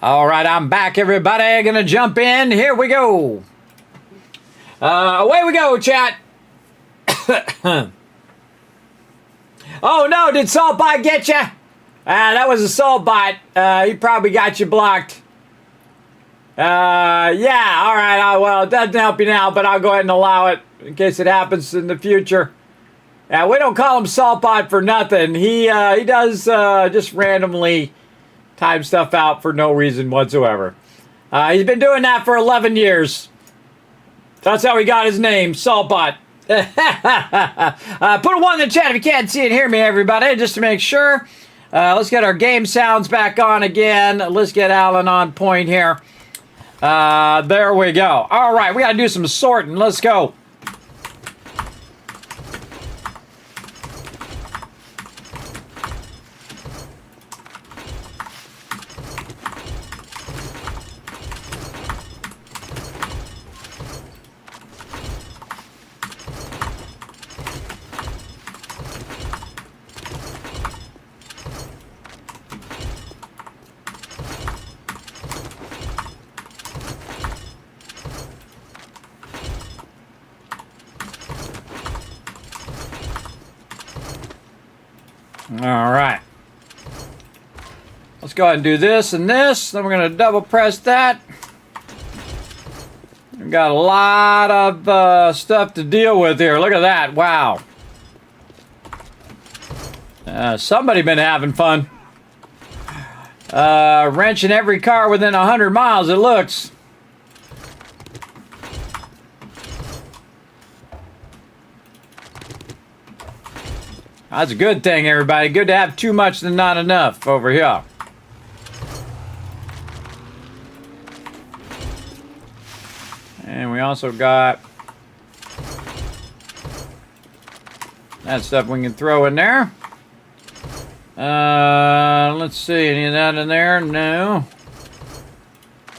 All right, I'm back, everybody. Gonna jump in. Here we go. Away we go, chat. Oh, no, did Saltbot get you? That was a Saltbot. He probably got you blocked. Yeah, all right. Well, it doesn't help you now, but I'll go ahead and allow it in case it happens in the future. Yeah, we don't call him Saltbot for nothing. He does just randomly time stuff out for no reason whatsoever. He's been doing that for 11 years. That's how he got his name, Saltbot. Put a 1 in the chat if you can't see and hear me, everybody, just to make sure. Let's get our game sounds back on again. Let's get Alan on point here. There we go. All right, we got to do some sorting. Let's go. All right. Let's go ahead and do this and this. Then we're going to double press that. We've got a lot of stuff to deal with here. Look at that. Wow. Somebody been having fun. Wrenching every car within 100 miles, it looks. That's a good thing, everybody. Good to have too much than not enough over here. And we also got that stuff we can throw in there. Let's see, any of that in there? No.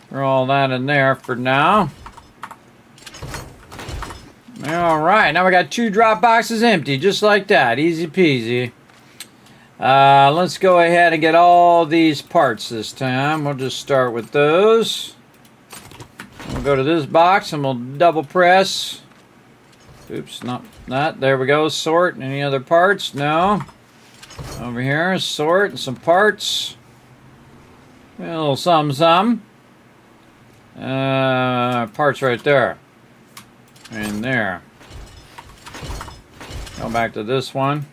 Throw all that in there for now. Alright, now we got 2 drop boxes empty, just like that. Easy peasy. Let's go ahead and get all these parts this time. We'll just start with those. We'll go to this box and we'll double press. Oops, not that. There we go. Sort. Any other parts? No. Over here, sort some parts. A little some. Parts right there. And there. Go back to this one.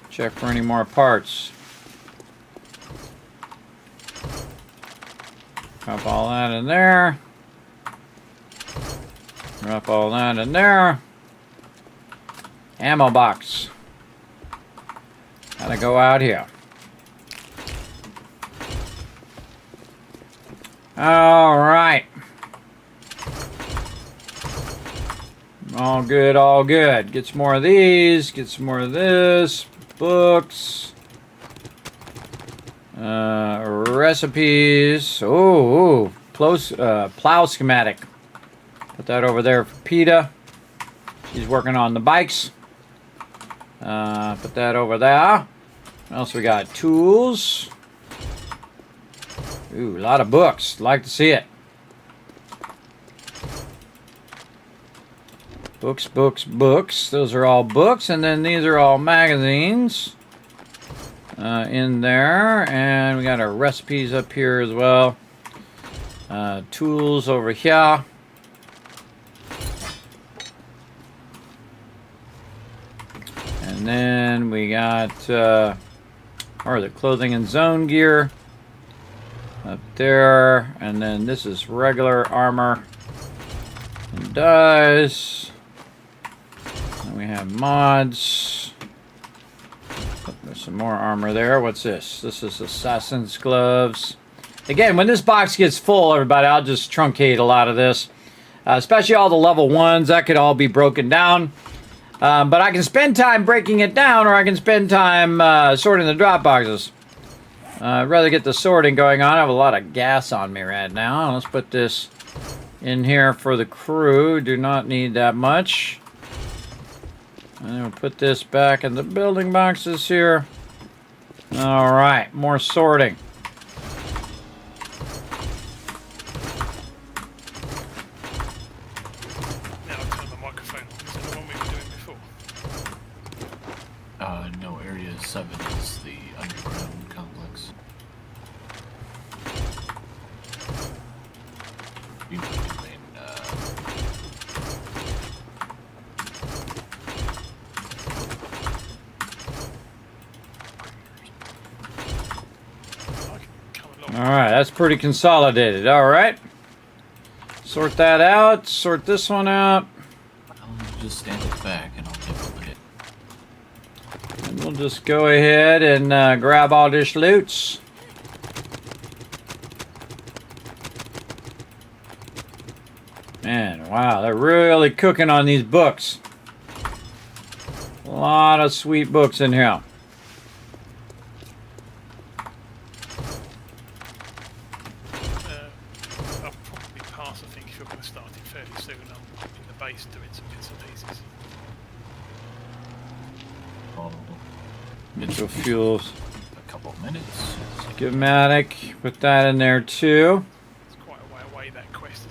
Check for any more parts. Drop all that in there. Drop all that in there. Ammo box. Gotta go out here. All right. All good, all good. Get some more of these. Get some more of this. Books. Recipes. Oh, plow schematic. Put that over there for PETA. She's working on the bikes. Put that over there. What else we got? Tools. Ooh, a lot of books. Like to see it. Books, books, books. Those are all books. And then these are all magazines. In there. And we got our recipes up here as well. Tools over here. And then we got the clothing and zone gear up there. And then this is regular armor and dies. And we have mods. There's some more armor there. What's this? This is assassin's gloves. Again, when this box gets full, everybody, I'll just truncate a lot of this. Especially all the level 1s. That could all be broken down. But I can spend time breaking it down, or I can spend time sorting the drop boxes. I'd rather get the sorting going on. I have a lot of gas on me right now. Let's put this in here for the crew. Do not need that much. And then we'll put this back in the building boxes here. Alright, more sorting. Now I'll turn the microphone on. Is that the one we were doing before? No, Area 7 is the underground complex. You can Alright, that's pretty consolidated. Alright. Sort that out. Sort this one out. I'll just stand at the back and I'll take a look at it. And we'll just go ahead and grab all this loots. Man, wow, they're really cooking on these books. A lot of sweet books in here. Mitchell Fuels. A couple of minutes. Schematic. Put that in there too. It's quite a way away, that quest,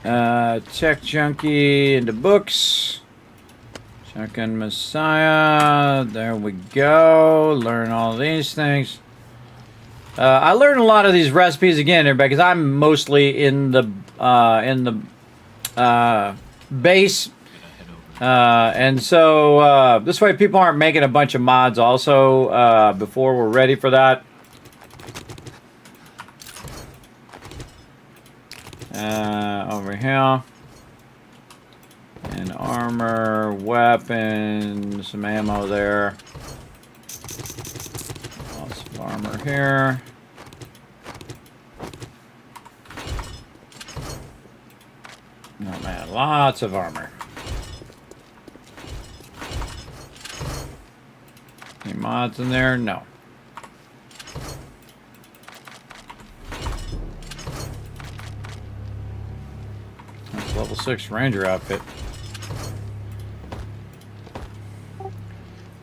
isn't it? Check Junkie into books. Checking Messiah. There we go. Learn all these things. I learned a lot of these recipes again, everybody, because I'm mostly in the base. And so this way people aren't making a bunch of mods also before we're ready for that. Over here. And armor, weapon, some ammo there. Lots of armor here. Oh man, lots of armor. Any mods in there? No. That's level 6 Ranger outfit.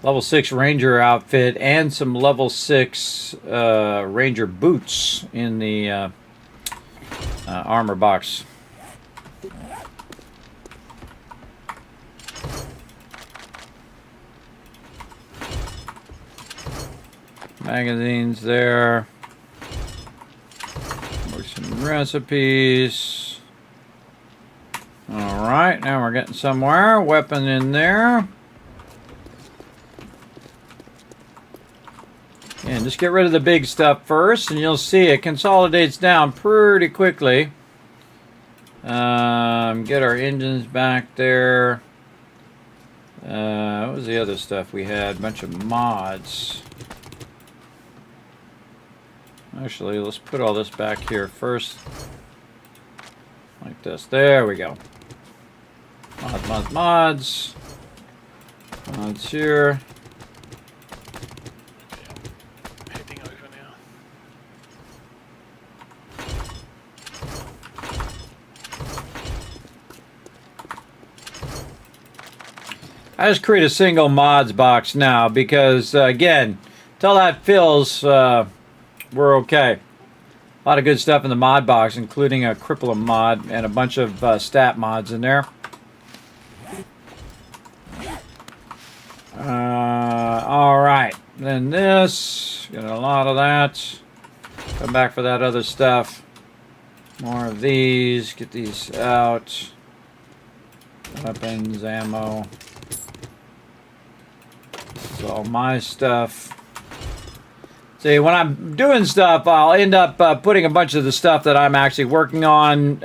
Level 6 Ranger outfit and some level 6 Ranger boots in the armor box. Magazines there. Some recipes. Alright, now we're getting somewhere. Weapon in there. And just get rid of the big stuff first, and you'll see it consolidates down pretty quickly. Get our engines back there. What was the other stuff we had? A bunch of mods. Actually, let's put all this back here first. Like this. There we go. Mods. Mods here. Heading over now. I just create a single mods box now because, again, till that fills, we're okay. A lot of good stuff in the mod box, including a Cripple mod and a bunch of stat mods in there. Alright, then this, got a lot of that. Come back for that other stuff. More of these, get these out. Weapons, ammo. This is all my stuff. See, when I'm doing stuff, I'll end up putting a bunch of the stuff that I'm actually working on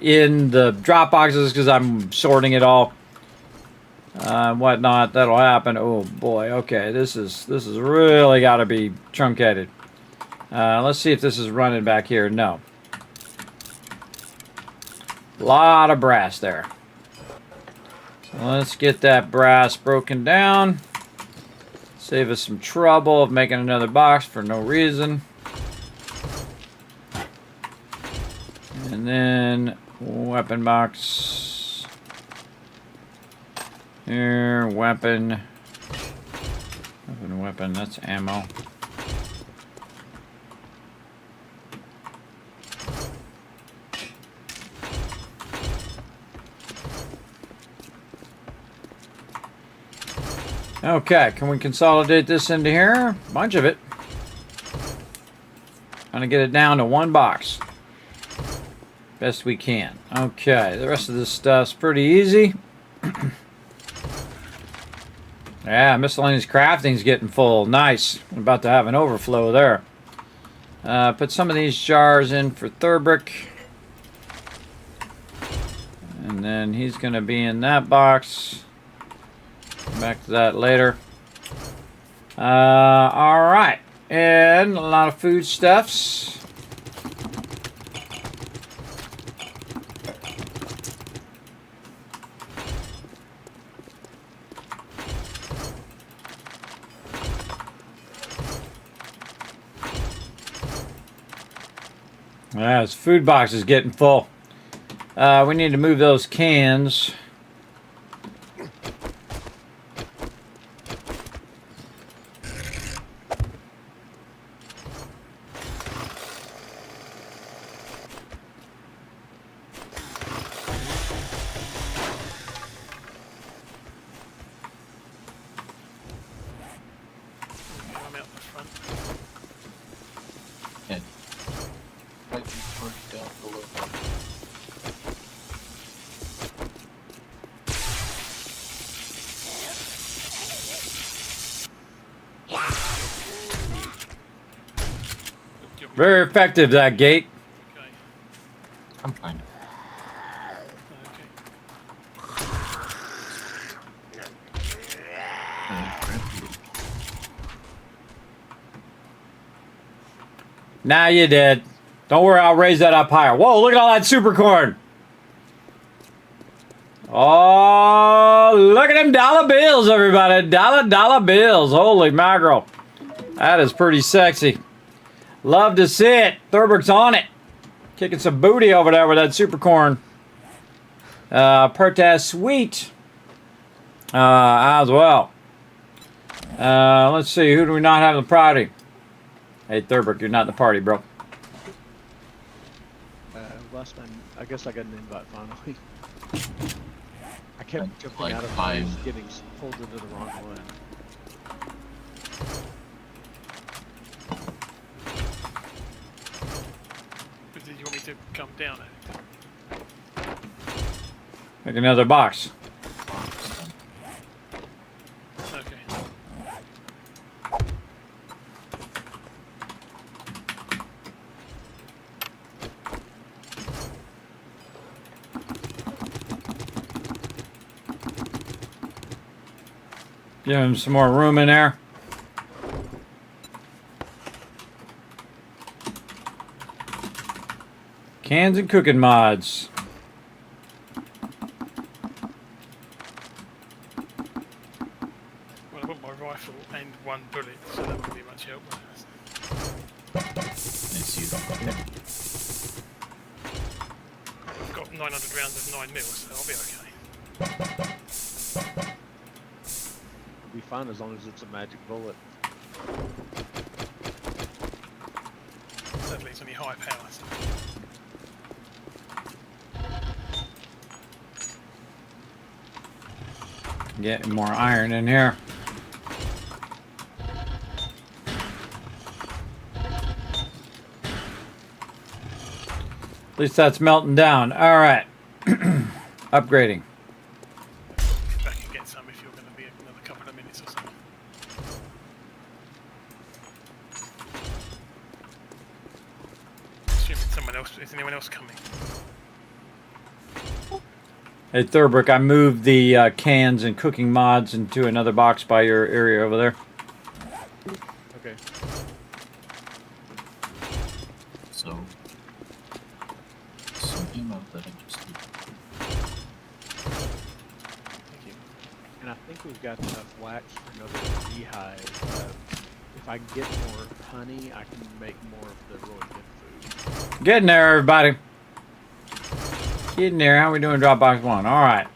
in the drop boxes because I'm sorting it all and whatnot. That'll happen. Oh boy, okay, this is really got to be truncated. Let's see if this is running back here. No. A lot of brass there. So let's get that brass broken down. Save us some trouble of making another box for no reason. And then weapon box. Here, weapon. Weapon, that's ammo. Okay, can we consolidate this into here? A bunch of it. Gonna get it down to one box. Best we can. Okay, the rest of this stuff's pretty easy. Yeah, miscellaneous crafting's getting full. Nice. I'm about to have an overflow there. Put some of these jars in for Thurbrick. And then he's gonna be in that box. Back to that later. Alright. And a lot of foodstuffs. Yeah, his food box is getting full. We need to move those cans. I'm out the front. And might be towards down below. Very effective, that gate. Okay. I'm fine. Nah, you did. Don't worry, I'll raise that up higher. Whoa, look at all that super corn. All look at them dollar bills, everybody. Dollar bills. Holy mackerel. That is pretty sexy. Love to see it. Thurberg's on it. Kicking some booty over there with that super corn. Pertas Sweet. As well. Let's see. Who do we not have in the party? Hey, Thurberg, you're not in the party, bro. Last time, I guess I got an invite finally. I kept jumping like out of five. those, getting pulled into the wrong one. Did you want me to come down? Make another box. Okay. Give him some more room in there. Cans and cooking mods. Well, I got my rifle and one bullet, so that wouldn't be much help. I've got 900 rounds of 9mm, so I'll be okay. It'll be fine as long as it's a magic bullet. Sadly, it's only high power. So. Getting more iron in here. At least that's melting down. All right. Upgrading. Back and get some if you're going to be another couple of minutes or so. Assuming someone else, is anyone else coming? Hey, Thurberg, I moved the cans and cooking mods into another box by your area over there. Okay. So, some ammo that I just did. Thank you. And I think we've got enough wax for another beehive. If I get more honey, I can make more of the really good food. Get in there, everybody. Get in there. How we doing? Dropbox 1. All right.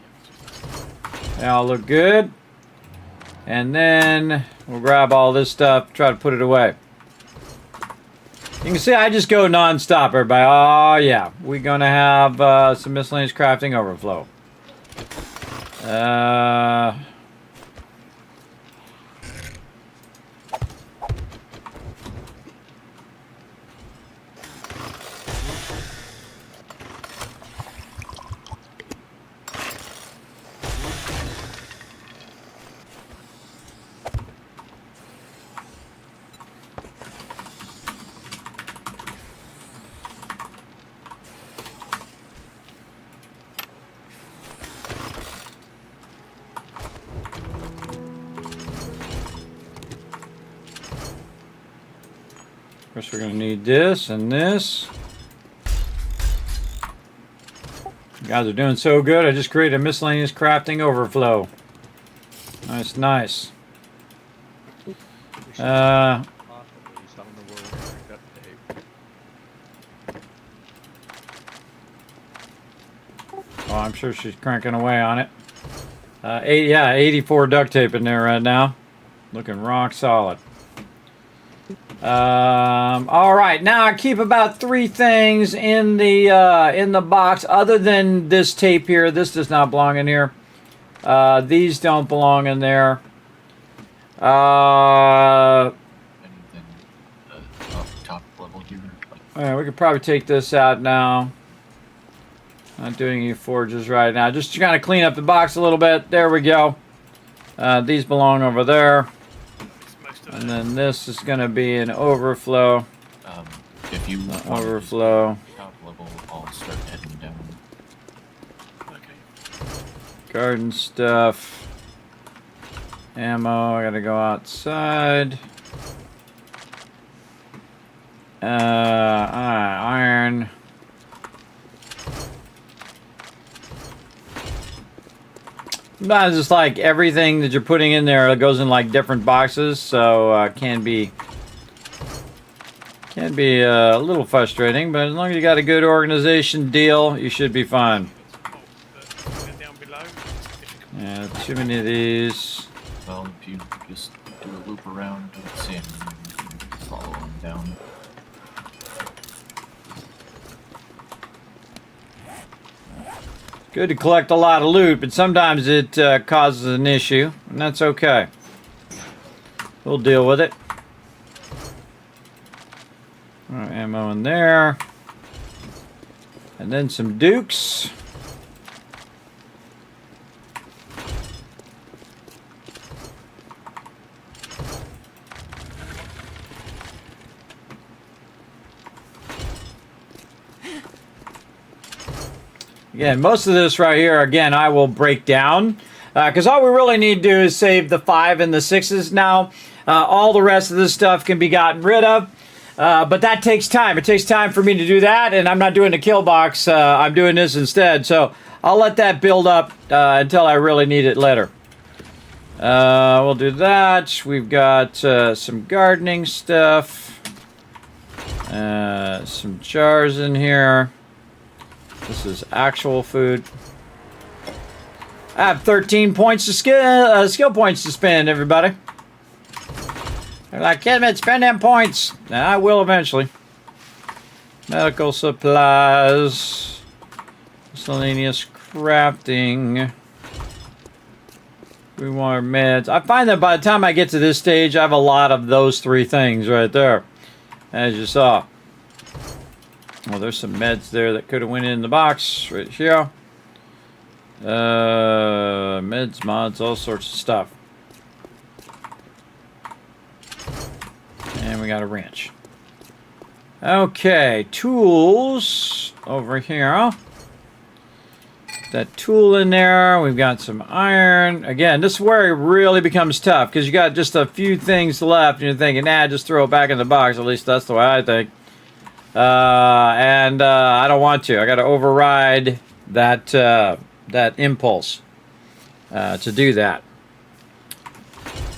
They all look good. And then we'll grab all this stuff, try to put it away. You can see I just go non-stop, everybody. Oh, yeah. We're going to have some miscellaneous crafting overflow. Of course, we're going to need this and this. You guys are doing so good. I just created a miscellaneous crafting overflow. Nice, nice. Oh, I'm sure she's cranking away on it. 84 duct tape in there right now. Looking rock solid. All right, now I keep about 3 things in the box other than this tape here. This does not belong in here. These don't belong in there. Anything up top level here? Alright, we could probably take this out now. Not doing any forges right now. Just trying to clean up the box a little bit. There we go. These belong over there. And then this is going to be an overflow. If you want overflow. Top level, I'll start heading down. Garden stuff. Ammo. I got to go outside. Iron. Sometimes it's like everything that you're putting in there goes in like different boxes, so can be a little frustrating. But as long as you got a good organization deal, you should be fine. Down below. Yeah, too many of these. Well, if you just do a loop around with Sam, you can follow him down. Good to collect a lot of loot, but sometimes it causes an issue, and that's okay. We'll deal with it. All right, ammo in there. And then some dukes. Again, most of this right here, again, I will break down. Because all we really need to do is save the 5 and the 6s now. All the rest of this stuff can be gotten rid of. But that takes time. It takes time for me to do that, and I'm not doing the kill box. I'm doing this instead. So I'll let that build up until I really need it later. We'll do that. We've got some gardening stuff. Some jars in here. This is actual food. I have 13 points to skill points to spend, everybody. They're like, Kismet, spend them points. I will eventually. Medical supplies. Miscellaneous crafting. We want meds. I find that by the time I get to this stage, I have a lot of those 3 things right there. As you saw. Well, there's some meds there that could have went in the box right here. Meds, mods, all sorts of stuff. And we got a wrench. Okay, tools over here. That tool in there. We've got some iron. Again, this is where it really becomes tough because you got just a few things left and you're thinking, nah, just throw it back in the box. At least that's the way I think. I don't want to. I got to override that that impulse to do that.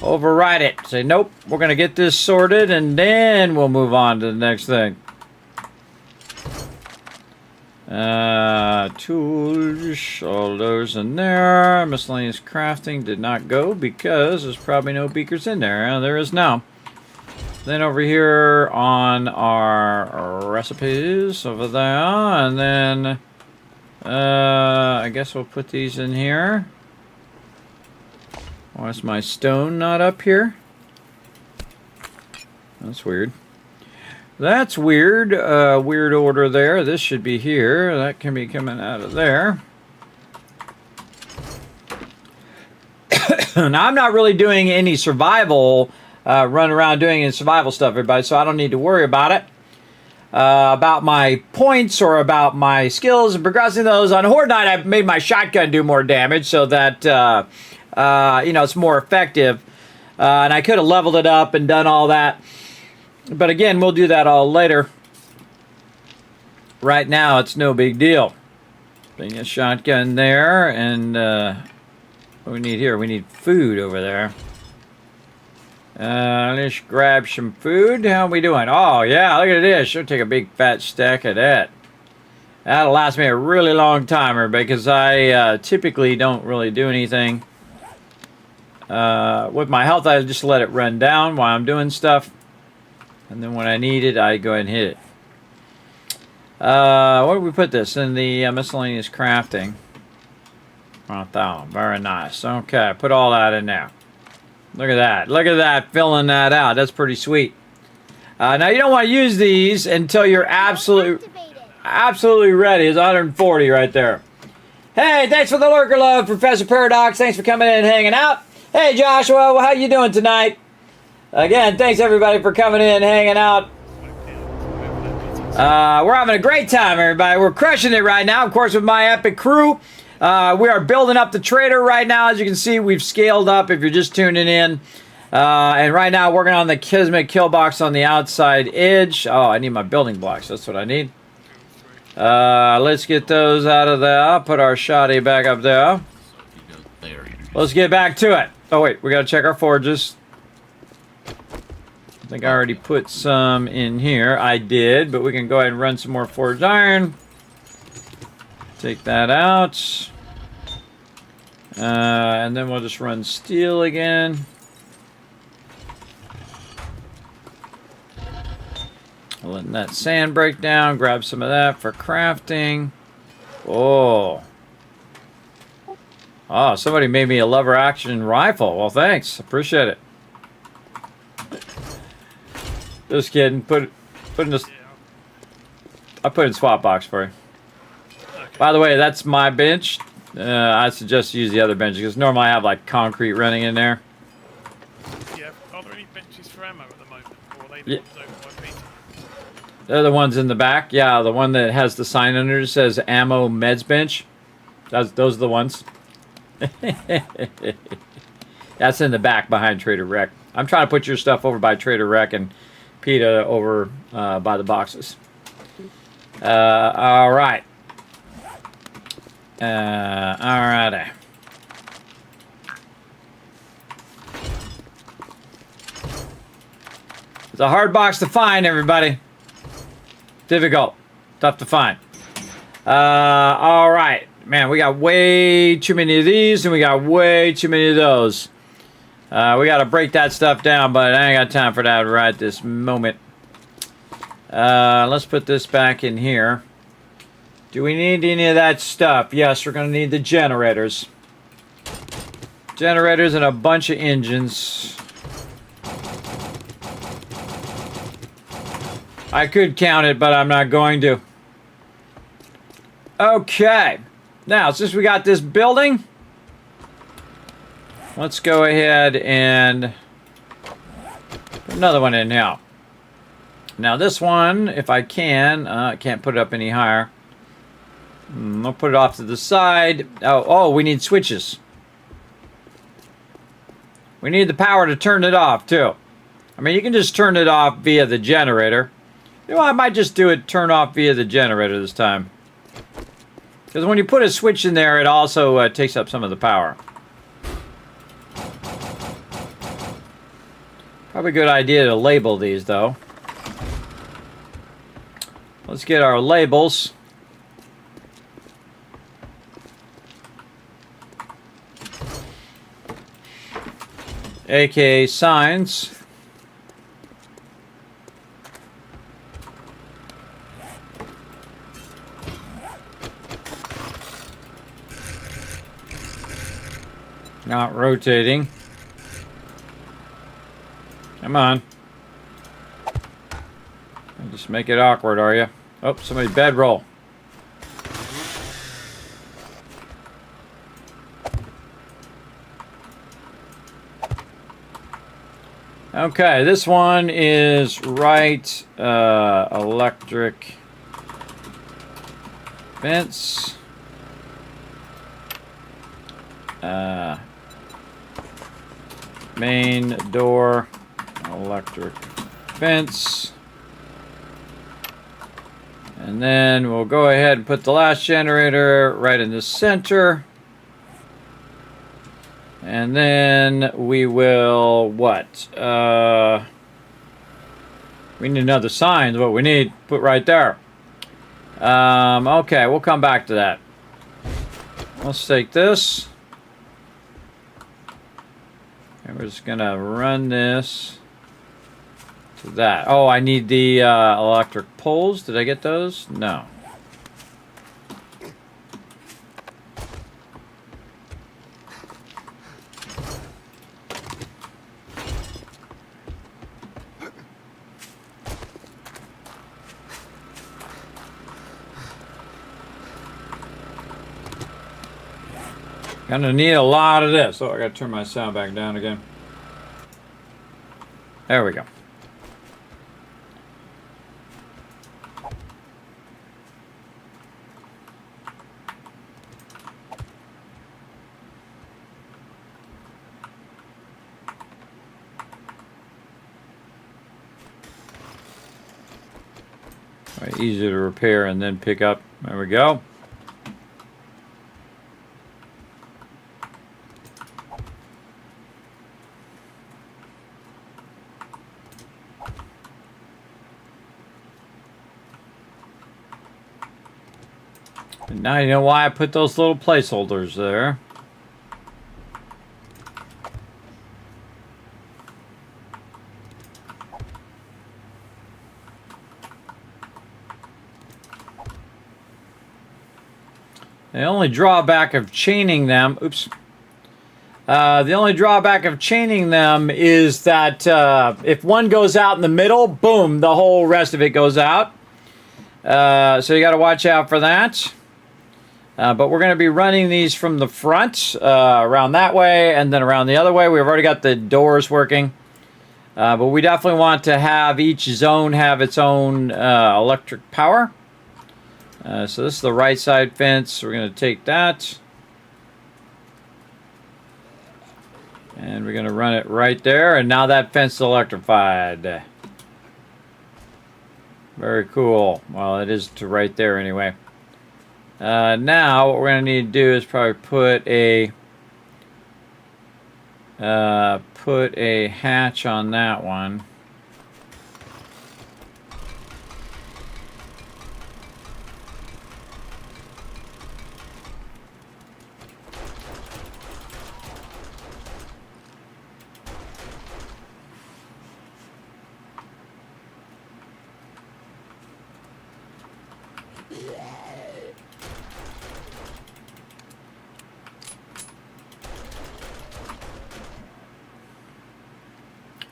Override it. Say nope. We're gonna get this sorted, and then we'll move on to the next thing. Tools. All those in there. Miscellaneous crafting did not go because there's probably no beakers in there. There is now. Then over here on our recipes over there, and then I guess we'll put these in here. Why is my stone not up here? That's weird. That's weird. Weird order there. This should be here. That can be coming out of there. Now I'm not really doing any survival. Run around doing any survival stuff, everybody, so I don't need to worry about it. About my points or about my skills and progressing those. On Horde Night, I've made my shotgun do more damage so that, you know, it's more effective. And I could have leveled it up and done all that. But again, we'll do that all later. Right now, it's no big deal. Bring a shotgun there, and what do we need here? We need food over there. Let's grab some food. How are we doing? Oh, yeah, look at this. She'll take a big fat stack of that. That'll last me a really long time, because I typically don't really do anything. With my health, I just let it run down while I'm doing stuff. And then when I need it, I go ahead and hit it. Where do we put this? In the miscellaneous crafting. 1,000. Very nice. Okay, put all that in there. Look at that. Look at that, filling that out. That's pretty sweet. Now, you don't want to use these until you're absolutely ready. It's 140 right there. Hey, thanks for the lurker love, Professor Paradox. Thanks for coming in and hanging out. Hey, Joshua, how you doing tonight? Again, thanks, everybody, for coming in and hanging out. We're having a great time, everybody. We're crushing it right now, of course, with my epic crew. We are building up the trader right now. As you can see, we've scaled up if you're just tuning in. And right now, working on the Kismet kill box on the outside edge. Oh, I need my building blocks. That's what I need. Let's get those out of there. Put our shoddy back up there. So if you go there, you're Let's get back to it. Oh wait, we gotta check our forges. I think I already put some in here. I did, but we can go ahead and run some more forged iron. Take that out. And then we'll just run steel again. Letting that sand break down. Grab some of that for crafting. Oh. Oh, somebody made me a lever action rifle. Well, thanks. Appreciate it. Just kidding. Put in this. I put in swap box for you. Okay. By the way, that's my bench. I suggest you use the other bench because normally I have like concrete running in there. Yeah. Are there any benches for ammo at the moment, or are they the ones over by Peter? They're the ones in the back. Yeah, the one that has the sign under it says ammo meds bench. Those are the ones. That's in the back behind Trader Rec. I'm trying to put your stuff over by Trader Rec and PETA over by the boxes. All right. Alrighty. It's a hard box to find, everybody. Difficult. Tough to find. All right. Man, we got way too many of these and we got way too many of those. We got to break that stuff down, but I ain't got time for that right this moment. Let's put this back in here. Do we need any of that stuff? Yes, we're going to need the generators. Generators and a bunch of engines. I could count it, but I'm not going to. Okay. Now, since we got this building, let's go ahead and put another one in now. Now, this one, if I can, I can't put it up any higher. I'll put it off to the side. Oh, we need switches. We need the power to turn it off, too. I mean, you can just turn it off via the generator. You know, I might just do it turn off via the generator this time. Because when you put a switch in there, it also takes up some of the power. Probably a good idea to label these, though. Let's get our labels. AKA signs. Not rotating. Come on. Just make it awkward, are you? Oh, somebody bedroll. Okay, this one is right electric fence. Main door, electric fence. And then we'll go ahead and put the last generator right in the center. And then we will, what? We need another sign, is what we need. Put right there. Okay, we'll come back to that. Let's take this. And we're just gonna run this to that. Oh, I need the electric poles. Did I get those? No. Gonna need a lot of this. Oh, I gotta turn my sound back down again. There we go. Right, easy to repair and then pick up. There we go. And now you know why I put those little placeholders there. The only drawback of chaining them, the only drawback of chaining them is that if one goes out in the middle, boom, the whole rest of it goes out. So you got to watch out for that. But we're going to be running these from the front, around that way, and then around the other way. We've already got the doors working. But we definitely want to have each zone have its own electric power. So this is the right side fence. We're going to take that. And we're going to run it right there. And now that fence is electrified. Very cool. Well, it is to right there anyway. Now what we're going to need to do is probably put a hatch on that one.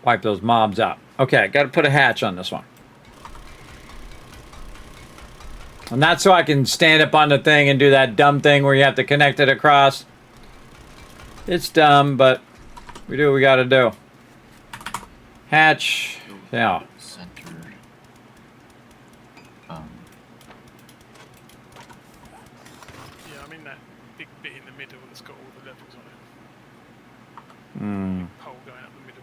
Wipe those mobs out. Okay, got to put a hatch on this one. And that's so I can stand up on the thing and do that dumb thing where you have to connect it across. It's dumb, but we do what we got to do. Hatch. Yeah. Center. Yeah, I'm in that big bit in the middle that's got all the levels on it. Hmm. Pole going up the middle.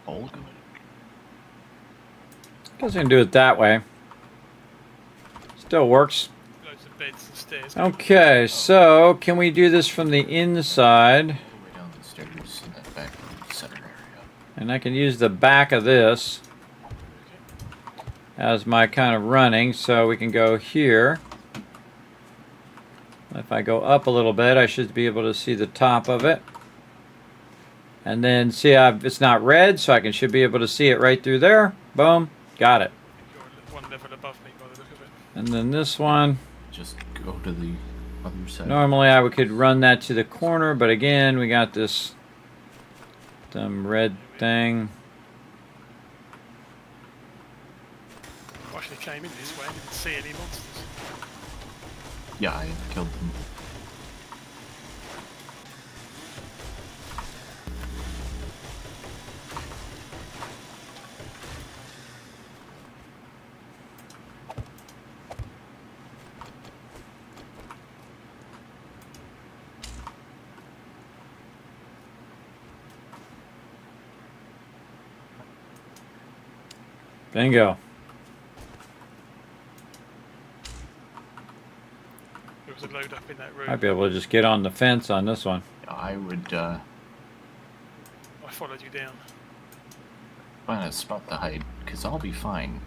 All good. Guess we can do it that way. Still works. Loads of beds and stairs. Okay, so can we do this from the inside? All the way down the stairs in that back center area. And I can use the back of this as my kind of running, so we can go here. If I go up a little bit, I should be able to see the top of it. And then see how it's not red, so I should be able to see it right through there. Boom, got it. You're one level above me by the look of it. And then this one, Just go to the other side. normally I could run that to the corner, but again, we got this dumb red thing. I actually came in this way and didn't see any monsters. Yeah, I killed them. Bingo. There was a load up in that room. Might be able to just get on the fence on this one. I would I followed you down. find a spot to hide, because I'll be fine.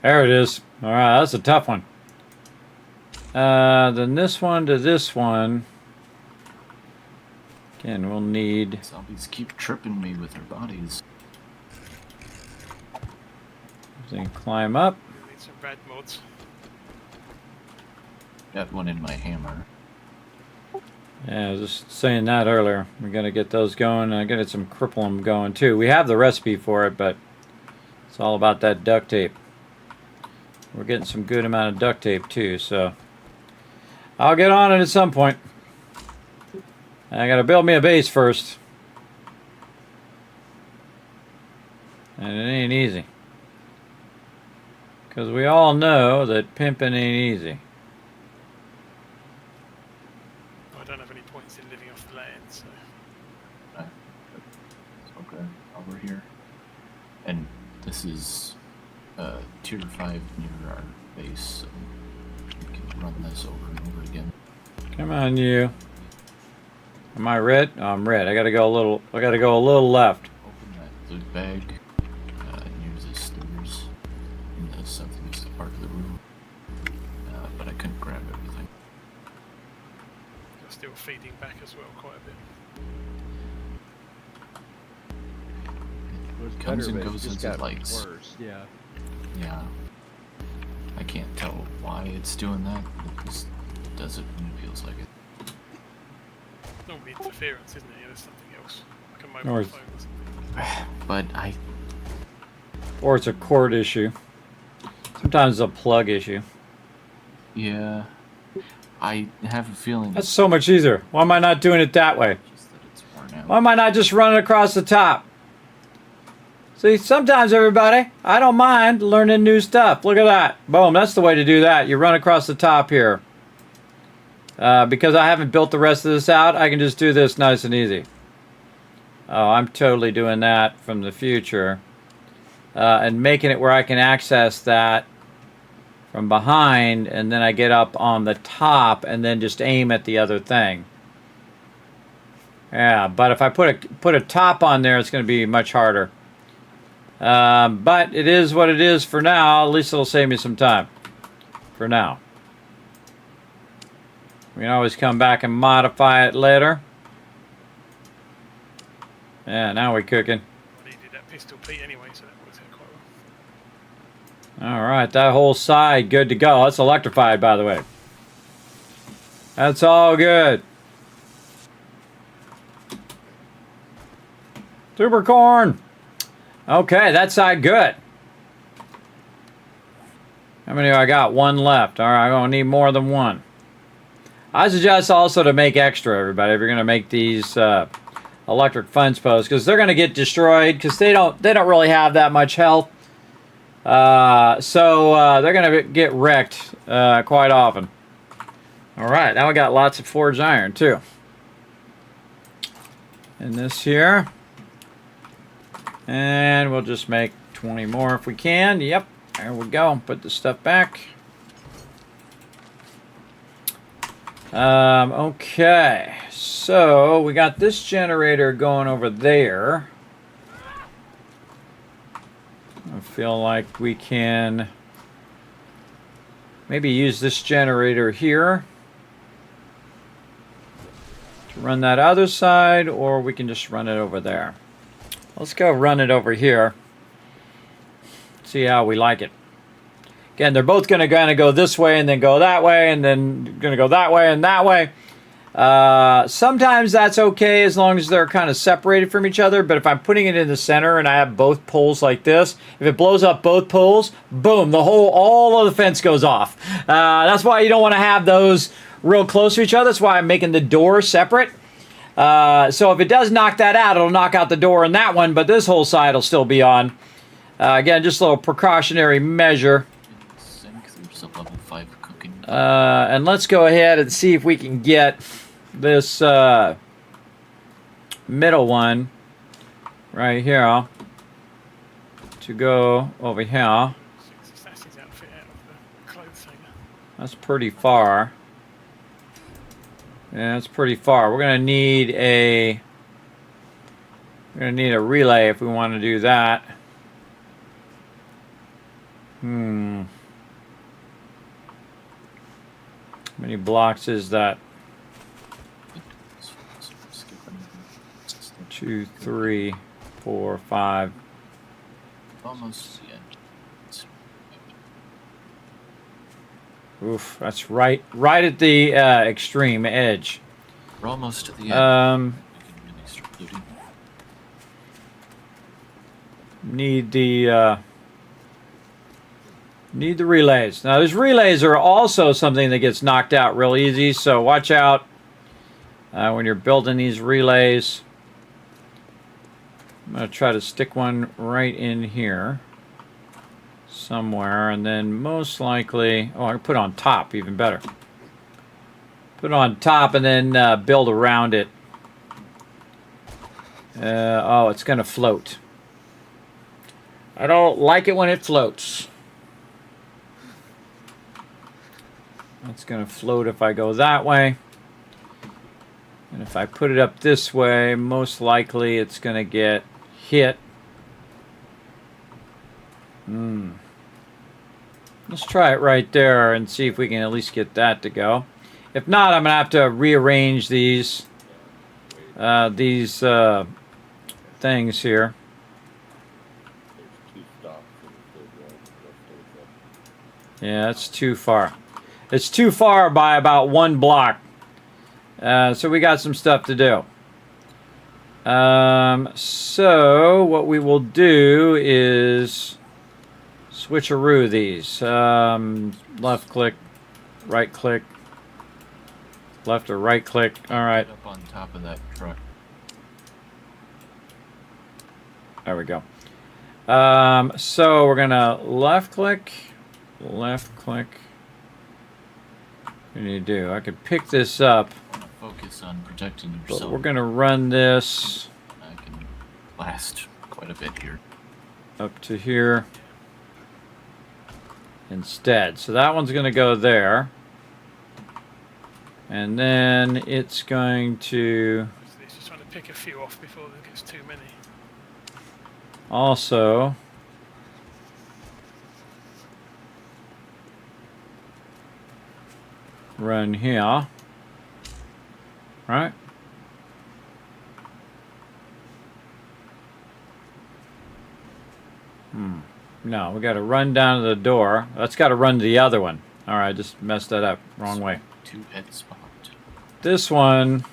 There it is. All right, that's a tough one. Then this one to this one. Again, we'll need... Zombies keep tripping me with their bodies. Then climb up. Need some rad mods. Got one in my hammer. Yeah, I was just saying that earlier. We're going to get those going. I got some cripple them going too. We have the recipe for it, but it's all about that duct tape. We're getting some good amount of duct tape too, so I'll get on it at some point. I got to build me a base first. And it ain't easy. Because we all know that pimping ain't easy. I don't have any points in living off the land, so... Okay, over here. And this is tier 5 near our base, so we can run this over and over again. Come on, you. Am I red? Oh, I'm red. I gotta go a little. I gotta go a little left. Open that loot bag near the stairs in the southeast part of the room, but I couldn't grab everything. You're still feeding back as well, quite a bit. It was Comes better, and but it goes just as it got likes. worse. Yeah. Yeah. I can't tell why it's doing that. It just does it when it feels like it. Normally interference, isn't it? Yeah, there's something else, like a Or mobile it's- phone or something. But I Or it's a cord issue. Sometimes it's a plug issue. Yeah. I have a feeling That's so much easier. Why am I not doing it that way? Why am I not just running across the top? See, sometimes, everybody, I don't mind learning new stuff. Look at that. Boom, that's the way to do that. You run across the top here. Because I haven't built the rest of this out, I can just do this nice and easy. Oh, I'm totally doing that from the future. And making it where I can access that from behind, and then I get up on the top and then just aim at the other thing. Yeah, but if I put a top on there, it's going to be much harder. But it is what it is for now. At least it'll save me some time. For now. We can always come back and modify it later. Yeah, now we're cooking. I needed that pistol Pete anyway, so that works out quite well. Alright, that whole side good to go. That's electrified, by the way. That's all good. Super corn. Okay, that side good. How many do I got? One left. Alright, I'm going to need more than one. I suggest also to make extra, everybody, if you're going to make these electric fence posts, because they're going to get destroyed, because they don't really have that much health. So they're going to get wrecked quite often. Alright, now we got lots of forged iron, too. And this here. And we'll just make 20 more if we can. Yep, there we go. Put the stuff back. Okay, so we got this generator going over there. I feel like we can maybe use this generator here to run that other side, or we can just run it over there. Let's go run it over here. See how we like it. Again, they're both going to kind of go this way and then go that way and then going to go that way and that way. Sometimes that's okay as long as they're kind of separated from each other. But if I'm putting it in the center and I have both poles like this, if it blows up both poles, boom, all of the fence goes off. That's why you don't want to have those real close to each other. That's why I'm making the door separate. So if it does knock that out, it'll knock out the door in that one, but this whole side will still be on. Again, just a little precautionary measure. There's a level 5 cooking. And let's go ahead and see if we can get this middle one right here to go over here. That's pretty far. Yeah, that's pretty far. We're gonna need a relay if we want to do that. How many blocks is that? 2, 3, 4, 5. Almost the end. Oof, that's right at the extreme edge. We're almost at the end. Need the relays. Now, these relays are also something that gets knocked out real easy, so watch out when you're building these relays. I'm going to try to stick one right in here somewhere, and then most likely, I can put it on top, even better. Put it on top and then build around it. Oh, it's going to float. I don't like it when it floats. It's going to float if I go that way. And if I put it up this way, most likely it's going to get hit. Let's try it right there and see if we can at least get that to go. If not, I'm going to have to rearrange these things here. Yeah, that's too far. It's too far by about 1 block. So we got some stuff to do. So what we will do is switcheroo these. Left click, right click, left or right click. All right. Up on top of that truck. There we go. So we're gonna left click. What do you do? I could pick this up. Focus on protecting yourself. But we're gonna run this. I can blast quite a bit here. Up to here. Instead. So that one's gonna go there. And then it's going to... It's just trying to pick a few off before there gets too many. Also... run here. Right? No, we got to run down to the door. That's got to run to the other one. All right, just messed that up. Wrong way. Two head spot. This one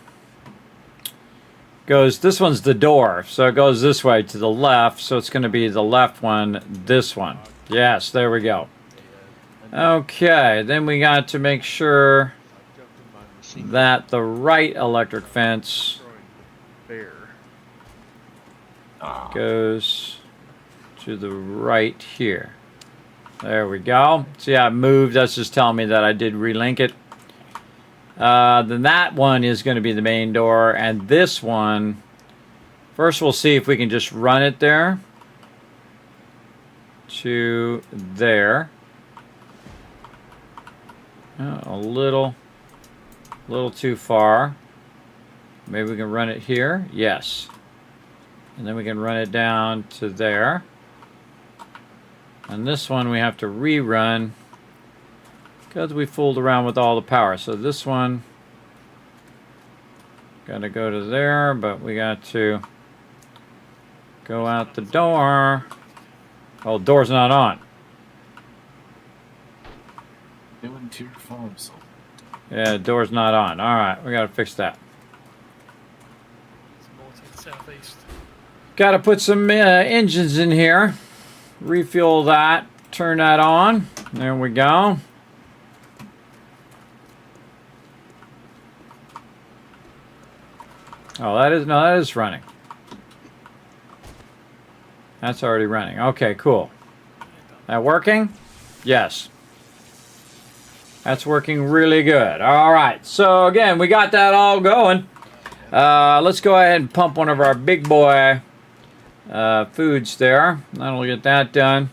goes, this one's the door. So it goes this way to the left. So it's going to be the left one, this one. Yes, there we go. Okay, then we got to make sure that the right electric fence goes to the right here. There we go. See how it moved? That's just telling me that I did relink it. Then that one is going to be the main door, and this one, first we'll see if we can just run it there to there. A little too far. Maybe we can run it here. Yes. And then we can run it down to there. And this one we have to rerun because we fooled around with all the power. So this one got to go to there, but we got to go out the door. Oh, door's not on. Doing tier 5, so. Yeah, door's not on. All right, we got to fix that. It's more to the southeast. Got to put some engines in here. Refuel that. Turn that on. There we go. Oh, that is running. That's already running. Okay, cool. That working? Yes. That's working really good. All right. So again, we got that all going. Let's go ahead and pump one of our big boy foods there. That'll get that done.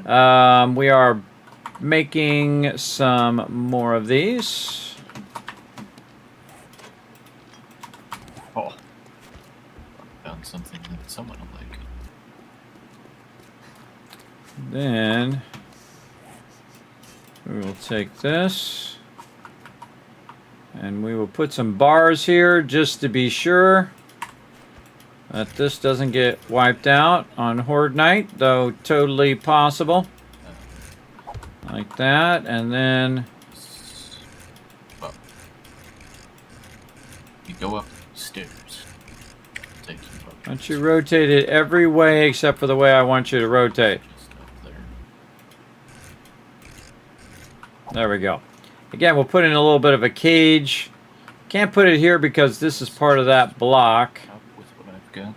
We are making some more of these. Oh, found something that someone will like. Then we will take this and we will put some bars here just to be sure that this doesn't get wiped out on Horde Night, though totally possible. Like that, and then well, you go upstairs. Take you up. Why don't you rotate it every way except for the way I want you to rotate? Just up there. There we go. Again, we'll put in a little bit of a cage. Can't put it here because this is part of that block. Up with what I've got. A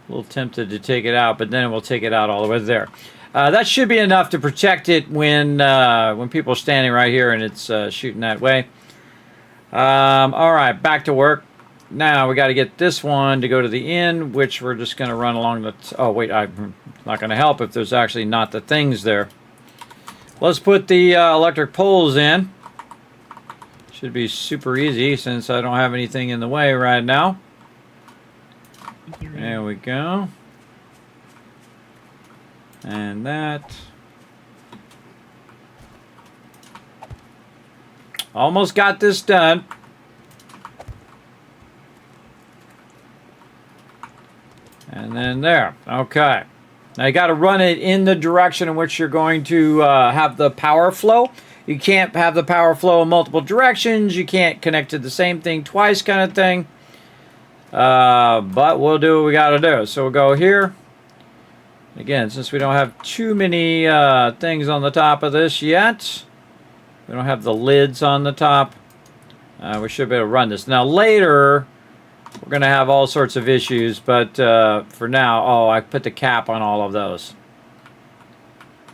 little tempted to take it out, but then we'll take it out all the way there. That should be enough to protect it when people are standing right here and it's shooting that way. All right, back to work. Now we got to get this one to go to the end, which we're just going to run along the... oh, wait, I'm not going to help if there's actually not the things there. Let's put the electric poles in. Should be super easy since I don't have anything in the way right now. There we go. And that. Almost got this done. And then there. Okay. Now you got to run it in the direction in which you're going to have the power flow. You can't have the power flow in multiple directions. You can't connect to the same thing twice kind of thing. But we'll do what we got to do. So we'll go here. Again, since we don't have too many things on the top of this yet, we don't have the lids on the top, we should be able to run this. Now later, we're going to have all sorts of issues, but for now, oh, I put the cap on all of those.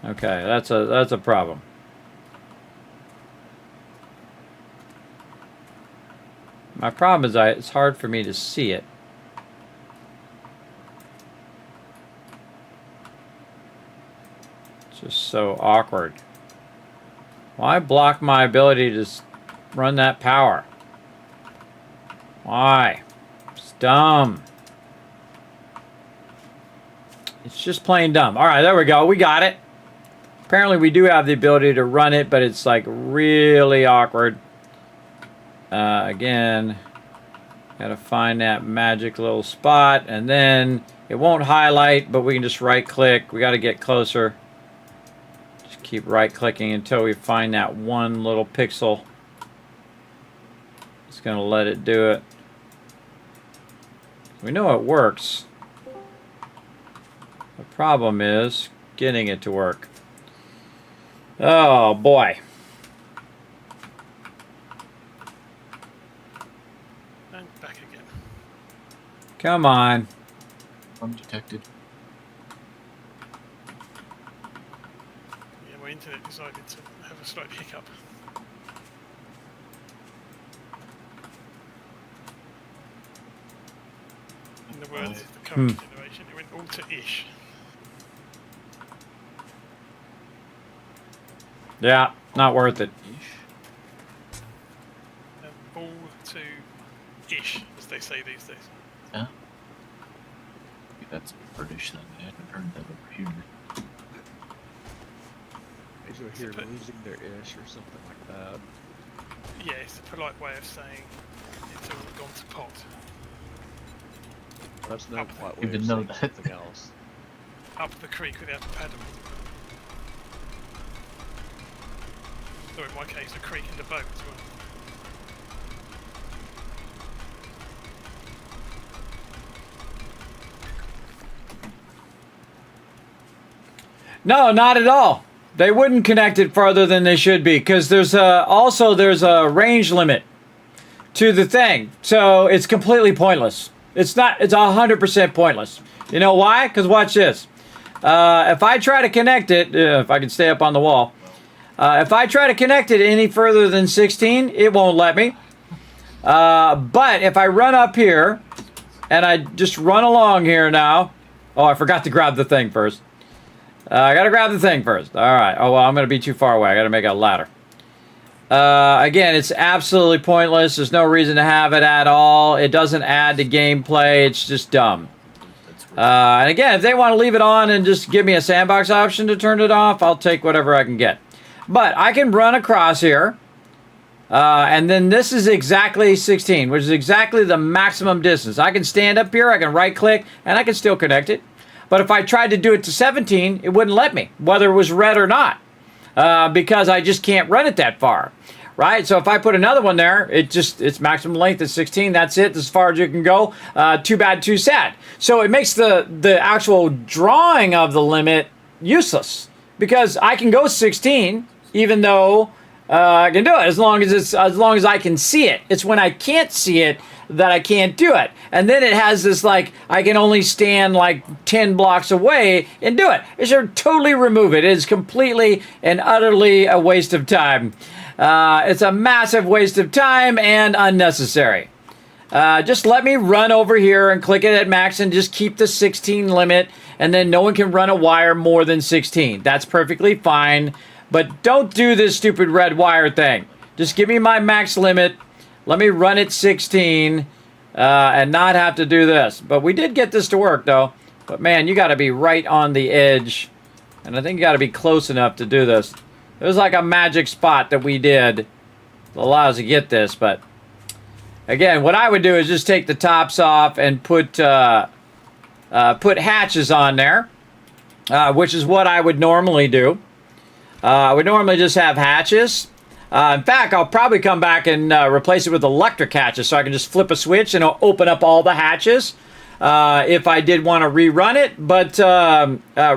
Okay, that's a problem. My problem is it's hard for me to see it. It's just so awkward. Why block my ability to run that power? Why? It's dumb. It's just plain dumb. All right, there we go. We got it. Apparently we do have the ability to run it, but it's like really awkward. Again, gotta find that magic little spot, and then it won't highlight, but we can just right click. We gotta get closer. Just keep right clicking until we find that one little pixel. It's gonna let it do it. We know it works. The problem is getting it to work. Oh boy. And back again. Come on. Undetected. Yeah, my internet decided to have a slight hiccup. In the words of the current generation, it went all to ish. Yeah, not worth it. All to ish, as they say these days. Yeah. Maybe that's British then. I hadn't heard that over here. Maybe we're here losing their ish or something like that. Yeah, it's a polite way of saying it's all gone to pot. That's no polite way Even of know saying that. something else. Up the creek without a paddle. Or in my case, a creek and a boat as well. No, not at all. They wouldn't connect it farther than they should be, because there's a range limit to the thing. So it's completely pointless. It's 100% pointless. You know why? Because watch this. If I try to connect it, if I can stay up on the wall, if I try to connect it any further than 16, it won't let me. But if I run up here, and I just run along here now. Oh, I forgot to grab the thing first. I gotta grab the thing first. All right. Oh, well, I'm gonna be too far away. I gotta make a ladder. Again, it's absolutely pointless. There's no reason to have it at all. It doesn't add to gameplay. It's just dumb. And again, if they want to leave it on and just give me a sandbox option to turn it off, I'll take whatever I can get. But I can run across here. And then this is exactly 16, which is exactly the maximum distance. I can stand up here, I can right click, and I can still connect it. But if I tried to do it to 17, it wouldn't let me, whether it was red or not, because I just can't run it that far, right? So if I put another one there, its maximum length is 16. That's it, as far as you can go. Too bad, too sad. So it makes the actual drawing of the limit useless, because I can go 16, even though I can do it as long as I can see it. It's when I can't see it that I can't do it. And then it has this, like, I can only stand like 10 blocks away and do it. It should totally remove it. It is completely and utterly a waste of time. It's a massive waste of time and unnecessary. Just let me run over here and click it at max and just keep the 16 limit, and then no one can run a wire more than 16. That's perfectly fine. But don't do this stupid red wire thing. Just give me my max limit. Let me run it 16 and not have to do this. But we did get this to work, though. But, man, you got to be right on the edge. And I think you got to be close enough to do this. It was like a magic spot that we did that allows us to get this. But, again, what I would do is just take the tops off and put hatches on there, which is what I would normally do. I would normally just have hatches. In fact, I'll probably come back and replace it with electric hatches, so I can just flip a switch and it'll open up all the hatches if I did want to rerun it. But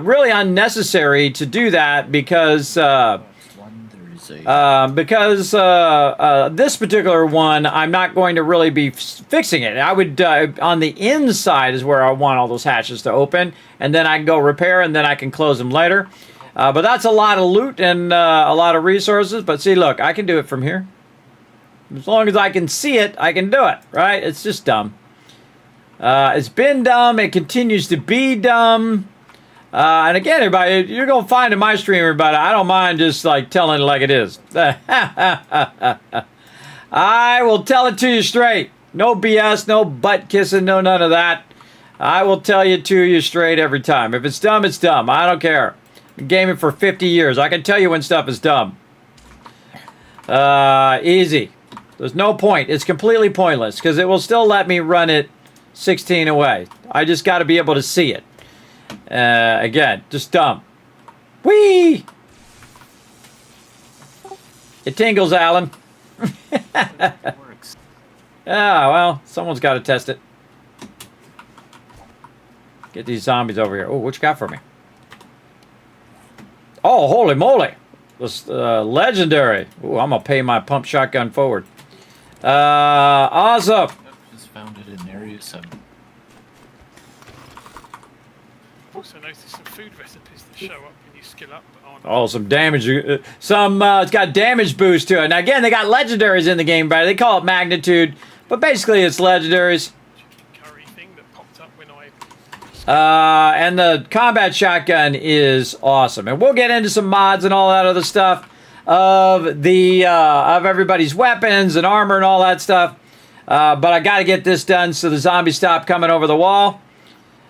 really unnecessary to do that because this particular one, I'm not going to really be fixing it. I would, on the inside is where I want all those hatches to open, and then I can go repair, and then I can close them later. But that's a lot of loot and a lot of resources. But see, look, I can do it from here. As long as I can see it, I can do it, right? It's just dumb. It's been dumb. It continues to be dumb. And again, everybody, you're going to find in my stream, everybody, I don't mind just like telling it like it is. I will tell it to you straight. No BS, no butt kissing, no none of that. I will tell you to you straight every time. If it's dumb, it's dumb. I don't care. Been gaming for 50 years. I can tell you when stuff is dumb. Easy. There's no point. It's completely pointless because it will still let me run it 16 away. I just got to be able to see it. Again, just dumb. Whee! It tingles, Alan. It works. Ah, well, someone's got to test it. Get these zombies over here. Oh, what you got for me? Oh, holy moly. This legendary. Ooh, I'm going to pay my pump shotgun forward. Awesome. Just found it in Area 7. Also noticed some food recipes that show up when you skill up. Oh, some damage. It's got damage boost to it. And again, they got legendaries in the game, but they call it magnitude. But basically, it's legendaries. Curry thing that popped up when I... And the combat shotgun is awesome. And we'll get into some mods and all that other stuff of the of everybody's weapons and armor and all that stuff. But I got to get this done so the zombies stop coming over the wall.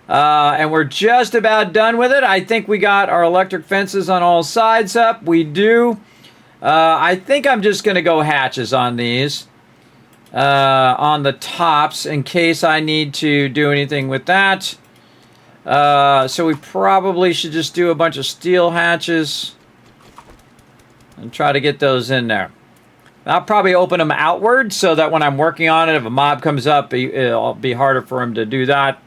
And we're just about done with it. I think we got our electric fences on all sides up. We do. I think I'm just going to go hatches on these. On the tops in case I need to do anything with that. So we probably should just do a bunch of steel hatches. And try to get those in there. I'll probably open them outward so that when I'm working on it, if a mob comes up, it'll be harder for him to do that.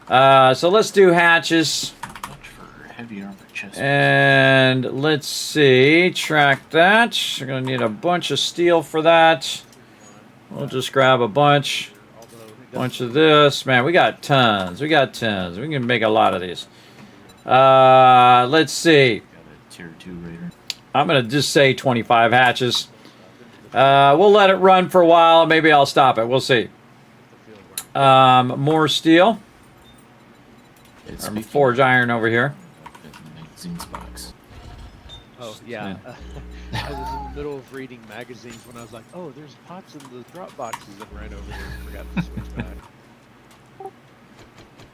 So let's do hatches. For heavy armor chest. And let's see. Track that. We're going to need a bunch of steel for that. We'll just grab a bunch. Bunch of this. Man, we got tons. We got tons. We can make a lot of these. Let's see. Got a tier 2 raider. I'm going to just say 25 hatches. We'll let it run for a while. Maybe I'll stop it. We'll see. More steel. Forge iron over here. Magazines box. Oh, yeah. I was in the middle of reading magazines when I was like, oh, there's pots in the drop boxes, and ran over there and forgot to switch back.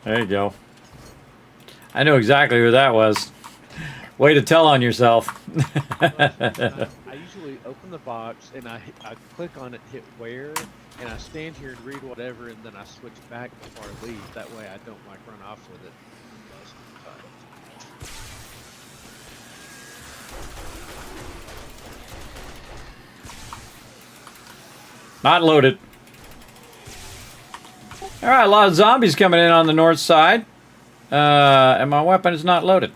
There you go. I know exactly who that was. Way to tell on yourself. I usually open the box and I click on it, hit where, and I stand here and read whatever, and then I switch back before I leave. That way I don't like run off with it. Not loaded. Alright, a lot of zombies coming in on the north side. And my weapon is not loaded.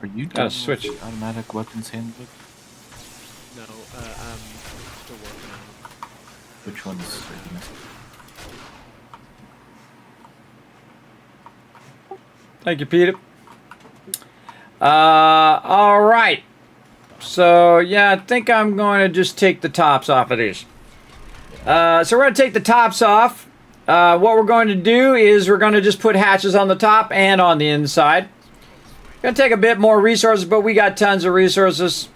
Are you gotta switch automatic weapons handbook? No, I'm still working on it. Which one's? Thank you, Peter. All right. So, yeah, I think I'm going to just take the tops off of these. So we're going to take the tops off. What we're going to do is we're going to just put hatches on the top and on the inside. Gonna take a bit more resources, but we got tons of resources.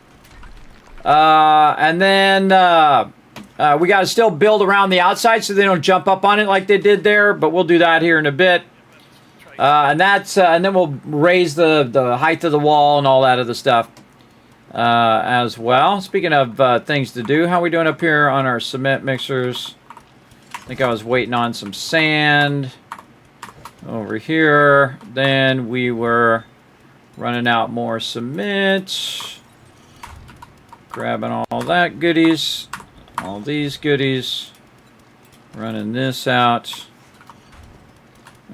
And then we got to still build around the outside so they don't jump up on it like they did there. But we'll do that here in a bit. And then we'll raise the height of the wall and all that other stuff as well. Speaking of things to do, how are we doing up here on our cement mixers? I think I was waiting on some sand over here. Then we were running out more cement. Grabbing all that goodies. All these goodies. Running this out.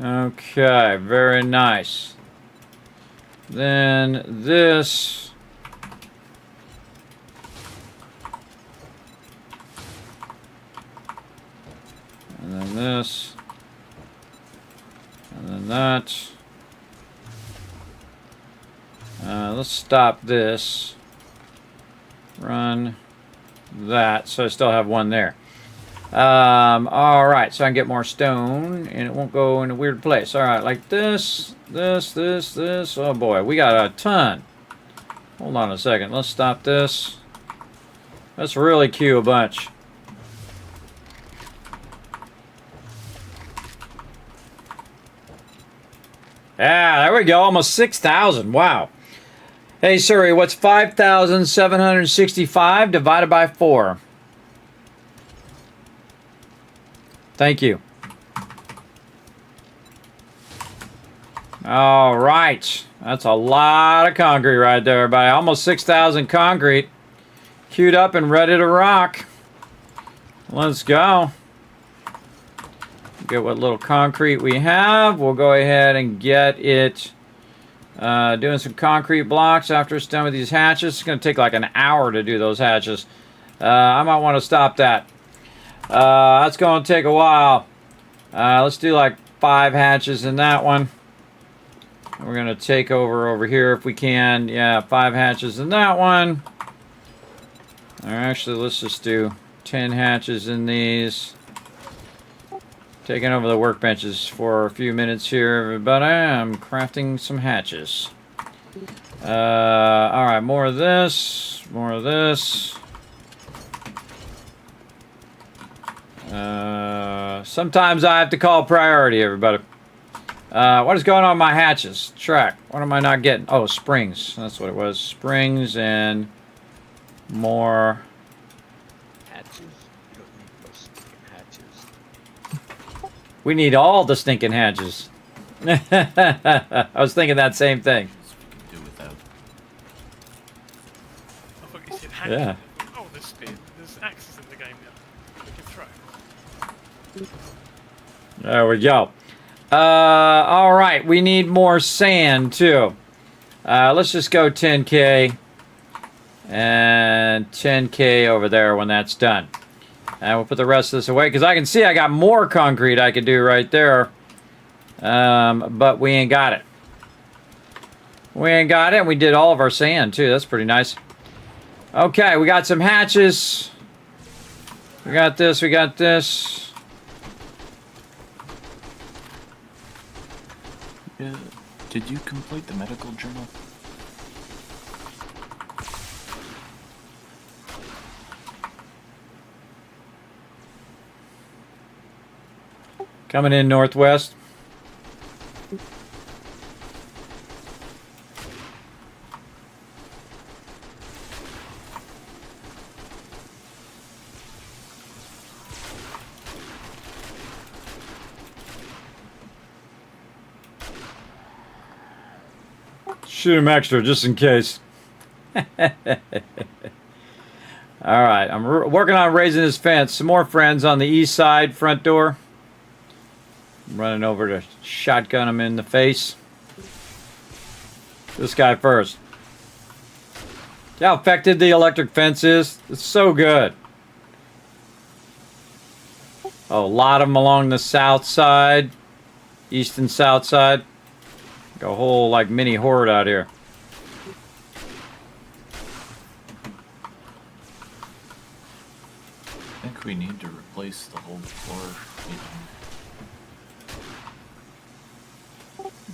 Okay, very nice. Then this. And then this. And then that. Let's stop this. Run that. So I still have one there. Alright, so I can get more stone and it won't go in a weird place. Alright, like this. Oh boy, we got a ton. Hold on a second. Let's stop this. Let's really queue a bunch. Yeah, there we go. Almost 6,000. Wow. Hey, Siri, what's 5,765 divided by 4? Thank you. All right. That's a lot of concrete right there, everybody. Almost 6,000 concrete. Queued up and ready to rock. Let's go. Get what little concrete we have. We'll go ahead and get it. Doing some concrete blocks after it's done with these hatches. It's going to take like an hour to do those hatches. I might want to stop that. That's going to take a while. Let's do like 5 hatches in that one. We're going to take over here if we can. Yeah, 5 hatches in that one. Or actually, let's just do 10 hatches in these. Taking over the workbenches for a few minutes here, everybody. I'm crafting some hatches. Alright, more of this. More of this. Sometimes I have to call priority, everybody. What is going on with my hatches? Track. What am I not getting? Oh, springs. That's what it was. Springs and more. We need all the stinking hatches. I was thinking that same thing. Do without. I thought you said hatches. Yeah. Oh, there's axes in the game now. We can throw. There we go. All right, we need more sand too. Let's just go 10K and 10K over there when that's done. And we'll put the rest of this away because I can see I got more concrete I could do right there. But we ain't got it. We ain't got it. And we did all of our sand too. That's pretty nice. Okay, we got some hatches. We got this. We got this. Did you complete the medical journal? Coming in northwest. Shoot him extra just in case. Alright, I'm working on raising this fence. Some more friends on the east side front door. I'm running over to shotgun him in the face. This guy first. See how effective the electric fence is? It's so good. Oh, a lot of them along the south side. East and south side. Like a whole like mini horde out here. I think we need to replace the whole floor.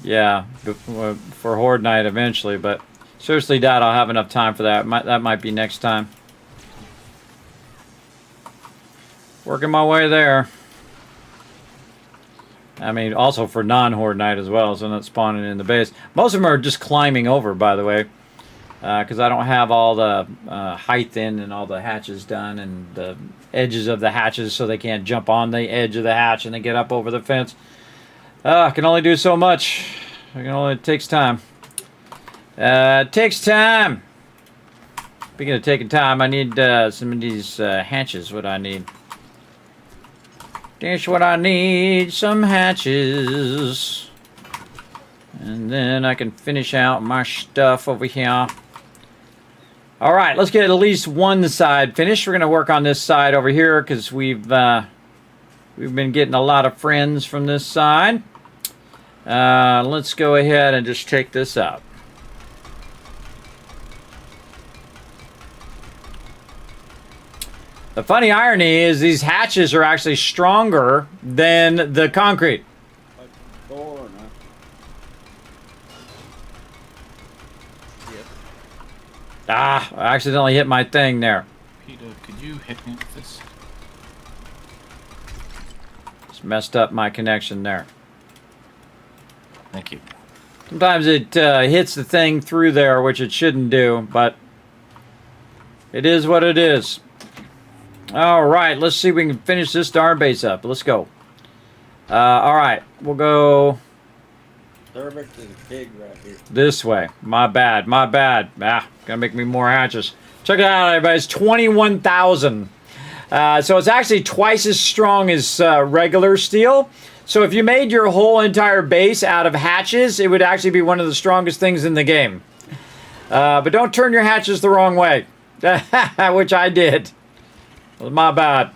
Yeah, for Horde Night eventually, but seriously doubt I'll have enough time for that. That might be next time. Working my way there. I mean, also for non-Horde Night as well, so not spawning in the base. Most of them are just climbing over, by the way, because I don't have all the height in and all the hatches done and the edges of the hatches so they can't jump on the edge of the hatch and then get up over the fence. I can only do so much. It takes time. It takes time. Speaking of taking time, I need some of these hatches. What I need. That's what I need. Some hatches. And then I can finish out my stuff over here. All right, let's get at least one side finished. We're going to work on this side over here because we've been getting a lot of friends from this side. Let's go ahead and just take this up. The funny irony is these hatches are actually stronger than the concrete. Ah, I accidentally hit my thing there. Peter, could you hit me with this? Just messed up my connection there. Thank you. Sometimes it hits the thing through there, which it shouldn't do, but it is what it is. All right, let's see if we can finish this darn base up. Let's go. All right, we'll go Cervix is a pig right here. this way. My bad, my bad. Ah, gonna make me more hatches. Check it out, everybody. It's 21,000. So it's actually twice as strong as regular steel. So if you made your whole entire base out of hatches, it would actually be one of the strongest things in the game. But don't turn your hatches the wrong way, which I did. It was my bad.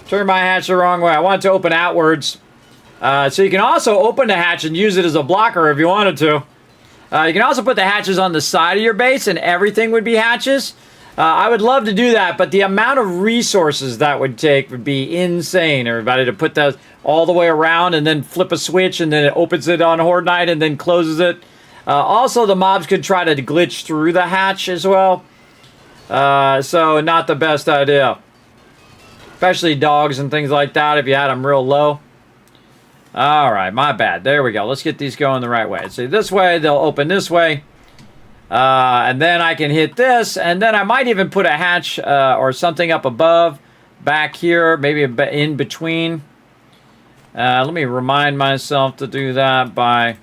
Turn my hatch the wrong way. I want it to open outwards. So you can also open the hatch and use it as a blocker if you wanted to. You can also put the hatches on the side of your base and everything would be hatches. I would love to do that, but the amount of resources that would take would be insane, everybody, to put those all the way around and then flip a switch and then it opens it on Horde Night and then closes it. Also, the mobs could try to glitch through the hatch as well. So not the best idea. Especially dogs and things like that if you had them real low. Alright, my bad. There we go. Let's get these going the right way. See, this way, they'll open this way. And then I can hit this. And then I might even put a hatch or something up above. Back here. Maybe in between. Let me remind myself to do that by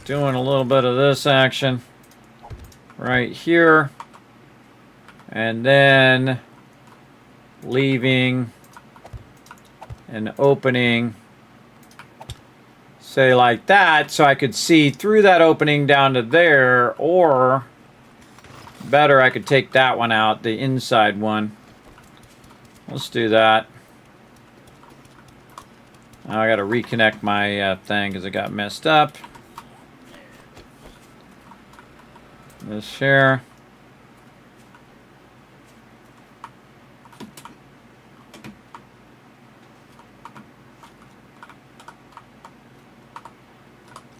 doing a little bit of this action. Right here. And then leaving and opening, say like that, so I could see through that opening down to there, or better, I could take that one out, the inside one. Let's do that. Now I got to reconnect my thing because it got messed up. This here.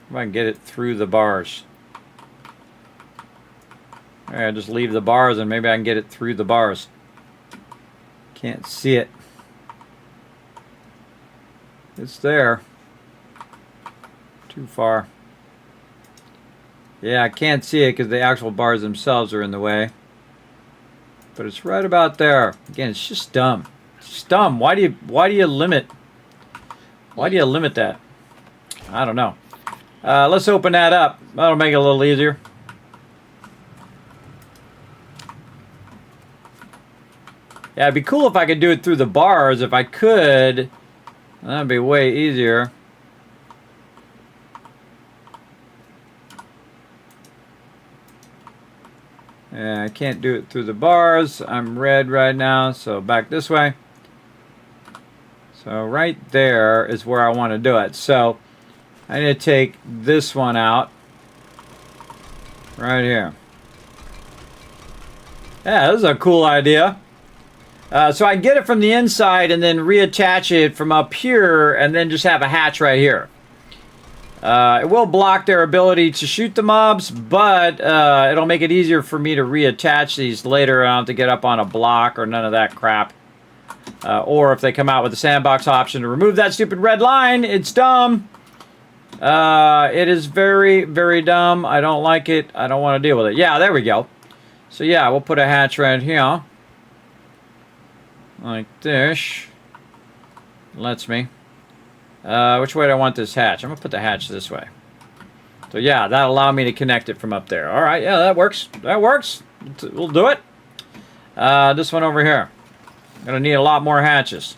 If I can get it through the bars. Alright, just leave the bars and maybe I can get it through the bars. Can't see it. It's there. Too far. Yeah, I can't see it because the actual bars themselves are in the way. But it's right about there. Again, it's just dumb. It's just dumb. Why do you limit? Why do you limit that? I don't know. Let's open that up. That'll make it a little easier. Yeah, it'd be cool if I could do it through the bars. If I could, that'd be way easier. Yeah, I can't do it through the bars. I'm red right now, so back this way. So right there is where I want to do it. So I need to take this one out. Right here. Yeah, this is a cool idea. So I can get it from the inside and then reattach it from up here and then just have a hatch right here. It will block their ability to shoot the mobs, but it'll make it easier for me to reattach these later. I don't have to get up on a block or none of that crap. Or if they come out with the sandbox option to remove that stupid red line, it's dumb. It is very, very dumb. I don't like it. I don't want to deal with it. Yeah, there we go. So yeah, we'll put a hatch right here. Like this. Lets me. Which way do I want this hatch? I'm going to put the hatch this way. So yeah, that'll allow me to connect it from up there. Alright, yeah, that works. That works. We'll do it. This one over here. I'm going to need a lot more hatches.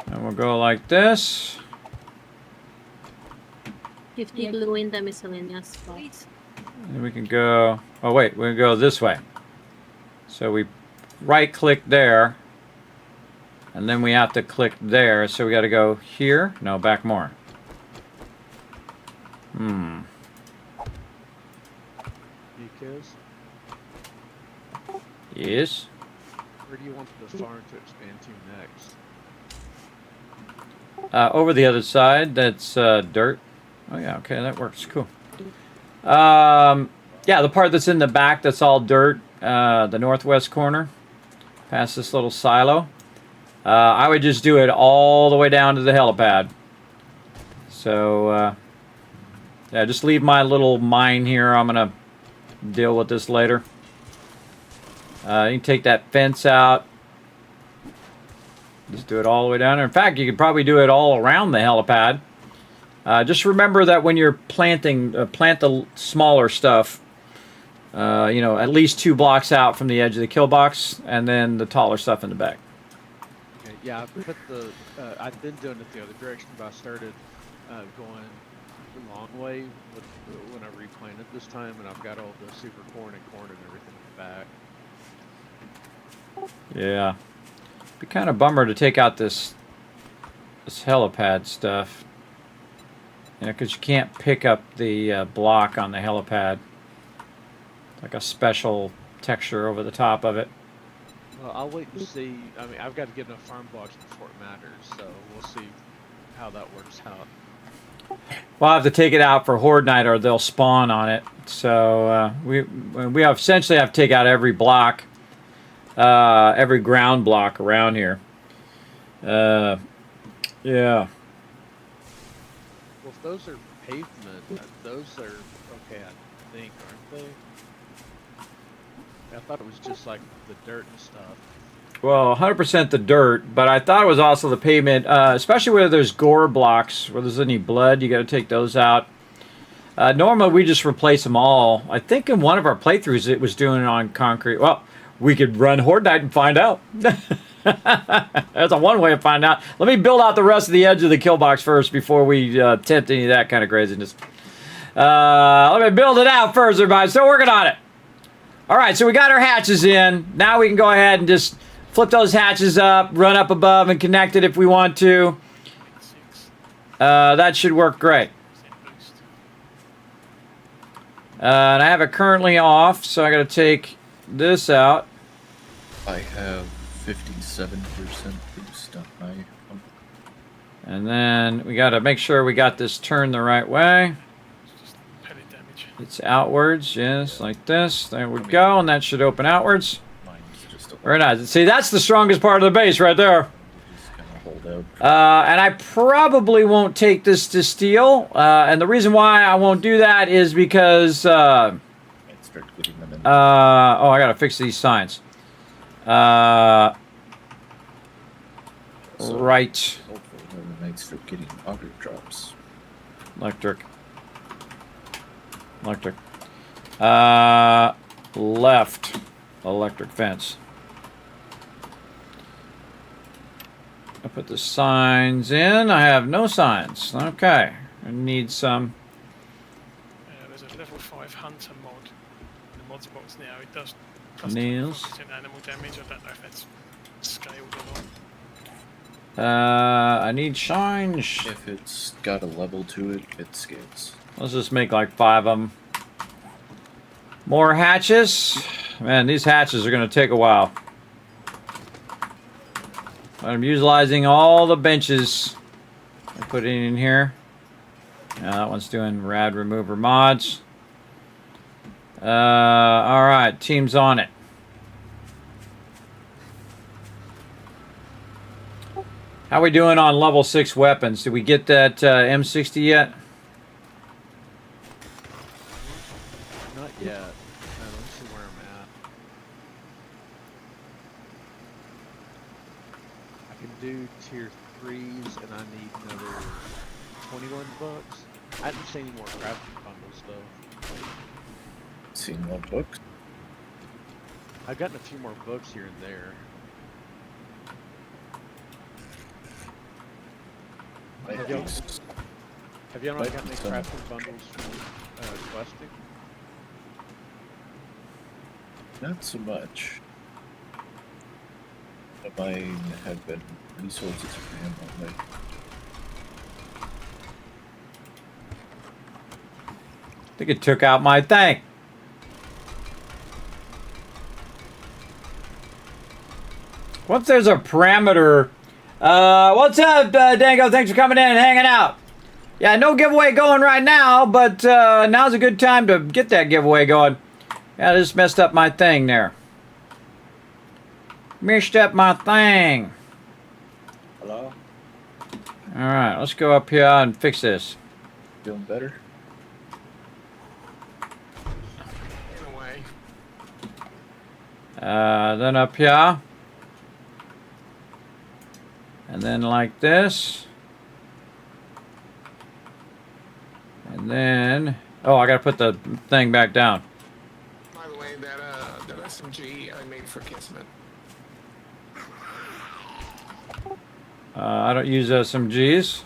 And we'll go like this. 50 glue in the miscellaneous spots. And we can go... Oh, wait. We're going to go this way. So we right-click there. And then we have to click there. So we got to go here. No, back more. Because Yes. where do you want the farm to expand to next? Over the other side, that's dirt. Oh yeah, okay, that works. Cool. Yeah, the part that's in the back, that's all dirt. The northwest corner, past this little silo. I would just do it all the way down to the helipad. So, yeah, just leave my little mine here. I'm gonna deal with this later. You can take that fence out. Just do it all the way down there. In fact, you could probably do it all around the helipad. Just remember that when you're planting, plant the smaller stuff, you know, at least 2 blocks out from the edge of the kill box, and then the taller stuff in the back. Okay, yeah, I put the. I've been doing it the other direction, but I started going the long way when I replanted this time, and I've got all the super corn and everything in the back. Yeah. Be kind of bummer to take out this helipad stuff. You know, because you can't pick up the block on the helipad. Like a special texture over the top of it. Well, I'll wait to see. I mean, I've got to get enough farm blocks before it matters, so we'll see how that works out. We'll have to take it out for Horde Night or they'll spawn on it. So we have essentially have to take out every block. Every ground block around here. Yeah. Well, if those are pavement, those are okay, I think, aren't they? I thought it was just like the dirt and stuff. Well, 100% the dirt, but I thought it was also the pavement, especially where there's gore blocks, where there's any blood, you got to take those out. Normally, we just replace them all. I think in one of our playthroughs, it was doing it on concrete. Well, we could run Horde Night and find out. That's a one way to find out. Let me build out the rest of the edge of the kill box first before we attempt any of that kind of craziness. Let me build it out first, everybody. Still working on it. All right, so we got our hatches in. Now we can go ahead and just flip those hatches up, run up above, and connect it if we want to. That should work great. And I have it currently off, so I got to take this out. I have 57% boost on my pump. And then we got to make sure we got this turned the right way. It's outwards, yes, like this. There we go, and that should open outwards. Very nice. See, that's the strongest part of the base right there. And I probably won't take this to steel. And the reason why I won't do that is because... oh, I gotta fix these signs. Right. Hopefully the might start getting auger drops. Electric. Left. Electric fence. I put the signs in. I have no signs. Okay. I need some. There's a level 5 hunter mod in the mods box now. It does nails. +25% animal damage. I don't know if that's scaled or not. I need shines. If it's got a level to it, it scales. Let's just make like 5 of them. More hatches. Man, these hatches are going to take a while. I'm utilizing all the benches I put in here. That one's doing rad remover mods. Alright, team's on it. How we doing on level 6 weapons? Did we get that M60 yet? Not yet. Let me see where I'm at. I can do tier 3s, and I need another 21 bucks. I haven't seen any more crafting bundles though. Seen more books? I've gotten a few more books here and there. Have y'all not gotten any crafting bundles from questing? Not so much. But mine have been resources for him only. I think it took out my thing. What if there's a parameter? What's up, Dango? Thanks for coming in and hanging out. Yeah, no giveaway going right now, but now's a good time to get that giveaway going. Yeah, I just messed up my thing there. Messed up my thing. Hello? Alright, let's go up here and fix this. Feeling better? In a way. Then up here. And then like this. And then... Oh, I gotta put the thing back down. By the way, that SMG I made for Kismet. I don't use SMGs.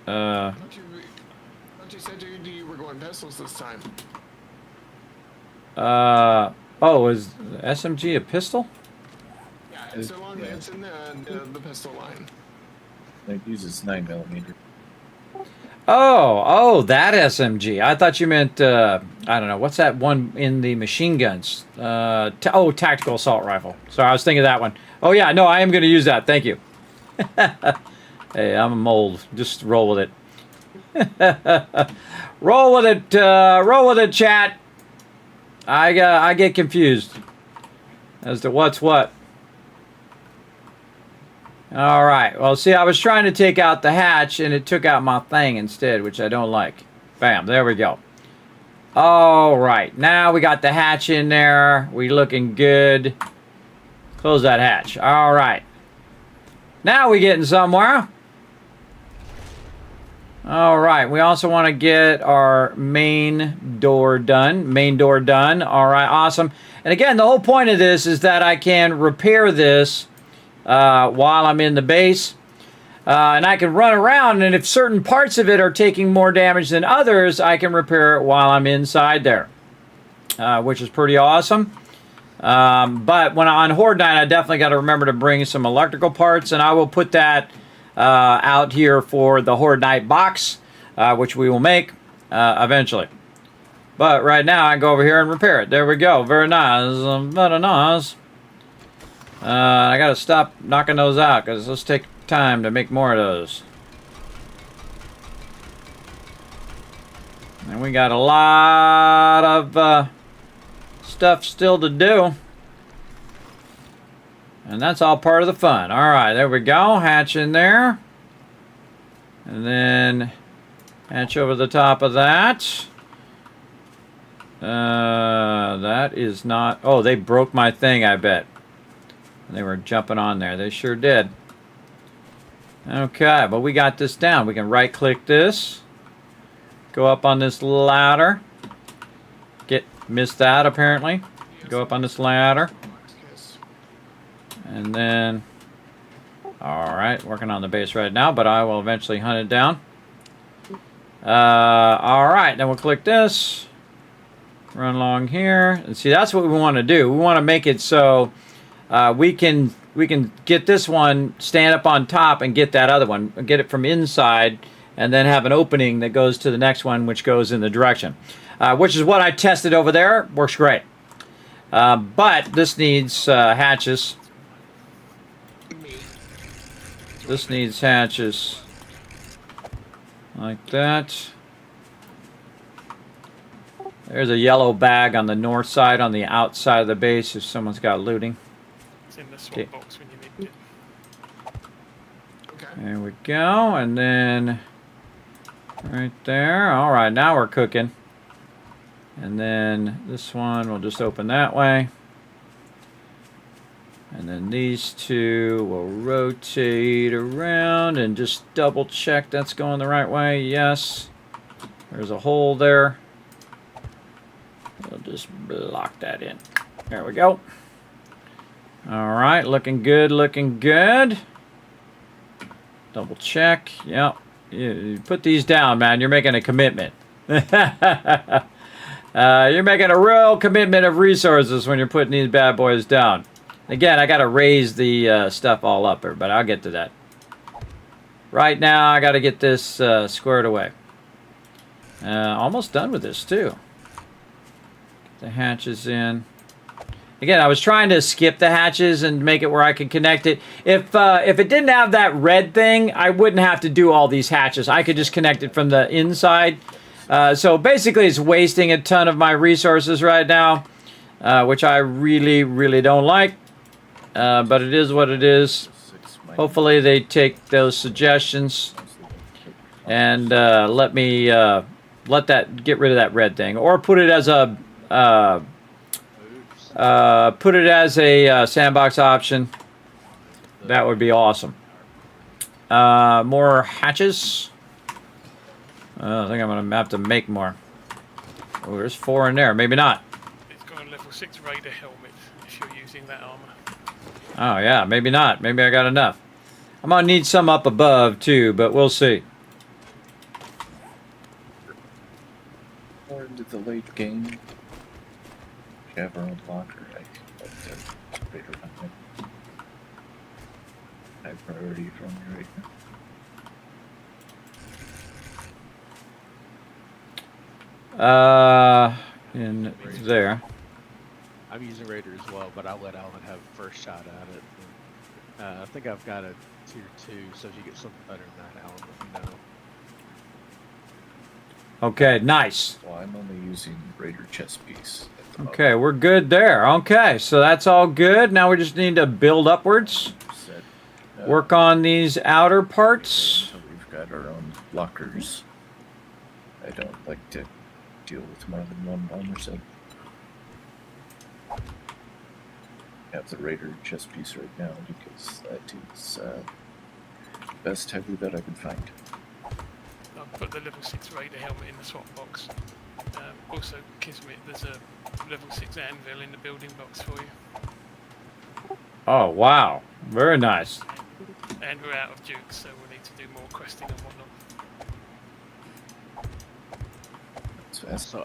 Thought you said you were going pistols this time. Oh, is SMG a pistol? Yeah, it's along. It's in the pistol line. It uses 9mm. Oh, that SMG. I thought you meant, I don't know, what's that one in the machine guns? Tactical assault rifle. Sorry, I was thinking of that one. Oh, yeah, no, I am going to use that. Thank you. Hey, I'm a mold. Just roll with it. Roll with it, chat. I get confused as to what's what. All right. Well, see, I was trying to take out the hatch, and it took out my thing instead, which I don't like. Bam. There we go. All right. Now we got the hatch in there. We looking good. Close that hatch. All right. Now we getting somewhere. All right. We also want to get our main door done. Main door done. All right. Awesome. And again, the whole point of this is that I can repair this while I'm in the base. And I can run around, and if certain parts of it are taking more damage than others, I can repair it while I'm inside there, which is pretty awesome. But when on Horde Night, I definitely got to remember to bring some electrical parts, and I will put that out here for the Horde Night box, which we will make eventually. But right now, I can go over here and repair it. There we go. Very nice. Very nice. I gotta stop knocking those out because let's take time to make more of those. And we got a lot of stuff still to do. And that's all part of the fun. Alright, there we go. Hatch in there. And then hatch over the top of that. That is not... Oh, they broke my thing, I bet. They were jumping on there. They sure did. Okay, but we got this down. We can right-click this. Go up on this ladder. Missed that, apparently. Go up on this ladder. And then... Alright, working on the base right now, but I will eventually hunt it down. Alright, then we'll click this. Run along here. And see, that's what we want to do. We want to make it so... we can get this one, stand up on top, and get that other one, get it from inside, and then have an opening that goes to the next one, which goes in the direction, which is what I tested over there. Works great. But this needs hatches. This needs hatches like that. There's a yellow bag on the north side, on the outside of the base, if someone's got looting. It's in the swap box when you need it. Okay. There we go, and then right there. All right, now we're cooking. And then this one will just open that way. And then these two will rotate around and just double check that's going the right way. Yes. There's a hole there. We'll just block that in. There we go. All right, looking good, looking good. Double check. Yep. You put these down, man. You're making a commitment. You're making a real commitment of resources when you're putting these bad boys down. Again, I got to raise the stuff all up here, but I'll get to that. Right now, I got to get this squared away. Almost done with this, too. Get the hatches in. Again, I was trying to skip the hatches and make it where I could connect it. If it didn't have that red thing, I wouldn't have to do all these hatches. I could just connect it from the inside. So basically, it's wasting a ton of my resources right now, which I really, really don't like. But it is what it is. Hopefully they take those suggestions and let me get rid of that red thing, or put it as a sandbox option. That would be awesome. More hatches. I think I'm gonna have to make more. Oh, there's 4 in there. Maybe not. It's got a level 6 Raider helmet if you're using that armor. Oh, yeah, maybe not. Maybe I got enough. I'm going to need some up above, too, but we'll see. More into the late game. You have our own locker, right? High priority from you right now. In there. I'm using Raider as well, but I'll let Alan have first shot at it. I think I've got a tier 2, so if you get something better than that, Alan, let me know. Okay, nice. Well, I'm only using Raider chest piece. Okay, we're good there. Okay, so that's all good. Now we just need to build upwards. Work on these outer parts. So we've got our own lockers. I don't like to deal with more than one armor set. I have the Raider chest piece right now because that is best heavy that I can find. I'll put the level 6 Raider helmet in the swap box. Also, Kismet, there's a level 6 anvil in the building box for you. Oh, wow. Very nice. And we're out of dukes, so we'll need to do more questing and whatnot. So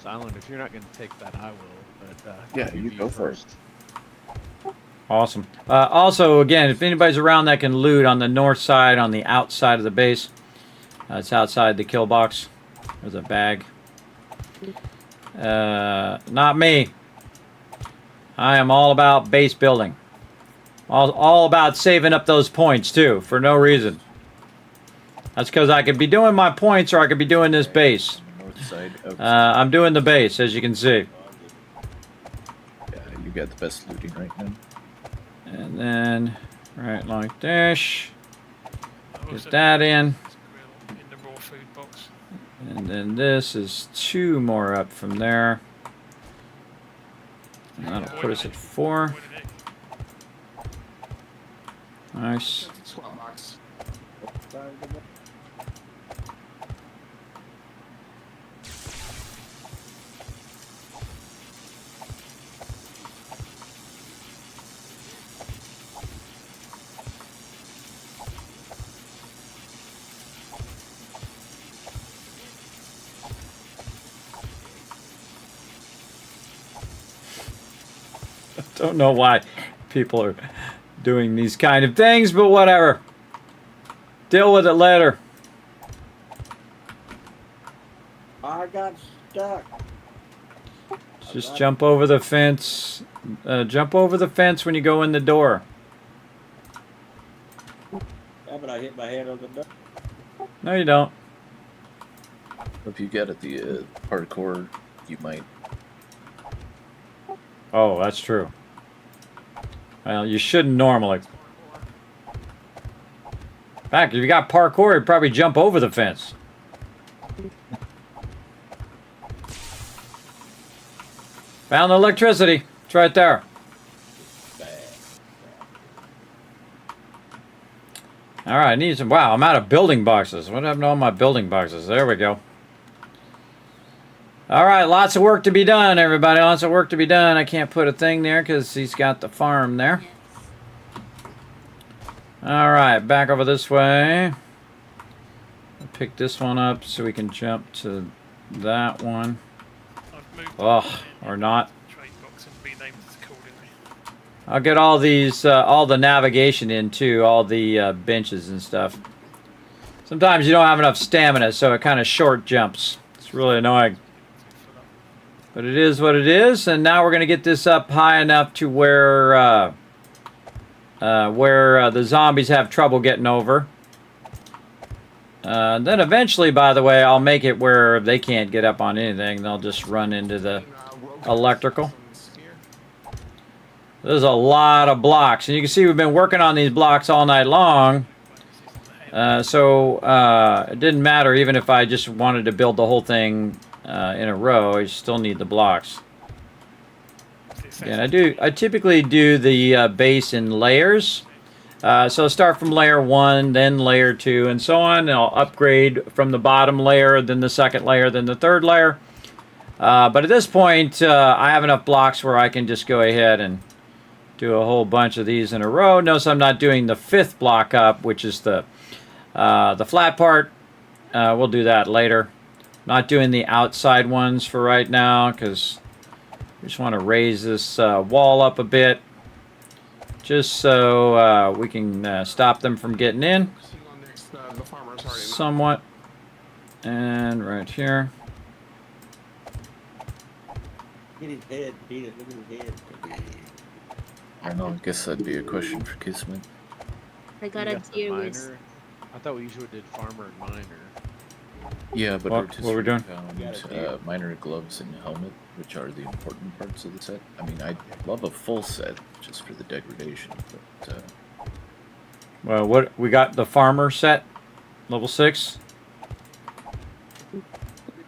Alan, if you're not going to take that, I will. But yeah, you go first. Awesome. Also, again, if anybody's around that can loot on the north side, on the outside of the base. It's outside the kill box. There's a bag. Not me. I am all about base building. All about saving up those points, too, for no reason. That's because I could be doing my points or I could be doing this base. North side of I'm doing the base, as you can see. yeah, you got the best looting right now. And then, right like this. Get that in. In the raw food box. And then this is 2 more up from there. And that'll put us at 4. Nice. Swap box. Don't know why people are doing these kind of things, but whatever. Deal with it later. I got stuck. Just jump over the fence. Jump over the fence when you go in the door. Yeah, but I hit my head on the door. No, you don't. If you get at the parkour, you might. Oh, that's true. Well, you shouldn't normally. In fact, if you got parkour, you'd probably jump over the fence. Found the electricity. It's right there. All right, I need some. Wow, I'm out of building boxes. What happened to all my building boxes? There we go. All right, lots of work to be done, everybody. Lots of work to be done. I can't put a thing there because he's got the farm there. All right, back over this way. I'll pick this one up so we can jump to that one. Oh, or not. I'll get all these, all the navigation in too, all the benches and stuff. Sometimes you don't have enough stamina, so it kind of short jumps. It's really annoying. But it is what it is, and now we're going to get this up high enough to where the zombies have trouble getting over. Then eventually, by the way, I'll make it where they can't get up on anything. They'll just run into the electrical. There's a lot of blocks, and you can see we've been working on these blocks all night long. So it didn't matter even if I just wanted to build the whole thing in a row. I still need the blocks. And I typically do the base in layers. So start from layer 1, then layer 2, and so on. And I'll upgrade from the bottom layer, then the second layer, then the third layer. But at this point, I have enough blocks where I can just go ahead and do a whole bunch of these in a row. Notice I'm not doing the 5th block up, which is the flat part. We'll do that later. Not doing the outside ones for right now because we just want to raise this wall up a bit, just so we can stop them from getting in somewhat. And right here. Hit his head, beat it, look at his head. I don't know, I guess that'd be a question for Kismet. I got a tier with. I thought we usually did farmer and miner. Yeah, but what we're doing? Found miner gloves and helmet, which are the important parts of the set. I mean, I'd love a full set just for the degradation, but. Well, what we got the farmer set, level 6. We've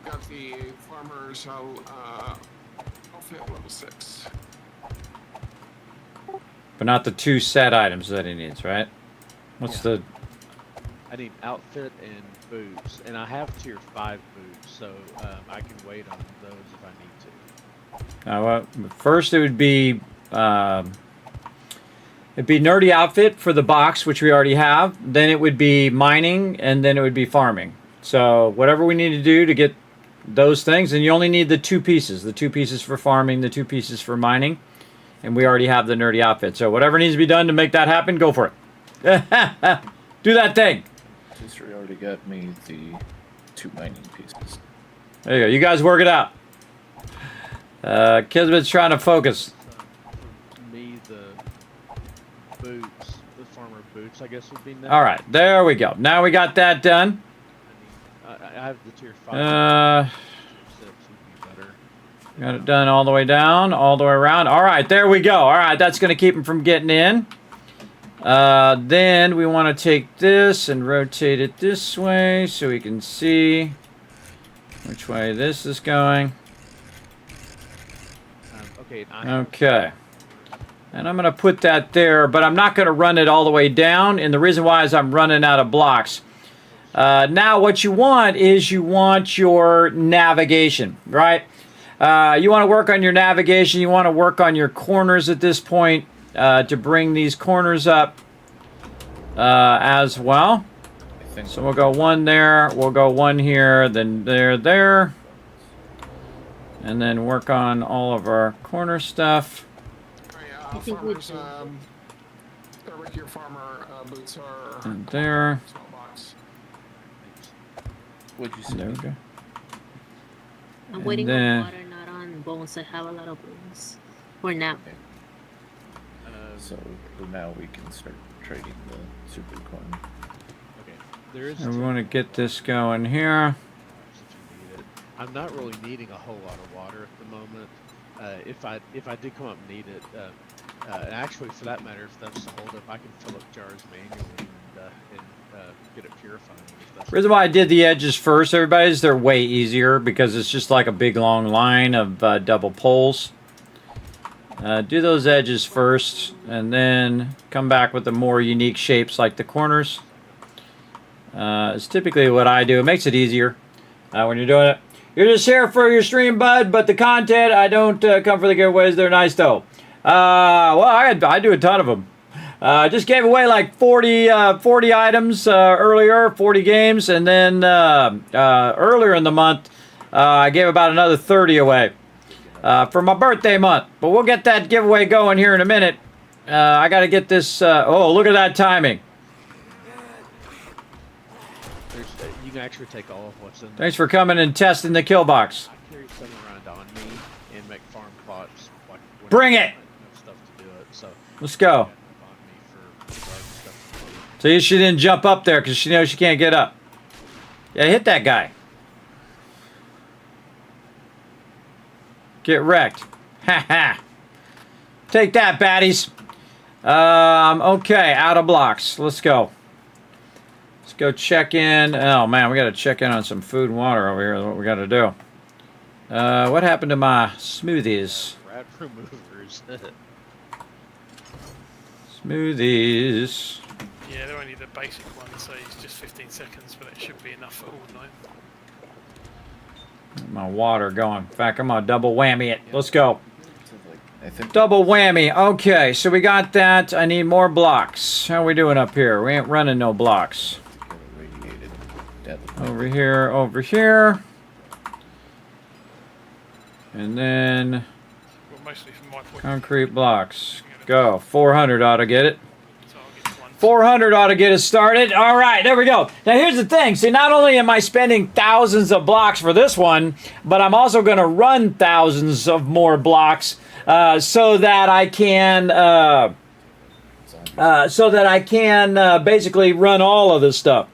got the farmer's outfit level 6. But not the 2 set items that he needs, right? What's the... I need outfit and boots, and I have tier 5 boots, so I can wait on those if I need to. Well, first it would be... it'd be nerdy outfit for the box, which we already have. Then it would be mining, and then it would be farming. So whatever we need to do to get those things, and you only need the 2 pieces. The 2 pieces for farming, the 2 pieces for mining. And we already have the nerdy outfit. So whatever needs to be done to make that happen, go for it. Do that thing. Sister already got me the 2 mining pieces. There you go. You guys work it out. Kismet's trying to focus. For me, the boots, the farmer boots, I guess would be next. All right. There we go. Now we got that done. I have the tier 5. Got it done all the way down, all the way around. All right, there we go. All right, that's going to keep him from getting in. Then we want to take this and rotate it this way so we can see which way this is going. Okay. And I'm going to put that there, but I'm not going to run it all the way down. And the reason why is I'm running out of blocks. Now what you want is you want your navigation, right? You want to work on your navigation. You want to work on your corners at this point to bring these corners up as well. So we'll go 1 there. We'll go 1 here. Then there. And then work on all of our corner stuff. think we farmers, do. regular farmer boots are And there. small box. What'd you say? There we go. I'm waiting then- on water, not on bones. I have a lot of bones. Or now. So now we can start trading the super coin. Okay. There is. I want to get this going here. I'm not really needing a whole lot of water at the moment. If I did come up and need it, and actually for that matter, if that's the holdup, I can fill up jars manually and get it purified. If that's Reason why I did the edges first, everybody, is they're way easier because it's just like a big long line of double poles. Do those edges first, and then come back with the more unique shapes like the corners. It's typically what I do. It makes it easier when you're doing it. You're just here for your stream, bud, but the content, I don't come for the giveaways. They're nice, though. Well, I do a ton of them. Just gave away like 40 items earlier, 40 games, and then earlier in the month, I gave about another 30 away for my birthday month. But we'll get that giveaway going here in a minute. I got to get this. Oh, look at that timing. you can actually take all of what's in there. Thanks for coming and testing the kill box. I carry some around on me and make farm plots. Like when Bring I it! have stuff to do it. So Let's go. See, she didn't jump up there because she knows she can't get up. Yeah, hit that guy. Get wrecked. Ha ha. Take that, baddies. Okay, out of blocks. Let's go. Let's go check in. Oh, man, we got to check in on some food and water over here. Is what we got to do. What happened to my smoothies? rat removers. Smoothies. Yeah, they're only the basic ones, so it's just 15 seconds, but it should be enough for all night. My water going. In fact, I'm going to double whammy it. Let's go. I think Double whammy. Okay, so we got that. I need more blocks. How are we doing up here? We ain't running no blocks. Over here, over here. And then Well, mostly from my point concrete blocks. Go. 400 ought to get it. 400 ought to get us started. All right, there we go. Now, here's the thing. See, not only am I spending thousands of blocks for this one, but I'm also going to run thousands of more blocks so that I can basically run all of this stuff.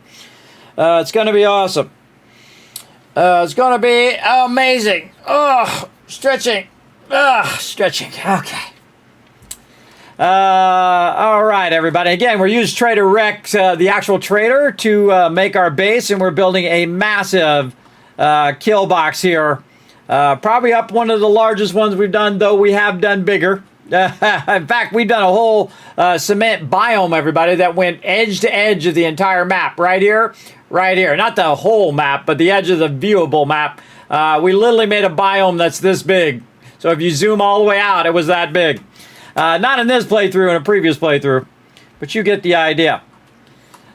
It's going to be awesome. It's going to be amazing. Oh, stretching. Stretching. Okay. All right, everybody. Again, we're using Trader Rex, the actual trader, to make our base, and we're building a massive kill box here. Probably up one of the largest ones we've done, though we have done bigger. In fact, we've done a whole cement biome, everybody, that went edge to edge of the entire map. Right here, right here. Not the whole map, but the edge of the viewable map. We literally made a biome that's this big. So if you zoom all the way out, it was that big. Not in this playthrough, in a previous playthrough, but you get the idea.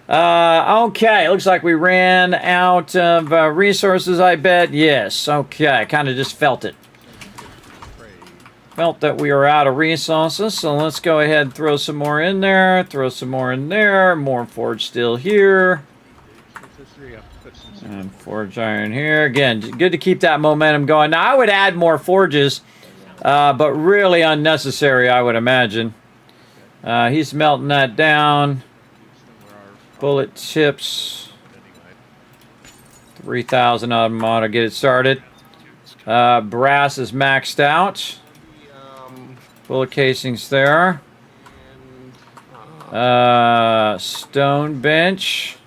Okay, looks like we ran out of resources, I bet. Yes, okay, I kind of just felt it. Felt that we were out of resources, so let's go ahead and throw some more in there, throw some more in there, more forge steel here. And forge iron here. Again, good to keep that momentum going. Now, I would add more forges. But really unnecessary, I would imagine. He's melting that down. Bullet tips. 3,000 of them ought to get it started. Brass is maxed out. Bullet casings there. Stone bench.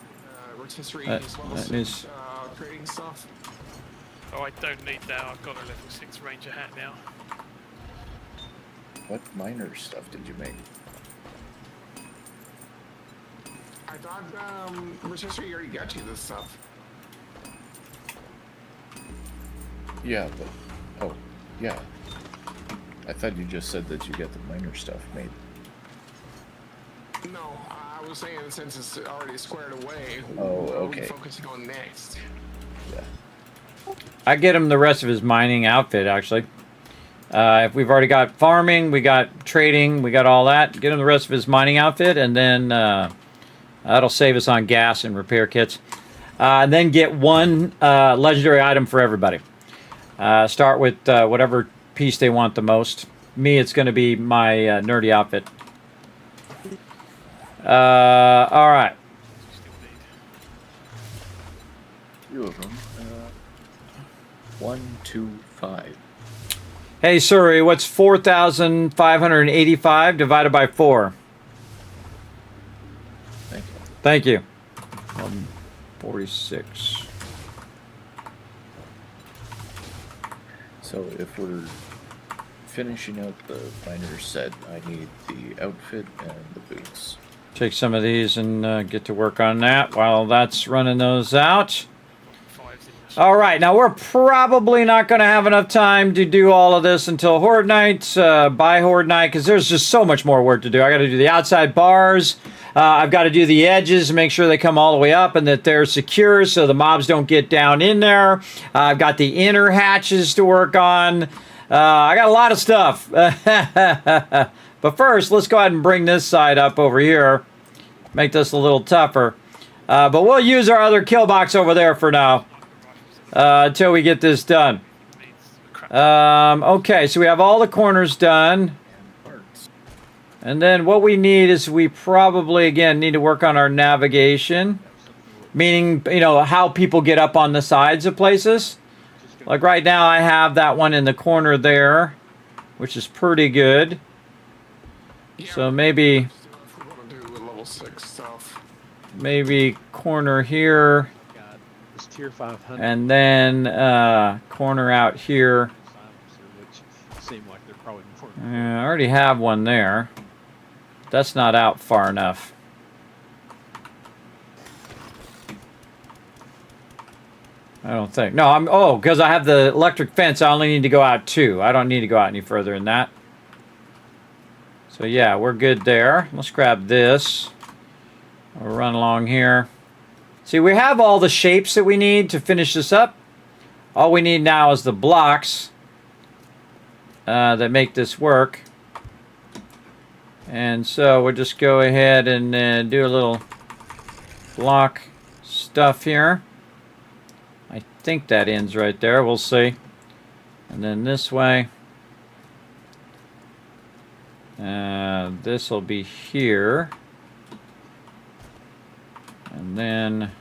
That is... creating stuff. Oh, I don't need that. I've got a level 6 ranger hat now. What miner stuff did you make? I thought, Rotisserie already got you this stuff. Yeah, but oh, yeah. I thought you just said that you got the miner stuff made. No, I was saying since it's already squared away. Oh, what are we okay. focusing on next? Yeah. I get him the rest of his mining outfit, actually. If we've already got farming, we got trading, we got all that, get him the rest of his mining outfit, and then that'll save us on gas and repair kits. And then get one legendary item for everybody. Start with whatever piece they want the most. Me, it's going to be my nerdy outfit. All right. Few of them. 1, 2, 5. Hey, Suri, what's 4,585 divided by 4? Thank you. Thank you. 146. So if we're finishing out the finder set, I need the outfit and the boots. Take some of these and get to work on that while that's running those out. All right, now we're probably not going to have enough time to do all of this until Horde Night, by Horde Night, because there's just so much more work to do. I got to do the outside bars. I've got to do the edges, make sure they come all the way up and that they're secure so the mobs don't get down in there. I've got the inner hatches to work on. I got a lot of stuff. But first, let's go ahead and bring this side up over here. Make this a little tougher. But we'll use our other kill box over there for now. Until we get this done. Okay, so we have all the corners done. And then what we need is we probably, again, need to work on our navigation. Meaning, you know, how people get up on the sides of places. Like right now I have that one in the corner there, which is pretty good. So maybe... level 6 stuff. Maybe corner here. Tier 500. And then corner out here. Which seem like they're probably more. I already have one there. That's not out far enough. I don't think. No, oh, because I have the electric fence, I only need to go out 2. I don't need to go out any further than that. So yeah, we're good there. Let's grab this. We'll run along here. See, we have all the shapes that we need to finish this up. All we need now is the blocks that make this work. And so we'll just go ahead and do a little block stuff here. I think that ends right there. We'll see. And then this way. This will be here. And then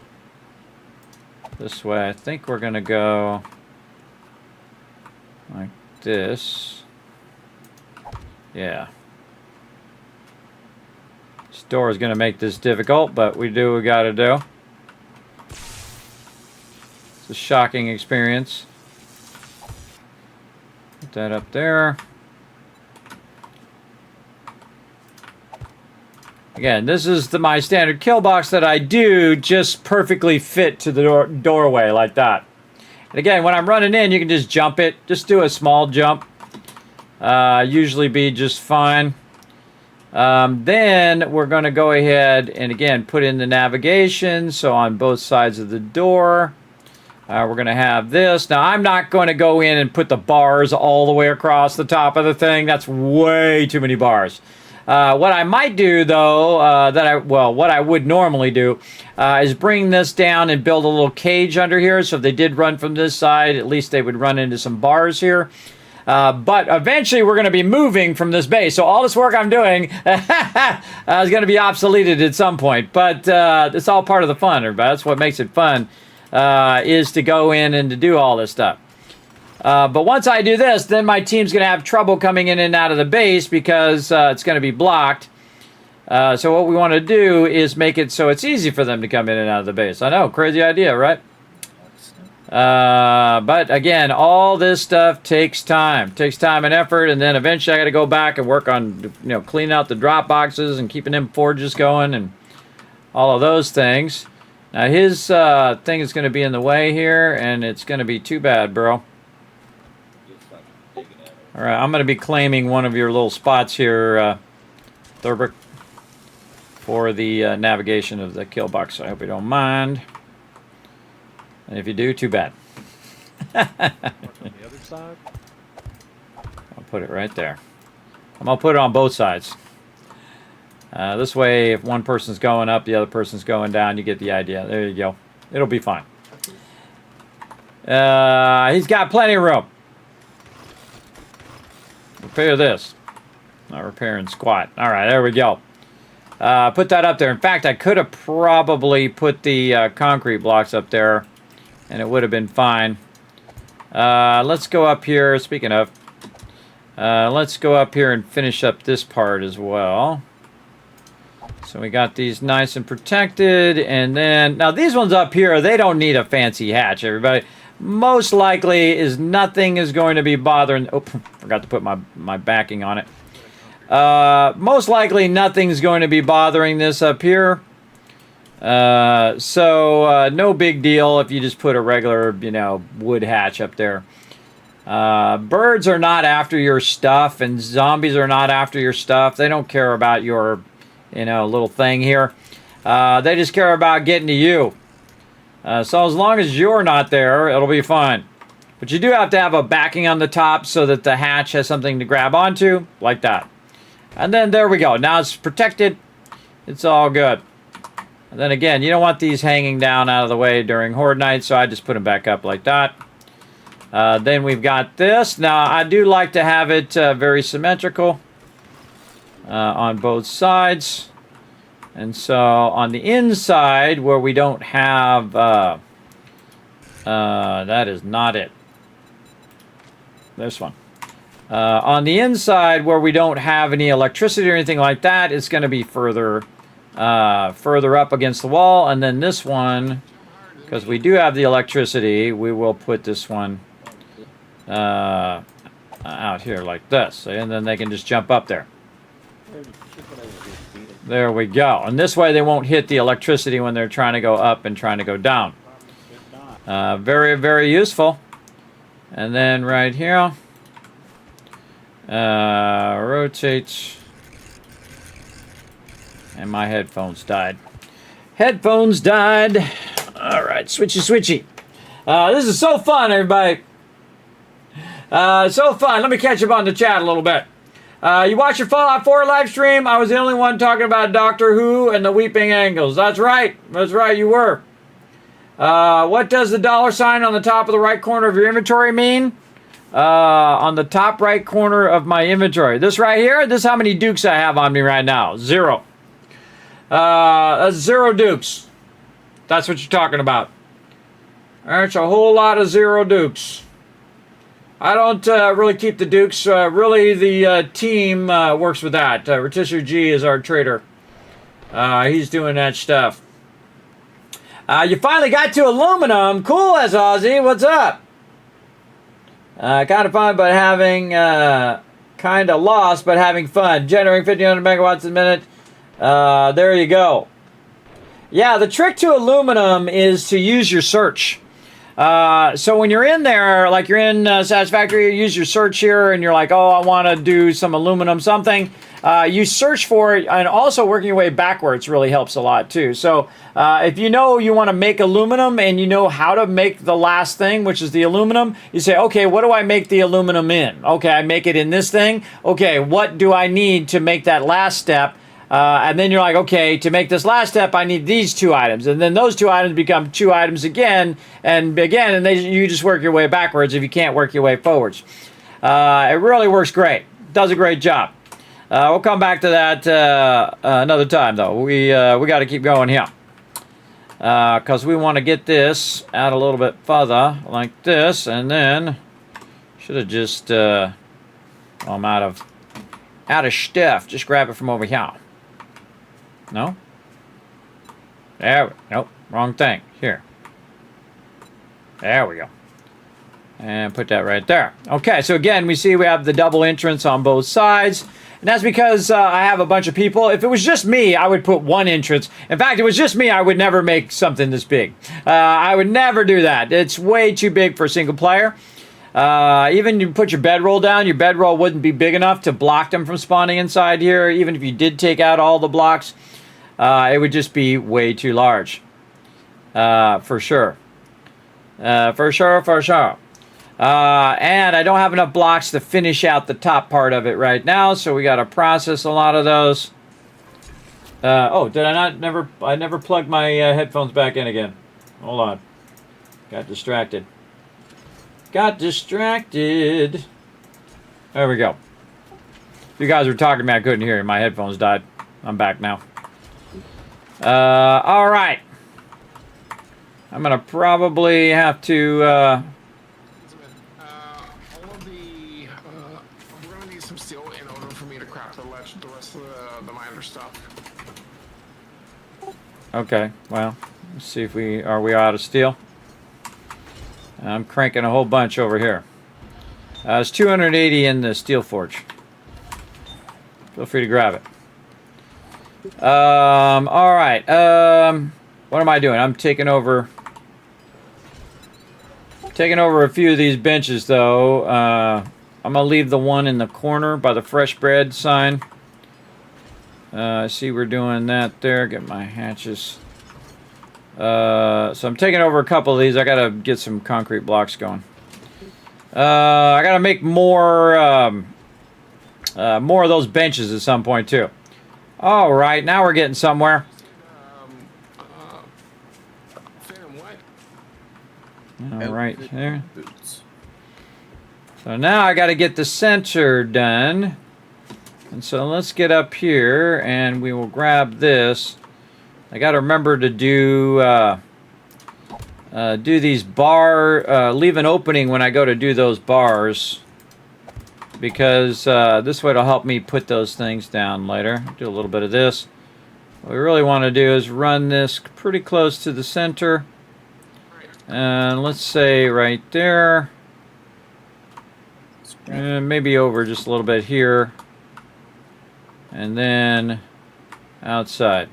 this way, I think we're going to go like this. Yeah. This door is going to make this difficult, but we do what we got to do. It's a shocking experience. Put that up there. Again, this is my standard kill box that I do just perfectly fit to the doorway like that. And again, when I'm running in, you can just jump it. Just do a small jump. Usually be just fine. Then we're going to go ahead and again put in the navigation. So on both sides of the door, we're going to have this. Now I'm not going to go in and put the bars all the way across the top of the thing. That's way too many bars. What I might do, though, what I would normally do, is bring this down and build a little cage under here. So if they did run from this side, at least they would run into some bars here. But eventually we're going to be moving from this base. So all this work I'm doing is going to be obsoleted at some point. But it's all part of the fun, everybody. That's what makes it fun, is to go in and to do all this stuff. But once I do this, then my team's going to have trouble coming in and out of the base because it's going to be blocked. So what we want to do is make it so it's easy for them to come in and out of the base. I know, crazy idea, right? But again, all this stuff takes time. Takes time and effort, and then eventually I got to go back and work on, cleaning out the drop boxes and keeping them forges going and all of those things. Now his thing is going to be in the way here, and it's going to be too bad, bro. All right, I'm going to be claiming one of your little spots here, Thurber, for the navigation of the kill box. So I hope you don't mind. And if you do, too bad. On the other side? put it right there. I'm going to put it on both sides. This way, if one person's going up, the other person's going down, you get the idea. There you go. It'll be fine. He's got plenty of room. Repair this. Not repairing squat. All right, there we go. Put that up there. In fact, I could have probably put the concrete blocks up there, and it would have been fine. Let's go up here. Speaking of, let's go up here and finish up this part as well. So we got these nice and protected, and then now these ones up here, they don't need a fancy hatch, everybody. Most likely is nothing is going to be bothering. Oh, forgot to put my backing on it. Most likely nothing's going to be bothering this up here. So no big deal if you just put a regular, you know, wood hatch up there. Birds are not after your stuff, and zombies are not after your stuff. They don't care about your, you know, little thing here. They just care about getting to you. So as long as you're not there, it'll be fine. But you do have to have a backing on the top so that the hatch has something to grab onto, like that. And then there we go. Now it's protected. It's all good. And then again, you don't want these hanging down out of the way during horde night, so I just put them back up like that. Then we've got this. Now, I do like to have it very symmetrical on both sides. And so on the inside where we don't have... that is not it. This one. On the inside where we don't have any electricity or anything like that, it's going to be further up against the wall. And then this one, because we do have the electricity, we will put this one out here like this. And then they can just jump up there. There we go. And this way they won't hit the electricity when they're trying to go up and trying to go down. Very, very useful. And then right here, rotate. And my headphones died. Headphones died. All right, switchy, switchy. This is so fun, everybody. So fun. Let me catch up on the chat a little bit. You watched your Fallout 4 live stream? I was the only one talking about Doctor Who and the Weeping Angels. That's right. That's right, you were. What does the $sign on the top of the right corner of your inventory mean? On the top right corner of my inventory. This right here, this is how many dukes I have on me right now. 0. That's 0 dukes. That's what you're talking about. That's a whole lot of 0 dukes. I don't really keep the dukes. Really, the team works with that. Rotisserie G is our trader. He's doing that stuff. You finally got to aluminum. Cool as Ozzy. What's up? Kind of fun, but having kind of lost, but having fun. Generating 1500 megawatts a minute. There you go. Yeah, the trick to aluminum is to use your search. So when you're in there, like you're in Satisfactory, you use your search here, and you're like, oh, I want to do some aluminum something. You search for it, and also working your way backwards really helps a lot too. So if you know you want to make aluminum and you know how to make the last thing, which is the aluminum, you say, okay, what do I make the aluminum in? Okay, I make it in this thing. Okay, what do I need to make that last step? And then you're like, okay, to make this last step, I need these 2 items. And then those 2 items become 2 items again, and you just work your way backwards if you can't work your way forwards. It really works great. Does a great job. We'll come back to that another time, though. We got to keep going here. Because we want to get this out a little bit further, like this, and then should have just, I'm out of stuff. Just grab it from over here. No? Nope, wrong thing. Here. There we go. And put that right there. Okay, so again, we see we have the double entrance on both sides. And that's because I have a bunch of people. If it was just me, I would put 1 entrance. In fact, if it was just me, I would never make something this big. I would never do that. It's way too big for a single player. Even you put your bedroll down, your bedroll wouldn't be big enough to block them from spawning inside here. Even if you did take out all the blocks, it would just be way too large. For sure. For sure. And I don't have enough blocks to finish out the top part of it right now, so we got to process a lot of those. Oh, did I not? I never plugged my headphones back in again. Hold on. Got distracted. Got distracted. There we go. You guys were talking to me, I couldn't hear you. My headphones died. I'm back now. All right. I'm gonna probably have to. All of the we're gonna need some steel in order for me to craft the rest of the miner stuff. Okay. Well, let's see if we out of steel. I'm cranking a whole bunch over here. It's 280 in the steel forge. Feel free to grab it. All right. What am I doing? I'm taking over a few of these benches, though. I'm gonna leave the one in the corner by the fresh bread sign. I see we're doing that there. Get my hatches. So I'm taking over a couple of these. I gotta get some concrete blocks going. I gotta make more more of those benches at some point too. All right, now we're getting somewhere. All right, there. So now I got to get the center done. And so let's get up here and we will grab this. I got to remember to do these leave an opening when I go to do those bars, because this way it'll help me put those things down later. Do a little bit of this. What we really want to do is run this pretty close to the center. And let's say right there. And maybe over just a little bit here. And then outside.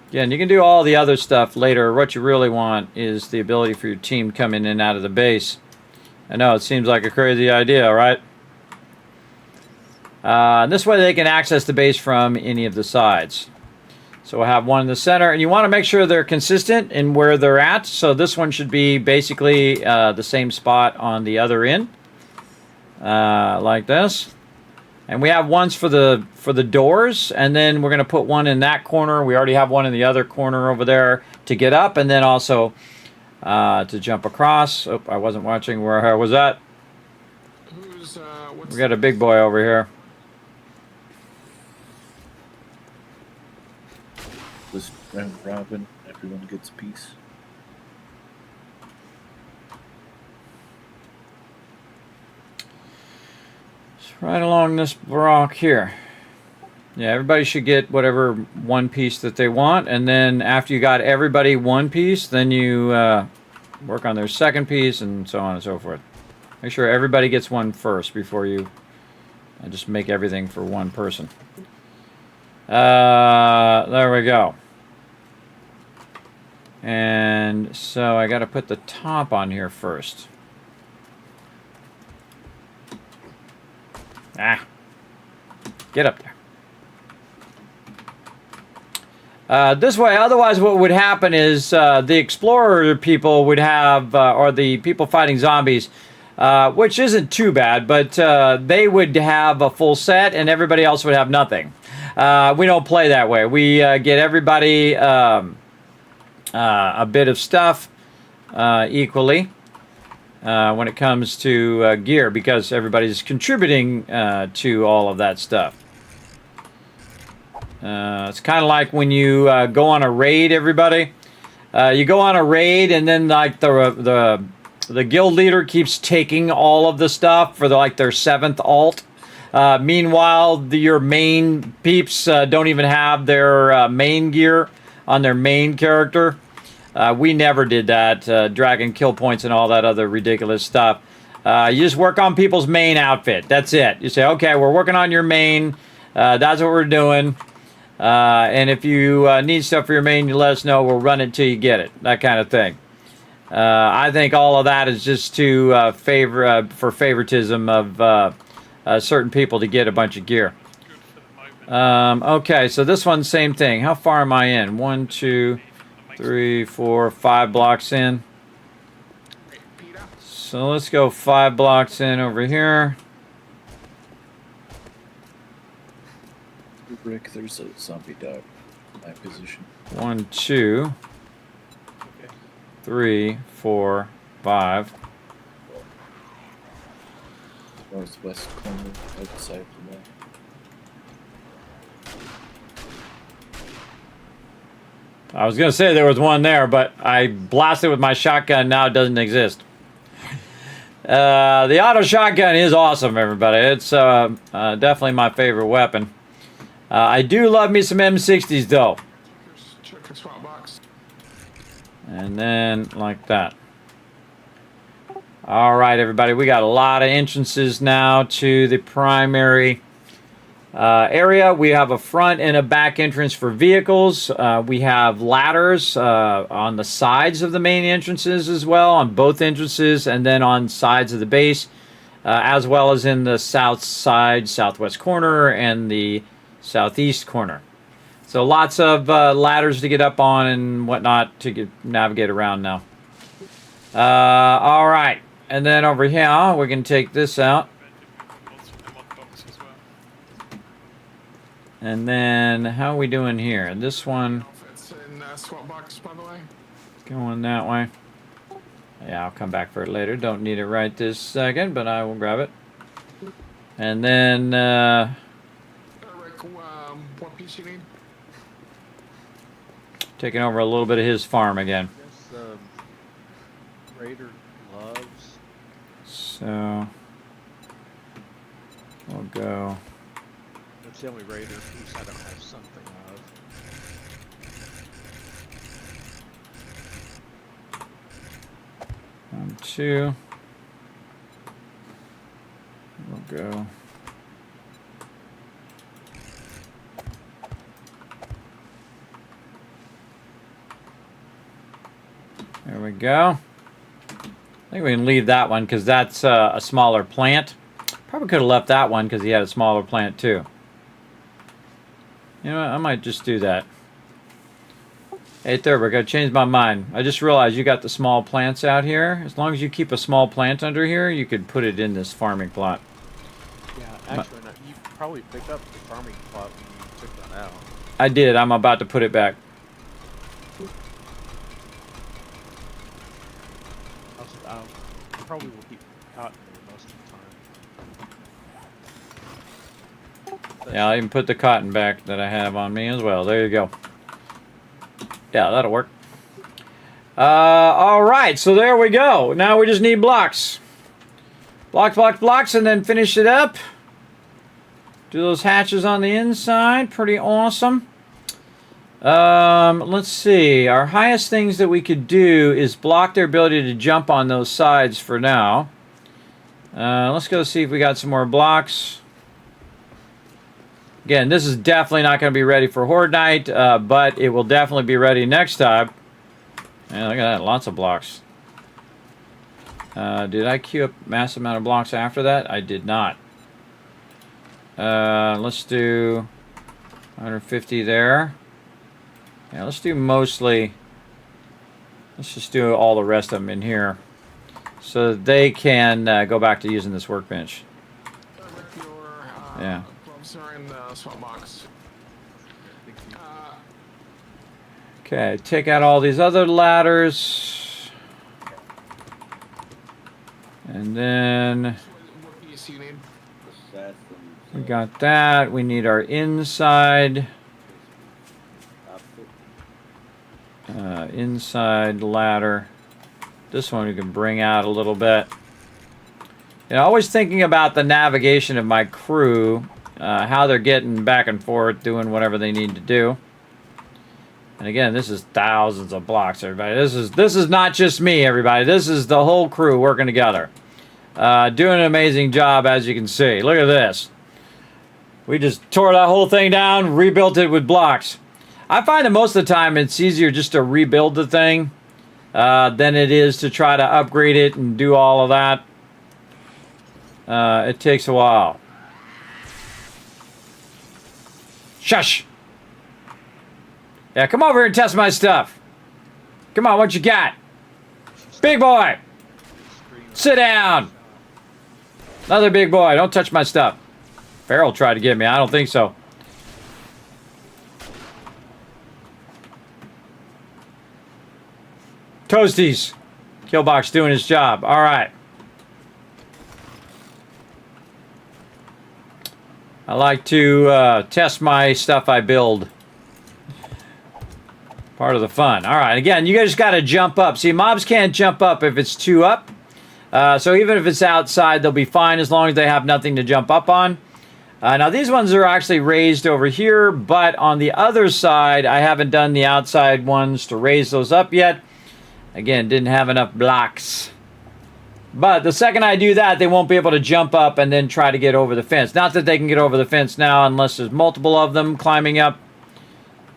Again, you can do all the other stuff later. What you really want is the ability for your team to come in and out of the base. I know it seems like a crazy idea, right? This way they can access the base from any of the sides. So we'll have one in the center, and you want to make sure they're consistent in where they're at. So this one should be basically the same spot on the other end, like this. And we have ones for the doors, and then we're going to put one in that corner. We already have one in the other corner over there to get up, and then also to jump across. Oh, I wasn't watching where I was at. We got a big boy over here. This round robin, everyone gets a piece. Right along this block here. Yeah, everybody should get whatever one piece that they want, and then after you got everybody one piece, then you work on their second piece, and so on and so forth. Make sure everybody gets one first before you just make everything for one person. There we go. And so I got to put the top on here first. Get up there. This way, otherwise what would happen is the explorer people would have, or the people fighting zombies, which isn't too bad, but they would have a full set and everybody else would have nothing. We don't play that way. We get everybody a bit of stuff equally. When it comes to gear, because everybody's contributing to all of that stuff. It's kind of like when you go on a raid, everybody. You go on a raid, and then like the guild leader keeps taking all of the stuff for their 7th alt. Meanwhile, your main peeps don't even have their main gear on their main character. We never did that. Dragon kill points and all that other ridiculous stuff. You just work on people's main outfit. That's it. You say, okay, we're working on your main. That's what we're doing. And if you need stuff for your main, you let us know. We'll run it till you get it. That kind of thing. I think all of that is just to for favoritism of certain people to get a bunch of gear. Okay, so this one's same thing. How far am I in? 1, 2, 3, 4, 5 blocks in. So let's go 5 blocks in over here. Rick, there's a zombie dog in my position. 1, 2, 3, 4, 5. Northwest corner, outside from that. I was going to say there was one there, but I blasted with my shotgun. Now it doesn't exist. The auto shotgun is awesome, everybody. It's definitely my favorite weapon. I do love me some M60s, though. Check your swap box. And then like that. All right, everybody. We got a lot of entrances now to the primary area. We have a front and a back entrance for vehicles. We have ladders on the sides of the main entrances as well, on both entrances, and then on sides of the base, as well as in the south side, southwest corner, and the southeast corner. So lots of ladders to get up on and whatnot to navigate around now. All right. And then over here, we can take this out. And then, how are we doing here? This one. It's in swap box, by the way. Going that way. Yeah, I'll come back for it later. Don't need it right this second, but I will grab it. And then, Rick, what piece you need? taking over a little bit of his farm again. Yes, Raider gloves. So, we'll go. That's the only Raider piece I don't have something of. 1, 2. We'll go. There we go. I think we can leave that one because that's a smaller plant. Probably could have left that one because he had a smaller plant too. You know what? I might just do that. Hey, Thurber, gotta change my mind. I just realized you got the small plants out here. As long as you keep a small plant under here, you could put it in this farming plot. Yeah, actually, no, you probably picked up the farming plot when you took that out. I did. I'm about to put it back. You probably will keep cotton there most of the time. Yeah, I'll even put the cotton back that I have on me as well. There you go. Yeah, that'll work. All right, so there we go. Now we just need blocks. Blocks, blocks, blocks, and then finish it up. Do those hatches on the inside. Pretty awesome. Let's see. Our highest things that we could do is block their ability to jump on those sides for now. Let's go see if we got some more blocks. Again, this is definitely not going to be ready for Horde Night, but it will definitely be ready next time. Yeah, look at that. Lots of blocks. Did I queue up a massive amount of blocks after that? I did not. Let's do 150 there. Yeah, let's do mostly. Let's just do all the rest of them in here, so that they can go back to using this workbench. Yeah. Gloves are in the swap box. Okay, take out all these other ladders. And then What piece you need? we got that. We need our inside. Inside ladder. This one we can bring out a little bit. You know, always thinking about the navigation of my crew, how they're getting back and forth, doing whatever they need to do. And again, this is thousands of blocks, everybody. This is not just me, everybody. This is the whole crew working together, doing an amazing job, as you can see. Look at this. We just tore that whole thing down, rebuilt it with blocks. I find that most of the time it's easier just to rebuild the thing than it is to try to upgrade it and do all of that. It takes a while. Shush! Yeah, come over here and test my stuff. Come on, what you got? Big boy! Sit down! Another big boy. Don't touch my stuff. Farrell tried to get me. I don't think so. Toasties. Killbox doing his job. All right. I like to test my stuff I build. Part of the fun. All right. Again, you guys got to jump up. See, mobs can't jump up if it's too up. So even if it's outside, they'll be fine as long as they have nothing to jump up on. Now, these ones are actually raised over here, but on the other side, I haven't done the outside ones to raise those up yet. Again, didn't have enough blocks. But the second I do that, they won't be able to jump up and then try to get over the fence. Not that they can get over the fence now unless there's multiple of them climbing up.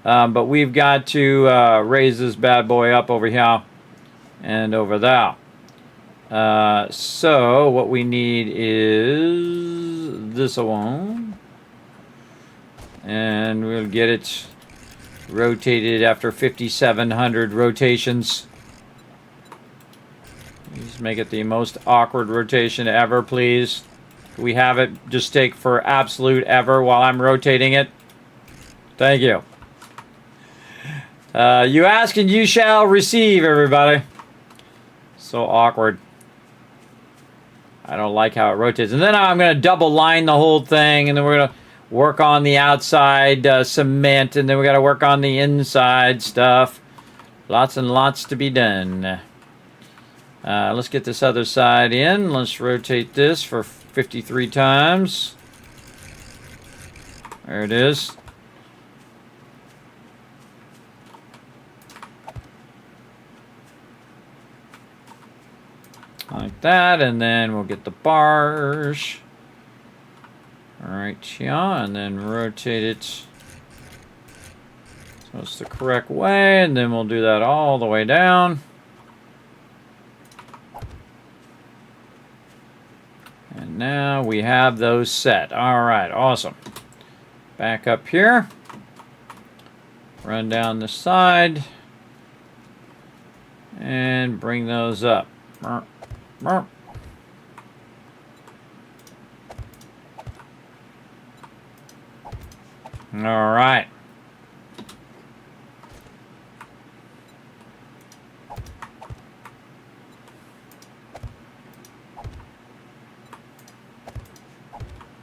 But we've got to raise this bad boy up over here and over there. So what we need is this one. And we'll get it rotated after 5,700 rotations. Just make it the most awkward rotation ever, please. We have it just take for absolute ever while I'm rotating it. Thank you. You ask and you shall receive, everybody. So awkward. I don't like how it rotates. And then I'm going to double line the whole thing, and then we're going to work on the outside cement, and then we got to work on the inside stuff. Lots and lots to be done. Let's get this other side in. Let's rotate this for 53 times. There it is. Like that, and then we'll get the bars right here, and then rotate it so it's the correct way, and then we'll do that all the way down. And now we have those set. All right, awesome. Back up here. Run down the side. And bring those up. All right.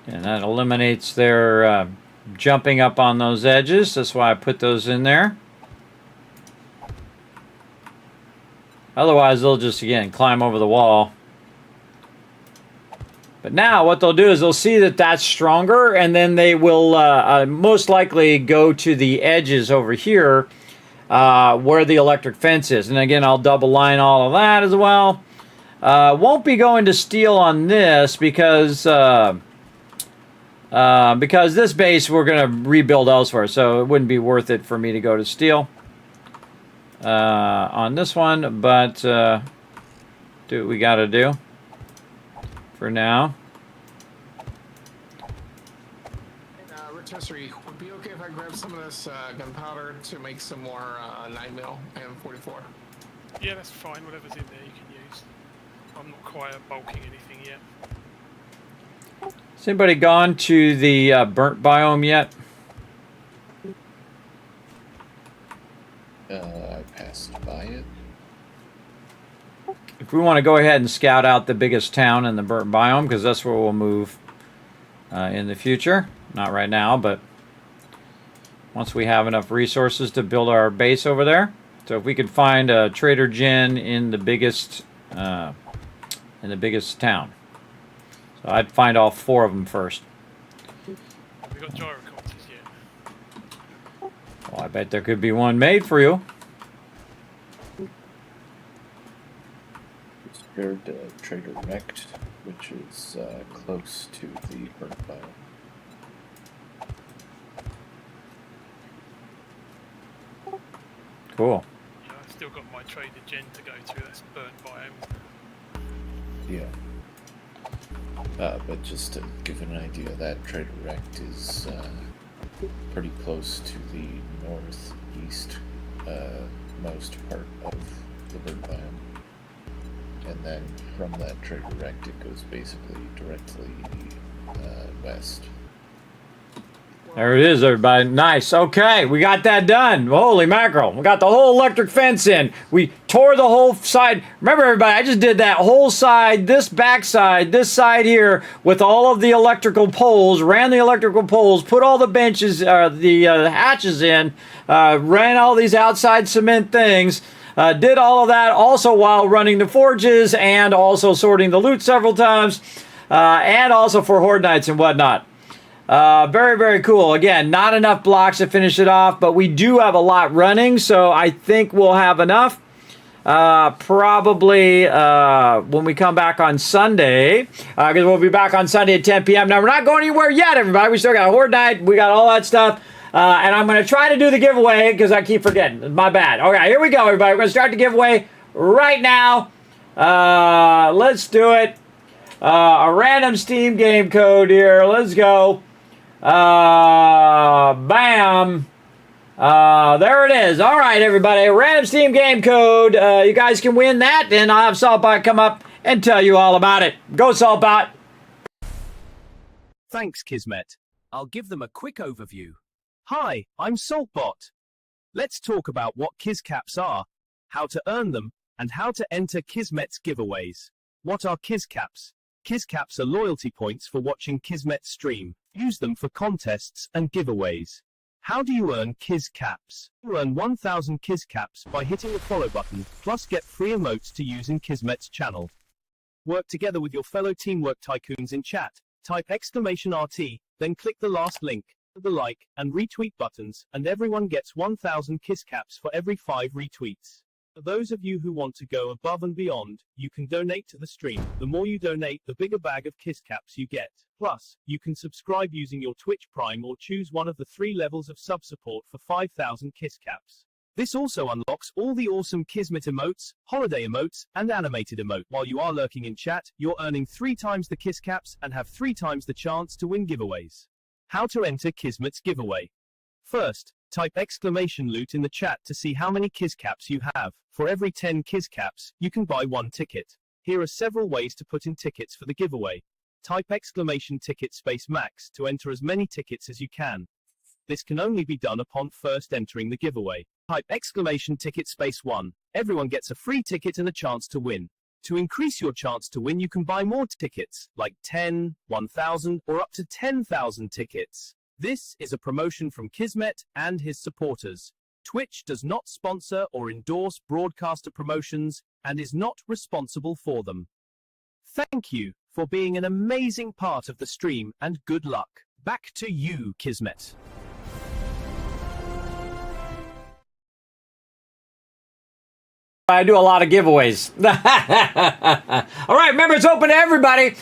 And that eliminates their jumping up on those edges. That's why I put those in there. Otherwise, they'll just, again, climb over the wall. But now what they'll do is they'll see that that's stronger, and then they will most likely go to the edges over here where the electric fence is. And again, I'll double line all of that as well. Won't be going to steel on this because this base we're going to rebuild elsewhere, so it wouldn't be worth it for me to go to steel on this one, but do what we got to do for now. Rotisserie, would it be okay if I grab some of this gunpowder to make some more 9mm and 44? Yeah, that's fine. Whatever's in there you can use. I'm not quite bulking anything yet. Has anybody gone to the burnt biome yet? I passed by it. If we want to go ahead and scout out the biggest town in the burnt biome, because that's where we'll move in the future. Not right now, but once we have enough resources to build our base over there. So if we could find a Trader Jen in the biggest town. So I'd find all 4 of them first. Have we got gyrocopters yet? Well, I bet there could be one made for you. Spared Trader Wrecked, which is close to the burnt biome. Cool. Yeah, I've still got my Trader Jen to go to. That's burnt biome. Yeah. But just to give an idea, that Trader Wrecked is pretty close to the northeast most part of the burnt biome. and then from that trigger rect, it goes basically directly west. There it is, everybody. Nice. Okay, we got that done. Holy mackerel. We got the whole electric fence in. We tore the whole side. Remember, everybody, I just did that whole side, this back side, this side here, with all of the electrical poles, ran the electrical poles, put all the benches, the hatches in, ran all these outside cement things, did all of that also while running the forges and also sorting the loot several times, and also for Horde Nights and whatnot. Very, very cool. Again, not enough blocks to finish it off, but we do have a lot running, so I think we'll have enough. Probably when we come back on Sunday, because we'll be back on Sunday at 10 p.m. Now, we're not going anywhere yet, everybody. We still got Horde Night. We got all that stuff. And I'm going to try to do the giveaway because I keep forgetting. My bad. Okay, here we go, everybody. We're going to start the giveaway right now. Let's do it. A random Steam game code here. Let's go. Bam. There it is. All right, everybody. Random Steam game code. You guys can win that, and I'll have Saltbot come up and tell you all about it. Go, Saltbot. Thanks, Kismet. I'll give them a quick overview. Hi, I'm Saltbot. Let's talk about what KizCaps are, how to earn them, and how to enter Kismet's giveaways. What are KizCaps? KizCaps are loyalty points for watching Kismet stream. Use them for contests and giveaways. How do you earn KizCaps? You earn 1,000 KizCaps by hitting the follow button, plus get free emotes to use in Kismet's channel. Work together with your fellow Teamwork Tycoons in chat. Type !RT, then click the last link, the like, and retweet buttons, and everyone gets 1,000 KizCaps for every 5 retweets. For those of you who want to go above and beyond, you can donate to the stream. The more you donate, the bigger bag of KizCaps you get. Plus, you can subscribe using your Twitch Prime or choose one of the 3 levels of sub support for 5,000 KizCaps. This also unlocks all the awesome Kismet emotes, holiday emotes, and animated emote. While you are lurking in chat, you're earning 3 times the KizCaps and have 3 times the chance to win giveaways. How to enter Kismet's giveaway. First, type !loot in the chat to see how many KizCaps you have. For every 10 KizCaps, you can buy 1 ticket. Here are several ways to put in tickets for the giveaway. Type !ticket space max to enter as many tickets as you can. This can only be done upon first entering the giveaway. Type !ticket space 1. Everyone gets a free ticket and a chance to win. To increase your chance to win, you can buy more tickets, like 10, 1,000, or up to 10,000 tickets. This is a promotion from Kismet and his supporters. Twitch does not sponsor or endorse broadcaster promotions and is not responsible for them. Thank you for being an amazing part of the stream and good luck. Back to you, Kismet. I do a lot of giveaways. All right, remember, it's open to everybody.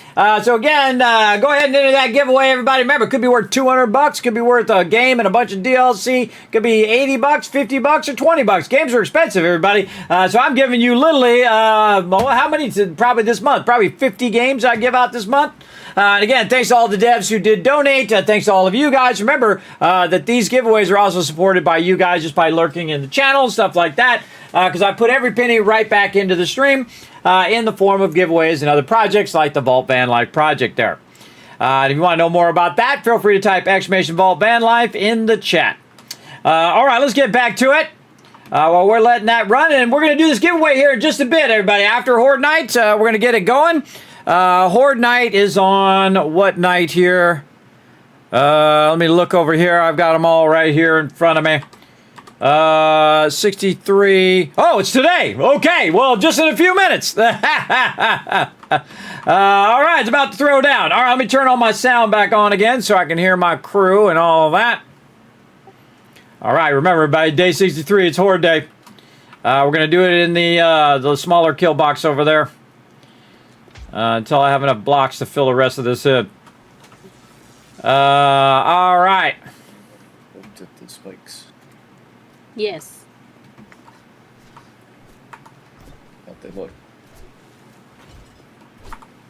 So again, go ahead and enter that giveaway, everybody. Remember, it could be worth $200, could be worth a game and a bunch of DLC, could be $80, $50, or $20. Games are expensive, everybody. So I'm giving you literally, how many? Probably this month. Probably 50 games I give out this month. And again, thanks to all the devs who did donate. Thanks to all of you guys. Remember that these giveaways are also supported by you guys just by lurking in the channel, stuff like that. Because I put every penny right back into the stream in the form of giveaways and other projects like the Vault Van Life project there. And if you want to know more about that, feel free to type !Vault Van Life in the chat. All right, let's get back to it. While we're letting that run, and we're going to do this giveaway here in just a bit, everybody. After Horde Night, we're going to get it going. Horde Night is on what night here? Let me look over here. I've got them all right here in front of me. 63. Oh, it's today. Okay, well, just in a few minutes. All right, it's about to throw down. All right, let me turn all my sound back on again so I can hear my crew and all of that. All right, remember, everybody, day 63, it's Horde Day. We're going to do it in the smaller kill box over there until I have enough blocks to fill the rest of this in. All right. Looked at the spikes. Yes. How'd they look?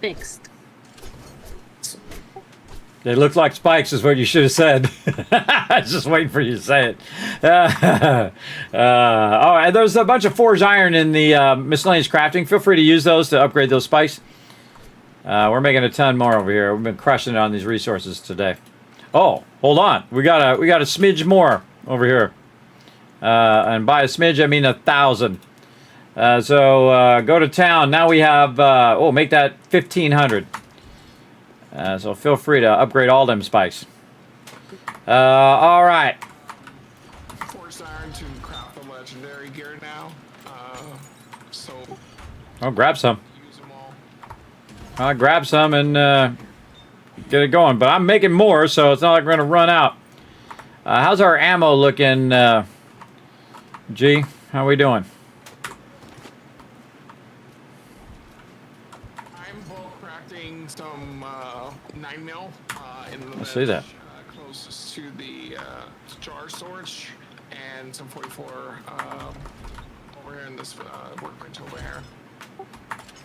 Fixed. They look like spikes is what you should have said. I was just waiting for you to say it. All right, there's a bunch of forged iron in the miscellaneous crafting. Feel free to use those to upgrade those spikes. We're making a ton more over here. We've been crushing it on these resources today. Oh, hold on. We got a smidge more over here. And by a smidge, I mean 1,000. So go to town. Now we have, make that 1,500. So feel free to upgrade all them spikes. All right. Forged iron to craft the legendary gear now. So. Oh, grab some. I'll grab some and get it going. But I'm making more, so it's not like we're going to run out. How's our ammo looking, G? How we doing? I'm bulk crafting some 9mm in the I see that. closest to the jar storage, and some 44 over here in this workbench over here.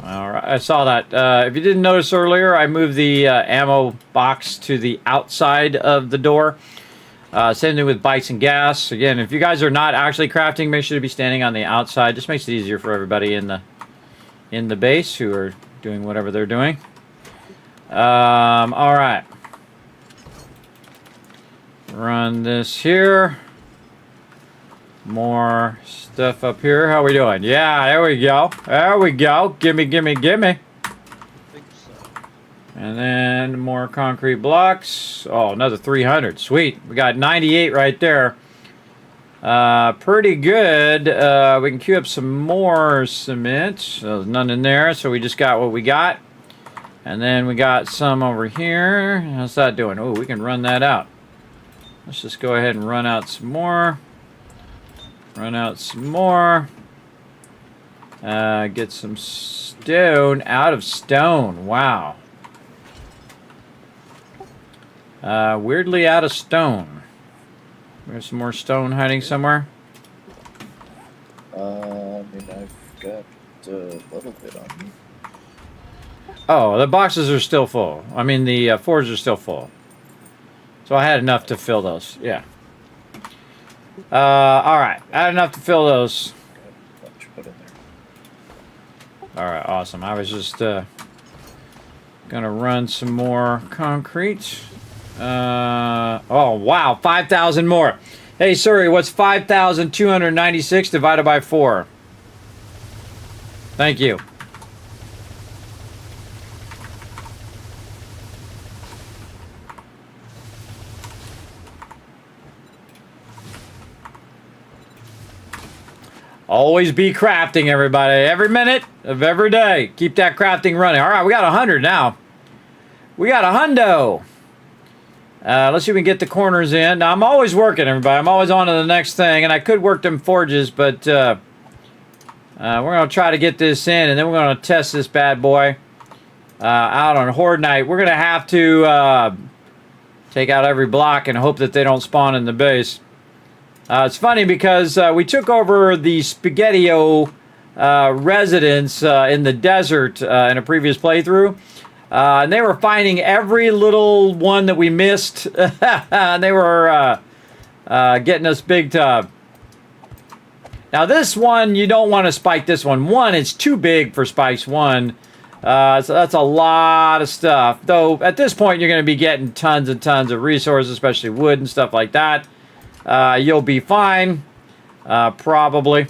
All right, I saw that. If you didn't notice earlier, I moved the ammo box to the outside of the door. Same thing with bikes and gas. Again, if you guys are not actually crafting, make sure to be standing on the outside. Just makes it easier for everybody in the base who are doing whatever they're doing. All right. Run this here. More stuff up here. How we doing? Yeah, there we go. There we go. Gimme, gimme, gimme. And then more concrete blocks. Oh, another 300. Sweet. We got 98 right there. Pretty good. We can queue up some more cement. So there's none in there, so we just got what we got. And then we got some over here. How's that doing? Oh, we can run that out. Let's just go ahead and run out some more. Run out some more. Get some stone out of stone. Wow. Weirdly out of stone. There's some more stone hiding somewhere. I mean, I've got a little bit on me. Oh, the boxes are still full. I mean, the forges are still full. So I had enough to fill those. Yeah. All right. I had enough to fill those. All right. Awesome. I was just gonna run some more concrete. Oh wow, 5,000 more. Hey Suri, what's 5,296 divided by 4? Thank you. Always be crafting, everybody. Every minute of every day. Keep that crafting running. All right, we got 100 now. We got a hundo. Let's see if we can get the corners in. Now, I'm always working, everybody. I'm always on to the next thing, and I could work them forges, but we're going to try to get this in, and then we're going to test this bad boy out on Horde Night. We're going to have to take out every block and hope that they don't spawn in the base. It's funny because we took over the Spaghetti-O residence in the desert in a previous playthrough. And they were finding every little one that we missed. And they were getting us big time. Now this one, you don't want to spike this one. One, it's too big for spikes. One. So that's a lot of stuff. Though at this point, you're going to be getting tons and tons of resources, especially wood and stuff like that. You'll be fine, probably.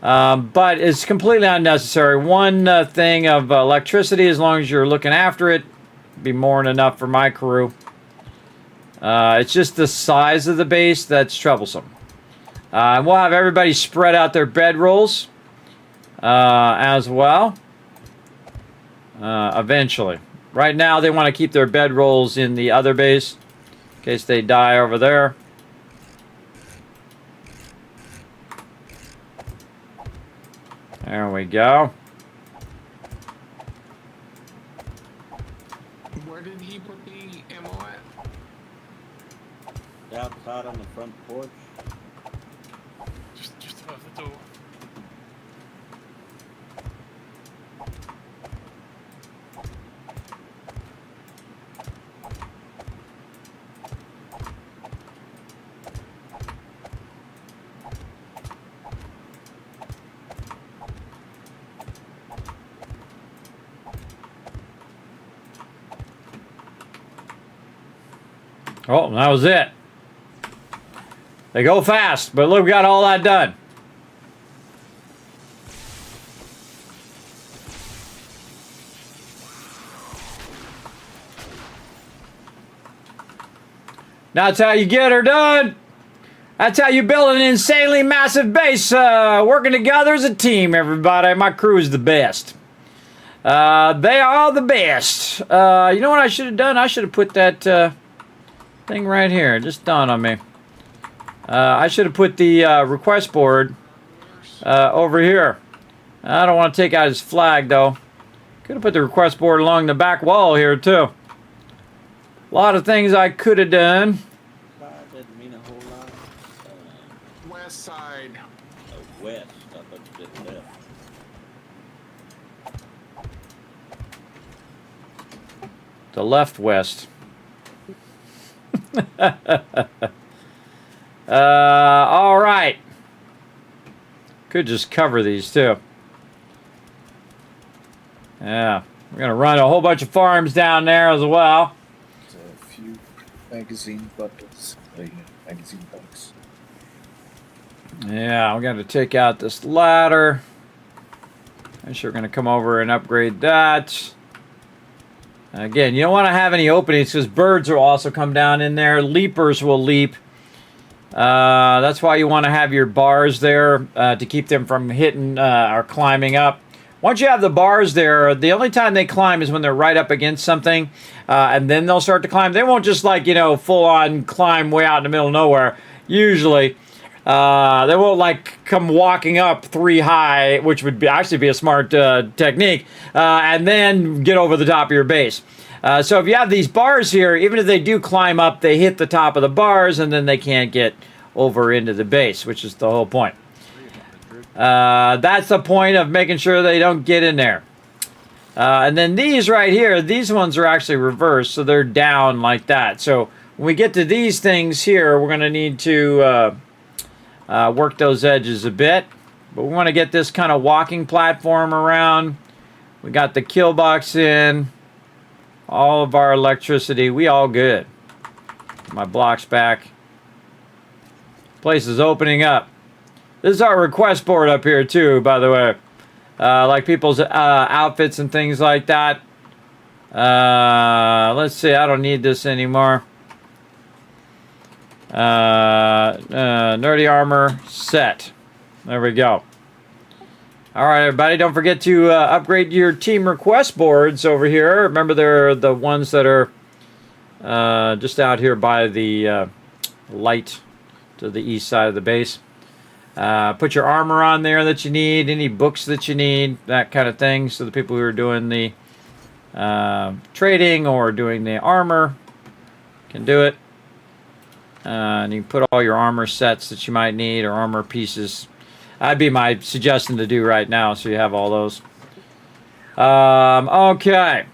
But it's completely unnecessary. One thing of electricity, as long as you're looking after it, be more than enough for my crew. It's just the size of the base that's troublesome. And we'll have everybody spread out their bedrolls as well. Eventually. Right now, they want to keep their bedrolls in the other base in case they die over there. There we go. Where did he put the ammo at? Outside on the front porch. Just above the door. Oh, that was it. They go fast, but look, we got all that done. That's how you get her done. That's how you build an insanely massive base. Working together as a team, everybody. My crew is the best. They are the best. You know what I should have done? I should have put that thing right here. It just dawned on me. I should have put the request board over here. I don't want to take out his flag, though. Could have put the request board along the back wall here, too. A lot of things I could have done. Doesn't mean a whole lot. West side. West. I thought you said left. The left west. All right. Could just cover these too. Yeah, we're gonna run a whole bunch of farms down there as well. A few magazine buckets, magazine bucks. Yeah, we're gonna take out this ladder. I'm sure we're gonna come over and upgrade that. Again, you don't want to have any openings because birds will also come down in there. Leapers will leap. That's why you want to have your bars there to keep them from hitting or climbing up. Once you have the bars there, the only time they climb is when they're right up against something, and then they'll start to climb. They won't just like, you know, full on climb way out in the middle of nowhere. Usually, they won't like come walking up 3 high, which would actually be a smart technique, and then get over the top of your base. So if you have these bars here, even if they do climb up, they hit the top of the bars, and then they can't get over into the base, which is the whole point. That's the point of making sure they don't get in there. And then these right here, these ones are actually reversed, so they're down like that. So when we get to these things here, we're going to need to work those edges a bit. But we want to get this kind of walking platform around. We got the kill box in. All of our electricity. We all good. My blocks back. Place is opening up. This is our request board up here too, by the way. Like people's outfits and things like that. Let's see. I don't need this anymore. Nerdy armor set. There we go. All right, everybody. Don't forget to upgrade your team request boards over here. Remember, they're the ones that are just out here by the light to the east side of the base. Put your armor on there that you need, any books that you need, that kind of thing. So the people who are doing the trading or doing the armor can do it. And you can put all your armor sets that you might need or armor pieces. That'd be my suggestion to do right now, so you have all those. Okay.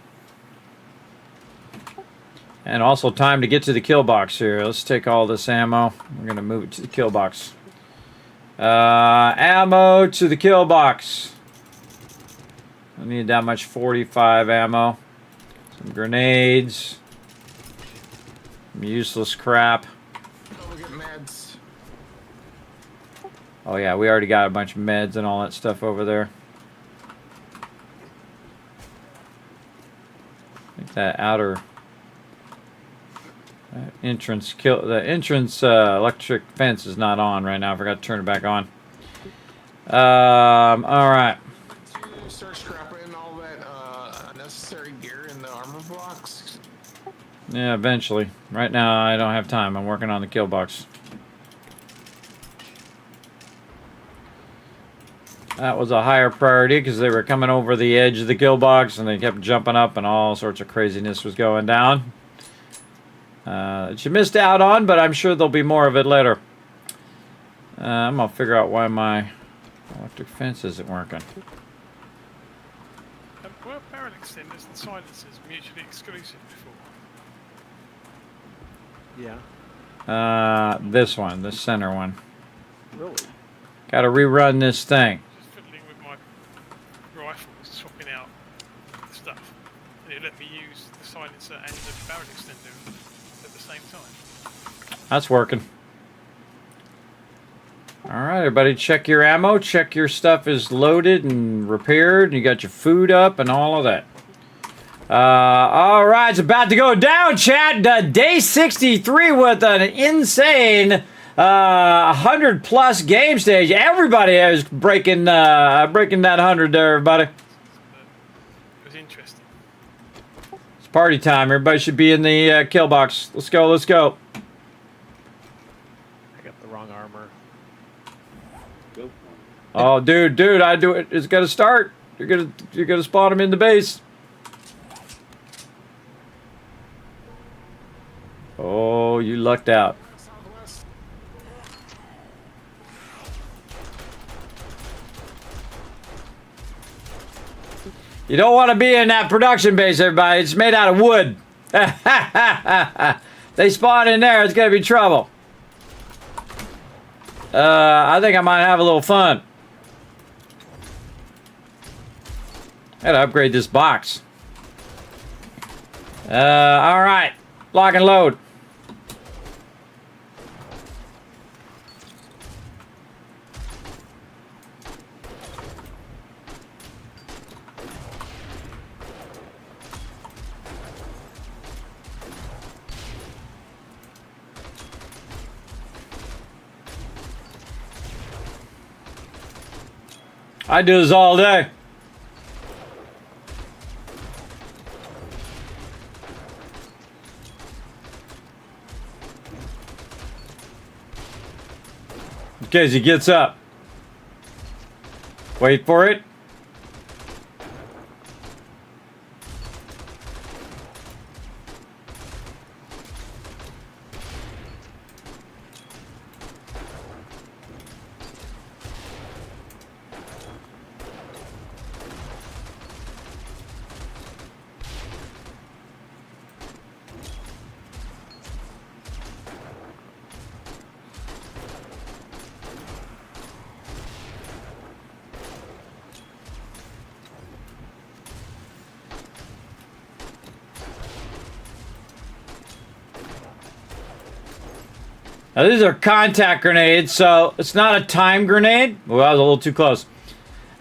And also time to get to the kill box here. Let's take all this ammo. We're going to move it to the kill box. Ammo to the kill box. I need that much 45 ammo. Some grenades. Some useless crap. Oh yeah, we already got a bunch of meds and all that stuff over there. I think that outer entrance electric fence is not on right now. I forgot to turn it back on. All right. You start scrapping all that unnecessary gear in the armor blocks. Yeah, eventually. Right now, I don't have time. I'm working on the kill box. That was a higher priority because they were coming over the edge of the kill box and they kept jumping up and all sorts of craziness was going down. That you missed out on, but I'm sure there'll be more of it later. I'm going to figure out why my electric fence isn't working. Were barrel extenders and silencers mutually exclusive before? Yeah. This one, the center one. Really? Got to rerun this thing. Just fiddling with my rifle, swapping out stuff, and it let me use the silencer and the barrel extender at the same time. That's working. Alright, everybody, check your ammo. Check your stuff is loaded and repaired. You got your food up and all of that. Alright, it's about to go down, chat. Day 63 with an insane 100-plus game stage. Everybody is breaking that 100 there, everybody. It was interesting. It's party time. Everybody should be in the kill box. Let's go, let's go. I got the wrong armor. Oh, dude, I do it. It's gonna start. You're gonna spawn him in the base. Oh, you lucked out. You don't want to be in that production base, everybody. It's made out of wood. They spawn in there, it's gonna be trouble. I think I might have a little fun. Gotta upgrade this box. Alright. Lock and load. I do this all day. In case he gets up. Wait for it. Now these are contact grenades, so it's not a time grenade. Well, that was a little too close.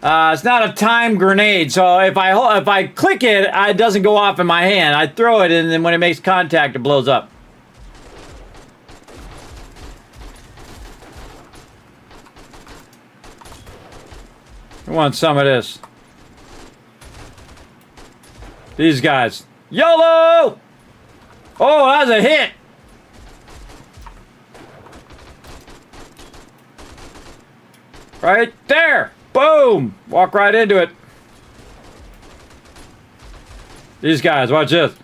It's not a time grenade, so if I click it, it doesn't go off in my hand. I throw it, and then when it makes contact, it blows up. I want some of this. These guys. YOLO! Oh, that was a hit! Right there! Boom! Walk right into it. These guys, watch this.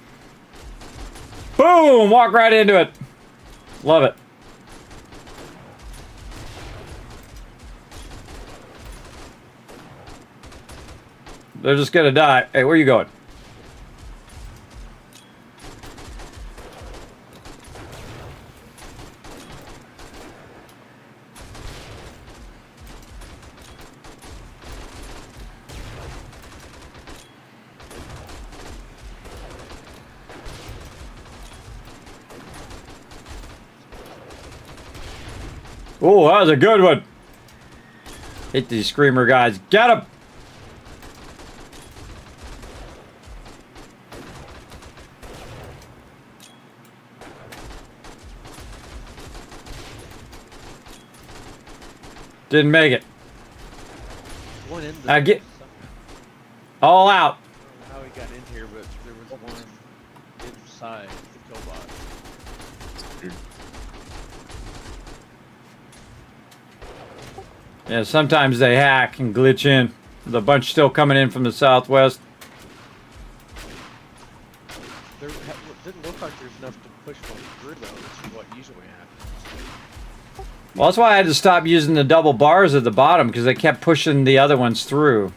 Boom! Walk right into it. Love it. They're just gonna die. Hey, where are you going? Oh, that was a good one. Hit these screamer guys. Get him! Didn't make it. One in I get all out. I don't know how he got in here, but there was one inside the kill box. Yeah, sometimes they hack and glitch in. There's a bunch still coming in from the southwest. There didn't look like there's enough to push one through, though, which is what usually happens. Well, that's why I had to stop using the double bars at the bottom, because they kept pushing the other ones through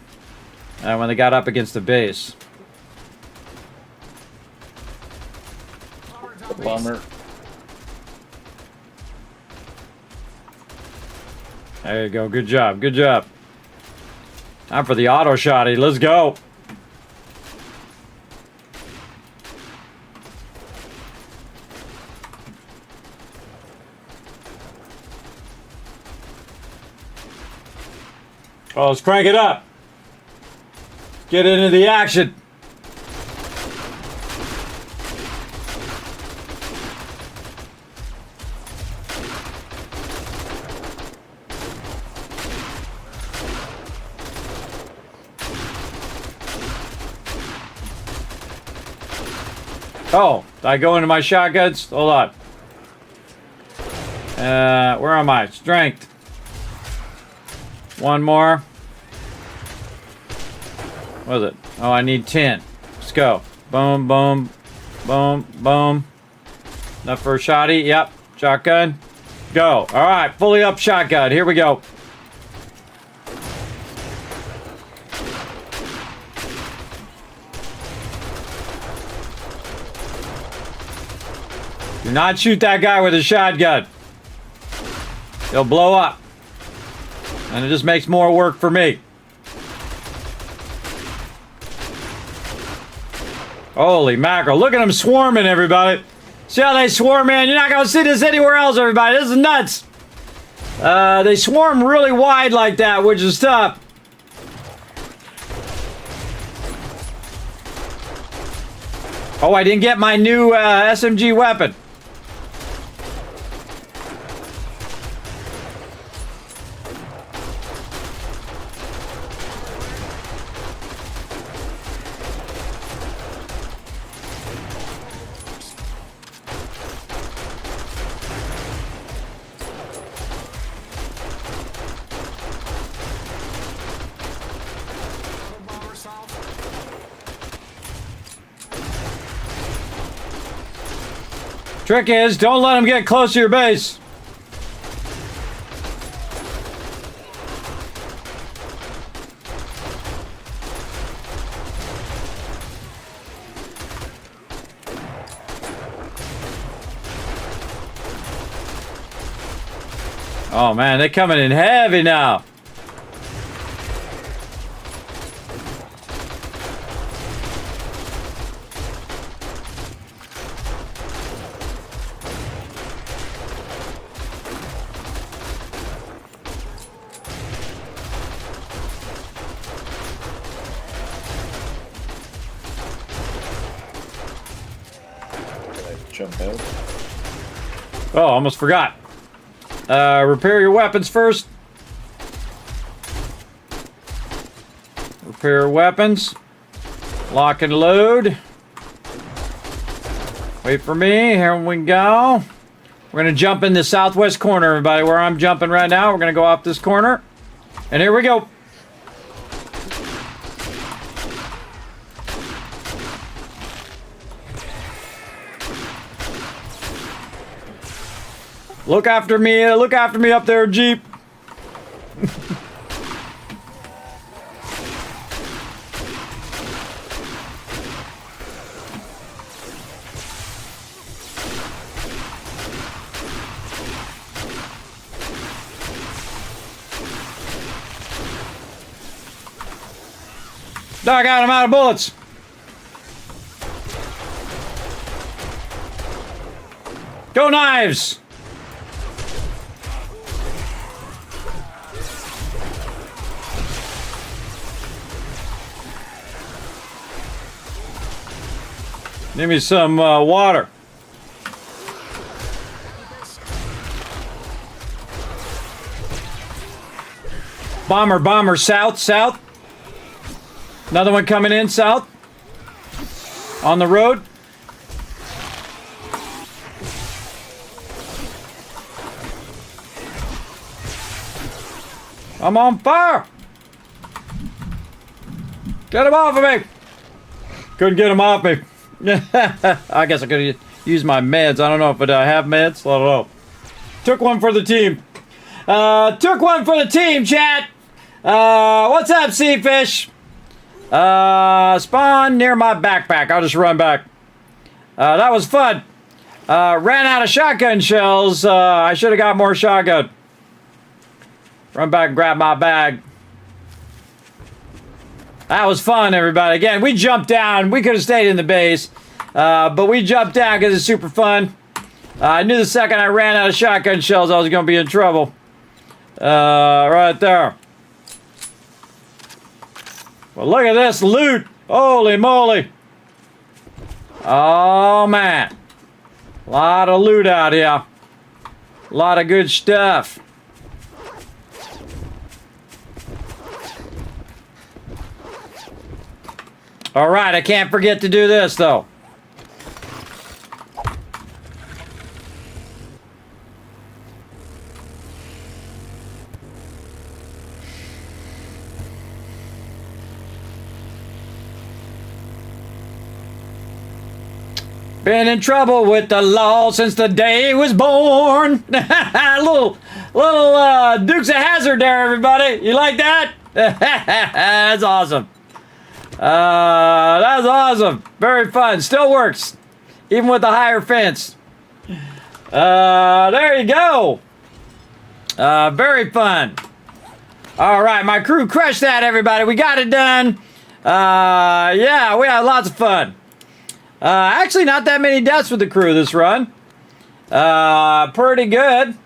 when they got up against the base. Bummer. There you go. Good job. Good job. Time for the auto shotty. Let's go. Oh, let's crank it up. Get into the action. Oh, did I go into my shotguns? Hold on. Where am I? Strength. One more. What is it? Oh, I need 10. Let's go. Boom, boom, boom, boom. Enough for a shotty. Yep. Shotgun. Go. All right. Fully up shotgun. Here we go. Do not shoot that guy with a shotgun. He'll blow up. And it just makes more work for me. Holy mackerel. Look at them swarming, everybody. See how they swarm, man? You're not going to see this anywhere else, everybody. This is nuts. They swarm really wide like that, which is tough. Oh, I didn't get my new SMG weapon. Trick is, don't let them get close to your base. Oh man, they're coming in heavy now. Jump out. Oh, almost forgot. Repair your weapons first. Repair weapons. Lock and load. Wait for me. Here we go. We're going to jump in the southwest corner, everybody. Where I'm jumping right now. We're going to go off this corner. And here we go. Look after me up there, Jeep. Dog out, I'm out of bullets. Go knives! Give me some water. Bomber, south. Another one coming in, south. On the road. I'm on fire! Get him off of me! Couldn't get him off me. I guess I could have used my meds. I don't know if I have meds. I don't know. Took one for the team. Took one for the team, chat. What's up, sea fish? Spawn near my backpack. I'll just run back. That was fun. Ran out of shotgun shells. I should have got more shotgun. Run back and grab my bag. That was fun, everybody. Again, we jumped down. We could have stayed in the base. But we jumped down because it's super fun. I knew the second I ran out of shotgun shells, I was going to be in trouble. Right there. Well, look at this loot. Holy moly. Oh, man. A lot of loot out here. A lot of good stuff. All right, I can't forget to do this, though. Been in trouble with the law since the day he was born. little Dukes of Hazzard there, everybody. You like that? That's awesome. That's awesome. Very fun. Still works, even with the higher fence. There you go. Very fun. All right, my crew crushed that, everybody. We got it done. Yeah, we had lots of fun. Actually, not that many deaths with the crew this run. Pretty good.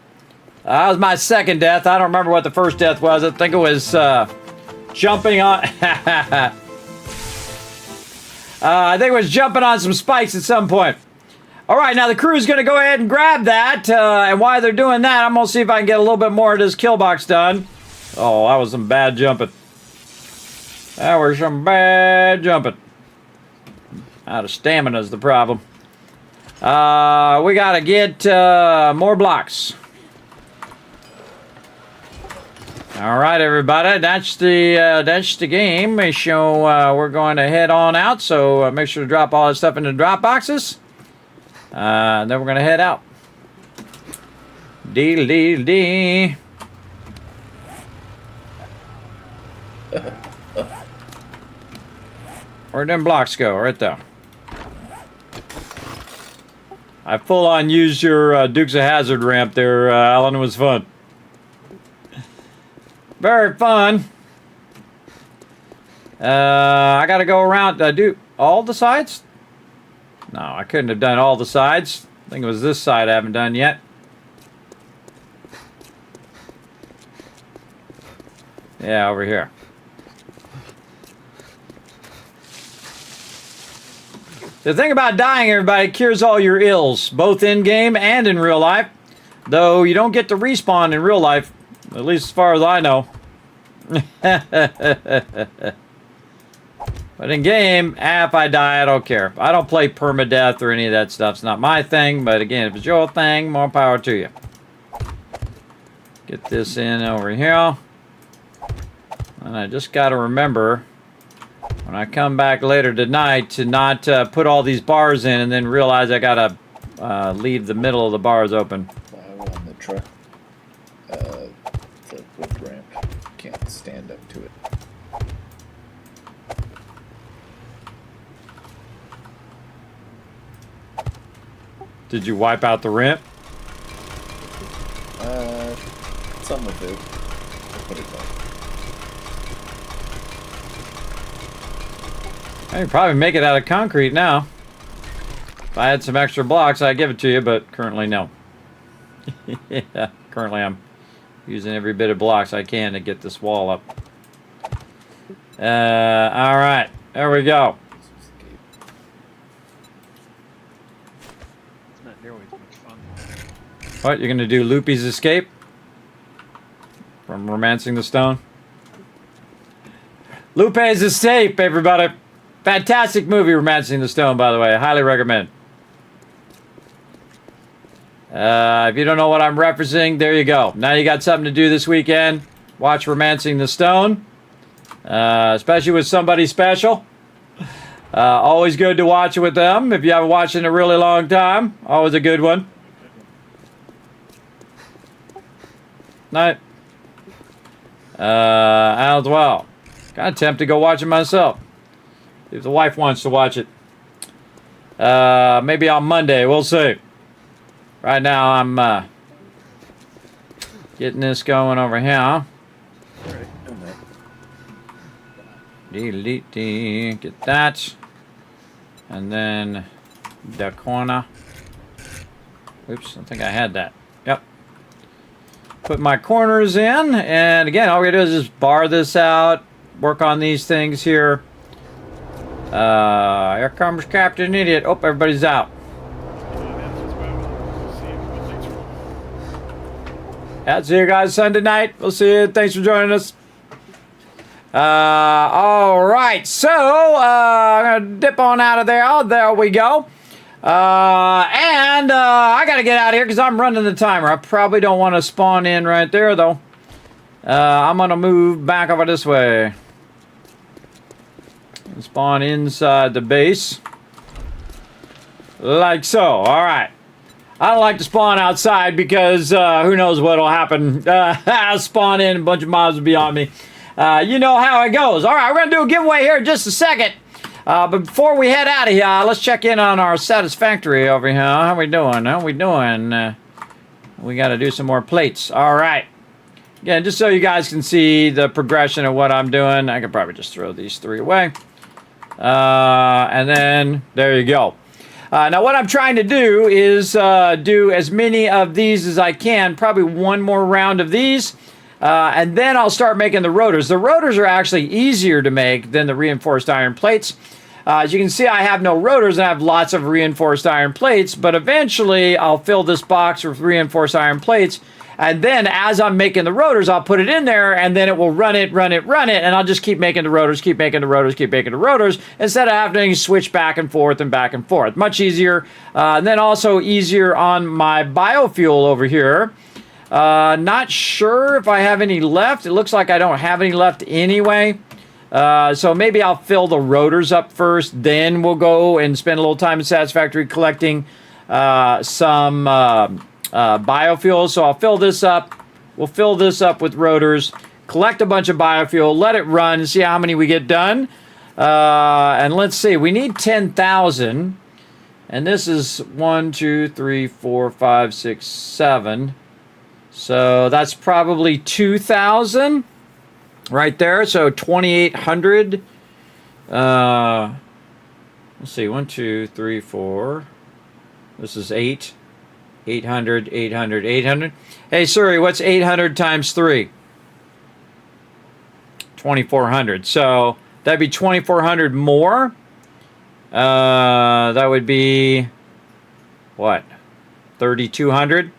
That was my second death. I don't remember what the first death was. I think it was jumping on... I think it was jumping on some spikes at some point. All right, now the crew's going to go ahead and grab that. And while they're doing that, I'm going to see if I can get a little bit more of this kill box done. Oh, that was some bad jumping. That was some bad jumping. Out of stamina is the problem. We gotta get more blocks. All right, everybody, that's the game. So we're going to head on out. So make sure to drop all this stuff into the drop boxes. And then we're gonna head out. Dee. Where'd them blocks go? Right there. I full on used your Dukes of Hazzard ramp there, Alan. It was fun. Very fun. I gotta go around. Did I do all the sides? No, I couldn't have done all the sides. I think it was this side I haven't done yet. Yeah, over here. The thing about dying, everybody, cures all your ills, both in-game and in real life. Though you don't get to respawn in real life, at least as far as I know. But in-game, if I die, I don't care. I don't play permadeath or any of that stuff. It's not my thing, but again, if it's your thing, more power to you. Get this in over here. And I just got to remember... when I come back later tonight to not put all these bars in and then realize I gotta leave the middle of the bars open. On the truck, the wood ramp can't stand up to it. Did you wipe out the ramp? Some of it. I'll put it back. I can probably make it out of concrete now. If I had some extra blocks, I'd give it to you, but currently no. Yeah, currently I'm using every bit of blocks I can to get this wall up. Alright, there we go. It's not nearly as much fun. What, you're gonna do Loopy's Escape? From Romancing the Stone? Lupe's Escape, everybody! Fantastic movie, Romancing the Stone, by the way. I highly recommend. If you don't know what I'm referencing, there you go. Now you got something to do this weekend. Watch Romancing the Stone. Especially with somebody special. Always good to watch it with them. If you haven't watched it in a really long time, always a good one. Night. As well. Kind of tempted to go watch it myself. If the wife wants to watch it. Maybe on Monday. We'll see. Right now, I'm getting this going over here. Delete. Get that. And then the corner. Oops, I think I had that. Yep. Put my corners in. And again, all we gotta do is just bar this out. work on these things here. Here comes Captain Idiot. Oh, everybody's out. Yeah, see you guys Sunday night. We'll see you. Thanks for joining us. All right, so I'm gonna dip on out of there. Oh, there we go. I gotta get out of here because I'm running the timer. I probably don't want to spawn in right there though. I'm gonna move back over this way. Spawn inside the base. Like so. All right. I don't like to spawn outside because who knows what'll happen. I'll spawn in, a bunch of mobs will be on me. You know how it goes. All right, we're going to do a giveaway here in just a second. But before we head out of here, let's check in on our satisfactory over here. How we doing? How we doing? We got to do some more plates. All right. Again, just so you guys can see the progression of what I'm doing, I could probably just throw these 3 away. And then, there you go. Now what I'm trying to do is do as many of these as I can, probably one more round of these, and then I'll start making the rotors. The rotors are actually easier to make than the reinforced iron plates. As you can see, I have no rotors and I have lots of reinforced iron plates, but eventually I'll fill this box with reinforced iron plates, and then as I'm making the rotors, I'll put it in there, and then it will run it, and I'll just keep making the rotors, keep making the rotors, instead of having to switch back and forth and back and forth. Much easier, and then also easier on my biofuel over here. Not sure if I have any left. It looks like I don't have any left anyway. So maybe I'll fill the rotors up first, then we'll go and spend a little time in Satisfactory collecting some biofuel. So I'll fill this up. We'll fill this up with rotors, collect a bunch of biofuel, let it run, see how many we get done. And let's see, we need 10,000. And this is 1, 2, 3, 4, 5, 6, 7. So that's probably 2,000 right there. So 2,800. Let's see, 1, 2, 3, 4. This is 8. 800, 800, 800. Hey, Suri, what's 800 times 3? 2,400. So that'd be 2,400 more. That would be, what, 3,200?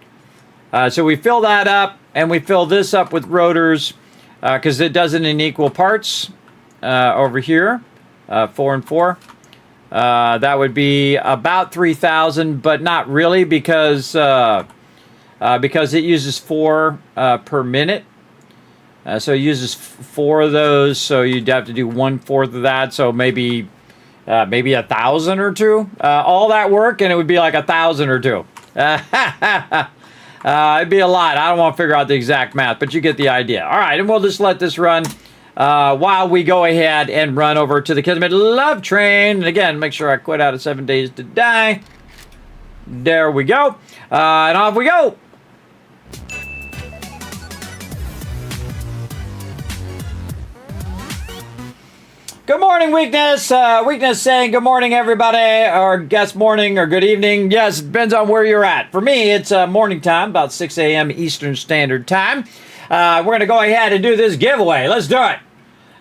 So we fill that up, and we fill this up with rotors, because it does it in equal parts over here, 4 and 4. That would be about 3,000, but not really because it uses 4 per minute. So it uses 4 of those, so you'd have to do 1/4 of that, so maybe 1,000 or 2. All that work, and it would be like 1,000 or 2. It'd be a lot. I don't want to figure out the exact math, but you get the idea. All right, and we'll just let this run while we go ahead and run over to the Kismet Love Train. And again, make sure I quit out of 7 Days to Die. There we go. And off we go. Good morning, Weakness. Weakness saying good morning, everybody, or guess morning or good evening. Yes, it depends on where you're at. For me, it's morning time, about 6 a.m. Eastern Standard Time. We're going to go ahead and do this giveaway. Let's do it.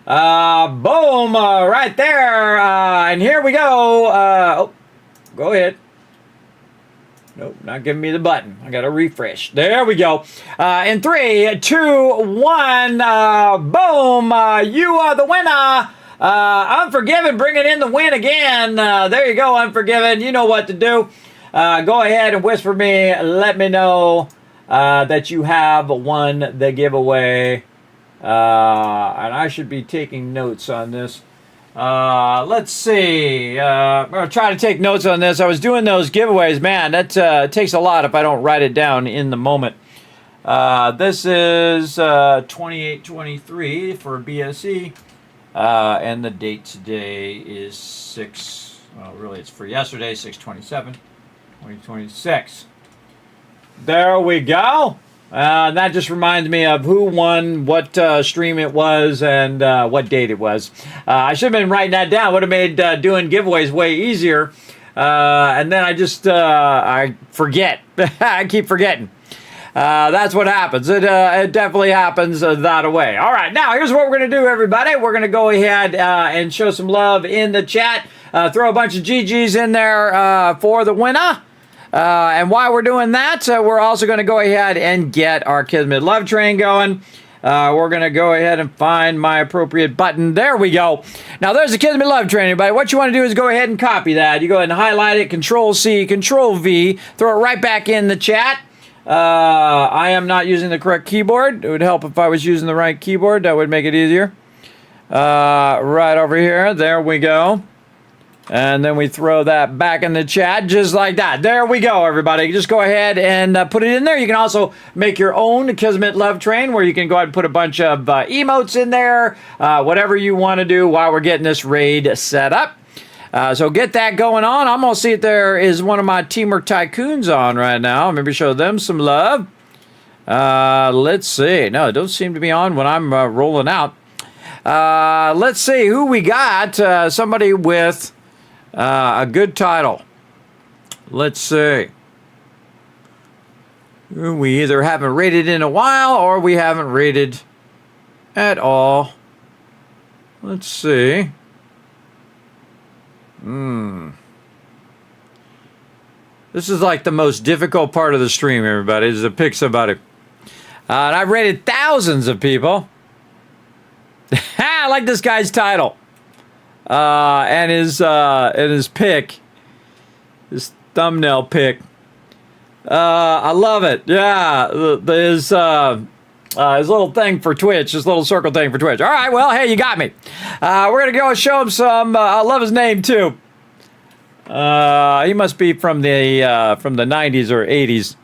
Boom, right there. And here we go. Oh, go ahead. Nope, not giving me the button. I got to refresh. There we go. In 3, 2, 1. Boom. You are the winner. Unforgiven bringing in the win again. There you go, Unforgiven. You know what to do. Go ahead and whisper me. Let me know that you have won the giveaway. And I should be taking notes on this. Let's see. I'm going to try to take notes on this. I was doing those giveaways. Man, that takes a lot if I don't write it down in the moment. This is 2823 for BSE. And the date today is 6, well, really it's for yesterday, 6/27/2026. There we go. That just reminds me of who won, what stream it was, and what date it was. I should have been writing that down. Would have made doing giveaways way easier. And then I just, I forget. I keep forgetting. That's what happens. It definitely happens that way. All right, now here's what we're going to do, everybody. We're going to go ahead and show some love in the chat. Throw a bunch of GGs in there for the winner. And while we're doing that, we're also going to go ahead and get our Kismet Love Train going. We're going to go ahead and find my appropriate button. There we go. Now, there's the Kismet Love Train, everybody. What you want to do is go ahead and copy that. You go ahead and highlight it, Control-C, Control-V, throw it right back in the chat. I am not using the correct keyboard. It would help if I was using the right keyboard. That would make it easier. Right over here. There we go. And then we throw that back in the chat just like that. There we go, everybody. Just go ahead and put it in there. You can also make your own Kismet Love Train where you can go ahead and put a bunch of emotes in there, whatever you want to do while we're getting this raid set up. So get that going on. I'm going to see if there is one of my Teamwork Tycoons on right now. Maybe show them some love. Let's see. No, it don't seem to be on when I'm rolling out. Let's see who we got. Somebody with a good title. Let's see. We either haven't rated in a while or we haven't rated at all. Let's see. This is like the most difficult part of the stream, everybody, is to pick somebody. And I've rated thousands of people. I like this guy's title. And his pick. His thumbnail pick. I love it. Yeah. His little thing for Twitch. His little circle thing for Twitch. All right, well, hey, you got me. We're going to go and show him some. I love his name, too. He must be from the 90s or 80s.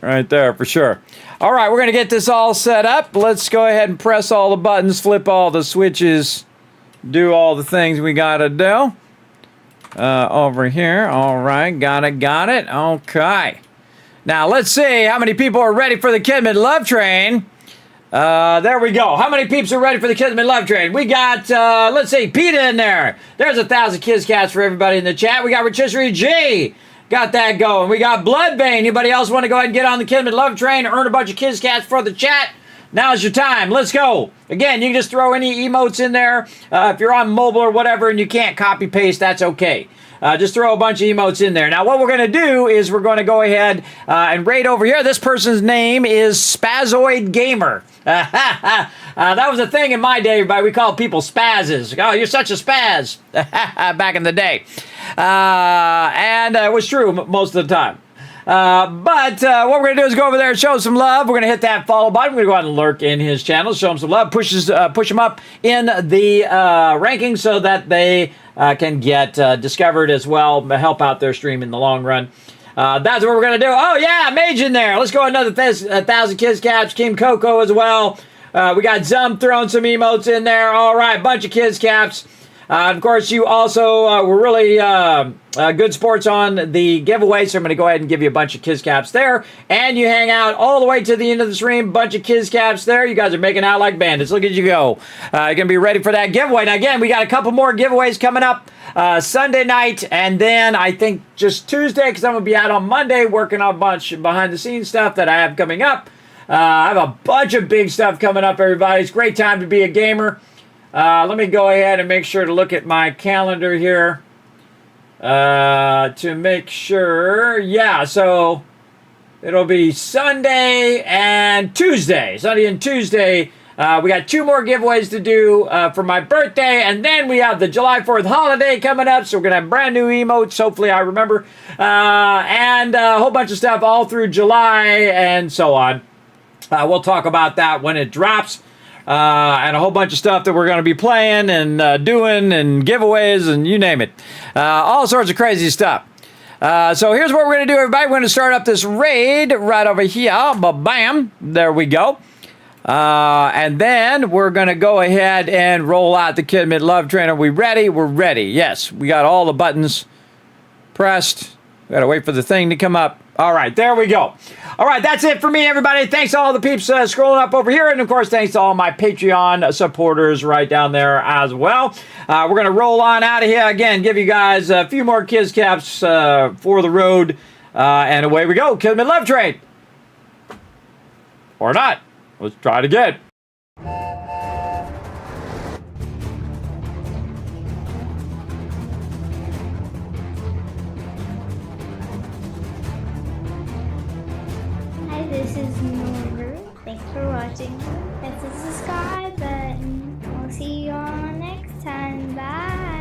Right there, for sure. All right, we're going to get this all set up. Let's go ahead and press all the buttons, flip all the switches, do all the things we got to do. Over here. All right, got it. Okay. Now, let's see how many people are ready for the Kismet Love Train. There we go. How many peeps are ready for the Kismet Love Train? We got, let's see, PETA in there. There's 1,000 KizCats for everybody in the chat. We got Rotisserie G. Got that going. We got Bloodbane. Anybody else want to go ahead and get on the Kismet Love Train, earn a bunch of KizCats for the chat? Now's your time. Let's go. Again, you can just throw any emotes in there. If you're on mobile or whatever and you can't copy paste, that's okay. Just throw a bunch of emotes in there. Now, what we're going to do is we're going to go ahead and raid over here. This person's name is Spazoid Gamer. That was a thing in my day, everybody. We called people spazzes. Oh, you're such a spaz. Back in the day. And it was true most of the time. But what we're going to do is go over there and show some love. We're going to hit that follow button. We're going to go out and lurk in his channel, show him some love, push him up in the rankings so that they can get discovered as well, help out their stream in the long run. That's what we're going to do. Oh, yeah, Mage in there. Let's go another 1,000 KizCats, Team Coco as well. We got Zum throwing some emotes in there. All right, bunch of KizCats. Of course, you also were really good sports on the giveaway, so I'm going to go ahead and give you a bunch of KizCats there. And you hang out all the way to the end of the stream, bunch of KizCats there. You guys are making out like bandits. Look at you go. You're going to be ready for that giveaway. Now, again, we got a couple more giveaways coming up Sunday night, and then I think just Tuesday, because I'm going to be out on Monday working on a bunch behind-the-scenes stuff that I have coming up. I have a bunch of big stuff coming up, everybody. It's a great time to be a gamer. Let me go ahead and make sure to look at my calendar here to make sure. Yeah, so it'll be Sunday and Tuesday. Sunday and Tuesday. We got 2 more giveaways to do for my birthday, and then we have the July 4th holiday coming up, so we're going to have brand new emotes, hopefully I remember, and a whole bunch of stuff all through July and so on. We'll talk about that when it drops. And a whole bunch of stuff that we're going to be playing and doing and giveaways and you name it. All sorts of crazy stuff. So here's what we're going to do, everybody. We're going to start up this raid right over here. Bam. There we go. And then we're going to go ahead and roll out the Kismet Love Train. Are we ready? We're ready. Yes, we got all the buttons pressed. We got to wait for the thing to come up. All right, there we go. All right, that's it for me, everybody. Thanks to all the peeps scrolling up over here. And, of course, thanks to all my Patreon supporters right down there as well. We're going to roll on out of here. Again, give you guys a few more KizCats for the road. And away we go. Kismet left trade. Or not. Let's try it again. Hi, this is Norbert. Thanks for watching. Hit the subscribe button. We'll see you all next time. Bye.